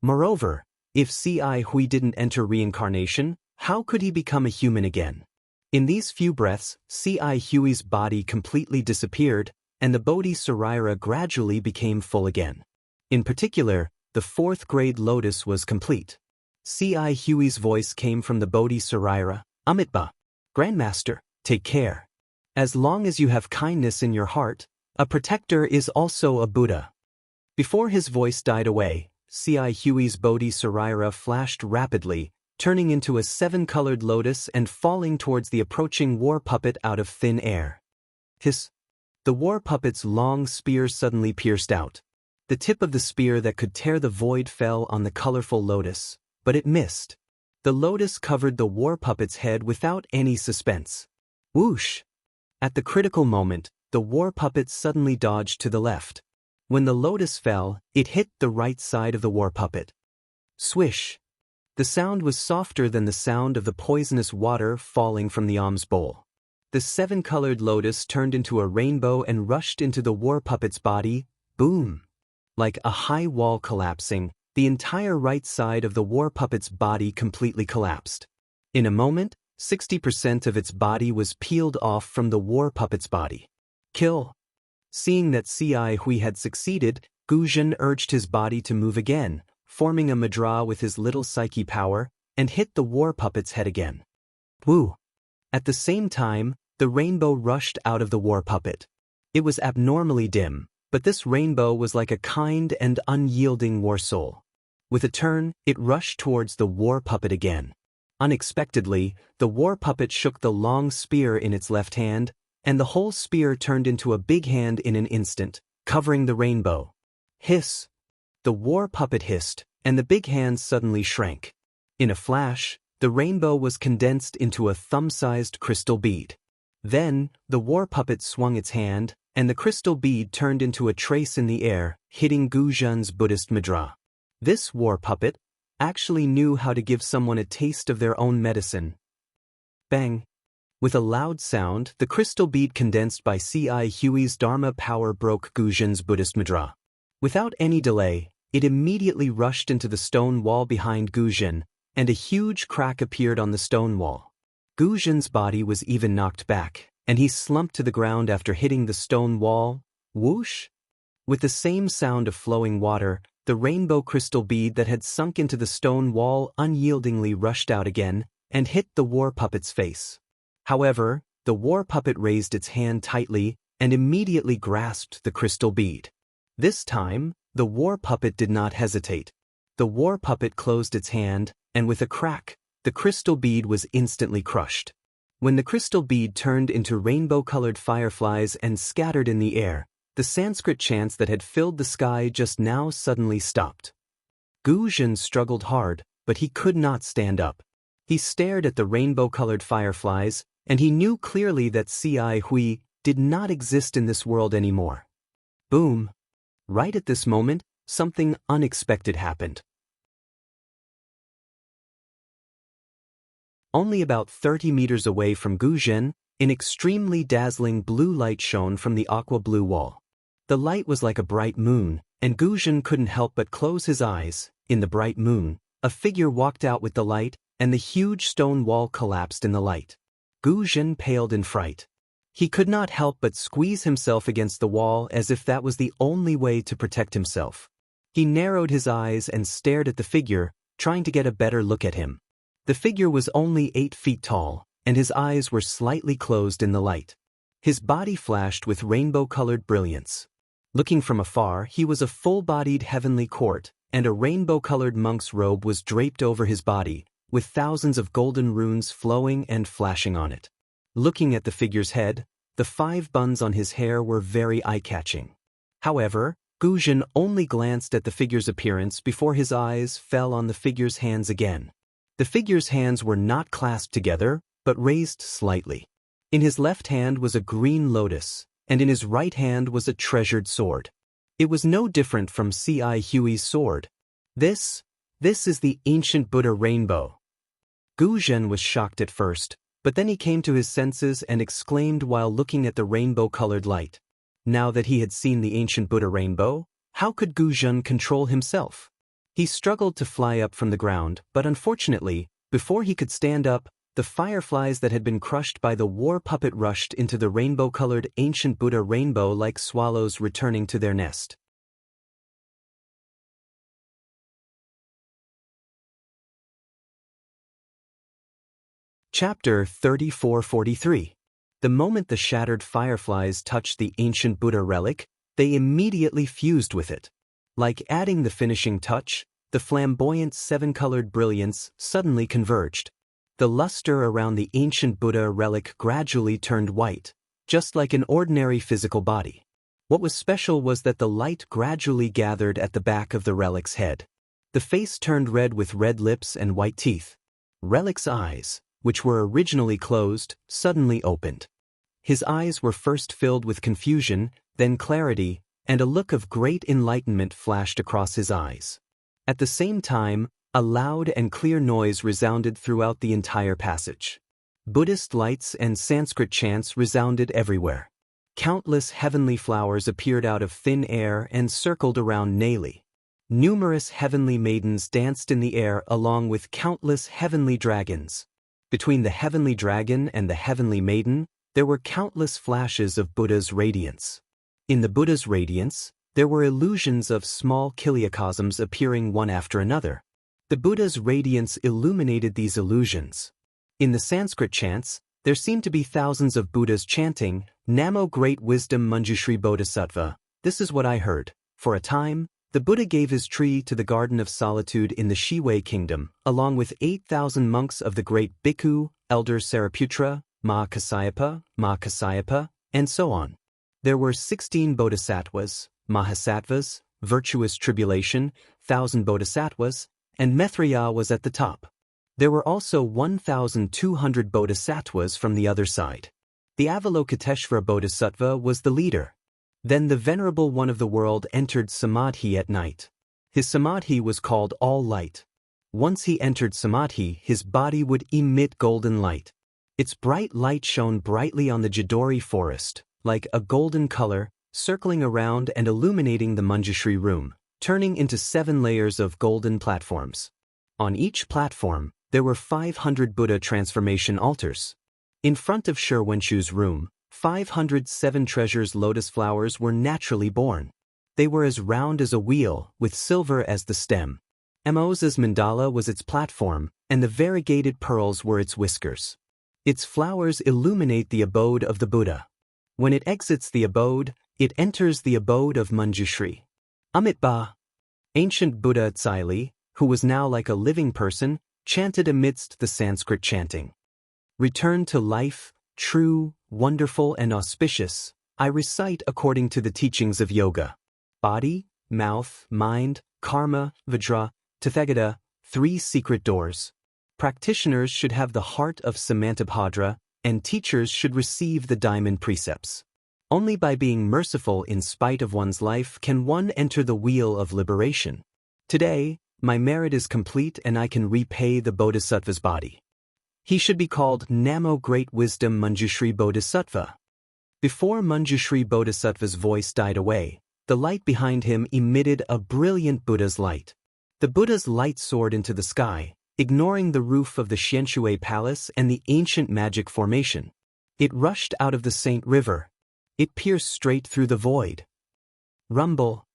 Moreover, if Ci Hui didn't enter reincarnation, how could he become a human again? In these few breaths, Ci Hui's body completely disappeared, and the Bodhi Saraira gradually became full again. In particular, the 4th grade lotus was complete. Ci Hui's voice came from the Bodhi Saraira, Amit Ba. Grandmaster, take care. As long as you have kindness in your heart, a protector is also a Buddha. Before his voice died away, Ci Hui's Bodhi Saraira flashed rapidly, turning into a 7-colored lotus and falling towards the approaching war puppet out of thin air. Hiss! The war puppet's long spear suddenly pierced out. The tip of the spear that could tear the void fell on the colorful lotus, but it missed. The lotus covered the war puppet's head without any suspense. Whoosh! At the critical moment, the war puppet suddenly dodged to the left. When the lotus fell, it hit the right side of the war puppet. Swish! The sound was softer than the sound of the poisonous water falling from the alms bowl. The 7-colored lotus turned into a rainbow and rushed into the war puppet's body. Boom! Like a high wall collapsing, the entire right side of the war puppet's body completely collapsed. In a moment, 60% of its body was peeled off from the war puppet's body. Kill! Seeing that Ci Hui had succeeded, Guzhen urged his body to move again, forming a mudra with his little psyche power, and hit the war puppet's head again. Woo! At the same time, the rainbow rushed out of the war puppet. It was abnormally dim, but this rainbow was like a kind and unyielding war soul. With a turn, it rushed towards the war puppet again. Unexpectedly, the war puppet shook the long spear in its left hand, and the whole spear turned into a big hand in an instant, covering the rainbow. Hiss! The war puppet hissed, and the big hand suddenly shrank. In a flash, the rainbow was condensed into a thumb-sized crystal bead. Then, the war puppet swung its hand, and the crystal bead turned into a trace in the air, hitting Guzhen's Buddhist mudra. This war puppet actually knew how to give someone a taste of their own medicine. Bang! With a loud sound, the crystal bead condensed by Ci Hui's Dharma power broke Guzhen's Buddhist mudra. Without any delay, it immediately rushed into the stone wall behind Guzhen, and a huge crack appeared on the stone wall. Guzhen's body was even knocked back, and he slumped to the ground after hitting the stone wall. Whoosh! With the same sound of flowing water, the rainbow crystal bead that had sunk into the stone wall unyieldingly rushed out again and hit the war puppet's face. However, the war puppet raised its hand tightly and immediately grasped the crystal bead. This time, the war puppet did not hesitate. The war puppet closed its hand, and with a crack, the crystal bead was instantly crushed. When the crystal bead turned into rainbow-colored fireflies and scattered in the air, the Sanskrit chants that had filled the sky just now suddenly stopped. Guzhen struggled hard, but he could not stand up. He stared at the rainbow-colored fireflies, and he knew clearly that Ci Hui did not exist in this world anymore. Boom! Right at this moment, something unexpected happened. Only about 30 meters away from Guzhen, an extremely dazzling blue light shone from the aqua-blue wall. The light was like a bright moon, and Guzhen couldn't help but close his eyes. In the bright moon, a figure walked out with the light, and the huge stone wall collapsed in the light. Guzhen paled in fright. He could not help but squeeze himself against the wall as if that was the only way to protect himself. He narrowed his eyes and stared at the figure, trying to get a better look at him. The figure was only 8 feet tall, and his eyes were slightly closed in the light. His body flashed with rainbow-colored brilliance. Looking from afar, he was a full-bodied heavenly court, and a rainbow-colored monk's robe was draped over his body, with thousands of golden runes flowing and flashing on it. Looking at the figure's head, the 5 buns on his hair were very eye-catching. However, Guzhen only glanced at the figure's appearance before his eyes fell on the figure's hands again. The figure's hands were not clasped together, but raised slightly. In his left hand was a green lotus, and in his right hand was a treasured sword. It was no different from Ci Hui's sword. This is the ancient Buddha rainbow. Guzhen was shocked at first, but then he came to his senses and exclaimed while looking at the rainbow-colored light. Now that he had seen the ancient Buddha rainbow, how could Guzhen control himself? He struggled to fly up from the ground, but unfortunately, before he could stand up, the fireflies that had been crushed by the war puppet rushed into the rainbow-colored ancient Buddha rainbow like swallows returning to their nest. Chapter 34-43. The moment the shattered fireflies touched the ancient Buddha relic, they immediately fused with it. Like adding the finishing touch, the flamboyant 7-colored brilliance suddenly converged. The luster around the ancient Buddha relic gradually turned white, just like an ordinary physical body. What was special was that the light gradually gathered at the back of the relic's head. The face turned red with red lips and white teeth. Relic's eyes, which were originally closed, suddenly opened. His eyes were first filled with confusion, then clarity, and a look of great enlightenment flashed across his eyes. At the same time, a loud and clear noise resounded throughout the entire passage. Buddhist lights and Sanskrit chants resounded everywhere. Countless heavenly flowers appeared out of thin air and circled around Neli. Numerous heavenly maidens danced in the air along with countless heavenly dragons. Between the heavenly dragon and the heavenly maiden, there were countless flashes of Buddha's radiance. In the Buddha's radiance, there were illusions of small kiliacosms appearing one after another. The Buddha's radiance illuminated these illusions. In the Sanskrit chants, there seemed to be thousands of Buddhas chanting, Namo Great Wisdom Manjushri Bodhisattva. This is what I heard. For a time, the Buddha gave his tree to the Garden of Solitude in the Shiwei Kingdom, along with 8,000 monks of the great Bhikkhu, Elder Sariputra, Mahakasyapa, and so on. There were 16 bodhisattvas, mahasattvas, virtuous tribulation, 1,000 bodhisattvas, and Maitreya was at the top. There were also 1,200 bodhisattvas from the other side. The Avalokiteshvara Bodhisattva was the leader. Then the Venerable One of the world entered Samadhi at night. His Samadhi was called All Light. Once he entered Samadhi, his body would emit golden light. Its bright light shone brightly on the Jadori forest, like a golden color, circling around and illuminating the Manjushri room, turning into 7 layers of golden platforms. On each platform, there were 500 Buddha transformation altars. In front of Shirwenshu's room, 507 treasures lotus flowers were naturally born. They were as round as a wheel, with silver as the stem. Moses' mandala was its platform, and the variegated pearls were its whiskers. Its flowers illuminate the abode of the Buddha. When it exits the abode, it enters the abode of Manjushri. Amitabha, ancient Buddha Tsaili, who was now like a living person, chanted amidst the Sanskrit chanting. Return to life, true, wonderful and auspicious, I recite according to the teachings of yoga. Body, mouth, mind, karma, vajra, tathagata, 3 secret doors. Practitioners should have the heart of Samantabhadra, and teachers should receive the diamond precepts. Only by being merciful in spite of one's life can one enter the wheel of liberation. Today, my merit is complete and I can repay the Bodhisattva's body. He should be called Namo Great Wisdom Manjushri Bodhisattva. Before Manjushri Bodhisattva's voice died away, the light behind him emitted a brilliant Buddha's light. The Buddha's light soared into the sky, ignoring the roof of the Xianshui Palace and the ancient magic formation. It rushed out of the Saint River. It pierced straight through the void. Rumble.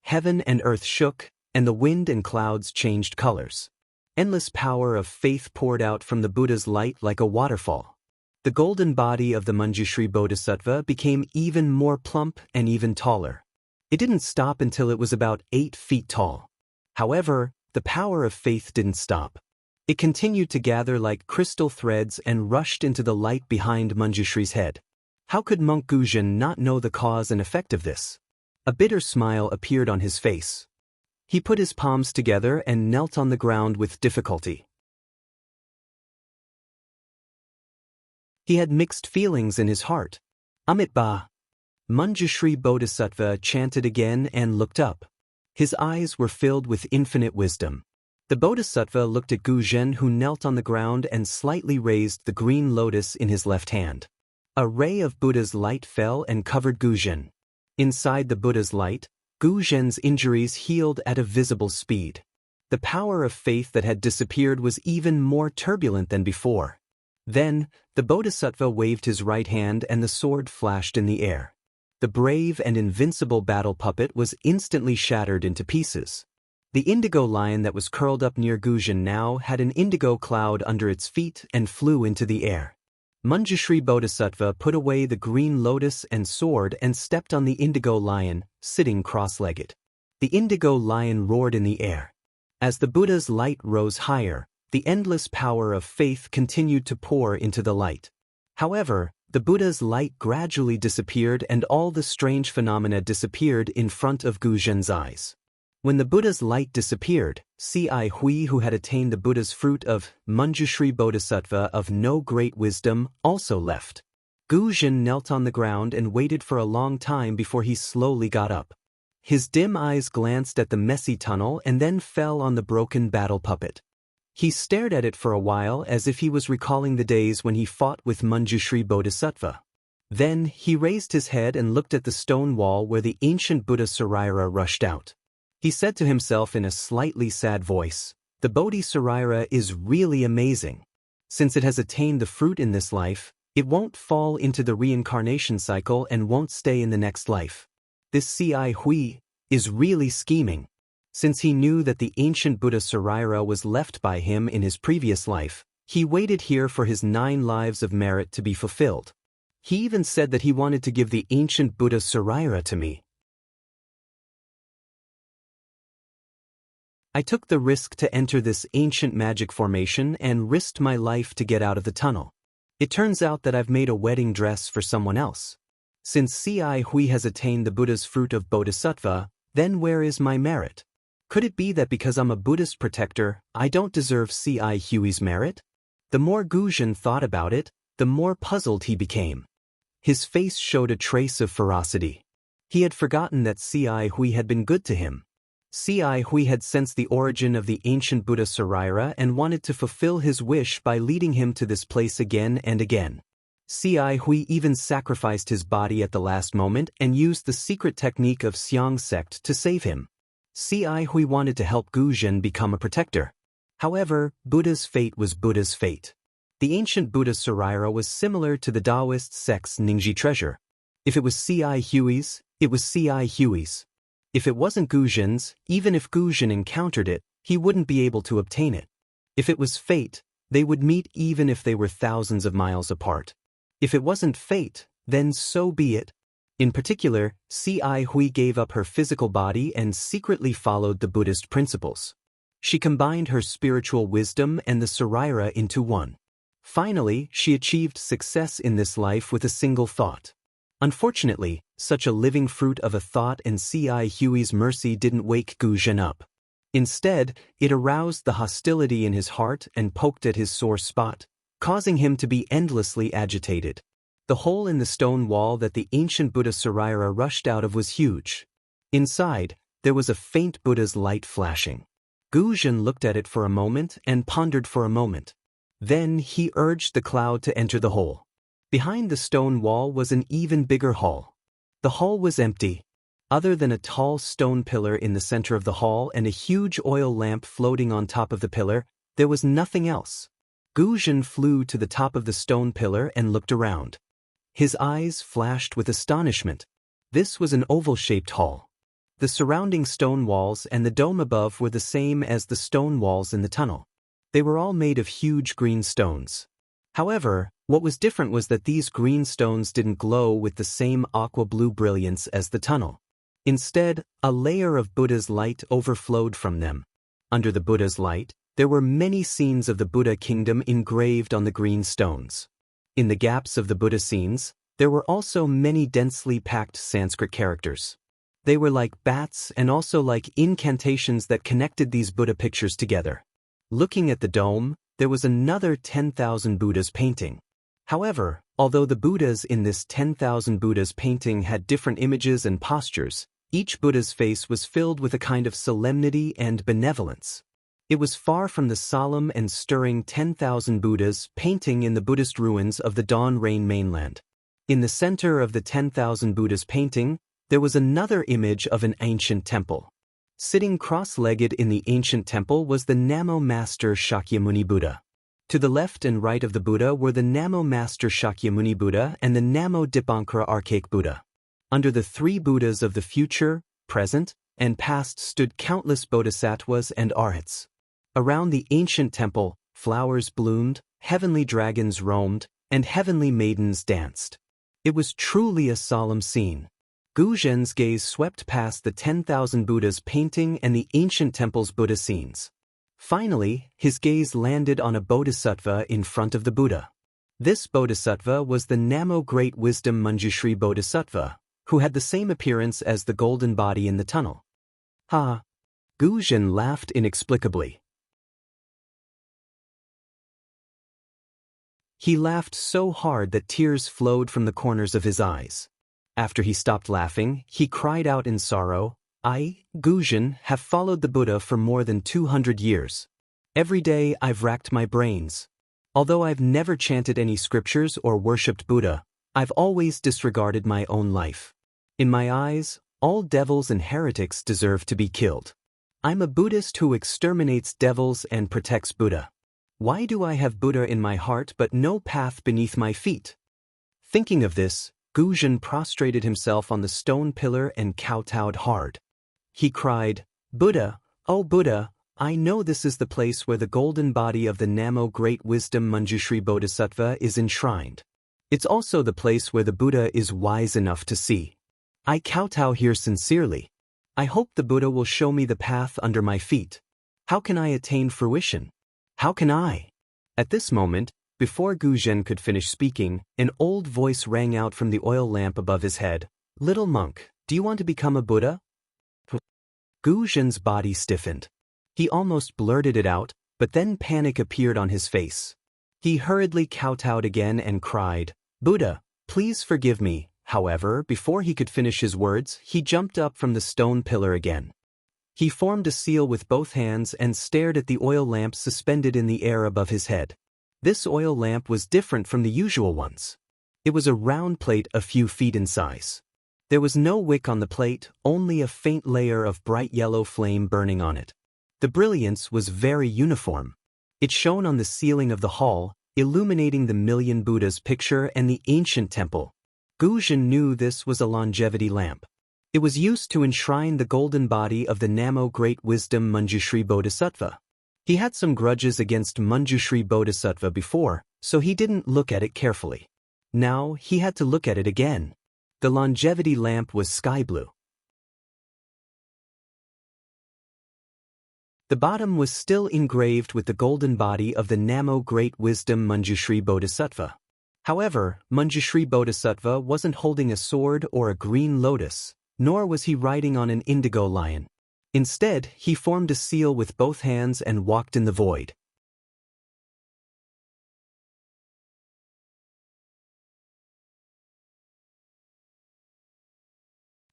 Heaven and earth shook, and the wind and clouds changed colors. Endless power of faith poured out from the Buddha's light like a waterfall. The golden body of the Manjushri Bodhisattva became even more plump and even taller. It didn't stop until it was about 8 feet tall. However, the power of faith didn't stop. It continued to gather like crystal threads and rushed into the light behind Manjushri's head. How could Monk Guzhen not know the cause and effect of this? A bitter smile appeared on his face. He put his palms together and knelt on the ground with difficulty. He had mixed feelings in his heart. Amitabha. Manjushri Bodhisattva chanted again and looked up. His eyes were filled with infinite wisdom. The Bodhisattva looked at Guzhen, who knelt on the ground and slightly raised the green lotus in his left hand. A ray of Buddha's light fell and covered Guzhen. Inside the Buddha's light, Guzhen's injuries healed at a visible speed. The power of faith that had disappeared was even more turbulent than before. Then, the Bodhisattva waved his right hand and the sword flashed in the air. The brave and invincible battle puppet was instantly shattered into pieces. The indigo lion that was curled up near Guzhen now had an indigo cloud under its feet and flew into the air. Manjushri Bodhisattva put away the green lotus and sword and stepped on the indigo lion, sitting cross-legged. The indigo lion roared in the air. As the Buddha's light rose higher, the endless power of faith continued to pour into the light. However, the Buddha's light gradually disappeared and all the strange phenomena disappeared in front of Guzhen's eyes. When the Buddha's light disappeared, Ci Hui, who had attained the Buddha's fruit of Manjushri Bodhisattva of no great wisdom, also left. Guzhen knelt on the ground and waited for a long time before he slowly got up. His dim eyes glanced at the messy tunnel and then fell on the broken battle puppet. He stared at it for a while as if he was recalling the days when he fought with Manjushri Bodhisattva. Then he raised his head and looked at the stone wall where the ancient Buddha Sarira rushed out. He said to himself in a slightly sad voice, "The Bodhi Sarira is really amazing. Since it has attained the fruit in this life, it won't fall into the reincarnation cycle and won't stay in the next life. This Ci Hui is really scheming. Since he knew that the ancient Buddha Saraira was left by him in his previous life, he waited here for his 9 lives of merit to be fulfilled. He even said that he wanted to give the ancient Buddha Saraira to me. I took the risk to enter this ancient magic formation and risked my life to get out of the tunnel. It turns out that I've made a wedding dress for someone else. Since Ci Hui has attained the Buddha's fruit of Bodhisattva, then where is my merit? Could it be that because I'm a Buddhist protector, I don't deserve Ci Hui's merit? The more Guzhen thought about it, the more puzzled he became. His face showed a trace of ferocity. He had forgotten that Ci Hui had been good to him. Ci Hui had sensed the origin of the ancient Buddha Saraira and wanted to fulfill his wish by leading him to this place again and again. Ci Hui even sacrificed his body at the last moment and used the secret technique of Xiang sect to save him. Ci Hui wanted to help Guzhen become a protector. However, Buddha's fate was Buddha's fate. The ancient Buddha Saraira was similar to the Daoist sect's Ningxi treasure. If it was Ci Hui's, it was Ci Hui's. If it wasn't Guzhen's, even if Guzhen encountered it, he wouldn't be able to obtain it. If it was fate, they would meet even if they were thousands of miles apart. If it wasn't fate, then so be it. In particular, Ci Hui gave up her physical body and secretly followed the Buddhist principles. She combined her spiritual wisdom and the Saraira into one. Finally, she achieved success in this life with a single thought. Unfortunately, such a living fruit of a thought and Ci Hui's mercy didn't wake Guzhen up. Instead, it aroused the hostility in his heart and poked at his sore spot, causing him to be endlessly agitated. The hole in the stone wall that the ancient Buddha Saraira rushed out of was huge. Inside, there was a faint Buddha's light flashing. Guzhen looked at it for a moment and pondered for a moment. Then he urged the cloud to enter the hole. Behind the stone wall was an even bigger hall. The hall was empty. Other than a tall stone pillar in the center of the hall and a huge oil lamp floating on top of the pillar, there was nothing else. Guzhen flew to the top of the stone pillar and looked around. His eyes flashed with astonishment. This was an oval-shaped hall. The surrounding stone walls and the dome above were the same as the stone walls in the tunnel. They were all made of huge green stones. However, what was different was that these green stones didn't glow with the same aqua-blue brilliance as the tunnel. Instead, a layer of Buddha's light overflowed from them. Under the Buddha's light, there were many scenes of the Buddha kingdom engraved on the green stones. In the gaps of the Buddha scenes, there were also many densely packed Sanskrit characters. They were like bats and also like incantations that connected these Buddha pictures together. Looking at the dome, there was another 10,000 Buddhas painting. However, although the Buddhas in this 10,000 Buddhas painting had different images and postures, each Buddha's face was filled with a kind of solemnity and benevolence. It was far from the solemn and stirring 10,000 Buddhas painting in the Buddhist ruins of the Dawn Rain mainland. In the center of the 10,000 Buddhas painting, there was another image of an ancient temple. Sitting cross-legged in the ancient temple was the Namo Master Shakyamuni Buddha. To the left and right of the Buddha were the Namo Master Shakyamuni Buddha and the Namo Dipankara Archaic Buddha. Under the 3 Buddhas of the future, present, and past stood countless bodhisattvas and arhats. Around the ancient temple, flowers bloomed, heavenly dragons roamed, and heavenly maidens danced. It was truly a solemn scene. Guzhen's gaze swept past the 10,000 Buddhas painting and the ancient temple's Buddha scenes. Finally, his gaze landed on a bodhisattva in front of the Buddha. This bodhisattva was the Namo Great Wisdom Manjushri Bodhisattva, who had the same appearance as the golden body in the tunnel. Ha! Guzhen laughed inexplicably. He laughed so hard that tears flowed from the corners of his eyes. After he stopped laughing, he cried out in sorrow, I, Guzhen, have followed the Buddha for more than 200 years. Every day I've racked my brains. Although I've never chanted any scriptures or worshipped Buddha, I've always disregarded my own life. In my eyes, all devils and heretics deserve to be killed. I'm a Buddhist who exterminates devils and protects Buddha. Why do I have Buddha in my heart but no path beneath my feet? Thinking of this, Guzhen prostrated himself on the stone pillar and kowtowed hard. He cried, "Buddha, oh Buddha, I know this is the place where the golden body of the Namo Great Wisdom Manjushri Bodhisattva is enshrined. It's also the place where the Buddha is wise enough to see. I kowtow here sincerely. I hope the Buddha will show me the path under my feet. How can I attain fruition? How can I?" At this moment, before Guzhen could finish speaking, an old voice rang out from the oil lamp above his head. "Little monk, do you want to become a Buddha?" Guzhen's body stiffened. He almost blurted it out, but then panic appeared on his face. He hurriedly kowtowed again and cried, "Buddha, please forgive me." However, before he could finish his words, he jumped up from the stone pillar again. He formed a seal with both hands and stared at the oil lamp suspended in the air above his head. This oil lamp was different from the usual ones. It was a round plate a few feet in size. There was no wick on the plate, only a faint layer of bright yellow flame burning on it. The brilliance was very uniform. It shone on the ceiling of the hall, illuminating the Million Buddhas picture and the ancient temple. Guzhen knew this was a longevity lamp. It was used to enshrine the golden body of the Namo Great Wisdom Manjushri Bodhisattva. He had some grudges against Manjushri Bodhisattva before, so he didn't look at it carefully. Now he had to look at it again. The longevity lamp was sky blue. The bottom was still engraved with the golden body of the Namo Great Wisdom Manjushri Bodhisattva. However, Manjushri Bodhisattva wasn't holding a sword or a green lotus, nor was he riding on an indigo lion. Instead, he formed a seal with both hands and walked in the void.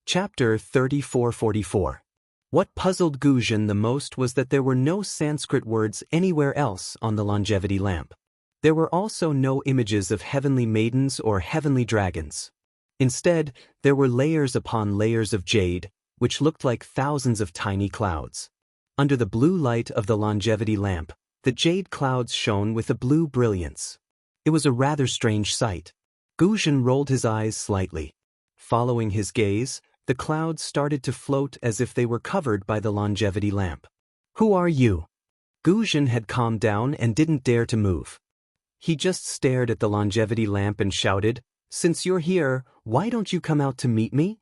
Chapter 3444. What puzzled Guzhen the most was that there were no Sanskrit words anywhere else on the longevity lamp. There were also no images of heavenly maidens or heavenly dragons. Instead, there were layers upon layers of jade, which looked like thousands of tiny clouds. Under the blue light of the longevity lamp, the jade clouds shone with a blue brilliance. It was a rather strange sight. Guzhen rolled his eyes slightly. Following his gaze, the clouds started to float as if they were covered by the longevity lamp. "Who are you?" Guzhen had calmed down and didn't dare to move. He just stared at the longevity lamp and shouted, "Since you're here, why don't you come out to meet me?"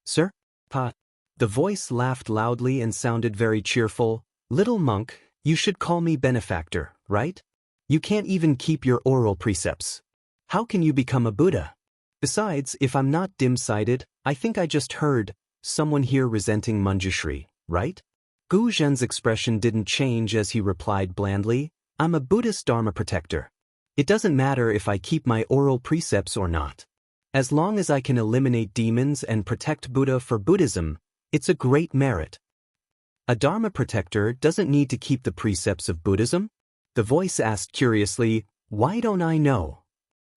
"Sir? Pa?" The voice laughed loudly and sounded very cheerful. "Little monk, you should call me benefactor, right? You can't even keep your oral precepts. How can you become a Buddha? Besides, if I'm not dim-sighted, I think I just heard someone here resenting Manjushri, right?" Guzhen's expression didn't change as he replied blandly, "I'm a Buddhist Dharma protector. It doesn't matter if I keep my oral precepts or not. As long as I can eliminate demons and protect Buddha for Buddhism, it's a great merit." "A Dharma protector doesn't need to keep the precepts of Buddhism?" The voice asked curiously, "Why don't I know?"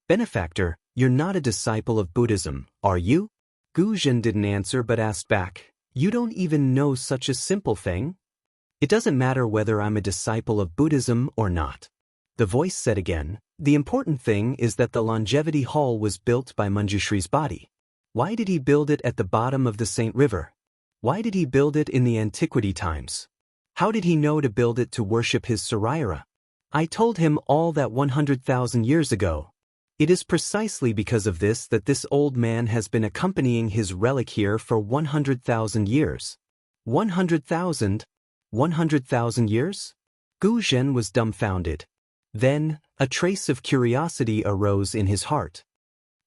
"Benefactor, you're not a disciple of Buddhism, are you?" Guzhen didn't answer but asked back, "You don't even know such a simple thing?" "It doesn't matter whether I'm a disciple of Buddhism or not." The voice said again, "The important thing is that the longevity hall was built by Manjushri's body. Why did he build it at the bottom of the Saint River? Why did he build it in the antiquity times? How did he know to build it to worship his Saraira? I told him all that 100,000 years ago. It is precisely because of this that this old man has been accompanying his relic here for 100,000 years. 100,000? 100,000 years? Guzhen was dumbfounded. Then, a trace of curiosity arose in his heart.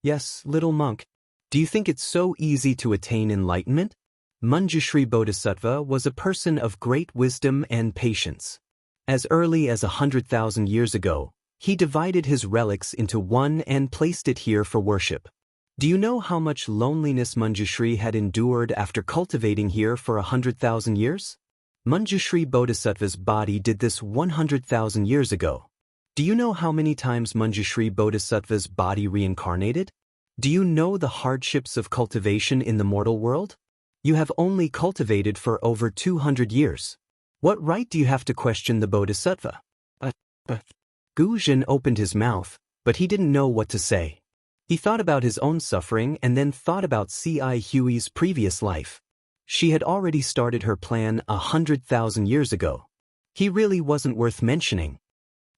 "Yes, little monk. Do you think it's so easy to attain enlightenment?" Manjushri Bodhisattva was a person of great wisdom and patience. As early as 100,000 years ago, he divided his relics into one and placed it here for worship. Do you know how much loneliness Manjushri had endured after cultivating here for 100,000 years? Manjushri Bodhisattva's body did this 100,000 years ago. Do you know how many times Manjushri Bodhisattva's body reincarnated? Do you know the hardships of cultivation in the mortal world? You have only cultivated for over 200 years. What right do you have to question the Bodhisattva? Guzhen opened his mouth, but he didn't know what to say. He thought about his own suffering and then thought about C.I. Huey's previous life. She had already started her plan 100,000 years ago. He really wasn't worth mentioning.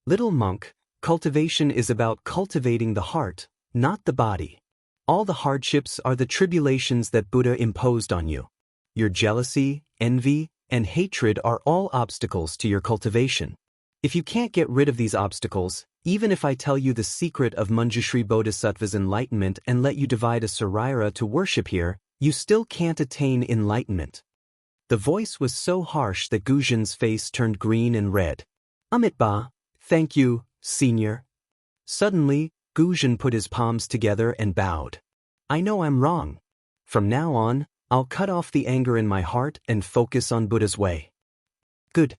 Little monk, cultivation is about cultivating the heart, not the body. All the hardships are the tribulations that Buddha imposed on you. Your jealousy, envy, and hatred are all obstacles to your cultivation. If you can't get rid of these obstacles, even if I tell you the secret of Manjushri Bodhisattva's enlightenment and let you divide a Saraira to worship here, you still can't attain enlightenment. The voice was so harsh that Guzhen's face turned green and red. Amitba, thank you, senior. Suddenly, Guzhen put his palms together and bowed. I know I'm wrong. From now on, I'll cut off the anger in my heart and focus on Buddha's way. Good.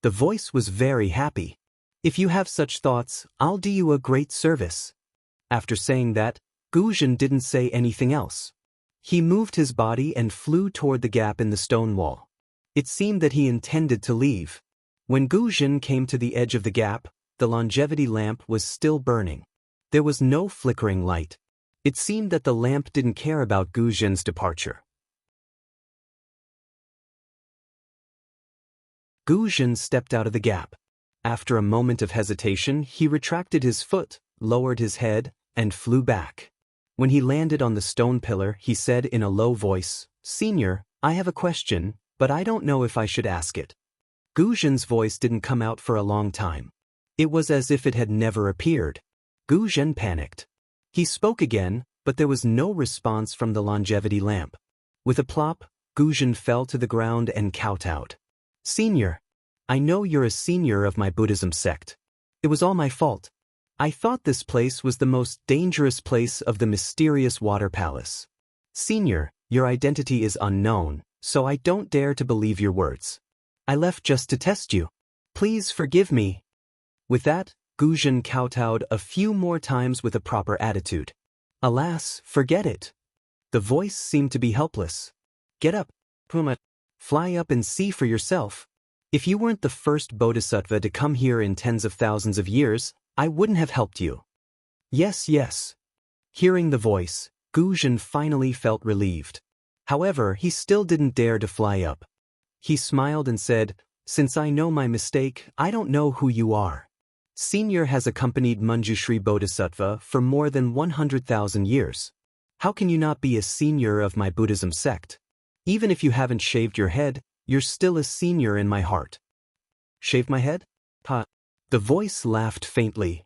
The voice was very happy. If you have such thoughts, I'll do you a great service. After saying that, Guzhen didn't say anything else. He moved his body and flew toward the gap in the stone wall. It seemed that he intended to leave. When Guzhen came to the edge of the gap, the longevity lamp was still burning. There was no flickering light. It seemed that the lamp didn't care about Guzhen's departure. Guzhen stepped out of the gap. After a moment of hesitation, he retracted his foot, lowered his head, and flew back. When he landed on the stone pillar, he said in a low voice, Senior, I have a question, but I don't know if I should ask it. Guzhen's voice didn't come out for a long time. It was as if it had never appeared. Guzhen panicked. He spoke again, but there was no response from the longevity lamp. With a plop, Guzhen fell to the ground and kowtowed. Senior, I know you're a senior of my Buddhism sect. It was all my fault. I thought this place was the most dangerous place of the mysterious water palace. Senior, your identity is unknown, so I don't dare to believe your words. I left just to test you. Please forgive me. With that, Guzhen kowtowed a few more times with a proper attitude. Alas, forget it. The voice seemed to be helpless. Get up, Puma. Fly up and see for yourself. If you weren't the first bodhisattva to come here in tens of thousands of years, I wouldn't have helped you. Yes, yes. Hearing the voice, Guzhen finally felt relieved. However, he still didn't dare to fly up. He smiled and said, Since I know my mistake, I don't know who you are. Senior has accompanied Manjushri Bodhisattva for more than 100,000 years. How can you not be a senior of my Buddhism sect? Even if you haven't shaved your head, you're still a senior in my heart. Shave my head? Ha. The voice laughed faintly.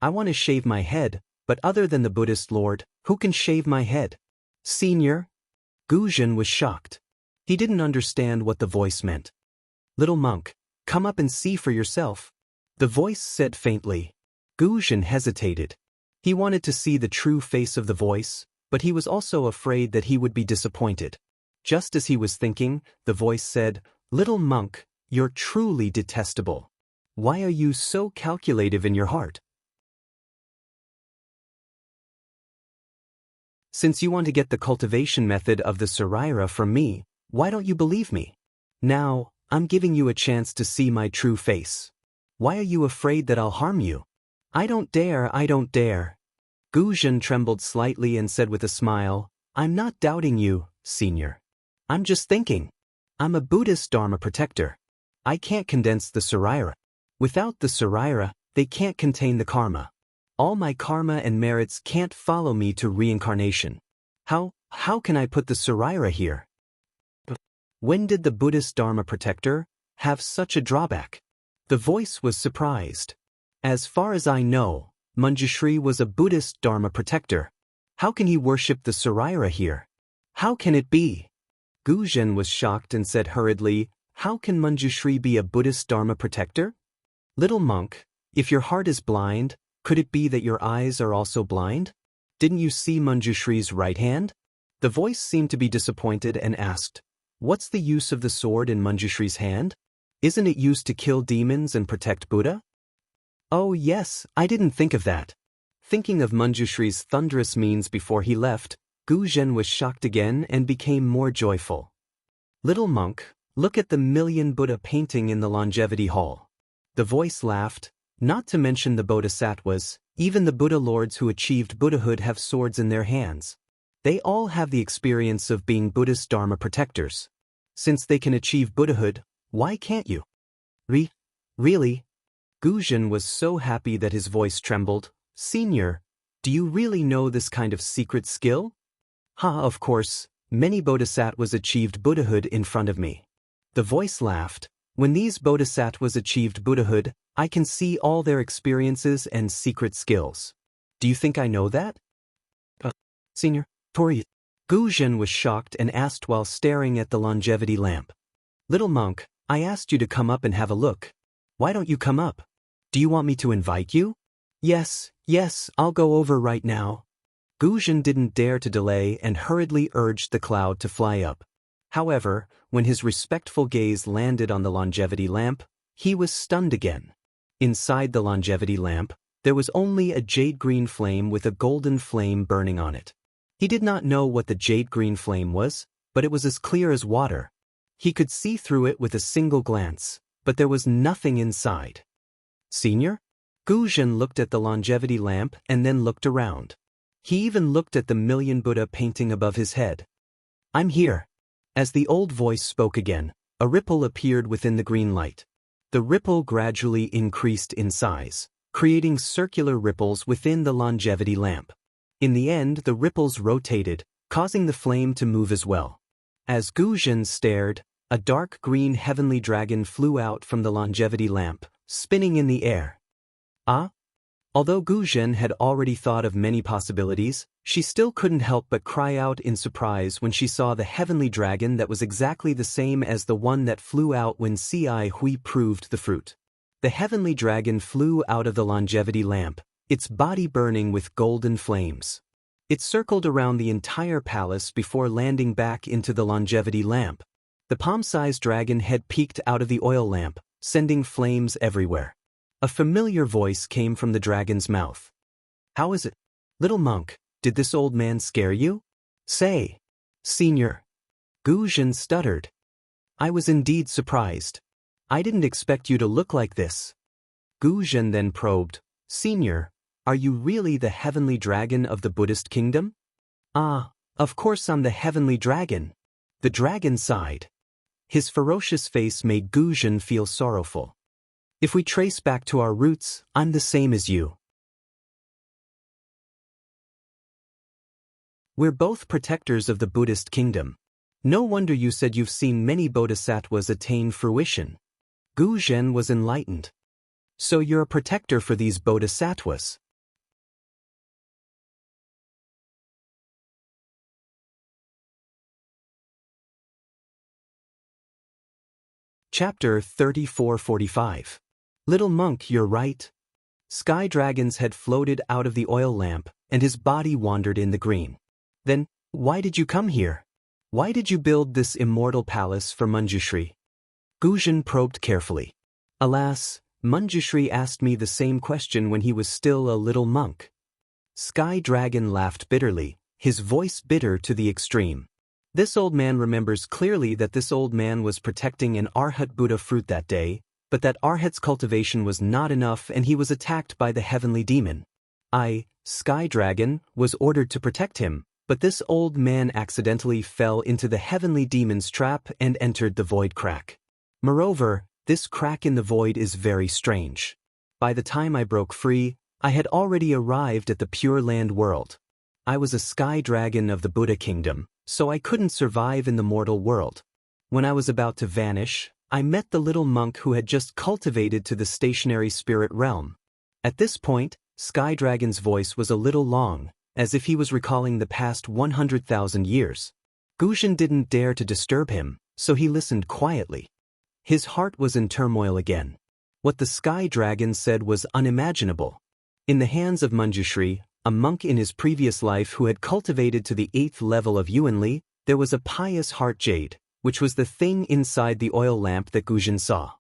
I want to shave my head, but other than the Buddhist Lord, who can shave my head? Senior? Guzhen was shocked. He didn't understand what the voice meant. Little monk, come up and see for yourself. The voice said faintly. Guzhen hesitated. He wanted to see the true face of the voice, but he was also afraid that he would be disappointed. Just as he was thinking, the voice said, Little monk, you're truly detestable. Why are you so calculative in your heart? Since you want to get the cultivation method of the Saraira from me, why don't you believe me? Now, I'm giving you a chance to see my true face. Why are you afraid that I'll harm you? I don't dare, I don't dare. Guzhen trembled slightly and said with a smile, I'm not doubting you, senior. I'm just thinking. I'm a Buddhist Dharma protector. I can't condense the Saraira. Without the Saraira, they can't contain the karma. All my karma and merits can't follow me to reincarnation. How can I put the Saraira here? When did the Buddhist Dharma protector have such a drawback? The voice was surprised. As far as I know, Manjushri was a Buddhist Dharma protector. How can he worship the Saraira here? How can it be? Guzhen was shocked and said hurriedly, How can Manjushri be a Buddhist Dharma protector? Little monk, if your heart is blind, could it be that your eyes are also blind? Didn't you see Manjushri's right hand? The voice seemed to be disappointed and asked, What's the use of the sword in Manjushri's hand? Isn't it used to kill demons and protect Buddha? Oh yes, I didn't think of that. Thinking of Manjushri's thunderous means before he left, Guzhen was shocked again and became more joyful. Little monk, look at the million Buddha painting in the longevity hall. The voice laughed, not to mention the bodhisattvas, Even the Buddha lords who achieved Buddhahood have swords in their hands. They all have the experience of being Buddhist Dharma protectors. Since they can achieve Buddhahood, why can't you? Really? Guzhen was so happy that his voice trembled. Senior, do you really know this kind of secret skill? Of course, many bodhisattvas achieved Buddhahood in front of me. The voice laughed. When these bodhisattvas achieved Buddhahood, I can see all their experiences and secret skills. Do you think I know that? Senior, Tori. Guzhen was shocked and asked while staring at the longevity lamp. Little monk, I asked you to come up and have a look. Why don't you come up? Do you want me to invite you? Yes, I'll go over right now. Guzhen didn't dare to delay and hurriedly urged the cloud to fly up. However, when his respectful gaze landed on the longevity lamp, he was stunned again. Inside the longevity lamp, there was only a jade-green flame with a golden flame burning on it. He did not know what the jade-green flame was, but it was as clear as water. He could see through it with a single glance, but there was nothing inside. Senior? Guzhen looked at the longevity lamp and then looked around. He even looked at the million Buddha painting above his head. I'm here. As the old voice spoke again, a ripple appeared within the green light. The ripple gradually increased in size, creating circular ripples within the longevity lamp. In the end, the ripples rotated, causing the flame to move as well. As Guzhen stared, a dark green heavenly dragon flew out from the longevity lamp, spinning in the air. Although Guzhen had already thought of many possibilities, she still couldn't help but cry out in surprise when she saw the heavenly dragon that was exactly the same as the one that flew out when Ci Hui proved the fruit. The heavenly dragon flew out of the longevity lamp, its body burning with golden flames. It circled around the entire palace before landing back into the longevity lamp. The palm-sized dragon head peeked out of the oil lamp, sending flames everywhere. A familiar voice came from the dragon's mouth. How is it? Little monk, did this old man scare you? Say, Senior. Guzhen stuttered. I was indeed surprised. I didn't expect you to look like this. Guzhen then probed, Senior, are you really the heavenly dragon of the Buddhist kingdom? Of course I'm the heavenly dragon. The dragon sighed. His ferocious face made Guzhen feel sorrowful. If we trace back to our roots, I'm the same as you. We're both protectors of the Buddhist kingdom. No wonder you said you've seen many bodhisattvas attain fruition. Guzhen was enlightened. So you're a protector for these bodhisattvas. Chapter 3445. Little monk, you're right. Sky dragons had floated out of the oil lamp, and his body wandered in the green. Then, why did you come here? Why did you build this immortal palace for Manjushri? Guzhen probed carefully. Alas, Manjushri asked me the same question when he was still a little monk. Sky Dragon laughed bitterly, his voice bitter to the extreme. This old man remembers clearly that this old man was protecting an Arhat Buddha fruit that day, but that Arhat's cultivation was not enough and he was attacked by the heavenly demon. I, Sky Dragon, was ordered to protect him, but this old man accidentally fell into the heavenly demon's trap and entered the void crack. Moreover, this crack in the void is very strange. By the time I broke free, I had already arrived at the Pure Land world. I was a Sky Dragon of the Buddha kingdom, so I couldn't survive in the mortal world. When I was about to vanish, I met the little monk who had just cultivated to the stationary spirit realm. At this point, Sky Dragon's voice was a little long, as if he was recalling the past 100,000 years. Guzhen didn't dare to disturb him, so he listened quietly. His heart was in turmoil again. What the Sky Dragon said was unimaginable. In the hands of Manjushri, a monk in his previous life who had cultivated to the 8th level of Yuanli, there was a pious heart jade, which was the thing inside the oil lamp that Guzhen saw.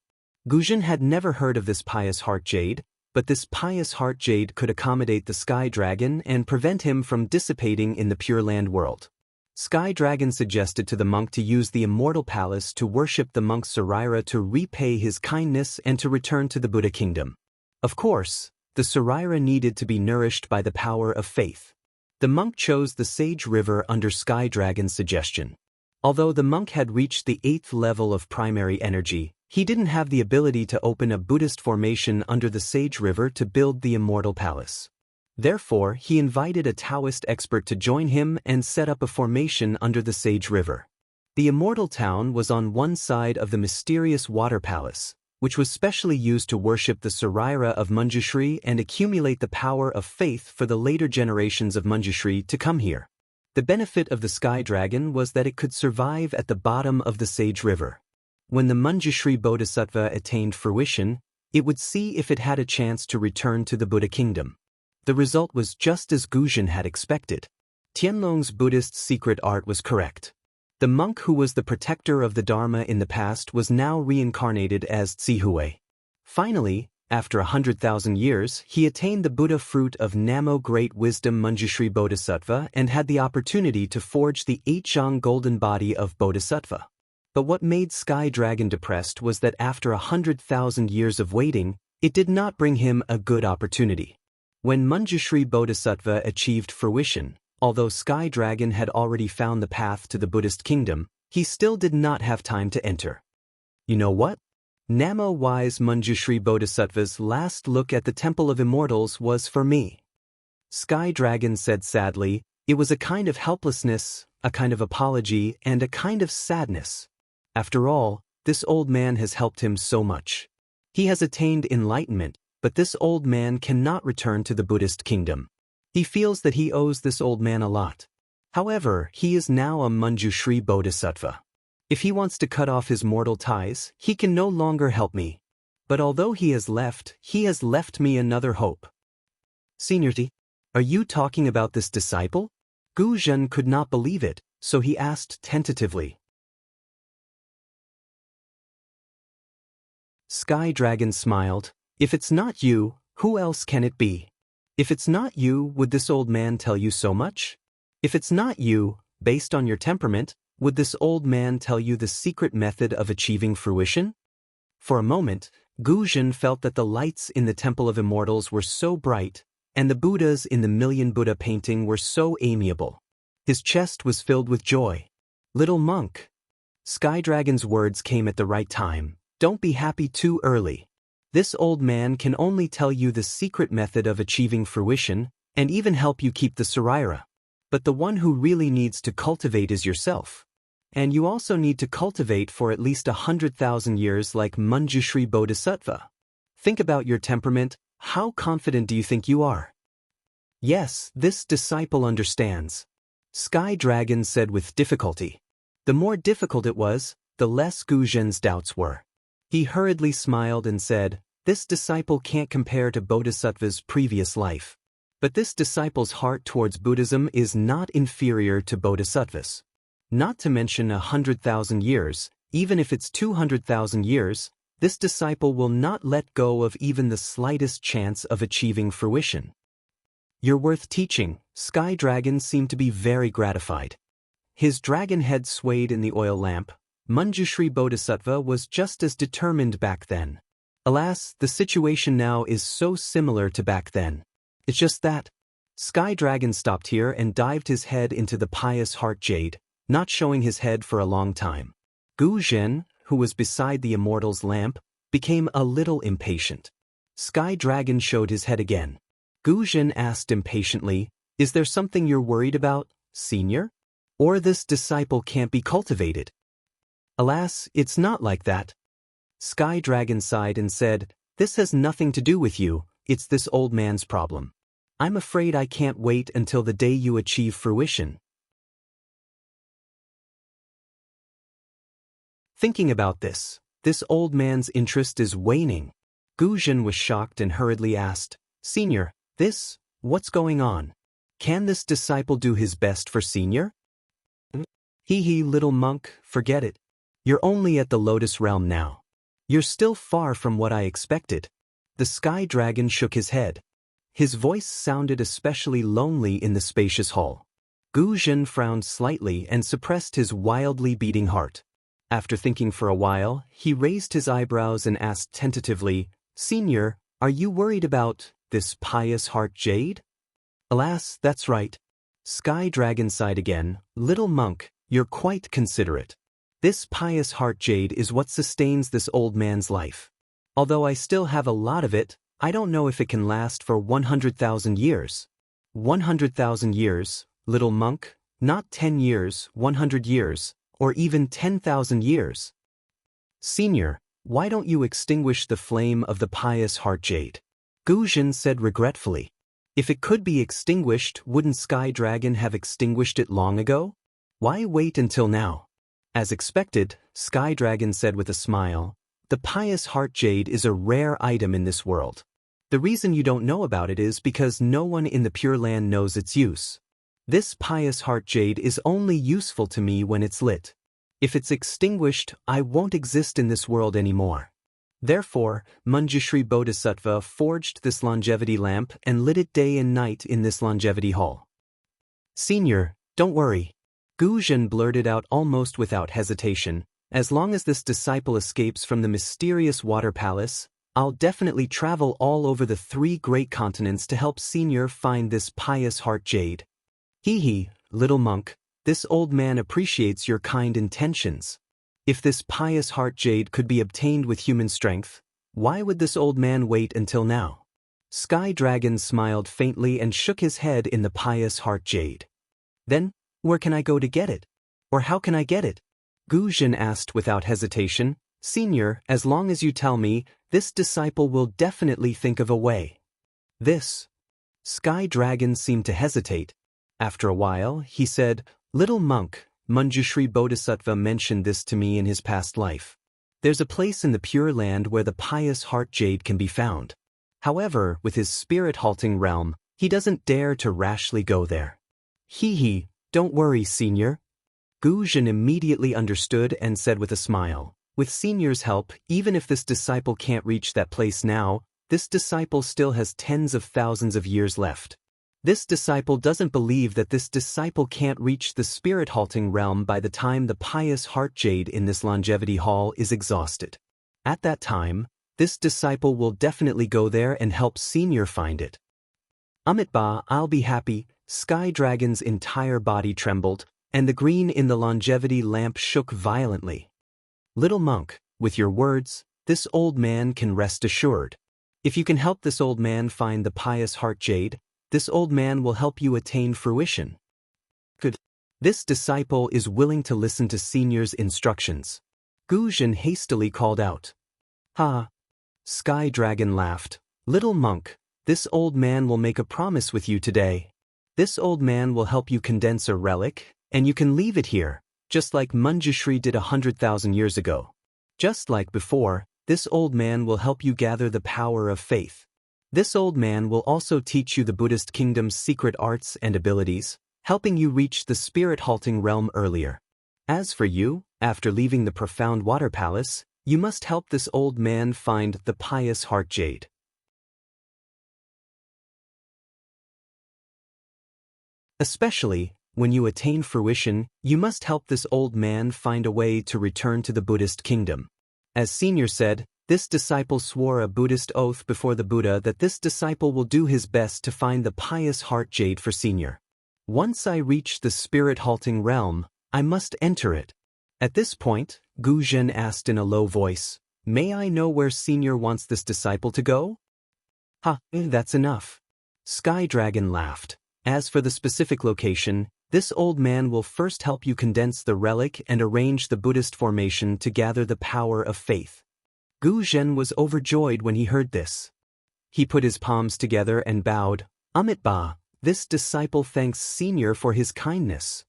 Guzhen had never heard of this pious heart jade, but this pious heart jade could accommodate the Sky Dragon and prevent him from dissipating in the Pure Land world. Sky Dragon suggested to the monk to use the Immortal Palace to worship the monk Sarira to repay his kindness and to return to the Buddha kingdom. Of course, The Saraira needed to be nourished by the power of faith. The monk chose the Sage River under Sky Dragon's suggestion. Although the monk had reached the 8th level of primary energy, he didn't have the ability to open a Buddhist formation under the Sage River to build the Immortal Palace. Therefore, he invited a Taoist expert to join him and set up a formation under the Sage River. The Immortal Town was on one side of the mysterious Water Palace, which was specially used to worship the Saraira of Manjushri and accumulate the power of faith for the later generations of Manjushri to come here. The benefit of the Sky Dragon was that it could survive at the bottom of the Sage River. When the Manjushri Bodhisattva attained fruition, it would see if it had a chance to return to the Buddha kingdom. The result was just as Guzhen had expected. Tianlong's Buddhist secret art was correct. The monk who was the protector of the Dharma in the past was now reincarnated as Zihui. Finally, after 100,000 years, he attained the Buddha fruit of Namo Great Wisdom Manjushri Bodhisattva and had the opportunity to forge the 8-Zhang golden body of Bodhisattva. But what made Sky Dragon depressed was that after 100,000 years of waiting, it did not bring him a good opportunity. When Manjushri Bodhisattva achieved fruition, although Sky Dragon had already found the path to the Buddhist kingdom, he still did not have time to enter. You know what? Namo Wise Manjushri Bodhisattva's last look at the Temple of Immortals was for me. Sky Dragon said sadly, it was a kind of helplessness, a kind of apology, and a kind of sadness. After all, this old man has helped him so much. He has attained enlightenment, but this old man cannot return to the Buddhist kingdom. He feels that he owes this old man a lot. However, he is now a Manjushri Bodhisattva. If he wants to cut off his mortal ties, he can no longer help me. But although he has left me another hope. Seniority, are you talking about this disciple? Guzhen could not believe it, so he asked tentatively. Sky Dragon smiled. If it's not you, who else can it be? If it's not you, would this old man tell you so much? If it's not you, based on your temperament, would this old man tell you the secret method of achieving fruition? For a moment, Guzhen felt that the lights in the Temple of Immortals were so bright, and the Buddhas in the Million Buddha painting were so amiable. His chest was filled with joy. Little monk. Sky Dragon's words came at the right time. Don't be happy too early. This old man can only tell you the secret method of achieving fruition, and even help you keep the Saraira. But the one who really needs to cultivate is yourself. And you also need to cultivate for at least 100,000 years like Manjushri Bodhisattva. Think about your temperament. How confident do you think you are? Yes, this disciple understands. Sky Dragon said with difficulty. The more difficult it was, the less Guzhen's doubts were. He hurriedly smiled and said, this disciple can't compare to Bodhisattva's previous life. But this disciple's heart towards Buddhism is not inferior to Bodhisattva's. Not to mention 100,000 years, even if it's 200,000 years, this disciple will not let go of even the slightest chance of achieving fruition. You're worth teaching. Sky Dragon seemed to be very gratified. His dragon head swayed in the oil lamp. Manjushri Bodhisattva was just as determined back then. Alas, the situation now is so similar to back then. It's just that. Sky Dragon stopped here and dived his head into the pious heart jade, not showing his head for a long time. Guzhen, who was beside the Immortal's lamp, became a little impatient. Sky Dragon showed his head again. Guzhen asked impatiently, is there something you're worried about, senior? Or this disciple can't be cultivated? Alas, it's not like that. Sky Dragon sighed and said, this has nothing to do with you, it's this old man's problem. I'm afraid I can't wait until the day you achieve fruition. Thinking about this old man's interest is waning. Guzhen was shocked and hurriedly asked, Senior, what's going on? Can this disciple do his best for Senior? Hee, little monk, forget it. You're only at the Lotus Realm now. You're still far from what I expected. The Sky Dragon shook his head. His voice sounded especially lonely in the spacious hall. Guzhen frowned slightly and suppressed his wildly beating heart. After thinking for a while, he raised his eyebrows and asked tentatively, Senior, are you worried about this pious heart jade? Alas, that's right. Sky Dragon sighed again. Little monk, you're quite considerate. This pious heart jade is what sustains this old man's life. Although I still have a lot of it, I don't know if it can last for 100,000 years. 100,000 years, little monk, not 10 years, 100 years, or even 10,000 years. Senior, why don't you extinguish the flame of the pious heart jade? Gu Zhen said regretfully. If it could be extinguished, wouldn't Sky Dragon have extinguished it long ago? Why wait until now? As expected, Sky Dragon said with a smile, the pious heart jade is a rare item in this world. The reason you don't know about it is because no one in the Pure Land knows its use. This pious heart jade is only useful to me when it's lit. If it's extinguished, I won't exist in this world anymore. Therefore, Manjushri Bodhisattva forged this longevity lamp and lit it day and night in this longevity hall. Senior, don't worry. Gu Zhen blurted out almost without hesitation, as long as this disciple escapes from the mysterious water palace, I'll definitely travel all over the 3 great continents to help Senior find this pious heart jade. Hee, little monk, this old man appreciates your kind intentions. If this pious heart jade could be obtained with human strength, why would this old man wait until now? Sky Dragon smiled faintly and shook his head in the pious heart jade. Then, where can I go to get it? Or how can I get it? Gu Zhen asked without hesitation. Senior, as long as you tell me, this disciple will definitely think of a way. This. Sky Dragon seemed to hesitate. After a while, he said, Little monk, Manjushri Bodhisattva mentioned this to me in his past life. There's a place in the Pure Land where the pious heart jade can be found. However, with his spirit-halting realm, he doesn't dare to rashly go there. Hee, don't worry, Senior. Gu Zhen immediately understood and said with a smile, with Senior's help, even if this disciple can't reach that place now, this disciple still has tens of thousands of years left. This disciple doesn't believe that this disciple can't reach the spirit-halting realm by the time the pious heart jade in this longevity hall is exhausted. At that time, this disciple will definitely go there and help Senior find it. Amitba, I'll be happy. Sky Dragon's entire body trembled, and the green in the longevity lamp shook violently. Little monk, with your words, this old man can rest assured. If you can help this old man find the pious heart jade, this old man will help you attain fruition. Good. This disciple is willing to listen to Senior's instructions. Gu Zhen hastily called out. Ha! Sky Dragon laughed. Little monk, this old man will make a promise with you today. This old man will help you condense a relic, and you can leave it here, just like Manjushri did 100,000 years ago. Just like before, this old man will help you gather the power of faith. This old man will also teach you the Buddhist kingdom's secret arts and abilities, helping you reach the spirit-halting realm earlier. As for you, after leaving the profound water palace, you must help this old man find the pious heart jade. Especially, when you attain fruition, you must help this old man find a way to return to the Buddhist kingdom. As Senior said, this disciple swore a Buddhist oath before the Buddha that this disciple will do his best to find the pious heart jade for Senior. Once I reach the spirit-halting realm, I must enter it. At this point, Gu Zhen asked in a low voice, May I know where Senior wants this disciple to go? Ha, that's enough. Sky Dragon laughed. As for the specific location, this old man will first help you condense the relic and arrange the Buddhist formation to gather the power of faith. Gu Zhen was overjoyed when he heard this. He put his palms together and bowed. Amitba, this disciple thanks Senior for his kindness.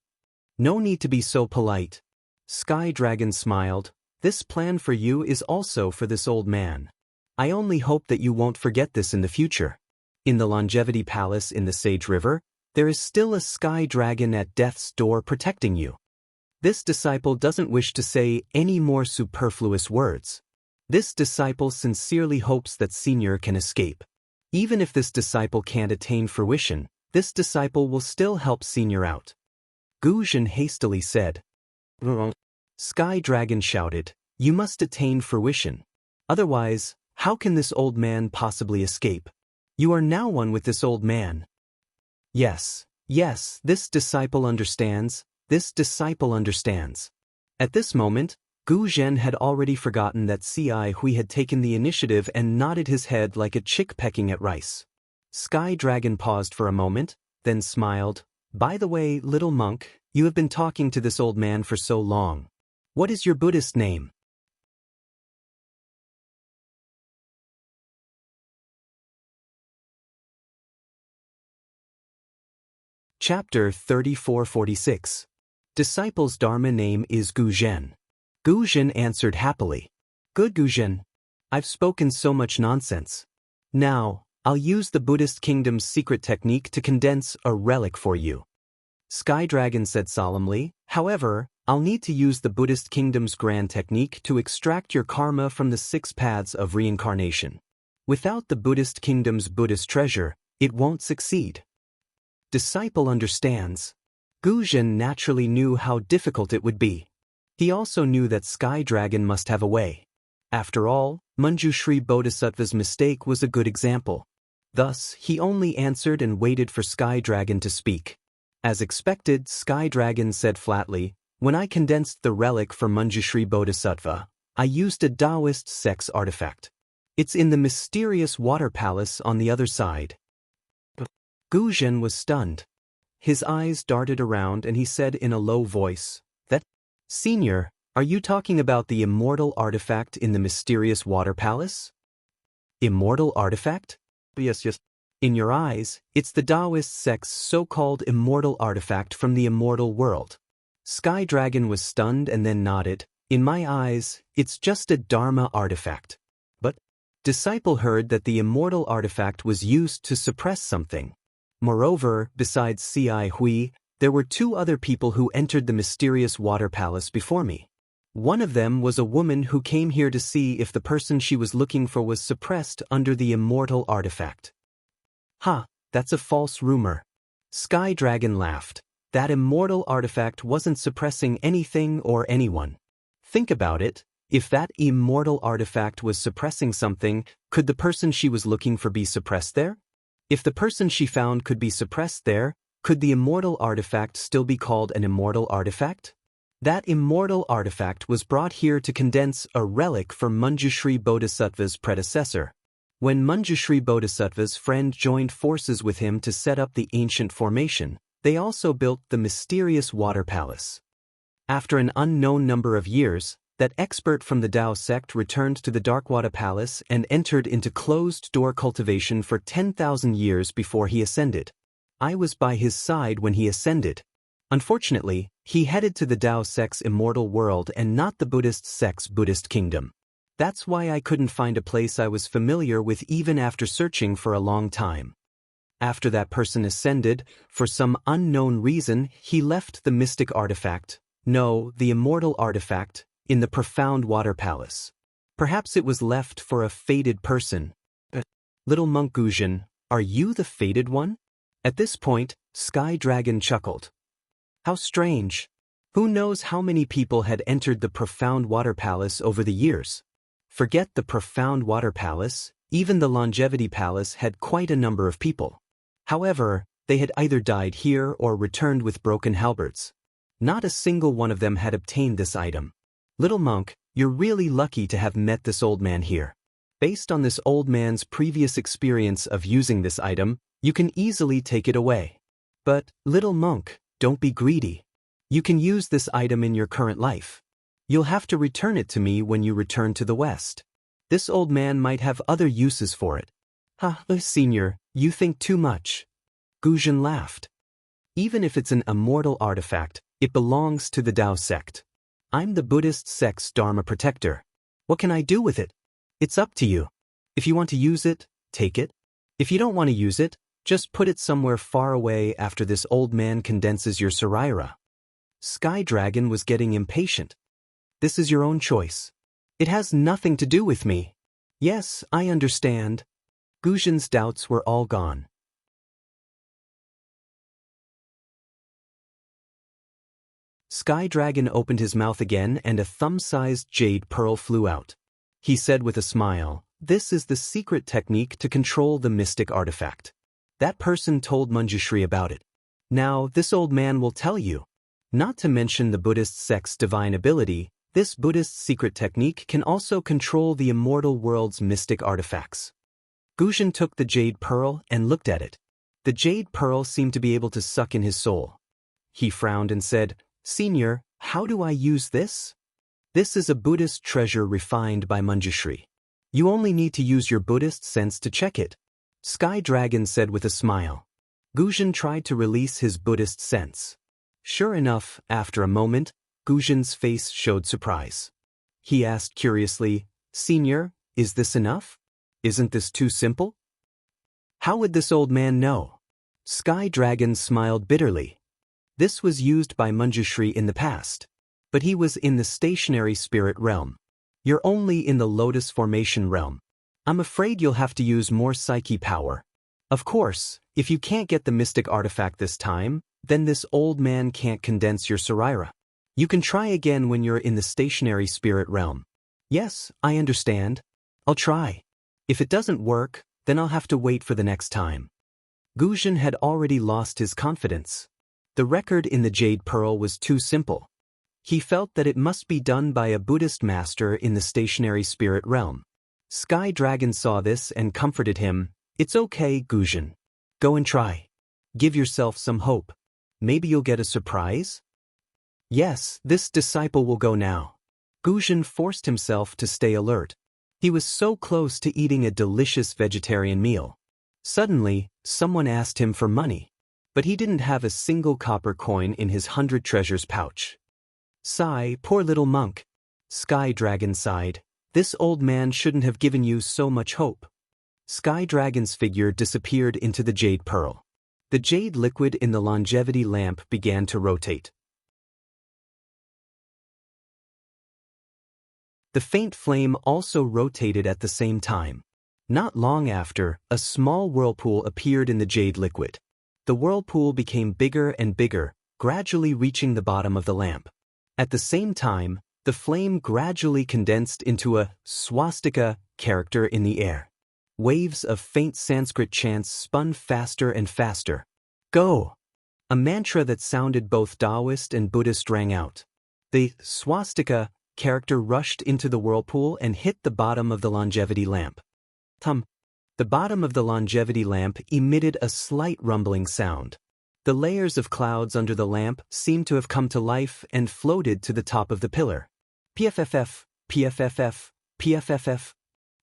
No need to be so polite. Sky Dragon smiled. This plan for you is also for this old man. I only hope that you won't forget this in the future. In the Longevity Palace in the Sage River, there is still a Sky Dragon at death's door protecting you. This disciple doesn't wish to say any more superfluous words. This disciple sincerely hopes that Senior can escape. Even if this disciple can't attain fruition, this disciple will still help Senior out. Gu Zhen hastily said. Sky Dragon shouted, You must attain fruition. Otherwise, how can this old man possibly escape? You are now one with this old man. Yes, yes, this disciple understands, this disciple understands. At this moment, Gu Zhen had already forgotten that Ci Hui had taken the initiative and nodded his head like a chick pecking at rice. Sky Dragon paused for a moment, then smiled. By the way, little monk, you have been talking to this old man for so long. What is your Buddhist name? Chapter 3446. Disciple's Dharma name is Gu Zhen. Gu Zhen answered happily. Good Gu Zhen. I've spoken so much nonsense. Now, I'll use the Buddhist kingdom's secret technique to condense a relic for you. Sky Dragon said solemnly, however, I'll need to use the Buddhist kingdom's grand technique to extract your karma from the 6 paths of reincarnation. Without the Buddhist kingdom's Buddhist treasure, it won't succeed. Disciple understands. Gu Zhen naturally knew how difficult it would be. He also knew that Sky Dragon must have a way. After all, Manjushri Bodhisattva's mistake was a good example. Thus, he only answered and waited for Sky Dragon to speak. As expected, Sky Dragon said flatly, when I condensed the relic for Manjushri Bodhisattva, I used a Daoist sex artifact. It's in the mysterious water palace on the other side. Gu Zhen was stunned. His eyes darted around and he said in a low voice, Senior, are you talking about the immortal artifact in the mysterious water palace? Immortal artifact? Yes. In your eyes, it's the Daoist sect's so-called immortal artifact from the immortal world. Sky Dragon was stunned and then nodded. In my eyes, it's just a Dharma artifact. But Disciple heard that the immortal artifact was used to suppress something. Moreover, besides Ci Hui, there were 2 other people who entered the mysterious water palace before me. One of them was a woman who came here to see if the person she was looking for was suppressed under the immortal artifact. That's a false rumor. Sky Dragon laughed. That immortal artifact wasn't suppressing anything or anyone. Think about it. If that immortal artifact was suppressing something, could the person she was looking for be suppressed there? If the person she found could be suppressed there, could the immortal artifact still be called an immortal artifact? That immortal artifact was brought here to condense a relic for Manjushri Bodhisattva's predecessor. When Manjushri Bodhisattva's friend joined forces with him to set up the ancient formation, they also built the mysterious water palace. After an unknown number of years, that expert from the Dao sect returned to the Darkwater Palace and entered into closed-door cultivation for 10,000 years before he ascended. I was by his side when he ascended. Unfortunately, he headed to the Dao sect's immortal world and not the Buddhist sect's Buddhist kingdom. That's why I couldn't find a place I was familiar with even after searching for a long time. After that person ascended, for some unknown reason, he left the mystic artifact, the immortal artifact, in the profound water palace. Perhaps it was left for a fated person. Little monk Gu Zhen, are you the fated one? At this point, Sky Dragon chuckled. How strange. Who knows how many people had entered the profound water palace over the years? Forget the profound water palace, even the longevity palace had quite a number of people. However, they had either died here or returned with broken halberds. Not a single one of them had obtained this item. Little monk, you're really lucky to have met this old man here. Based on this old man's previous experience of using this item, you can easily take it away. But, little monk, don't be greedy. You can use this item in your current life. You'll have to return it to me when you return to the West. This old man might have other uses for it. Senior, you think too much. Gu Zhen laughed. Even if it's an immortal artifact, it belongs to the Dao sect. I'm the Buddhist sect's Dharma protector. What can I do with it? It's up to you. If you want to use it, take it. If you don't want to use it, just put it somewhere far away after this old man condenses your Saraira. Sky Dragon was getting impatient. This is your own choice. It has nothing to do with me. Yes, I understand. Gu Zhen's doubts were all gone. Sky Dragon opened his mouth again and a thumb-sized jade pearl flew out. He said with a smile, this is the secret technique to control the mystic artifact. That person told Manjushri about it. Now, this old man will tell you. Not to mention the Buddhist sect's divine ability, this Buddhist secret technique can also control the immortal world's mystic artifacts. Guzhen took the jade pearl and looked at it. The jade pearl seemed to be able to suck in his soul. He frowned and said, "Senior, how do I use this?" "This is a Buddhist treasure refined by Manjushri. You only need to use your Buddhist sense to check it," Sky Dragon said with a smile. Guzhen tried to release his Buddhist sense. Sure enough, after a moment, Guzhen's face showed surprise. He asked curiously, "Senior, is this enough? Isn't this too simple?" How would this old man know? Sky Dragon smiled bitterly. This was used by Manjushri in the past. But he was in the stationary spirit realm. You're only in the lotus formation realm. I'm afraid you'll have to use more psyche power. Of course, if you can't get the mystic artifact this time, then this old man can't condense your Sarira. You can try again when you're in the stationary spirit realm. Yes, I understand. I'll try. If it doesn't work, then I'll have to wait for the next time. Guzhen had already lost his confidence. The record in the Jade Pearl was too simple. He felt that it must be done by a Buddhist master in the stationary spirit realm. Sky Dragon saw this and comforted him. "It's okay, Guzhen. Go and try. Give yourself some hope. Maybe you'll get a surprise?" "Yes, this disciple will go now." Guzhen forced himself to stay alert. He was so close to eating a delicious vegetarian meal. Suddenly, someone asked him for money. But he didn't have a single copper coin in his 100 treasures pouch. "Sigh, poor little monk." Sky Dragon sighed. "This old man shouldn't have given you so much hope." Sky Dragon's figure disappeared into the jade pearl. The jade liquid in the longevity lamp began to rotate. The faint flame also rotated at the same time. Not long after, a small whirlpool appeared in the jade liquid. The whirlpool became bigger and bigger, gradually reaching the bottom of the lamp. At the same time, the flame gradually condensed into a swastika character in the air. Waves of faint Sanskrit chants spun faster and faster. "Go!" A mantra that sounded both Daoist and Buddhist rang out. The swastika character rushed into the whirlpool and hit the bottom of the longevity lamp. The bottom of the longevity lamp emitted a slight rumbling sound. The layers of clouds under the lamp seemed to have come to life and floated to the top of the pillar. PFFF, PFFF, PFFF.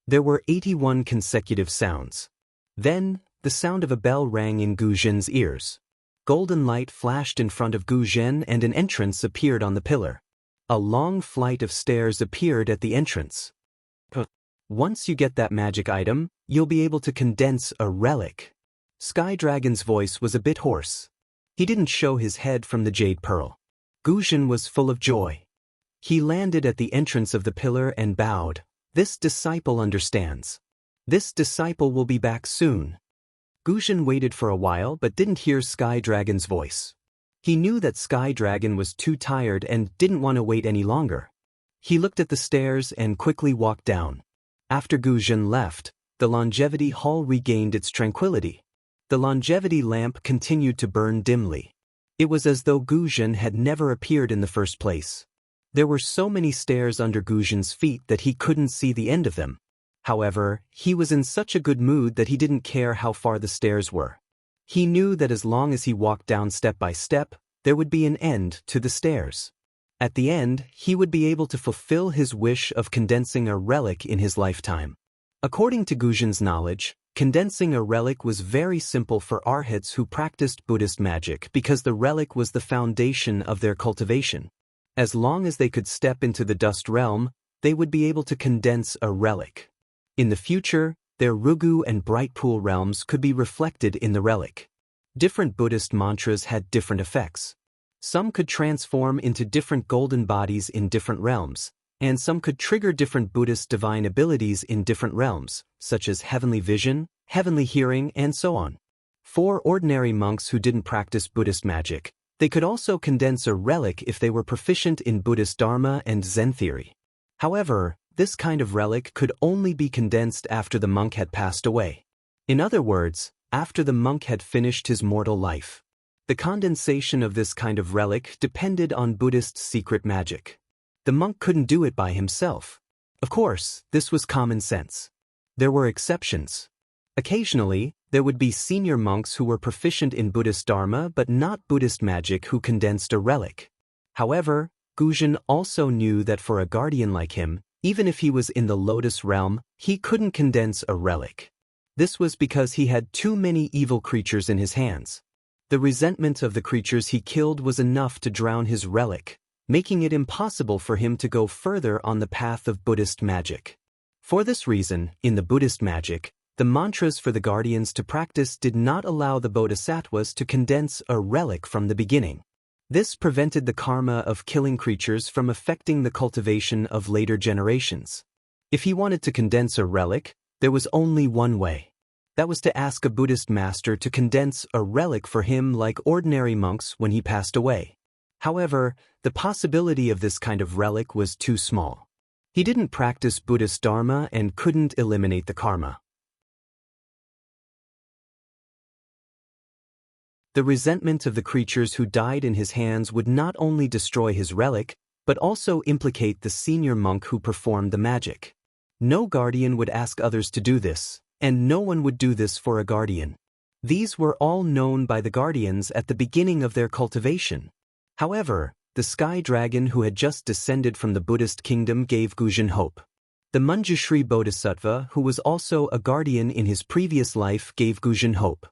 There were 81 consecutive sounds. Then, the sound of a bell rang in Guzhen's ears. Golden light flashed in front of Guzhen and an entrance appeared on the pillar. A long flight of stairs appeared at the entrance. "Once you get that magic item, you'll be able to condense a relic." Sky Dragon's voice was a bit hoarse. He didn't show his head from the jade pearl. Guzhen was full of joy. He landed at the entrance of the pillar and bowed. "This disciple understands. This disciple will be back soon." Guzhen waited for a while but didn't hear Sky Dragon's voice. He knew that Sky Dragon was too tired and didn't want to wait any longer. He looked at the stairs and quickly walked down. After Guzhen left, the longevity hall regained its tranquility. The longevity lamp continued to burn dimly. It was as though Guzhen had never appeared in the first place. There were so many stairs under Guzhen's feet that he couldn't see the end of them. However, he was in such a good mood that he didn't care how far the stairs were. He knew that as long as he walked down step by step, there would be an end to the stairs. At the end, he would be able to fulfill his wish of condensing a relic in his lifetime. According to Guzhen's knowledge, condensing a relic was very simple for arhats who practiced Buddhist magic because the relic was the foundation of their cultivation. As long as they could step into the dust realm, they would be able to condense a relic. In the future, their Rugu and Bright Pool realms could be reflected in the relic. Different Buddhist mantras had different effects. Some could transform into different golden bodies in different realms, and some could trigger different Buddhist divine abilities in different realms, such as heavenly vision, heavenly hearing, and so on. For ordinary monks who didn't practice Buddhist magic, they could also condense a relic if they were proficient in Buddhist Dharma and Zen theory. However, this kind of relic could only be condensed after the monk had passed away. In other words, after the monk had finished his mortal life. The condensation of this kind of relic depended on Buddhist secret magic. The monk couldn't do it by himself. Of course, this was common sense. There were exceptions. Occasionally, there would be senior monks who were proficient in Buddhist Dharma but not Buddhist magic who condensed a relic. However, Guzhen also knew that for a guardian like him, even if he was in the Lotus realm, he couldn't condense a relic. This was because he had too many evil creatures in his hands. The resentment of the creatures he killed was enough to drown his relic, making it impossible for him to go further on the path of Buddhist magic. For this reason, in the Buddhist magic, the mantras for the guardians to practice did not allow the bodhisattvas to condense a relic from the beginning. This prevented the karma of killing creatures from affecting the cultivation of later generations. If he wanted to condense a relic, there was only one way. That was to ask a Buddhist master to condense a relic for him like ordinary monks when he passed away. However, the possibility of this kind of relic was too small. He didn't practice Buddhist Dharma and couldn't eliminate the karma. The resentment of the creatures who died in his hands would not only destroy his relic, but also implicate the senior monk who performed the magic. No guardian would ask others to do this, and no one would do this for a guardian. These were all known by the guardians at the beginning of their cultivation. However, the sky dragon who had just descended from the Buddhist kingdom gave Guzhen hope. The Manjushri Bodhisattva, who was also a guardian in his previous life, gave Guzhen hope.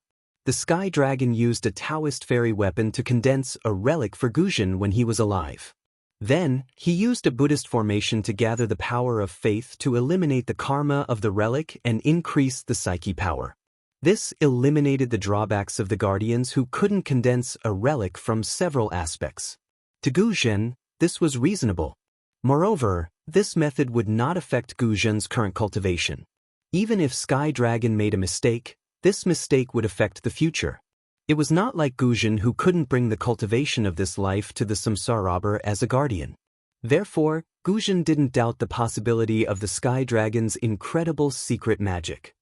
The sky dragon used a Daoist fairy weapon to condense a relic for Guzhen when he was alive. Then, he used a Buddhist formation to gather the power of faith to eliminate the karma of the relic and increase the psyche power. This eliminated the drawbacks of the guardians who couldn't condense a relic from several aspects. To Guzhen, this was reasonable. Moreover, this method would not affect Guzhen's current cultivation. Even if Sky Dragon made a mistake, this mistake would affect the future. It was not like Guzhen who couldn't bring the cultivation of this life to the samsara as a guardian. Therefore, Guzhen didn't doubt the possibility of the Sky Dragon's incredible secret magic.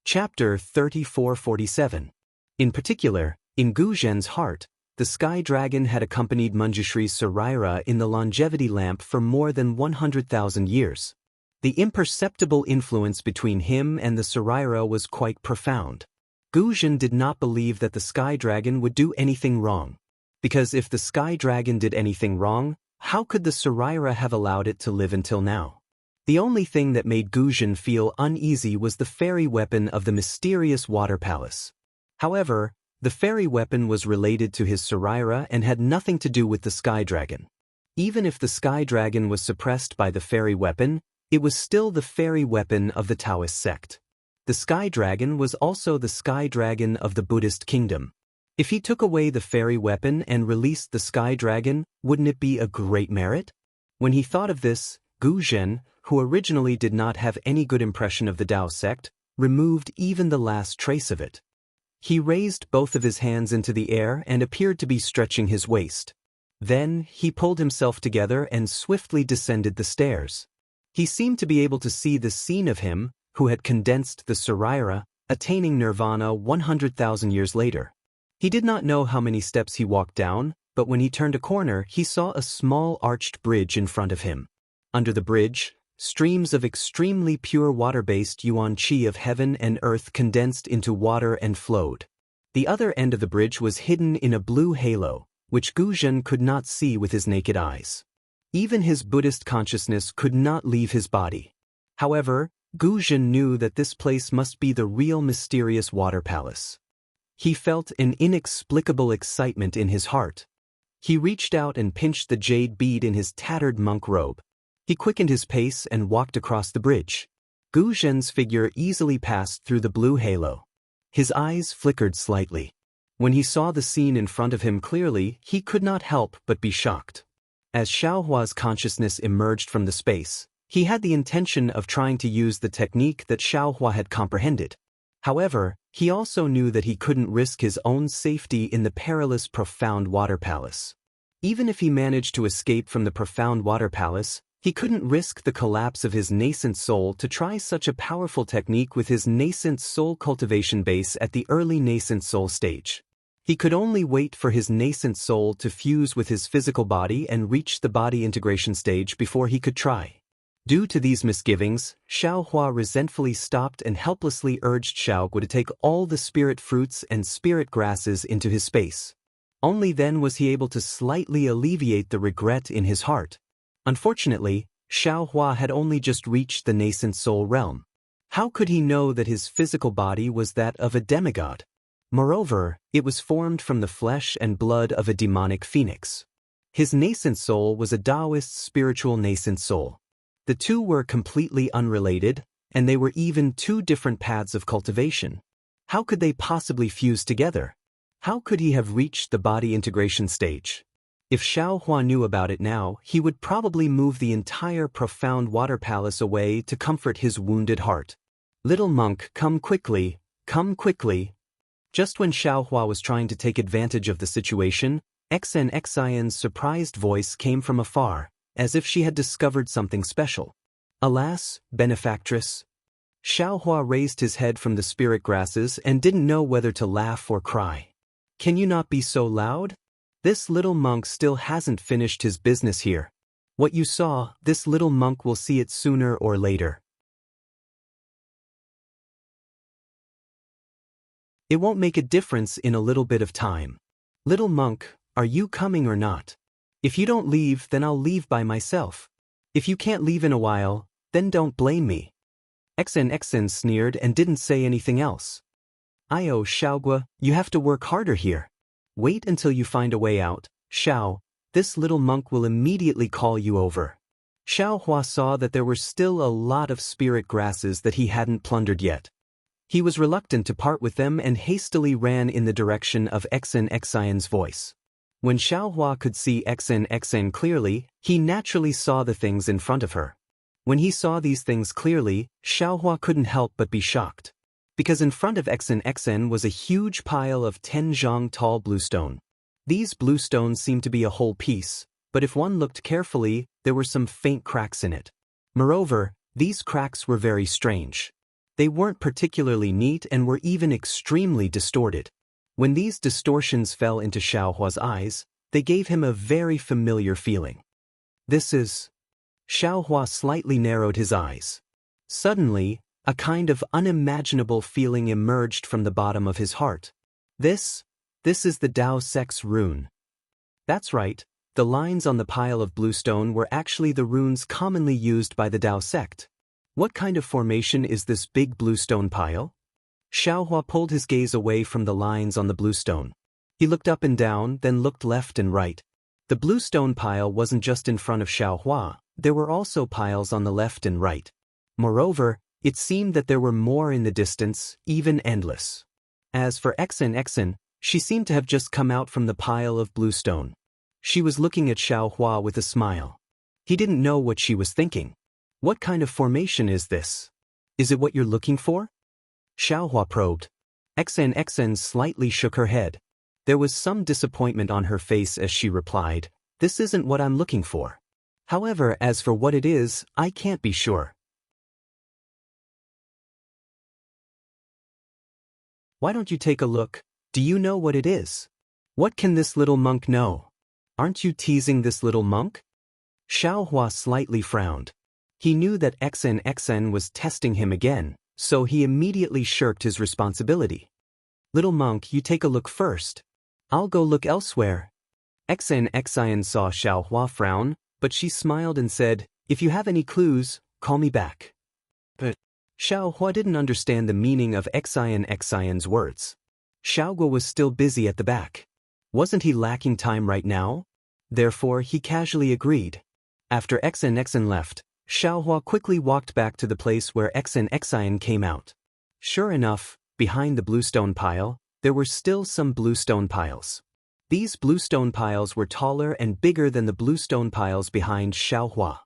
Chapter 3447. In particular, in Guzhen's heart, the Sky Dragon had accompanied Manjushri's Saraira in the longevity lamp for more than 100,000 years. The imperceptible influence between him and the Saraira was quite profound. Guzhen did not believe that the Sky Dragon would do anything wrong. Because if the Sky Dragon did anything wrong, how could the Saraira have allowed it to live until now? The only thing that made Guzhen feel uneasy was the fairy weapon of the mysterious water palace. However, the fairy weapon was related to his Saraira and had nothing to do with the Sky Dragon. Even if the Sky Dragon was suppressed by the fairy weapon, it was still the fairy weapon of the Taoist sect. The Sky Dragon was also the Sky Dragon of the Buddhist kingdom. If he took away the fairy weapon and released the Sky Dragon, wouldn't it be a great merit? When he thought of this, Guzhen, who originally did not have any good impression of the Tao sect, removed even the last trace of it. He raised both of his hands into the air and appeared to be stretching his waist. Then, he pulled himself together and swiftly descended the stairs. He seemed to be able to see the scene of him, who had condensed the Saraira, attaining nirvana 100,000 years later. He did not know how many steps he walked down, but when he turned a corner, he saw a small arched bridge in front of him. Under the bridge, streams of extremely pure water-based yuan qi of heaven and earth condensed into water and flowed. The other end of the bridge was hidden in a blue halo, which Guzhen could not see with his naked eyes. Even his Buddhist consciousness could not leave his body. However, Guzhen knew that this place must be the real mysterious water palace. He felt an inexplicable excitement in his heart. He reached out and pinched the jade bead in his tattered monk robe. He quickened his pace and walked across the bridge. Guzhen's figure easily passed through the blue halo. His eyes flickered slightly. When he saw the scene in front of him clearly, he could not help but be shocked. As Xiaohua's consciousness emerged from the space, he had the intention of trying to use the technique that Xiaohua had comprehended. However, he also knew that he couldn't risk his own safety in the perilous Profound Water Palace. Even if he managed to escape from the Profound Water Palace, he couldn't risk the collapse of his nascent soul to try such a powerful technique with his nascent soul cultivation base at the early nascent soul stage. He could only wait for his nascent soul to fuse with his physical body and reach the body integration stage before he could try. Due to these misgivings, Xiaohua resentfully stopped and helplessly urged Xiaoguo to take all the spirit fruits and spirit grasses into his space. Only then was he able to slightly alleviate the regret in his heart. Unfortunately, Xiaohua had only just reached the nascent soul realm. How could he know that his physical body was that of a demigod? Moreover, it was formed from the flesh and blood of a demonic phoenix. His nascent soul was a Daoist spiritual nascent soul. The two were completely unrelated, and they were even two different paths of cultivation. How could they possibly fuse together? How could he have reached the body integration stage? If Xiaohua knew about it now, he would probably move the entire Profound Water Palace away to comfort his wounded heart. "Little monk, come quickly, come quickly." Just when Xiaohua was trying to take advantage of the situation, Xianxia's surprised voice came from afar, as if she had discovered something special. "Alas, benefactress." Xiaohua raised his head from the spirit grasses and didn't know whether to laugh or cry. "Can you not be so loud? This little monk still hasn't finished his business here. What you saw, this little monk will see it sooner or later. It won't make a difference in a little bit of time. Little monk, are you coming or not? If you don't leave, then I'll leave by myself. If you can't leave in a while, then don't blame me." Xian sneered and didn't say anything else. "Io, Xiaoguo, you have to work harder here. Wait until you find a way out, Xiao. This little monk will immediately call you over." Xiaohua saw that there were still a lot of spirit grasses that he hadn't plundered yet. He was reluctant to part with them and hastily ran in the direction of Xian's voice. When Xiaohua could see Xian clearly, he naturally saw the things in front of her. When he saw these things clearly, Xiaohua couldn't help but be shocked. Because in front of Xian was a huge pile of 10 zhang tall bluestone. These bluestones seemed to be a whole piece, but if one looked carefully, there were some faint cracks in it. Moreover, these cracks were very strange. They weren't particularly neat and were even extremely distorted. When these distortions fell into Xiaohua's eyes, they gave him a very familiar feeling. "This is..." Xiaohua slightly narrowed his eyes. Suddenly, a kind of unimaginable feeling emerged from the bottom of his heart. This is the Daoist rune." That's right, the lines on the pile of bluestone were actually the runes commonly used by the Dao sect. What kind of formation is this big bluestone pile? Xiaohua pulled his gaze away from the lines on the bluestone. He looked up and down, then looked left and right. The bluestone pile wasn't just in front of Xiaohua, there were also piles on the left and right. Moreover, it seemed that there were more in the distance, even endless. As for Xian, she seemed to have just come out from the pile of bluestone. She was looking at Xiaohua with a smile. He didn't know what she was thinking. "What kind of formation is this? Is it what you're looking for?" Xiaohua probed. Xian slightly shook her head. There was some disappointment on her face as she replied, "This isn't what I'm looking for. However, as for what it is, I can't be sure." "Why don't you take a look? Do you know what it is? What can this little monk know? Aren't you teasing this little monk?" Xiaohua slightly frowned. He knew that Xian was testing him again, so he immediately shirked his responsibility. "Little monk, you take a look first. I'll go look elsewhere." Xian saw Xiaohua frown, but she smiled and said, "If you have any clues, call me back." But Xiaohua didn't understand the meaning of Xian's words. Xiaoguo was still busy at the back. Wasn't he lacking time right now? Therefore, he casually agreed. After Xian left, Xiaohua quickly walked back to the place where Xian came out. Sure enough, behind the bluestone pile, there were still some bluestone piles. These bluestone piles were taller and bigger than the bluestone piles behind Xiaohua.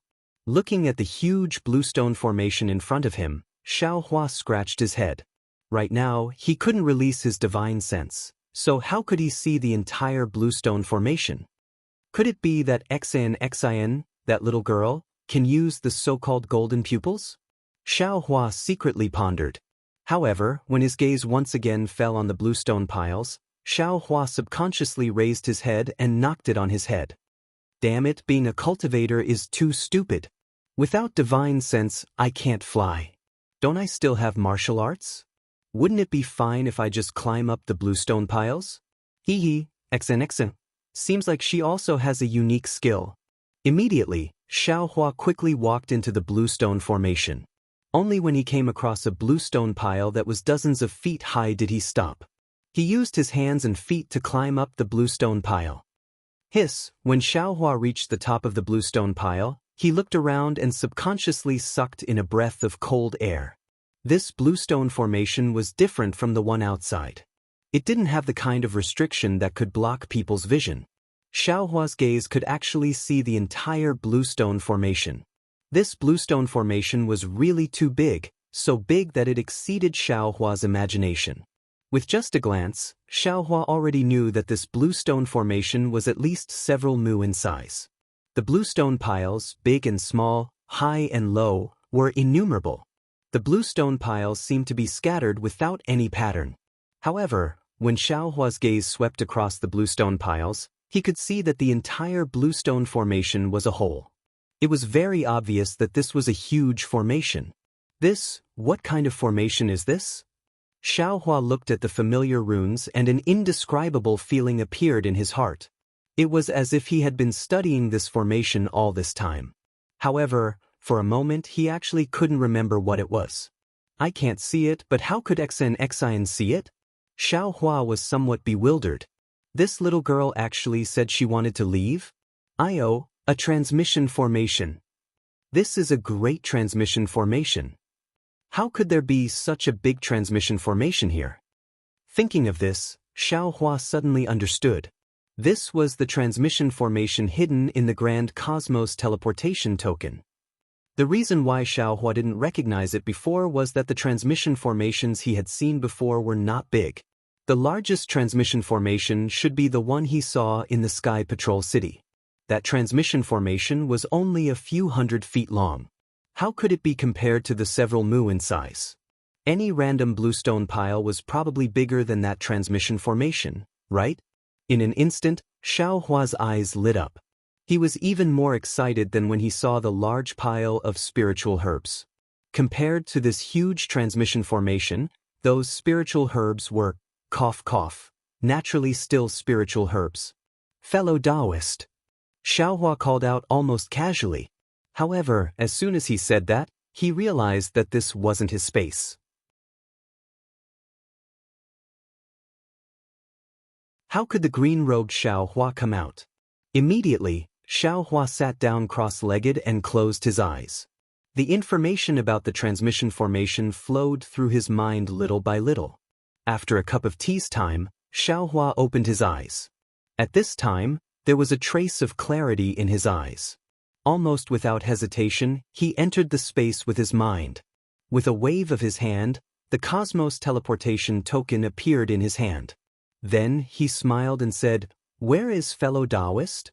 Looking at the huge bluestone formation in front of him, Xiaohua scratched his head. Right now, he couldn't release his divine sense, so how could he see the entire bluestone formation? Could it be that Xianxia, that little girl, can use the so-called golden pupils? Xiao Hua secretly pondered. However, when his gaze once again fell on the bluestone piles, Xiao Hua subconsciously raised his head and knocked it on his head. Damn it, being a cultivator is too stupid. Without divine sense, I can't fly. Don't I still have martial arts? Wouldn't it be fine if I just climb up the bluestone piles? Hee Xianxia. Seems like she also has a unique skill. Immediately, Xiao Hua quickly walked into the bluestone formation. Only when he came across a bluestone pile that was dozens of feet high did he stop. He used his hands and feet to climb up the bluestone pile. Hiss, when Xiao Hua reached the top of the bluestone pile, he looked around and subconsciously sucked in a breath of cold air. This bluestone formation was different from the one outside. It didn't have the kind of restriction that could block people's vision. Xiao Hua's gaze could actually see the entire bluestone formation. This bluestone formation was really too big, so big that it exceeded Xiao Hua's imagination. With just a glance, Xiao Hua already knew that this bluestone formation was at least several mu in size. The bluestone piles, big and small, high and low, were innumerable. The bluestone piles seemed to be scattered without any pattern. However, when Xiao Hua's gaze swept across the bluestone piles, he could see that the entire bluestone formation was a whole. It was very obvious that this was a huge formation. What kind of formation is this? Xiao Hua looked at the familiar runes and an indescribable feeling appeared in his heart. It was as if he had been studying this formation all this time. However, for a moment he actually couldn't remember what it was. I can't see it, but how could Xianxia see it? Xiao Hua was somewhat bewildered. This little girl actually said she wanted to leave? A transmission formation. This is a great transmission formation. How could there be such a big transmission formation here? Thinking of this, Xiao Hua suddenly understood. This was the transmission formation hidden in the Grand Cosmos teleportation token. The reason why Xiao Hua didn't recognize it before was that the transmission formations he had seen before were not big. The largest transmission formation should be the one he saw in the Sky Patrol City. That transmission formation was only a few hundred feet long. How could it be compared to the several mu in size? Any random bluestone pile was probably bigger than that transmission formation, right? In an instant, Xiao Hua's eyes lit up. He was even more excited than when he saw the large pile of spiritual herbs. Compared to this huge transmission formation, those spiritual herbs were, naturally still spiritual herbs. Fellow Daoist. Xiao Hua called out almost casually. However, as soon as he said that, he realized that this wasn't his space. How could the green-robed Xiao Hua come out? Immediately, Xiao Hua sat down cross-legged and closed his eyes. The information about the transmission formation flowed through his mind little by little. After a cup of tea's time, Xiao Hua opened his eyes. At this time, there was a trace of clarity in his eyes. Almost without hesitation, he entered the space with his mind. With a wave of his hand, the Cosmos teleportation token appeared in his hand. Then he smiled and said, "Where is fellow Daoist?"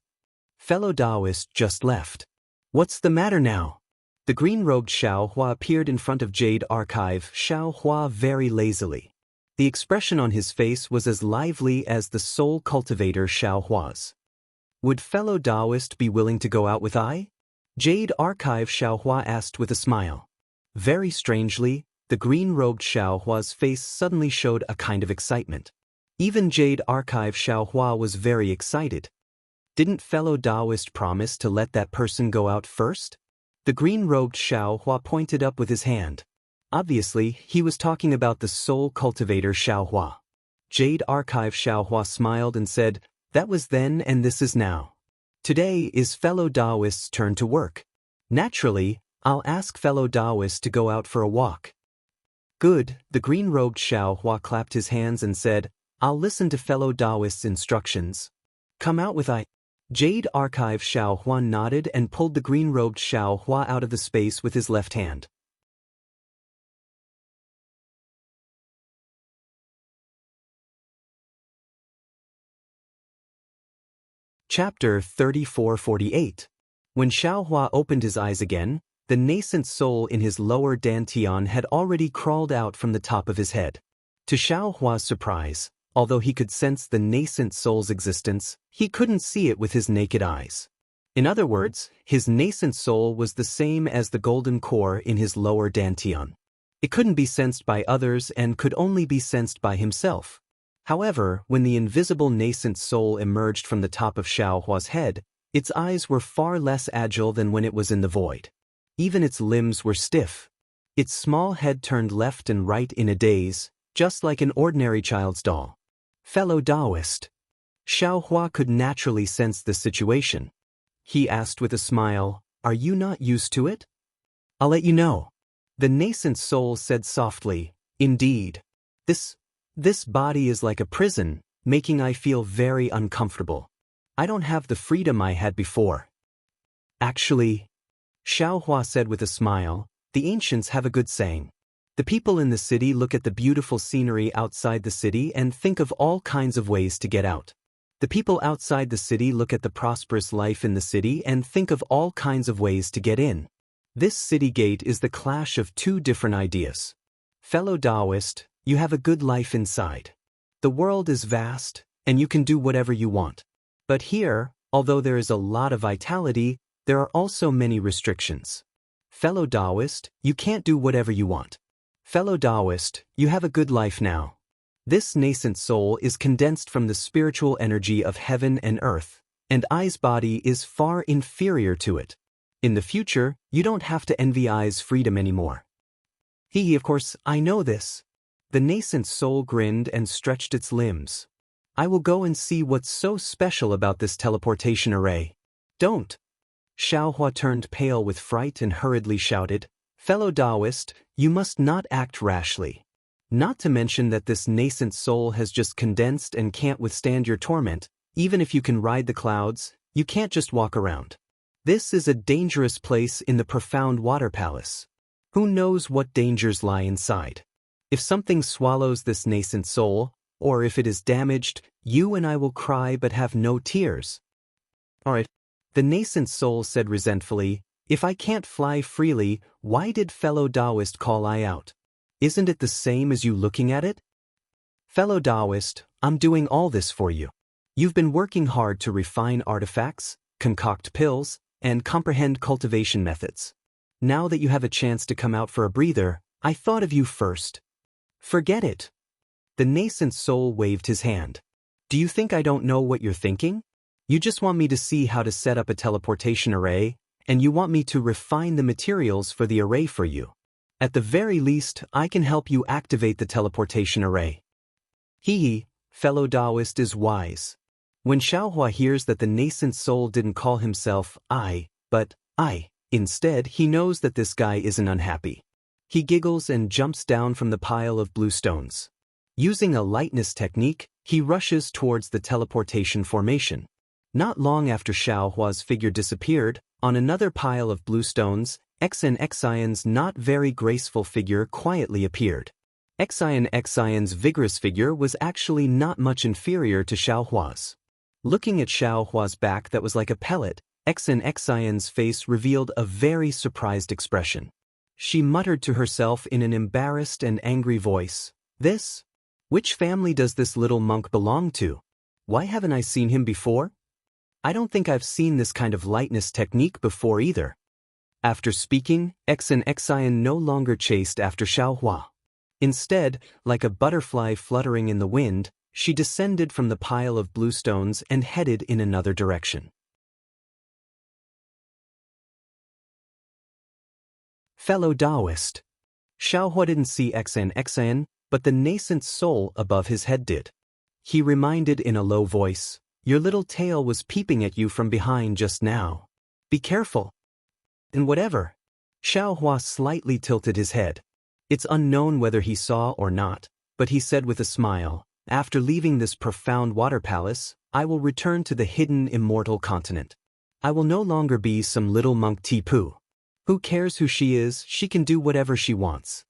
Fellow Daoist just left. What's the matter now? The green-robed Xiao Hua appeared in front of Jade Archive Xiao Hua very lazily. The expression on his face was as lively as the soul cultivator Xiao Hua's. Would fellow Daoist be willing to go out with I? Jade Archive Xiao Hua asked with a smile. Very strangely, the green-robed Xiao Hua's face suddenly showed a kind of excitement. Even Jade Archive Xiao Hua was very excited. Didn't fellow Daoist promise to let that person go out first? The green-robed Xiao Hua pointed up with his hand. Obviously, he was talking about the soul cultivator Xiao Hua. Jade Archive Xiao Hua smiled and said, "That was then and this is now. Today is fellow Daoist's turn to work. Naturally, I'll ask fellow Daoist to go out for a walk." Good, the green-robed Xiao Hua clapped his hands and said, "I'll listen to fellow Daoist's instructions. Come out with I." Jade Archive Xiao Hua nodded and pulled the green-robed Xiao Hua out of the space with his left hand. Chapter 3448. When Xiaohua opened his eyes again, the nascent soul in his lower dantian had already crawled out from the top of his head. To Xiaohua's surprise, although he could sense the nascent soul's existence, he couldn't see it with his naked eyes. In other words, his nascent soul was the same as the golden core in his lower dantian. It couldn't be sensed by others and could only be sensed by himself. However, when the invisible nascent soul emerged from the top of Xiaohua's head, its eyes were far less agile than when it was in the void. Even its limbs were stiff. Its small head turned left and right in a daze, just like an ordinary child's doll. Fellow Daoist. Xiaohua could naturally sense the situation. He asked with a smile, "Are you not used to it?" "I'll let you know." The nascent soul said softly, "Indeed. This body is like a prison, making I feel very uncomfortable. I don't have the freedom I had before." "Actually," Xiaohua said with a smile, "the ancients have a good saying. The people in the city look at the beautiful scenery outside the city and think of all kinds of ways to get out. The people outside the city look at the prosperous life in the city and think of all kinds of ways to get in. This city gate is the clash of two different ideas. Fellow Daoist, you have a good life inside. The world is vast, and you can do whatever you want. But here, although there is a lot of vitality, there are also many restrictions. Fellow Daoist, you can't do whatever you want. Fellow Daoist, you have a good life now. This nascent soul is condensed from the spiritual energy of heaven and earth, and I's body is far inferior to it. In the future, you don't have to envy I's freedom anymore." Of course, I know this." The nascent soul grinned and stretched its limbs. "I will go and see what's so special about this teleportation array." "Don't." Xiaohua turned pale with fright and hurriedly shouted, "Fellow Daoist, you must not act rashly. Not to mention that this nascent soul has just condensed and can't withstand your torment. Even if you can ride the clouds, you can't just walk around. This is a dangerous place in the profound water palace. Who knows what dangers lie inside? If something swallows this nascent soul, or if it is damaged, you and I will cry but have no tears." "All right," the nascent soul said resentfully, "if I can't fly freely, why did fellow Daoist call I out? Isn't it the same as you looking at it?" "Fellow Daoist, I'm doing all this for you. You've been working hard to refine artifacts, concoct pills, and comprehend cultivation methods. Now that you have a chance to come out for a breather, I thought of you first." "Forget it." The nascent soul waved his hand. "Do you think I don't know what you're thinking? You just want me to see how to set up a teleportation array, and you want me to refine the materials for the array for you. At the very least, I can help you activate the teleportation array." Fellow Daoist is wise. When Xiaohua hears that the nascent soul didn't call himself I, but I, instead, he knows that this guy isn't unhappy. He giggles and jumps down from the pile of blue stones. Using a lightness technique, he rushes towards the teleportation formation. Not long after Xiaohua's figure disappeared, on another pile of blue stones, Xianxia's not very graceful figure quietly appeared. Xianxia's vigorous figure was actually not much inferior to Xiaohua's. Looking at Xiaohua's back that was like a pellet, Xianxia's face revealed a very surprised expression. She muttered to herself in an embarrassed and angry voice, "This? Which family does this little monk belong to? Why haven't I seen him before? I don't think I've seen this kind of lightness technique before either." After speaking, Xianxia no longer chased after Xiaohua. Instead, like a butterfly fluttering in the wind, she descended from the pile of blue stones and headed in another direction. Fellow Daoist. Xiaohua didn't see Xianxia, but the nascent soul above his head did. He reminded in a low voice, "Your little tail was peeping at you from behind just now. Be careful." "And whatever." Xiaohua slightly tilted his head. It's unknown whether he saw or not, but he said with a smile, "After leaving this profound water palace, I will return to the hidden immortal continent. I will no longer be some little monk Tipu. Who cares who she is? She can do whatever she wants."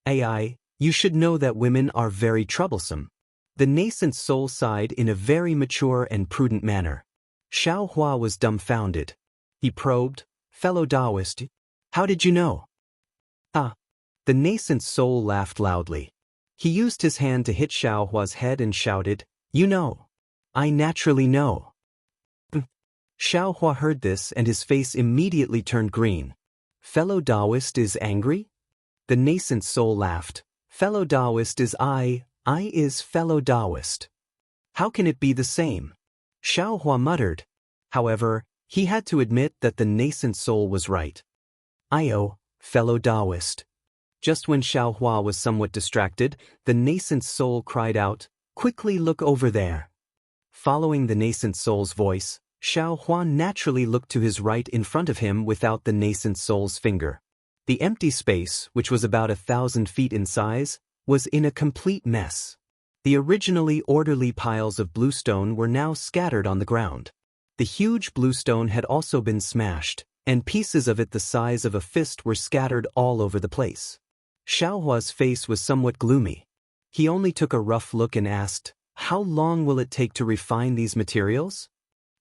"AI, you should know that women are very troublesome." The nascent soul sighed in a very mature and prudent manner. Xiao Hua was dumbfounded. He probed, "Fellow Daoist, how did you know?" "Ah." The nascent soul laughed loudly. He used his hand to hit Xiao Hua's head and shouted, "You know. I naturally know." Xiao Hua heard this and his face immediately turned green. "Fellow Daoist is angry?" The nascent soul laughed. "Fellow Daoist is I is fellow Daoist. How can it be the same?" Xiao Hua muttered. However, he had to admit that the nascent soul was right. Fellow Daoist." Just when Xiao Hua was somewhat distracted, the nascent soul cried out, "Quickly look over there." Following the nascent soul's voice, Xiao Hua naturally looked to his right in front of him without the nascent soul's finger. The empty space, which was about 1,000 feet in size, was in a complete mess. The originally orderly piles of bluestone were now scattered on the ground. The huge bluestone had also been smashed, and pieces of it the size of a fist were scattered all over the place. Xiao Hua's face was somewhat gloomy. He only took a rough look and asked, "How long will it take to refine these materials?"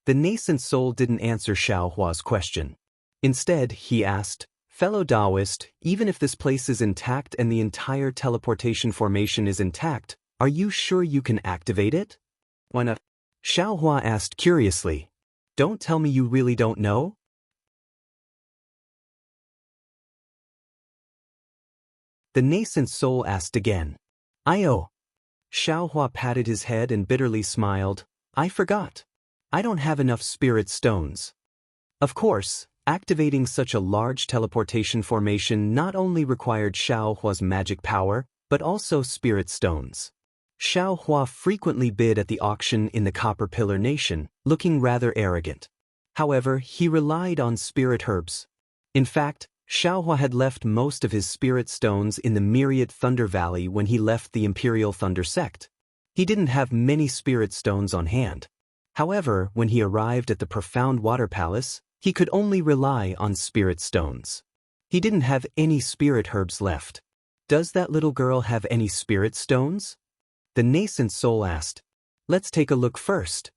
The nascent soul didn't answer Xiao Hua's question. Instead, he asked, "Fellow Daoist, even if this place is intact and the entire teleportation formation is intact, are you sure you can activate it?" "Why not?" Xiao Hua asked curiously. "Don't tell me you really don't know?" The nascent soul asked again. Xiao Hua patted his head and bitterly smiled. "I forgot. I don't have enough spirit stones." Of course, activating such a large teleportation formation not only required Xiao Hua's magic power, but also spirit stones. Xiao Hua frequently bid at the auction in the Copper Pillar Nation, looking rather arrogant. However, he relied on spirit herbs. In fact, Xiao Hua had left most of his spirit stones in the Myriad Thunder Valley when he left the Imperial Thunder Sect. He didn't have many spirit stones on hand. However, when he arrived at the Profound Water Palace, he could only rely on spirit stones. He didn't have any spirit herbs left. "Does that little girl have any spirit stones?" The nascent soul asked. "Let's take a look first."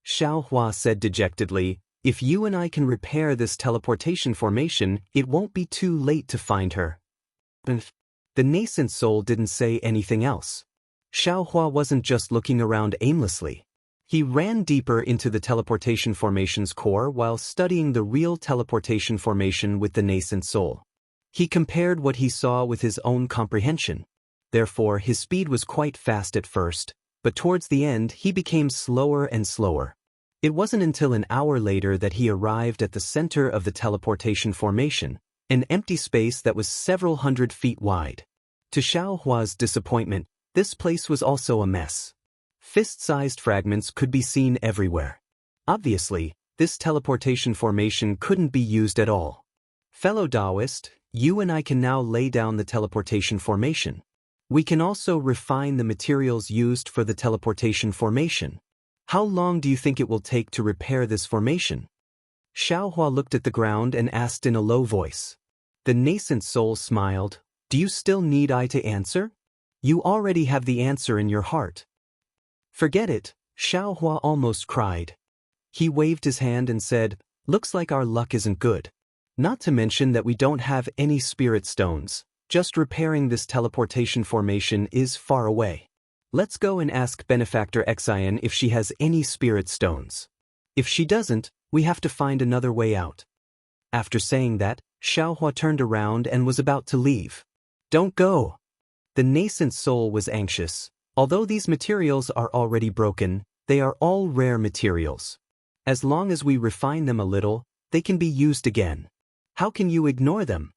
Xiao Hua said dejectedly, "If you and I can repair this teleportation formation, it won't be too late to find her." The nascent soul didn't say anything else. Xiao Hua wasn't just looking around aimlessly. He ran deeper into the teleportation formation's core while studying the real teleportation formation with the nascent soul. He compared what he saw with his own comprehension. Therefore, his speed was quite fast at first, but towards the end he became slower and slower. It wasn't until an hour later that he arrived at the center of the teleportation formation, an empty space that was several hundred feet wide. To Xiao Hua's disappointment, this place was also a mess. Fist-sized fragments could be seen everywhere. Obviously, this teleportation formation couldn't be used at all. "Fellow Daoist, you and I can now lay down the teleportation formation. We can also refine the materials used for the teleportation formation. How long do you think it will take to repair this formation?" Xiao Hua looked at the ground and asked in a low voice. The nascent soul smiled. "Do you still need I to answer? You already have the answer in your heart." "Forget it," Xiao Hua almost cried. He waved his hand and said, "Looks like our luck isn't good. Not to mention that we don't have any spirit stones. Just repairing this teleportation formation is far away. Let's go and ask Benefactor Xian if she has any spirit stones. If she doesn't, we have to find another way out." After saying that, Xiao Hua turned around and was about to leave. "Don't go." The nascent soul was anxious. Although these materials are already broken, they are all rare materials. As long as we refine them a little, they can be used again. How can you ignore them?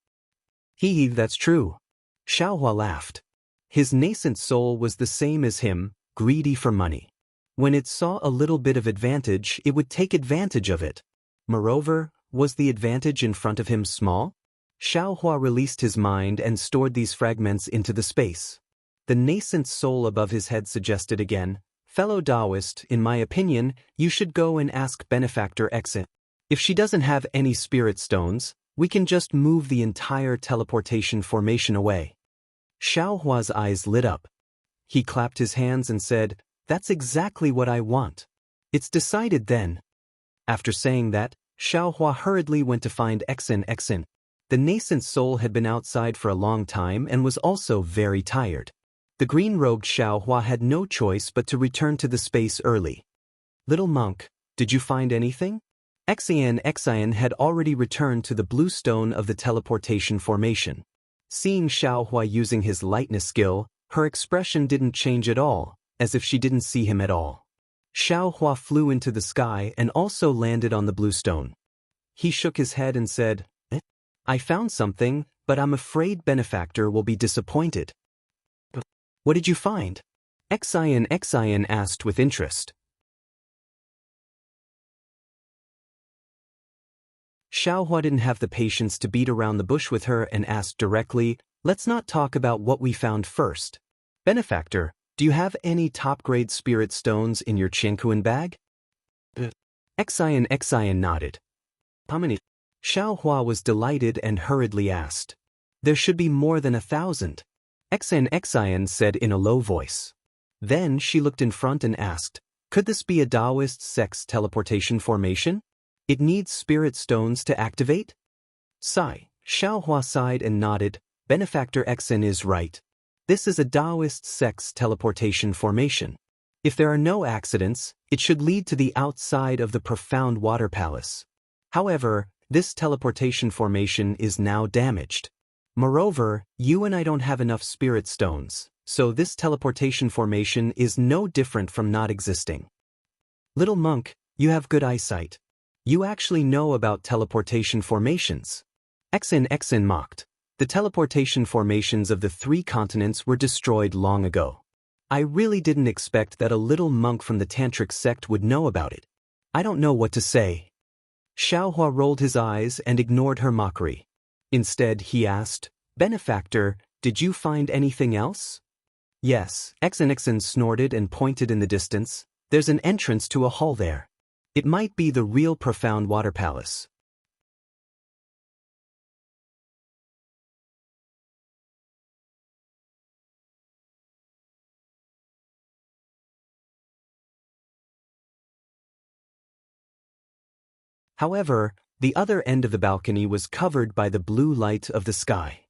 That's true. Xiao Hua laughed. His nascent soul was the same as him, greedy for money. When it saw a little bit of advantage, it would take advantage of it. Moreover, was the advantage in front of him small? Xiao Hua released his mind and stored these fragments into the space. The nascent soul above his head suggested again, "Fellow Daoist, in my opinion, you should go and ask Benefactor Xian. If she doesn't have any spirit stones, we can just move the entire teleportation formation away." Xiao Hua's eyes lit up. He clapped his hands and said, "That's exactly what I want. It's decided then." After saying that, Xiaohua hurriedly went to find Xen. The nascent soul had been outside for a long time and was also very tired. The green-robed Xiaohua had no choice but to return to the space early. Little monk, did you find anything? Xian had already returned to the blue stone of the teleportation formation. Seeing Xiaohua using his lightness skill, her expression didn't change at all, as if she didn't see him at all. Xiaohua flew into the sky and also landed on the blue stone. He shook his head and said, I found something, but I'm afraid Benefactor will be disappointed. What did you find? Xian asked with interest. Xiaohua didn't have the patience to beat around the bush with her and asked directly, let's not talk about what we found first. Benefactor, do you have any top-grade spirit stones in your Qiankuan bag? Xian nodded. How many? Xiaohua was delighted and hurriedly asked. There should be more than 1,000. Xian said in a low voice. Then she looked in front and asked, could this be a Daoist sex teleportation formation? It needs spirit stones to activate? Sigh. Xiaohua sighed and nodded. Benefactor Xen is right. This is a Daoist sex teleportation formation. If there are no accidents, it should lead to the outside of the profound water palace. However, this teleportation formation is now damaged. Moreover, you and I don't have enough spirit stones, so this teleportation formation is no different from not existing. Little monk, you have good eyesight. You actually know about teleportation formations. Xen mocked. The teleportation formations of the 3 continents were destroyed long ago. I really didn't expect that a little monk from the tantric sect would know about it. I don't know what to say. Xiaohua rolled his eyes and ignored her mockery. Instead, he asked, Benefactor, did you find anything else? Yes, Xen snorted and pointed in the distance. There's an entrance to a hall there. It might be the real profound water palace. However, the other end of the balcony was covered by the blue light of the sky.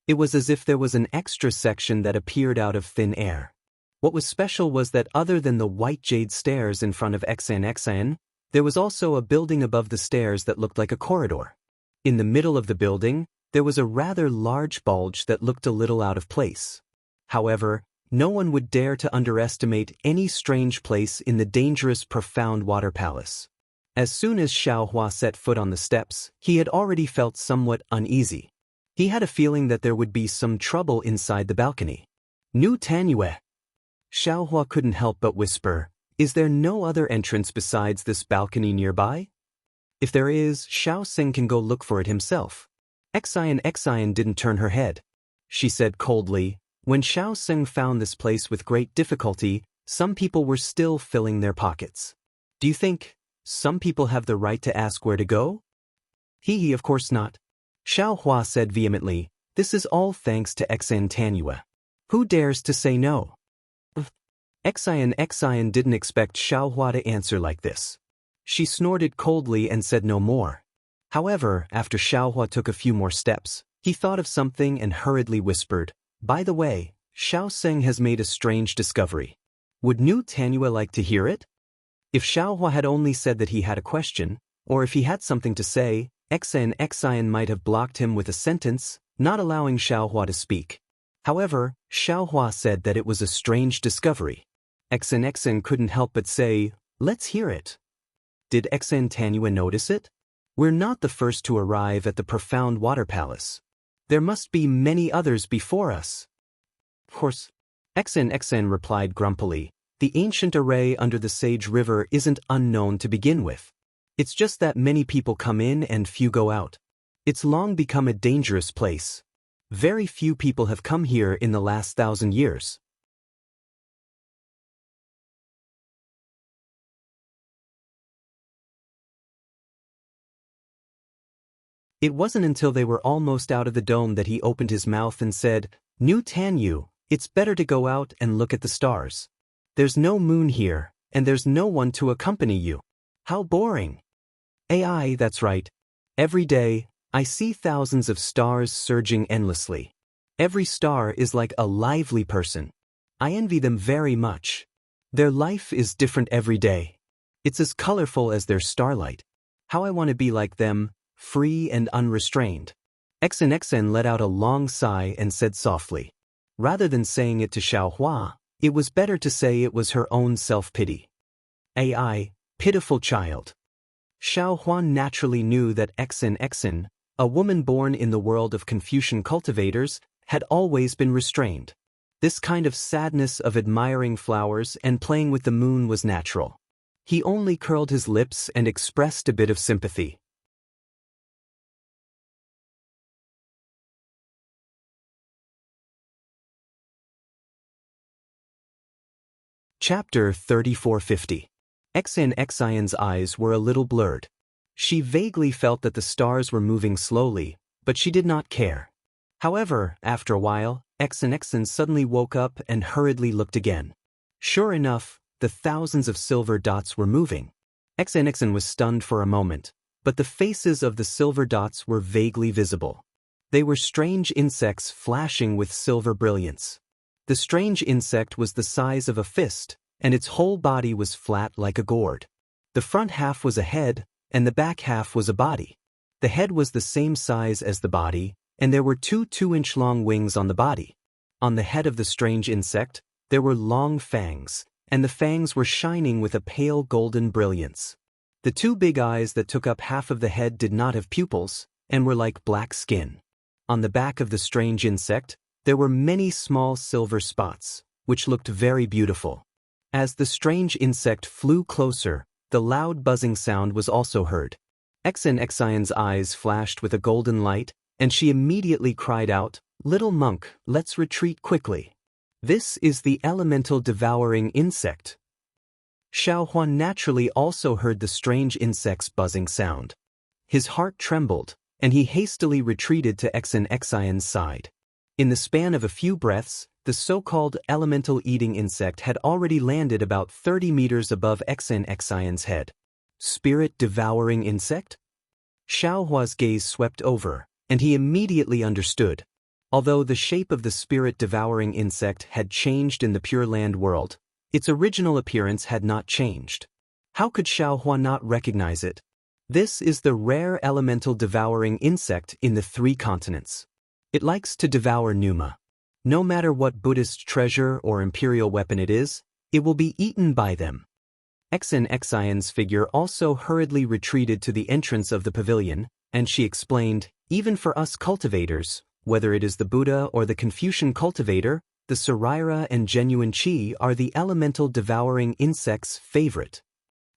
It was as if there was an extra section that appeared out of thin air. What was special was that other than the white jade stairs in front of Xen, there was also a building above the stairs that looked like a corridor. In the middle of the building, there was a rather large bulge that looked a little out of place. However, no one would dare to underestimate any strange place in the dangerous profound water palace. As soon as Xiaohua set foot on the steps, he had already felt somewhat uneasy. He had a feeling that there would be some trouble inside the balcony. Nu Tanyue. Xiaohua couldn't help but whisper, is there no other entrance besides this balcony nearby? If there is, Xiao Xing can go look for it himself. Xian didn't turn her head. She said coldly, when Xiao Xing found this place with great difficulty, some people were still filling their pockets. Do you think some people have the right to ask where to go? Of course not. Xiaohua said vehemently, this is all thanks to Xen Tanyue. Who dares to say no? Xian didn't expect Xiaohua to answer like this. She snorted coldly and said no more. However, after Xiaohua took a few more steps, he thought of something and hurriedly whispered, by the way, Xiao Xing has made a strange discovery. Would Nu Tanyue like to hear it? If Xiaohua had only said that he had a question, or if he had something to say, Xian might have blocked him with a sentence, not allowing Xiaohua to speak. However, Xiaohua said that it was a strange discovery. Xen couldn't help but say, let's hear it. Did Xen Tanyue notice it? We're not the first to arrive at the profound water palace. There must be many others before us. Of course, Xen replied grumpily, the ancient array under the Sage River isn't unknown to begin with. It's just that many people come in and few go out. It's long become a dangerous place. Very few people have come here in the last 1,000 years. It wasn't until they were almost out of the dome that he opened his mouth and said, Nu Tanyue, it's better to go out and look at the stars. There's no moon here, and there's no one to accompany you. How boring. AI, that's right. Every day, I see thousands of stars surging endlessly. Every star is like a lively person. I envy them very much. Their life is different every day. It's as colorful as their starlight. How I want to be like them, free and unrestrained. XNXN let out a long sigh and said softly. Rather than saying it to Xiaohua, it was better to say it was her own self-pity. AI, pitiful child. Xiaohua naturally knew that XNXN, a woman born in the world of Confucian cultivators, had always been restrained. This kind of sadness of admiring flowers and playing with the moon was natural. He only curled his lips and expressed a bit of sympathy. Chapter 3450. XNXIN's eyes were a little blurred. She vaguely felt that the stars were moving slowly, but she did not care. However, after a while, XNXN suddenly woke up and hurriedly looked again. Sure enough, the thousands of silver dots were moving. XNXN was stunned for a moment, but the faces of the silver dots were vaguely visible. They were strange insects flashing with silver brilliance. The strange insect was the size of a fist, and its whole body was flat like a gourd. The front half was a head, and the back half was a body. The head was the same size as the body, and there were two 2-inch long wings on the body. On the head of the strange insect, there were long fangs, and the fangs were shining with a pale golden brilliance. The two big eyes that took up half of the head did not have pupils, and were like black skin. On the back of the strange insect, there were many small silver spots, which looked very beautiful. As the strange insect flew closer, the loud buzzing sound was also heard. XNXIN's eyes flashed with a golden light, and she immediately cried out, "Little monk, let's retreat quickly. This is the elemental devouring insect." Xiaohua naturally also heard the strange insect's buzzing sound. His heart trembled, and he hastily retreated to XNXIN's side. In the span of a few breaths, the so-called elemental eating insect had already landed about 30 meters above XNXIN's head. Spirit devouring insect? Xiaohua's gaze swept over, and he immediately understood. Although the shape of the spirit devouring insect had changed in the Pure Land world, its original appearance had not changed. How could Xiaohua not recognize it? This is the rare elemental devouring insect in the 3 continents. It likes to devour Pneuma. No matter what Buddhist treasure or imperial weapon it is, it will be eaten by them. XNXIN's figure also hurriedly retreated to the entrance of the pavilion, and she explained, even for us cultivators, whether it is the Buddha or the Confucian cultivator, the Saraira and genuine Qi are the elemental devouring insect's favorite.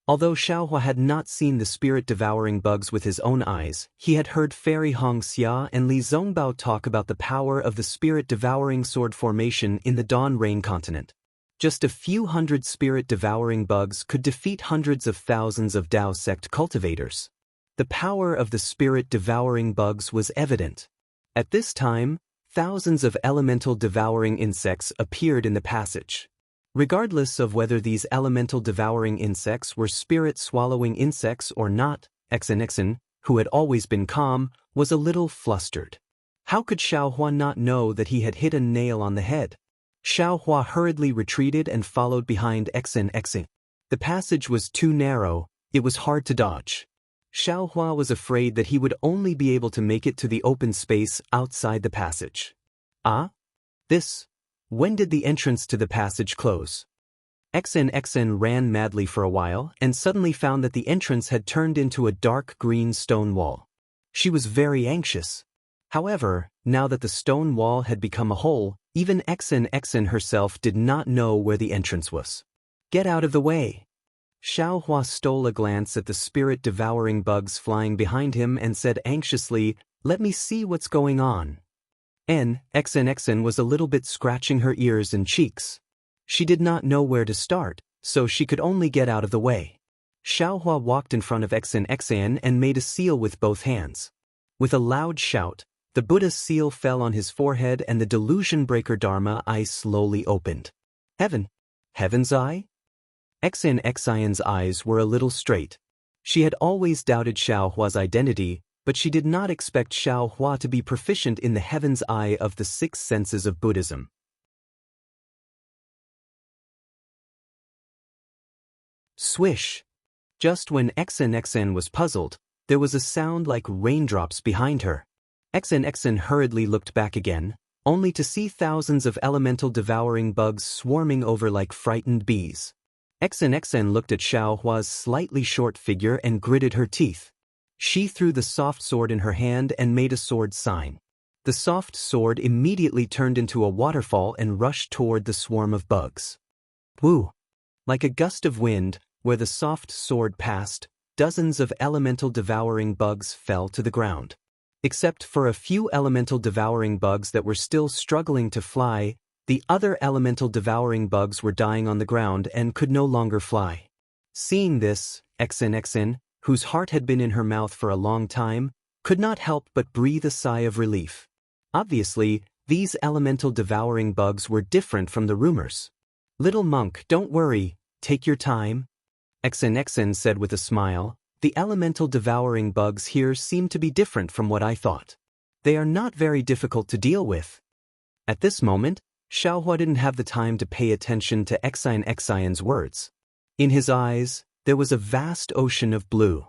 Although Xiaohua had not seen the spirit-devouring bugs with his own eyes, he had heard Fairy Hong Xia and Li Zongbao talk about the power of the spirit-devouring sword formation in the Dawn Rain continent. Just a few hundred spirit-devouring bugs could defeat hundreds of thousands of Dao sect cultivators. The power of the spirit-devouring bugs was evident. At this time, thousands of elemental devouring insects appeared in the passage. Regardless of whether these elemental devouring insects were spirit-swallowing insects or not, XNXN, who had always been calm, was a little flustered. How could Xiaohua not know that he had hit a nail on the head? Xiaohua hurriedly retreated and followed behind XNXN. The passage was too narrow, it was hard to dodge. Xiaohua was afraid that he would only be able to make it to the open space outside the passage. When did the entrance to the passage close? XNXN ran madly for a while and suddenly found that the entrance had turned into a dark green stone wall. She was very anxious. However, now that the stone wall had become a hole, even XNXN herself did not know where the entrance was. Get out of the way! Xiaohua stole a glance at the spirit-devouring bugs flying behind him and said anxiously, "Let me see what's going on." XNXN was a little bit scratching her ears and cheeks. She did not know where to start, so she could only get out of the way. Xiaohua walked in front of XNXN and made a seal with both hands. With a loud shout, the Buddha's seal fell on his forehead and the delusion breaker Dharma eye slowly opened. Heaven's eye? XNXIN's eyes were a little straight. She had always doubted Xiao Hua's identity, but she did not expect Xiao Hua to be proficient in the heaven's eye of the six senses of Buddhism. Swish! Just when XNXN was puzzled, there was a sound like raindrops behind her. XNXN hurriedly looked back again, only to see thousands of elemental devouring bugs swarming over like frightened bees. XNXN looked at Xiao Hua's slightly short figure and gritted her teeth. She threw the soft sword in her hand and made a sword sign. The soft sword immediately turned into a waterfall and rushed toward the swarm of bugs. Woo! Like a gust of wind, where the soft sword passed, dozens of elemental devouring bugs fell to the ground. Except for a few elemental devouring bugs that were still struggling to fly, the other elemental devouring bugs were dying on the ground and could no longer fly. Seeing this, XNXN, whose heart had been in her mouth for a long time, could not help but breathe a sigh of relief. Obviously, these elemental devouring bugs were different from the rumors. "Little monk, don't worry, take your time," XNXN said with a smile. "The elemental devouring bugs here seem to be different from what I thought. They are not very difficult to deal with." At this moment, Xiao Hua didn't have the time to pay attention to XNXN's words. In his eyes, there was a vast ocean of blue.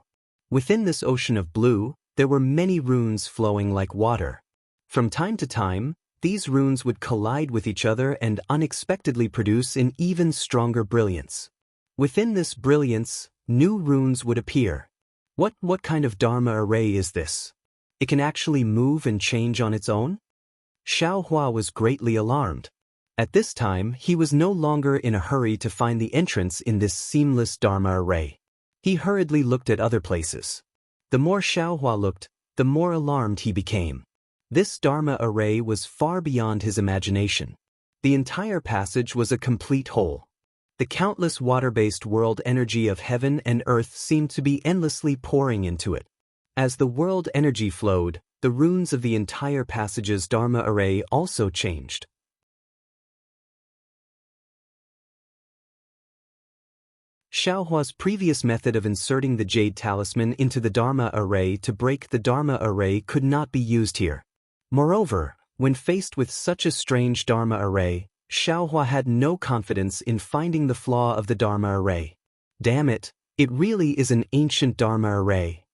Within this ocean of blue, there were many runes flowing like water. From time to time, these runes would collide with each other and unexpectedly produce an even stronger brilliance. Within this brilliance, new runes would appear. What kind of Dharma array is this? It can actually move and change on its own? Xiao Hua was greatly alarmed. At this time, he was no longer in a hurry to find the entrance in this seamless Dharma array. He hurriedly looked at other places. The more Xiao Hua looked, the more alarmed he became. This Dharma array was far beyond his imagination. The entire passage was a complete whole. The countless water-based world energy of heaven and earth seemed to be endlessly pouring into it. As the world energy flowed, the runes of the entire passage's Dharma array also changed. Xiao Hua's previous method of inserting the jade talisman into the Dharma array to break the Dharma array could not be used here. Moreover, when faced with such a strange Dharma array, Xiao Hua had no confidence in finding the flaw of the Dharma array. Damn it, it really is an ancient Dharma array.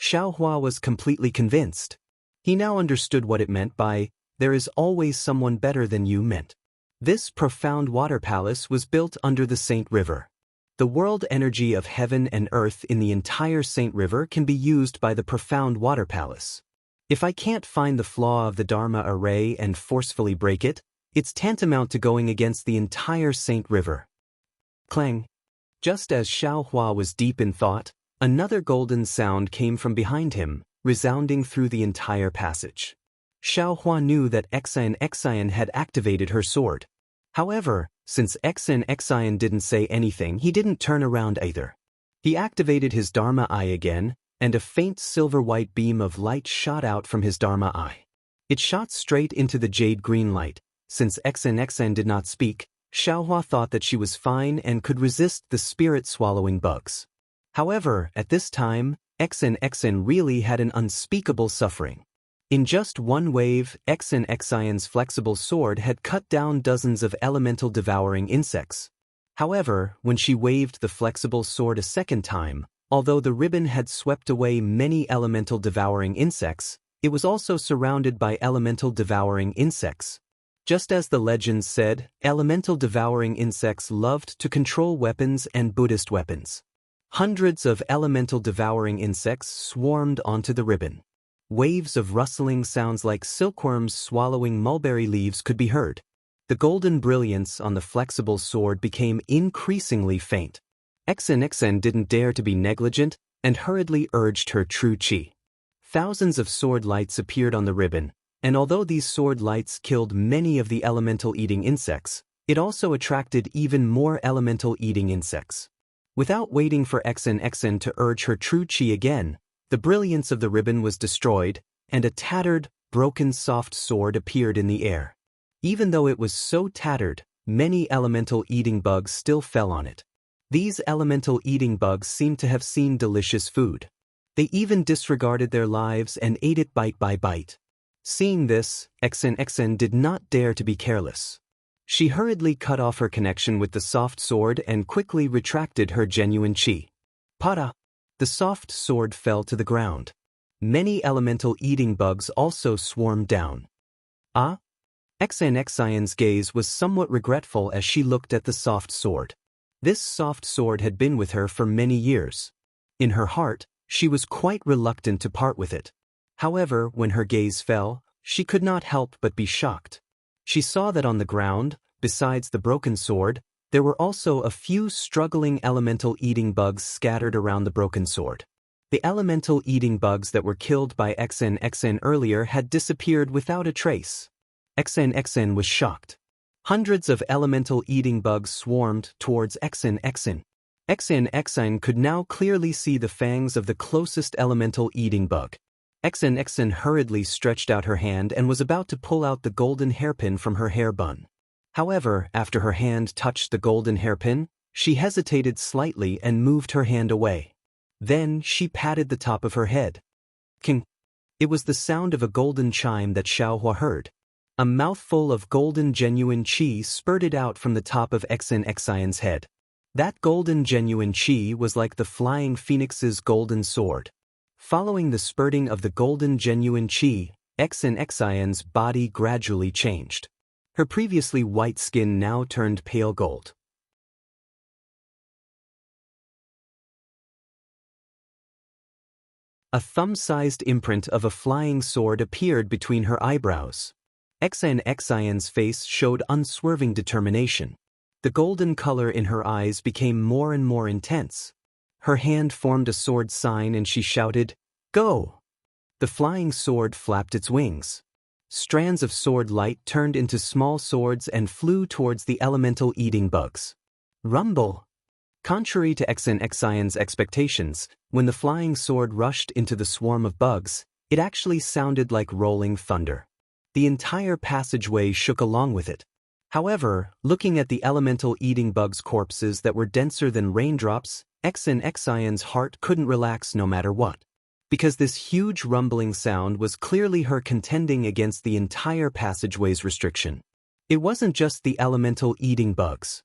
Xiao Hua was completely convinced. He now understood what it meant by, "There is always someone better than you" meant. This profound water palace was built under the Saint River. The world energy of heaven and earth in the entire Saint River can be used by the profound water palace. If I can't find the flaw of the Dharma array and forcefully break it, it's tantamount to going against the entire Saint River. Clang! Just as Xiao Hua was deep in thought, another golden sound came from behind him, resounding through the entire passage. Xiao Hua knew that XNXN had activated her sword. However, since XNXN didn't say anything, he didn't turn around either. He activated his Dharma eye again, and a faint silver-white beam of light shot out from his Dharma eye. It shot straight into the jade-green light. Since XNXN did not speak, Xiao Hua thought that she was fine and could resist the spirit-swallowing bugs. However, at this time, XNXN really had an unspeakable suffering. In just one wave, XNXN's flexible sword had cut down dozens of elemental devouring insects. However, when she waved the flexible sword a second time, although the ribbon had swept away many elemental devouring insects, it was also surrounded by elemental devouring insects. Just as the legends said, elemental devouring insects loved to control weapons and Buddhist weapons. Hundreds of elemental devouring insects swarmed onto the ribbon. Waves of rustling sounds like silkworms swallowing mulberry leaves could be heard. The golden brilliance on the flexible sword became increasingly faint. XNXN didn't dare to be negligent and hurriedly urged her true chi. Thousands of sword lights appeared on the ribbon, and although these sword lights killed many of the elemental-eating insects, it also attracted even more elemental-eating insects. Without waiting for XNXN to urge her true chi again, the brilliance of the ribbon was destroyed, and a tattered, broken soft sword appeared in the air. Even though it was so tattered, many elemental-eating bugs still fell on it. These elemental eating bugs seemed to have seen delicious food. They even disregarded their lives and ate it bite by bite. Seeing this, Xianxia did not dare to be careless. She hurriedly cut off her connection with the soft sword and quickly retracted her genuine chi. Pada! The soft sword fell to the ground. Many elemental eating bugs also swarmed down. Ah? Xianxia's gaze was somewhat regretful as she looked at the soft sword. This soft sword had been with her for many years. In her heart, she was quite reluctant to part with it. However, when her gaze fell, she could not help but be shocked. She saw that on the ground, besides the broken sword, there were also a few struggling elemental eating bugs scattered around the broken sword. The elemental eating bugs that were killed by Xianxia earlier had disappeared without a trace. Xianxia was shocked. Hundreds of elemental eating bugs swarmed towards Xianxia. Xianxia could now clearly see the fangs of the closest elemental eating bug. Xianxia hurriedly stretched out her hand and was about to pull out the golden hairpin from her hair bun. However, after her hand touched the golden hairpin, she hesitated slightly and moved her hand away. Then she patted the top of her head. King! It was the sound of a golden chime that Xiaohua heard. A mouthful of golden genuine qi spurted out from the top of Xianxia's head. That golden genuine qi was like the flying phoenix's golden sword. Following the spurting of the golden genuine qi, Xianxia's body gradually changed. Her previously white skin now turned pale gold. A thumb-sized imprint of a flying sword appeared between her eyebrows. Xianxia's face showed unswerving determination. The golden color in her eyes became more and more intense. Her hand formed a sword sign and she shouted, "Go!" The flying sword flapped its wings. Strands of sword light turned into small swords and flew towards the elemental eating bugs. Rumble! Contrary to Xianxia's expectations, when the flying sword rushed into the swarm of bugs, it actually sounded like rolling thunder. The entire passageway shook along with it. However, looking at the elemental eating bugs' corpses that were denser than raindrops, Xianxia's heart couldn't relax no matter what. Because this huge rumbling sound was clearly her contending against the entire passageway's restriction. It wasn't just the elemental eating bugs.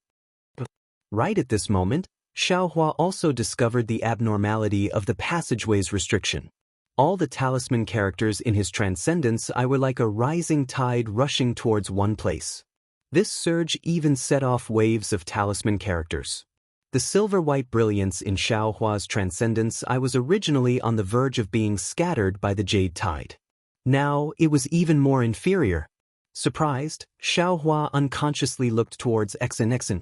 Right at this moment, Xiaohua also discovered the abnormality of the passageway's restriction. All the talisman characters in his transcendence were like a rising tide rushing towards one place. This surge even set off waves of talisman characters. The silver-white brilliance in Xiaohua's transcendence was originally on the verge of being scattered by the jade tide. Now it was even more inferior. Surprised, Xiaohua unconsciously looked towards Xianxia.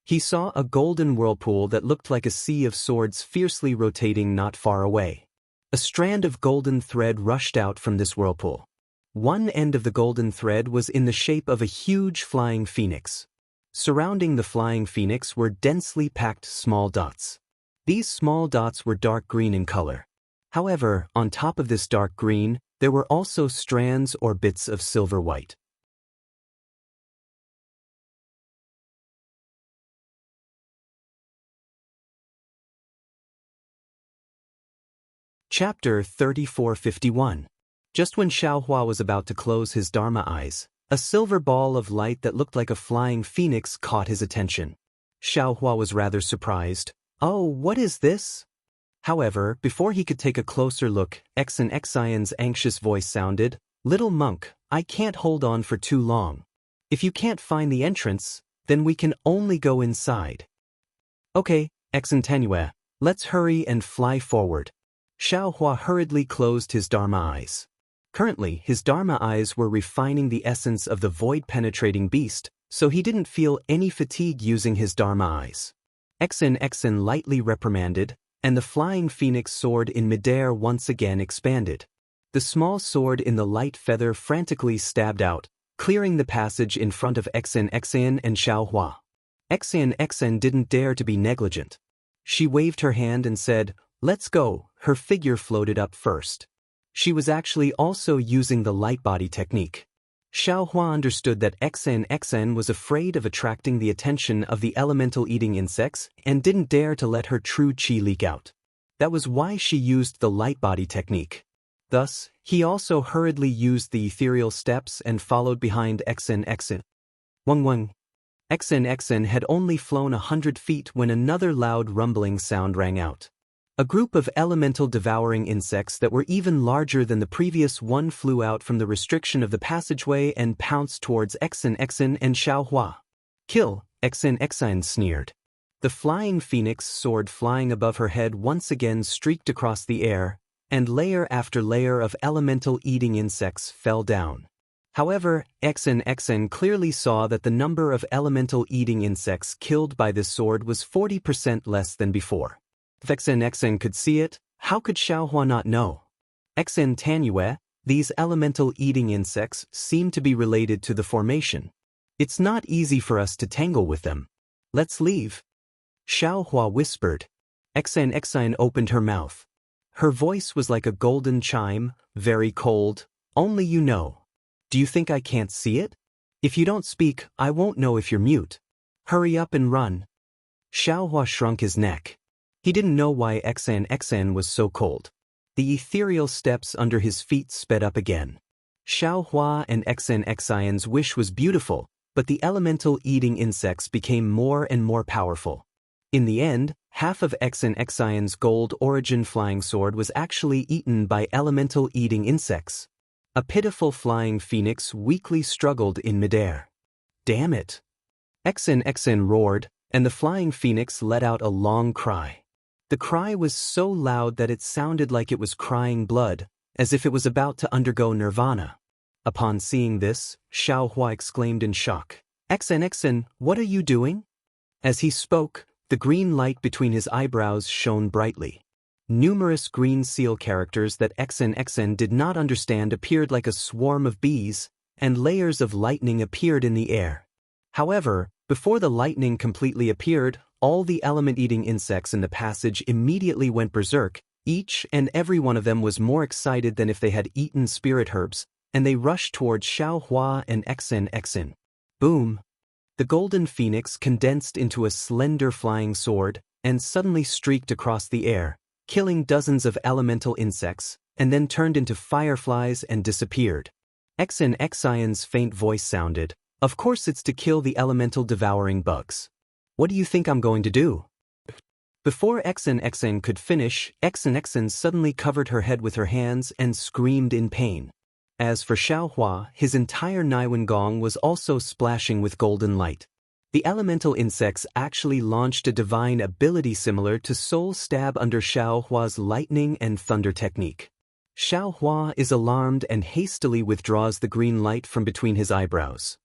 He saw a golden whirlpool that looked like a sea of swords fiercely rotating not far away. A strand of golden thread rushed out from this whirlpool. One end of the golden thread was in the shape of a huge flying phoenix. Surrounding the flying phoenix were densely packed small dots. These small dots were dark green in color. However, on top of this dark green, there were also strands or bits of silver white. Chapter 3451. Just when Xiaohua was about to close his Dharma eyes, a silver ball of light that looked like a flying phoenix caught his attention. Xiaohua was rather surprised. "Oh, what is this?" However, before he could take a closer look, Xianxia's anxious voice sounded, "Little monk, I can't hold on for too long. If you can't find the entrance, then we can only go inside." "Okay, Xianxia, let's hurry and fly forward." Xiaohua hurriedly closed his Dharma eyes. Currently, his Dharma eyes were refining the essence of the void-penetrating beast, so he didn't feel any fatigue using his Dharma eyes. Xianxia lightly reprimanded, and the flying phoenix sword in midair once again expanded. The small sword in the light feather frantically stabbed out, clearing the passage in front of Xianxia and Xiaohua. Xianxia didn't dare to be negligent. She waved her hand and said, "Let's go." Her figure floated up first. She was actually also using the light body technique. Xiaohua understood that XN was afraid of attracting the attention of the elemental-eating insects and didn't dare to let her true qi leak out. That was why she used the light body technique. Thus, he also hurriedly used the ethereal steps and followed behind XN. Wang. XN had only flown 100 feet when another loud rumbling sound rang out. A group of elemental devouring insects that were even larger than the previous one flew out from the restriction of the passageway and pounced towards XN and Xiaohua. Kill, XN sneered. The flying phoenix sword flying above her head once again streaked across the air, and layer after layer of elemental-eating insects fell down. However, XN clearly saw that the number of elemental-eating insects killed by this sword was 40% less than before. If XN could see it, how could Xiaohua not know? XN Tanyue, these elemental-eating insects seem to be related to the formation. It's not easy for us to tangle with them. Let's leave. Xiaohua whispered. XN opened her mouth. Her voice was like a golden chime, very cold. Only you know. Do you think I can't see it? If you don't speak, I won't know if you're mute. Hurry up and run. Xiaohua shrunk his neck. He didn't know why XN was so cold. The ethereal steps under his feet sped up again. Xiaohua and XN's wish was beautiful, but the elemental-eating insects became more and more powerful. In the end, half of XN's gold origin flying sword was actually eaten by elemental-eating insects. A pitiful flying phoenix weakly struggled in midair. Damn it! XN roared, and the flying phoenix let out a long cry. The cry was so loud that it sounded like it was crying blood, as if it was about to undergo nirvana. Upon seeing this, Xiaohua exclaimed in shock. XN, what are you doing? As he spoke, the green light between his eyebrows shone brightly. Numerous green seal characters that XN did not understand appeared like a swarm of bees, and layers of lightning appeared in the air. However, before the lightning completely appeared, all the element-eating insects in the passage immediately went berserk. Each and every one of them was more excited than if they had eaten spirit herbs, and they rushed towards Xiaohua and XN. Boom! The golden phoenix condensed into a slender flying sword, and suddenly streaked across the air, killing dozens of elemental insects, and then turned into fireflies and disappeared. XN's faint voice sounded. Of course it's to kill the elemental devouring bugs. What do you think I'm going to do? Before XN could finish, XN suddenly covered her head with her hands and screamed in pain. As for Xiaohua, his entire Naiwen Gong was also splashing with golden light. The elemental insects actually launched a divine ability similar to Soul Stab under Xiaohua's lightning and thunder technique. Xiaohua is alarmed and hastily withdraws the green light from between his eyebrows.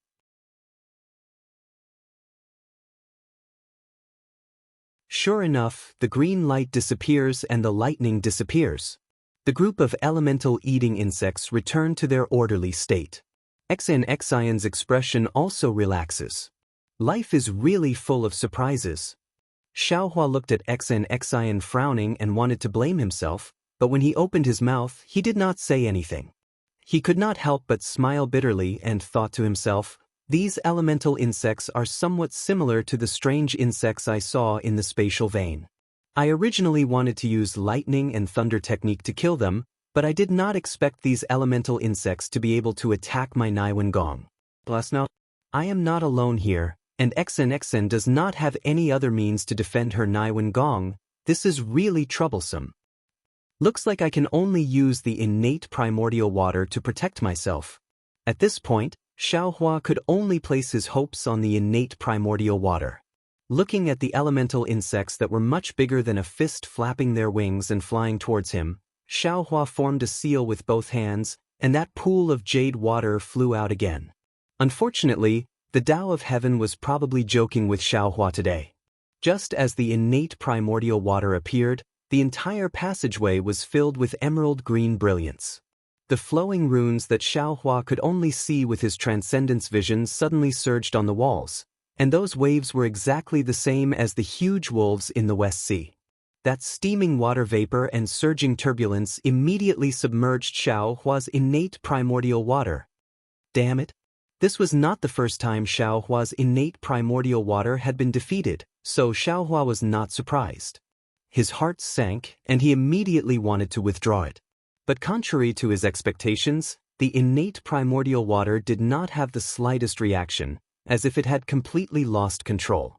Sure enough, the green light disappears and the lightning disappears. The group of elemental-eating insects return to their orderly state. XN's expression also relaxes. Life is really full of surprises. Xiaohua looked at XN frowning and wanted to blame himself, but when he opened his mouth, he did not say anything. He could not help but smile bitterly and thought to himself, these elemental insects are somewhat similar to the strange insects I saw in the spatial vein. I originally wanted to use lightning and thunder technique to kill them, but I did not expect these elemental insects to be able to attack my Naiwen Gong. Plus now, I am not alone here, and XN does not have any other means to defend her Naiwen Gong. This is really troublesome. Looks like I can only use the innate primordial water to protect myself. At this point, Xiaohua could only place his hopes on the innate primordial water. Looking at the elemental insects that were much bigger than a fist flapping their wings and flying towards him, Xiaohua formed a seal with both hands, and that pool of jade water flew out again. Unfortunately, the Tao of Heaven was probably joking with Xiaohua today. Just as the innate primordial water appeared, the entire passageway was filled with emerald green brilliance. The flowing runes that Xiaohua could only see with his transcendence vision suddenly surged on the walls, and those waves were exactly the same as the huge wolves in the West Sea. That steaming water vapor and surging turbulence immediately submerged Xiaohua's innate primordial water. damn it. This was not the first time Xiaohua's innate primordial water had been defeated, so Xiaohua was not surprised. His heart sank, and he immediately wanted to withdraw it. But contrary to his expectations, the innate primordial water did not have the slightest reaction, as if it had completely lost control.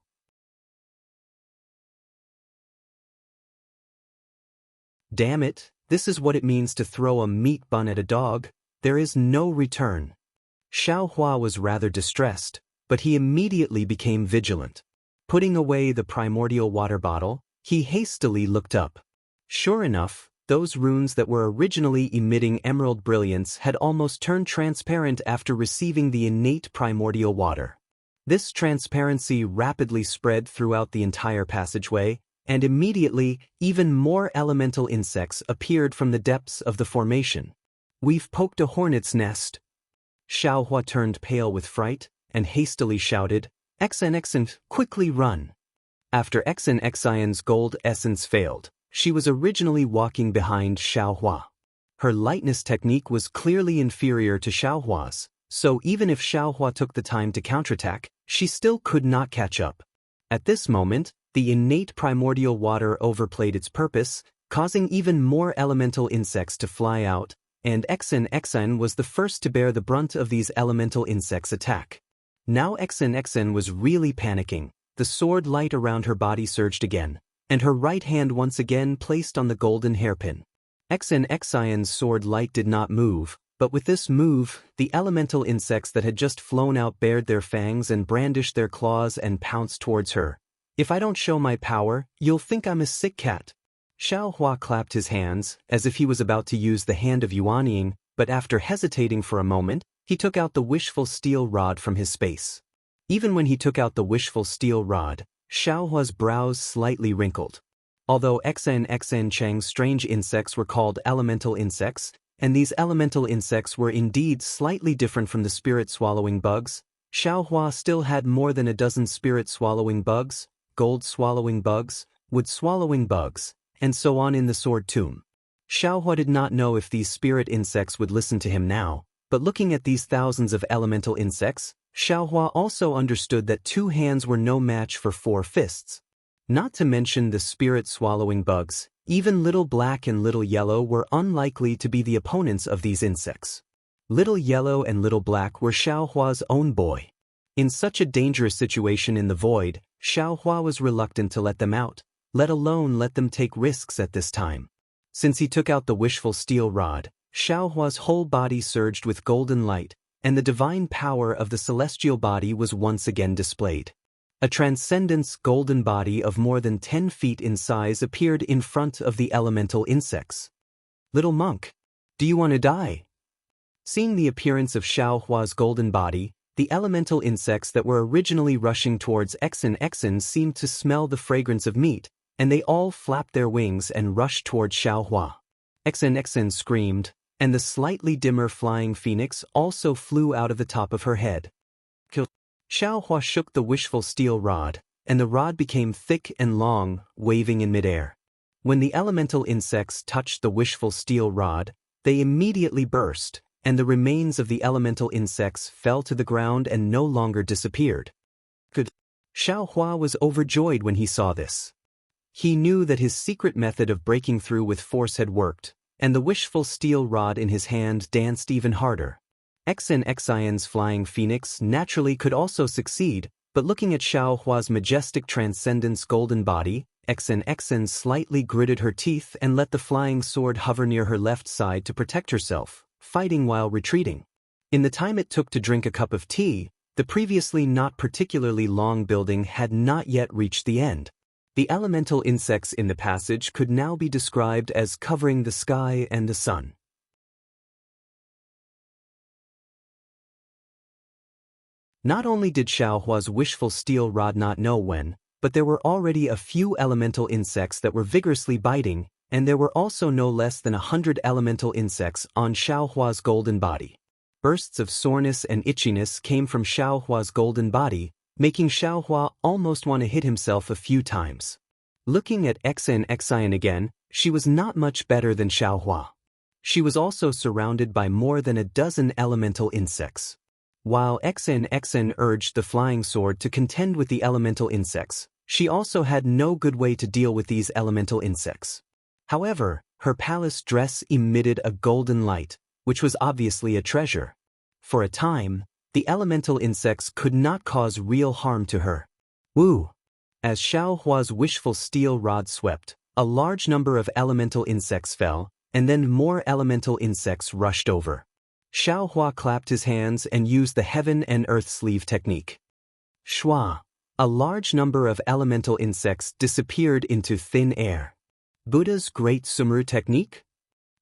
Damn it, this is what it means to throw a meat bun at a dog. There is no return. Xiaohua was rather distressed, but he immediately became vigilant. Putting away the primordial water bottle, he hastily looked up. Sure enough, those runes that were originally emitting emerald brilliance had almost turned transparent after receiving the innate primordial water. This transparency rapidly spread throughout the entire passageway, and immediately, even more elemental insects appeared from the depths of the formation. We've poked a hornet's nest. Xiaohua turned pale with fright, and hastily shouted, "Xn, quickly run!" After Xian's gold essence failed, she was originally walking behind Xiaohua. Her lightness technique was clearly inferior to Xiaohua's, so even if Xiaohua took the time to counterattack, she still could not catch up. At this moment, the innate primordial water overplayed its purpose, causing even more elemental insects to fly out, and Xian was the first to bear the brunt of these elemental insects' attack. Now Xian was really panicking. The sword light around her body surged again, and her right hand once again placed on the golden hairpin. Xian's sword light did not move, but with this move, the elemental insects that had just flown out bared their fangs and brandished their claws and pounced towards her. "If I don't show my power, you'll think I'm a sick cat." Xiaohua clapped his hands, as if he was about to use the hand of yuanying, but after hesitating for a moment, he took out the wishful steel rod from his space. Even when he took out the wishful steel rod, Xiaohua's brows slightly wrinkled. Although Xian Chang's strange insects were called elemental insects, and these elemental insects were indeed slightly different from the spirit-swallowing bugs, Xiaohua still had more than a dozen spirit-swallowing bugs, gold-swallowing bugs, wood-swallowing bugs, and so on in the sword tomb. Xiaohua did not know if these spirit insects would listen to him now, but looking at these thousands of elemental insects, Xiaohua also understood that 2 hands were no match for 4 fists. Not to mention the spirit-swallowing bugs, even Little Black and Little Yellow were unlikely to be the opponents of these insects. Little Yellow and Little Black were Xiaohua's own boy. In such a dangerous situation in the void, Xiaohua was reluctant to let them out, let alone let them take risks at this time. Since he took out the wishful steel rod, Xiaohua's whole body surged with golden light, and the divine power of the celestial body was once again displayed. A transcendence golden body of more than 10 feet in size appeared in front of the elemental insects. "Little monk, do you want to die?" Seeing the appearance of Xiaohua's golden body, the elemental insects that were originally rushing towards Xian seemed to smell the fragrance of meat, and they all flapped their wings and rushed towards Xiaohua. Xian screamed, and the slightly dimmer flying phoenix also flew out of the top of her head. Xiaohua shook the wishful steel rod, and the rod became thick and long, waving in midair. When the elemental insects touched the wishful steel rod, they immediately burst, and the remains of the elemental insects fell to the ground and no longer disappeared. Xiaohua was overjoyed when he saw this. He knew that his secret method of breaking through with force had worked, and the wishful steel rod in his hand danced even harder. Xian's flying phoenix naturally could also succeed, but looking at Xiaohua's majestic transcendence golden body, Xian slightly gritted her teeth and let the flying sword hover near her left side to protect herself, fighting while retreating. In the time it took to drink a cup of tea, the previously not particularly long building had not yet reached the end. The elemental insects in the passage could now be described as covering the sky and the sun. Not only did Xiaohua's wishful steel rod not know when, but there were already a few elemental insects that were vigorously biting, and there were also no less than 100 elemental insects on Xiaohua's golden body. Bursts of soreness and itchiness came from Xiaohua's golden body, making Xiaohua almost want to hit himself a few times. Looking at Xian again, she was not much better than Xiaohua. She was also surrounded by more than a dozen elemental insects. While XN urged the flying sword to contend with the elemental insects, she also had no good way to deal with these elemental insects. However, her palace dress emitted a golden light, which was obviously a treasure. For a time, the elemental insects could not cause real harm to her. Woo! As Xiao Hua's wishful steel rod swept, a large number of elemental insects fell, and then more elemental insects rushed over. Xiao Hua clapped his hands and used the heaven and earth sleeve technique. Shua! A large number of elemental insects disappeared into thin air. Buddha's Great Sumru technique?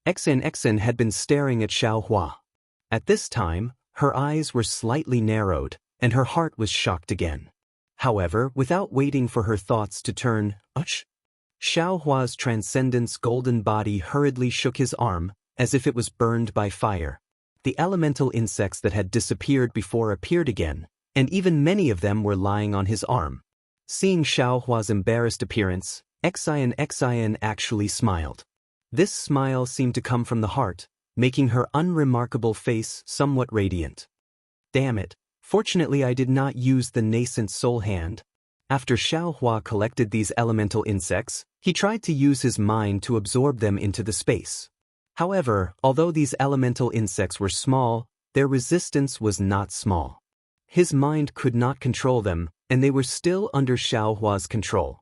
XN had been staring at Xiao Hua. At this time, her eyes were slightly narrowed, and her heart was shocked again. However, without waiting for her thoughts to turn, Xiao Hua's transcendent's golden body hurriedly shook his arm, as if it was burned by fire. The elemental insects that had disappeared before appeared again, and even many of them were lying on his arm. Seeing Xiao Hua's embarrassed appearance, Xian actually smiled. This smile seemed to come from the heart, making her unremarkable face somewhat radiant. Damn it, fortunately I did not use the nascent soul hand. After Xiao Hua collected these elemental insects, he tried to use his mind to absorb them into the space. However, although these elemental insects were small, their resistance was not small. His mind could not control them, and they were still under Xiao Hua's control.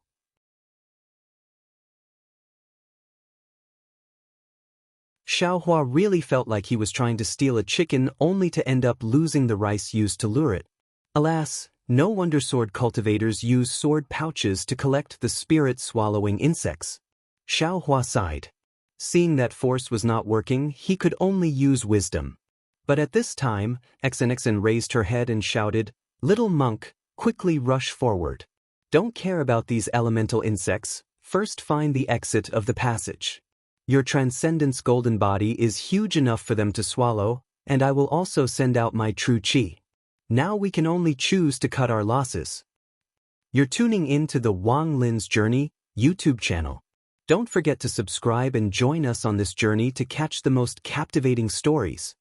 Xiao Hua really felt like he was trying to steal a chicken only to end up losing the rice used to lure it. Alas, no wonder sword cultivators use sword pouches to collect the spirit-swallowing insects. Xiao Hua sighed. Seeing that force was not working, he could only use wisdom. But at this time, XN raised her head and shouted, "Little monk, quickly rush forward. Don't care about these elemental insects, first find the exit of the passage. Your transcendent's golden body is huge enough for them to swallow, and I will also send out my true qi. Now we can only choose to cut our losses." You're tuning in to the Wang Lin's Journey YouTube channel. Don't forget to subscribe and join us on this journey to catch the most captivating stories.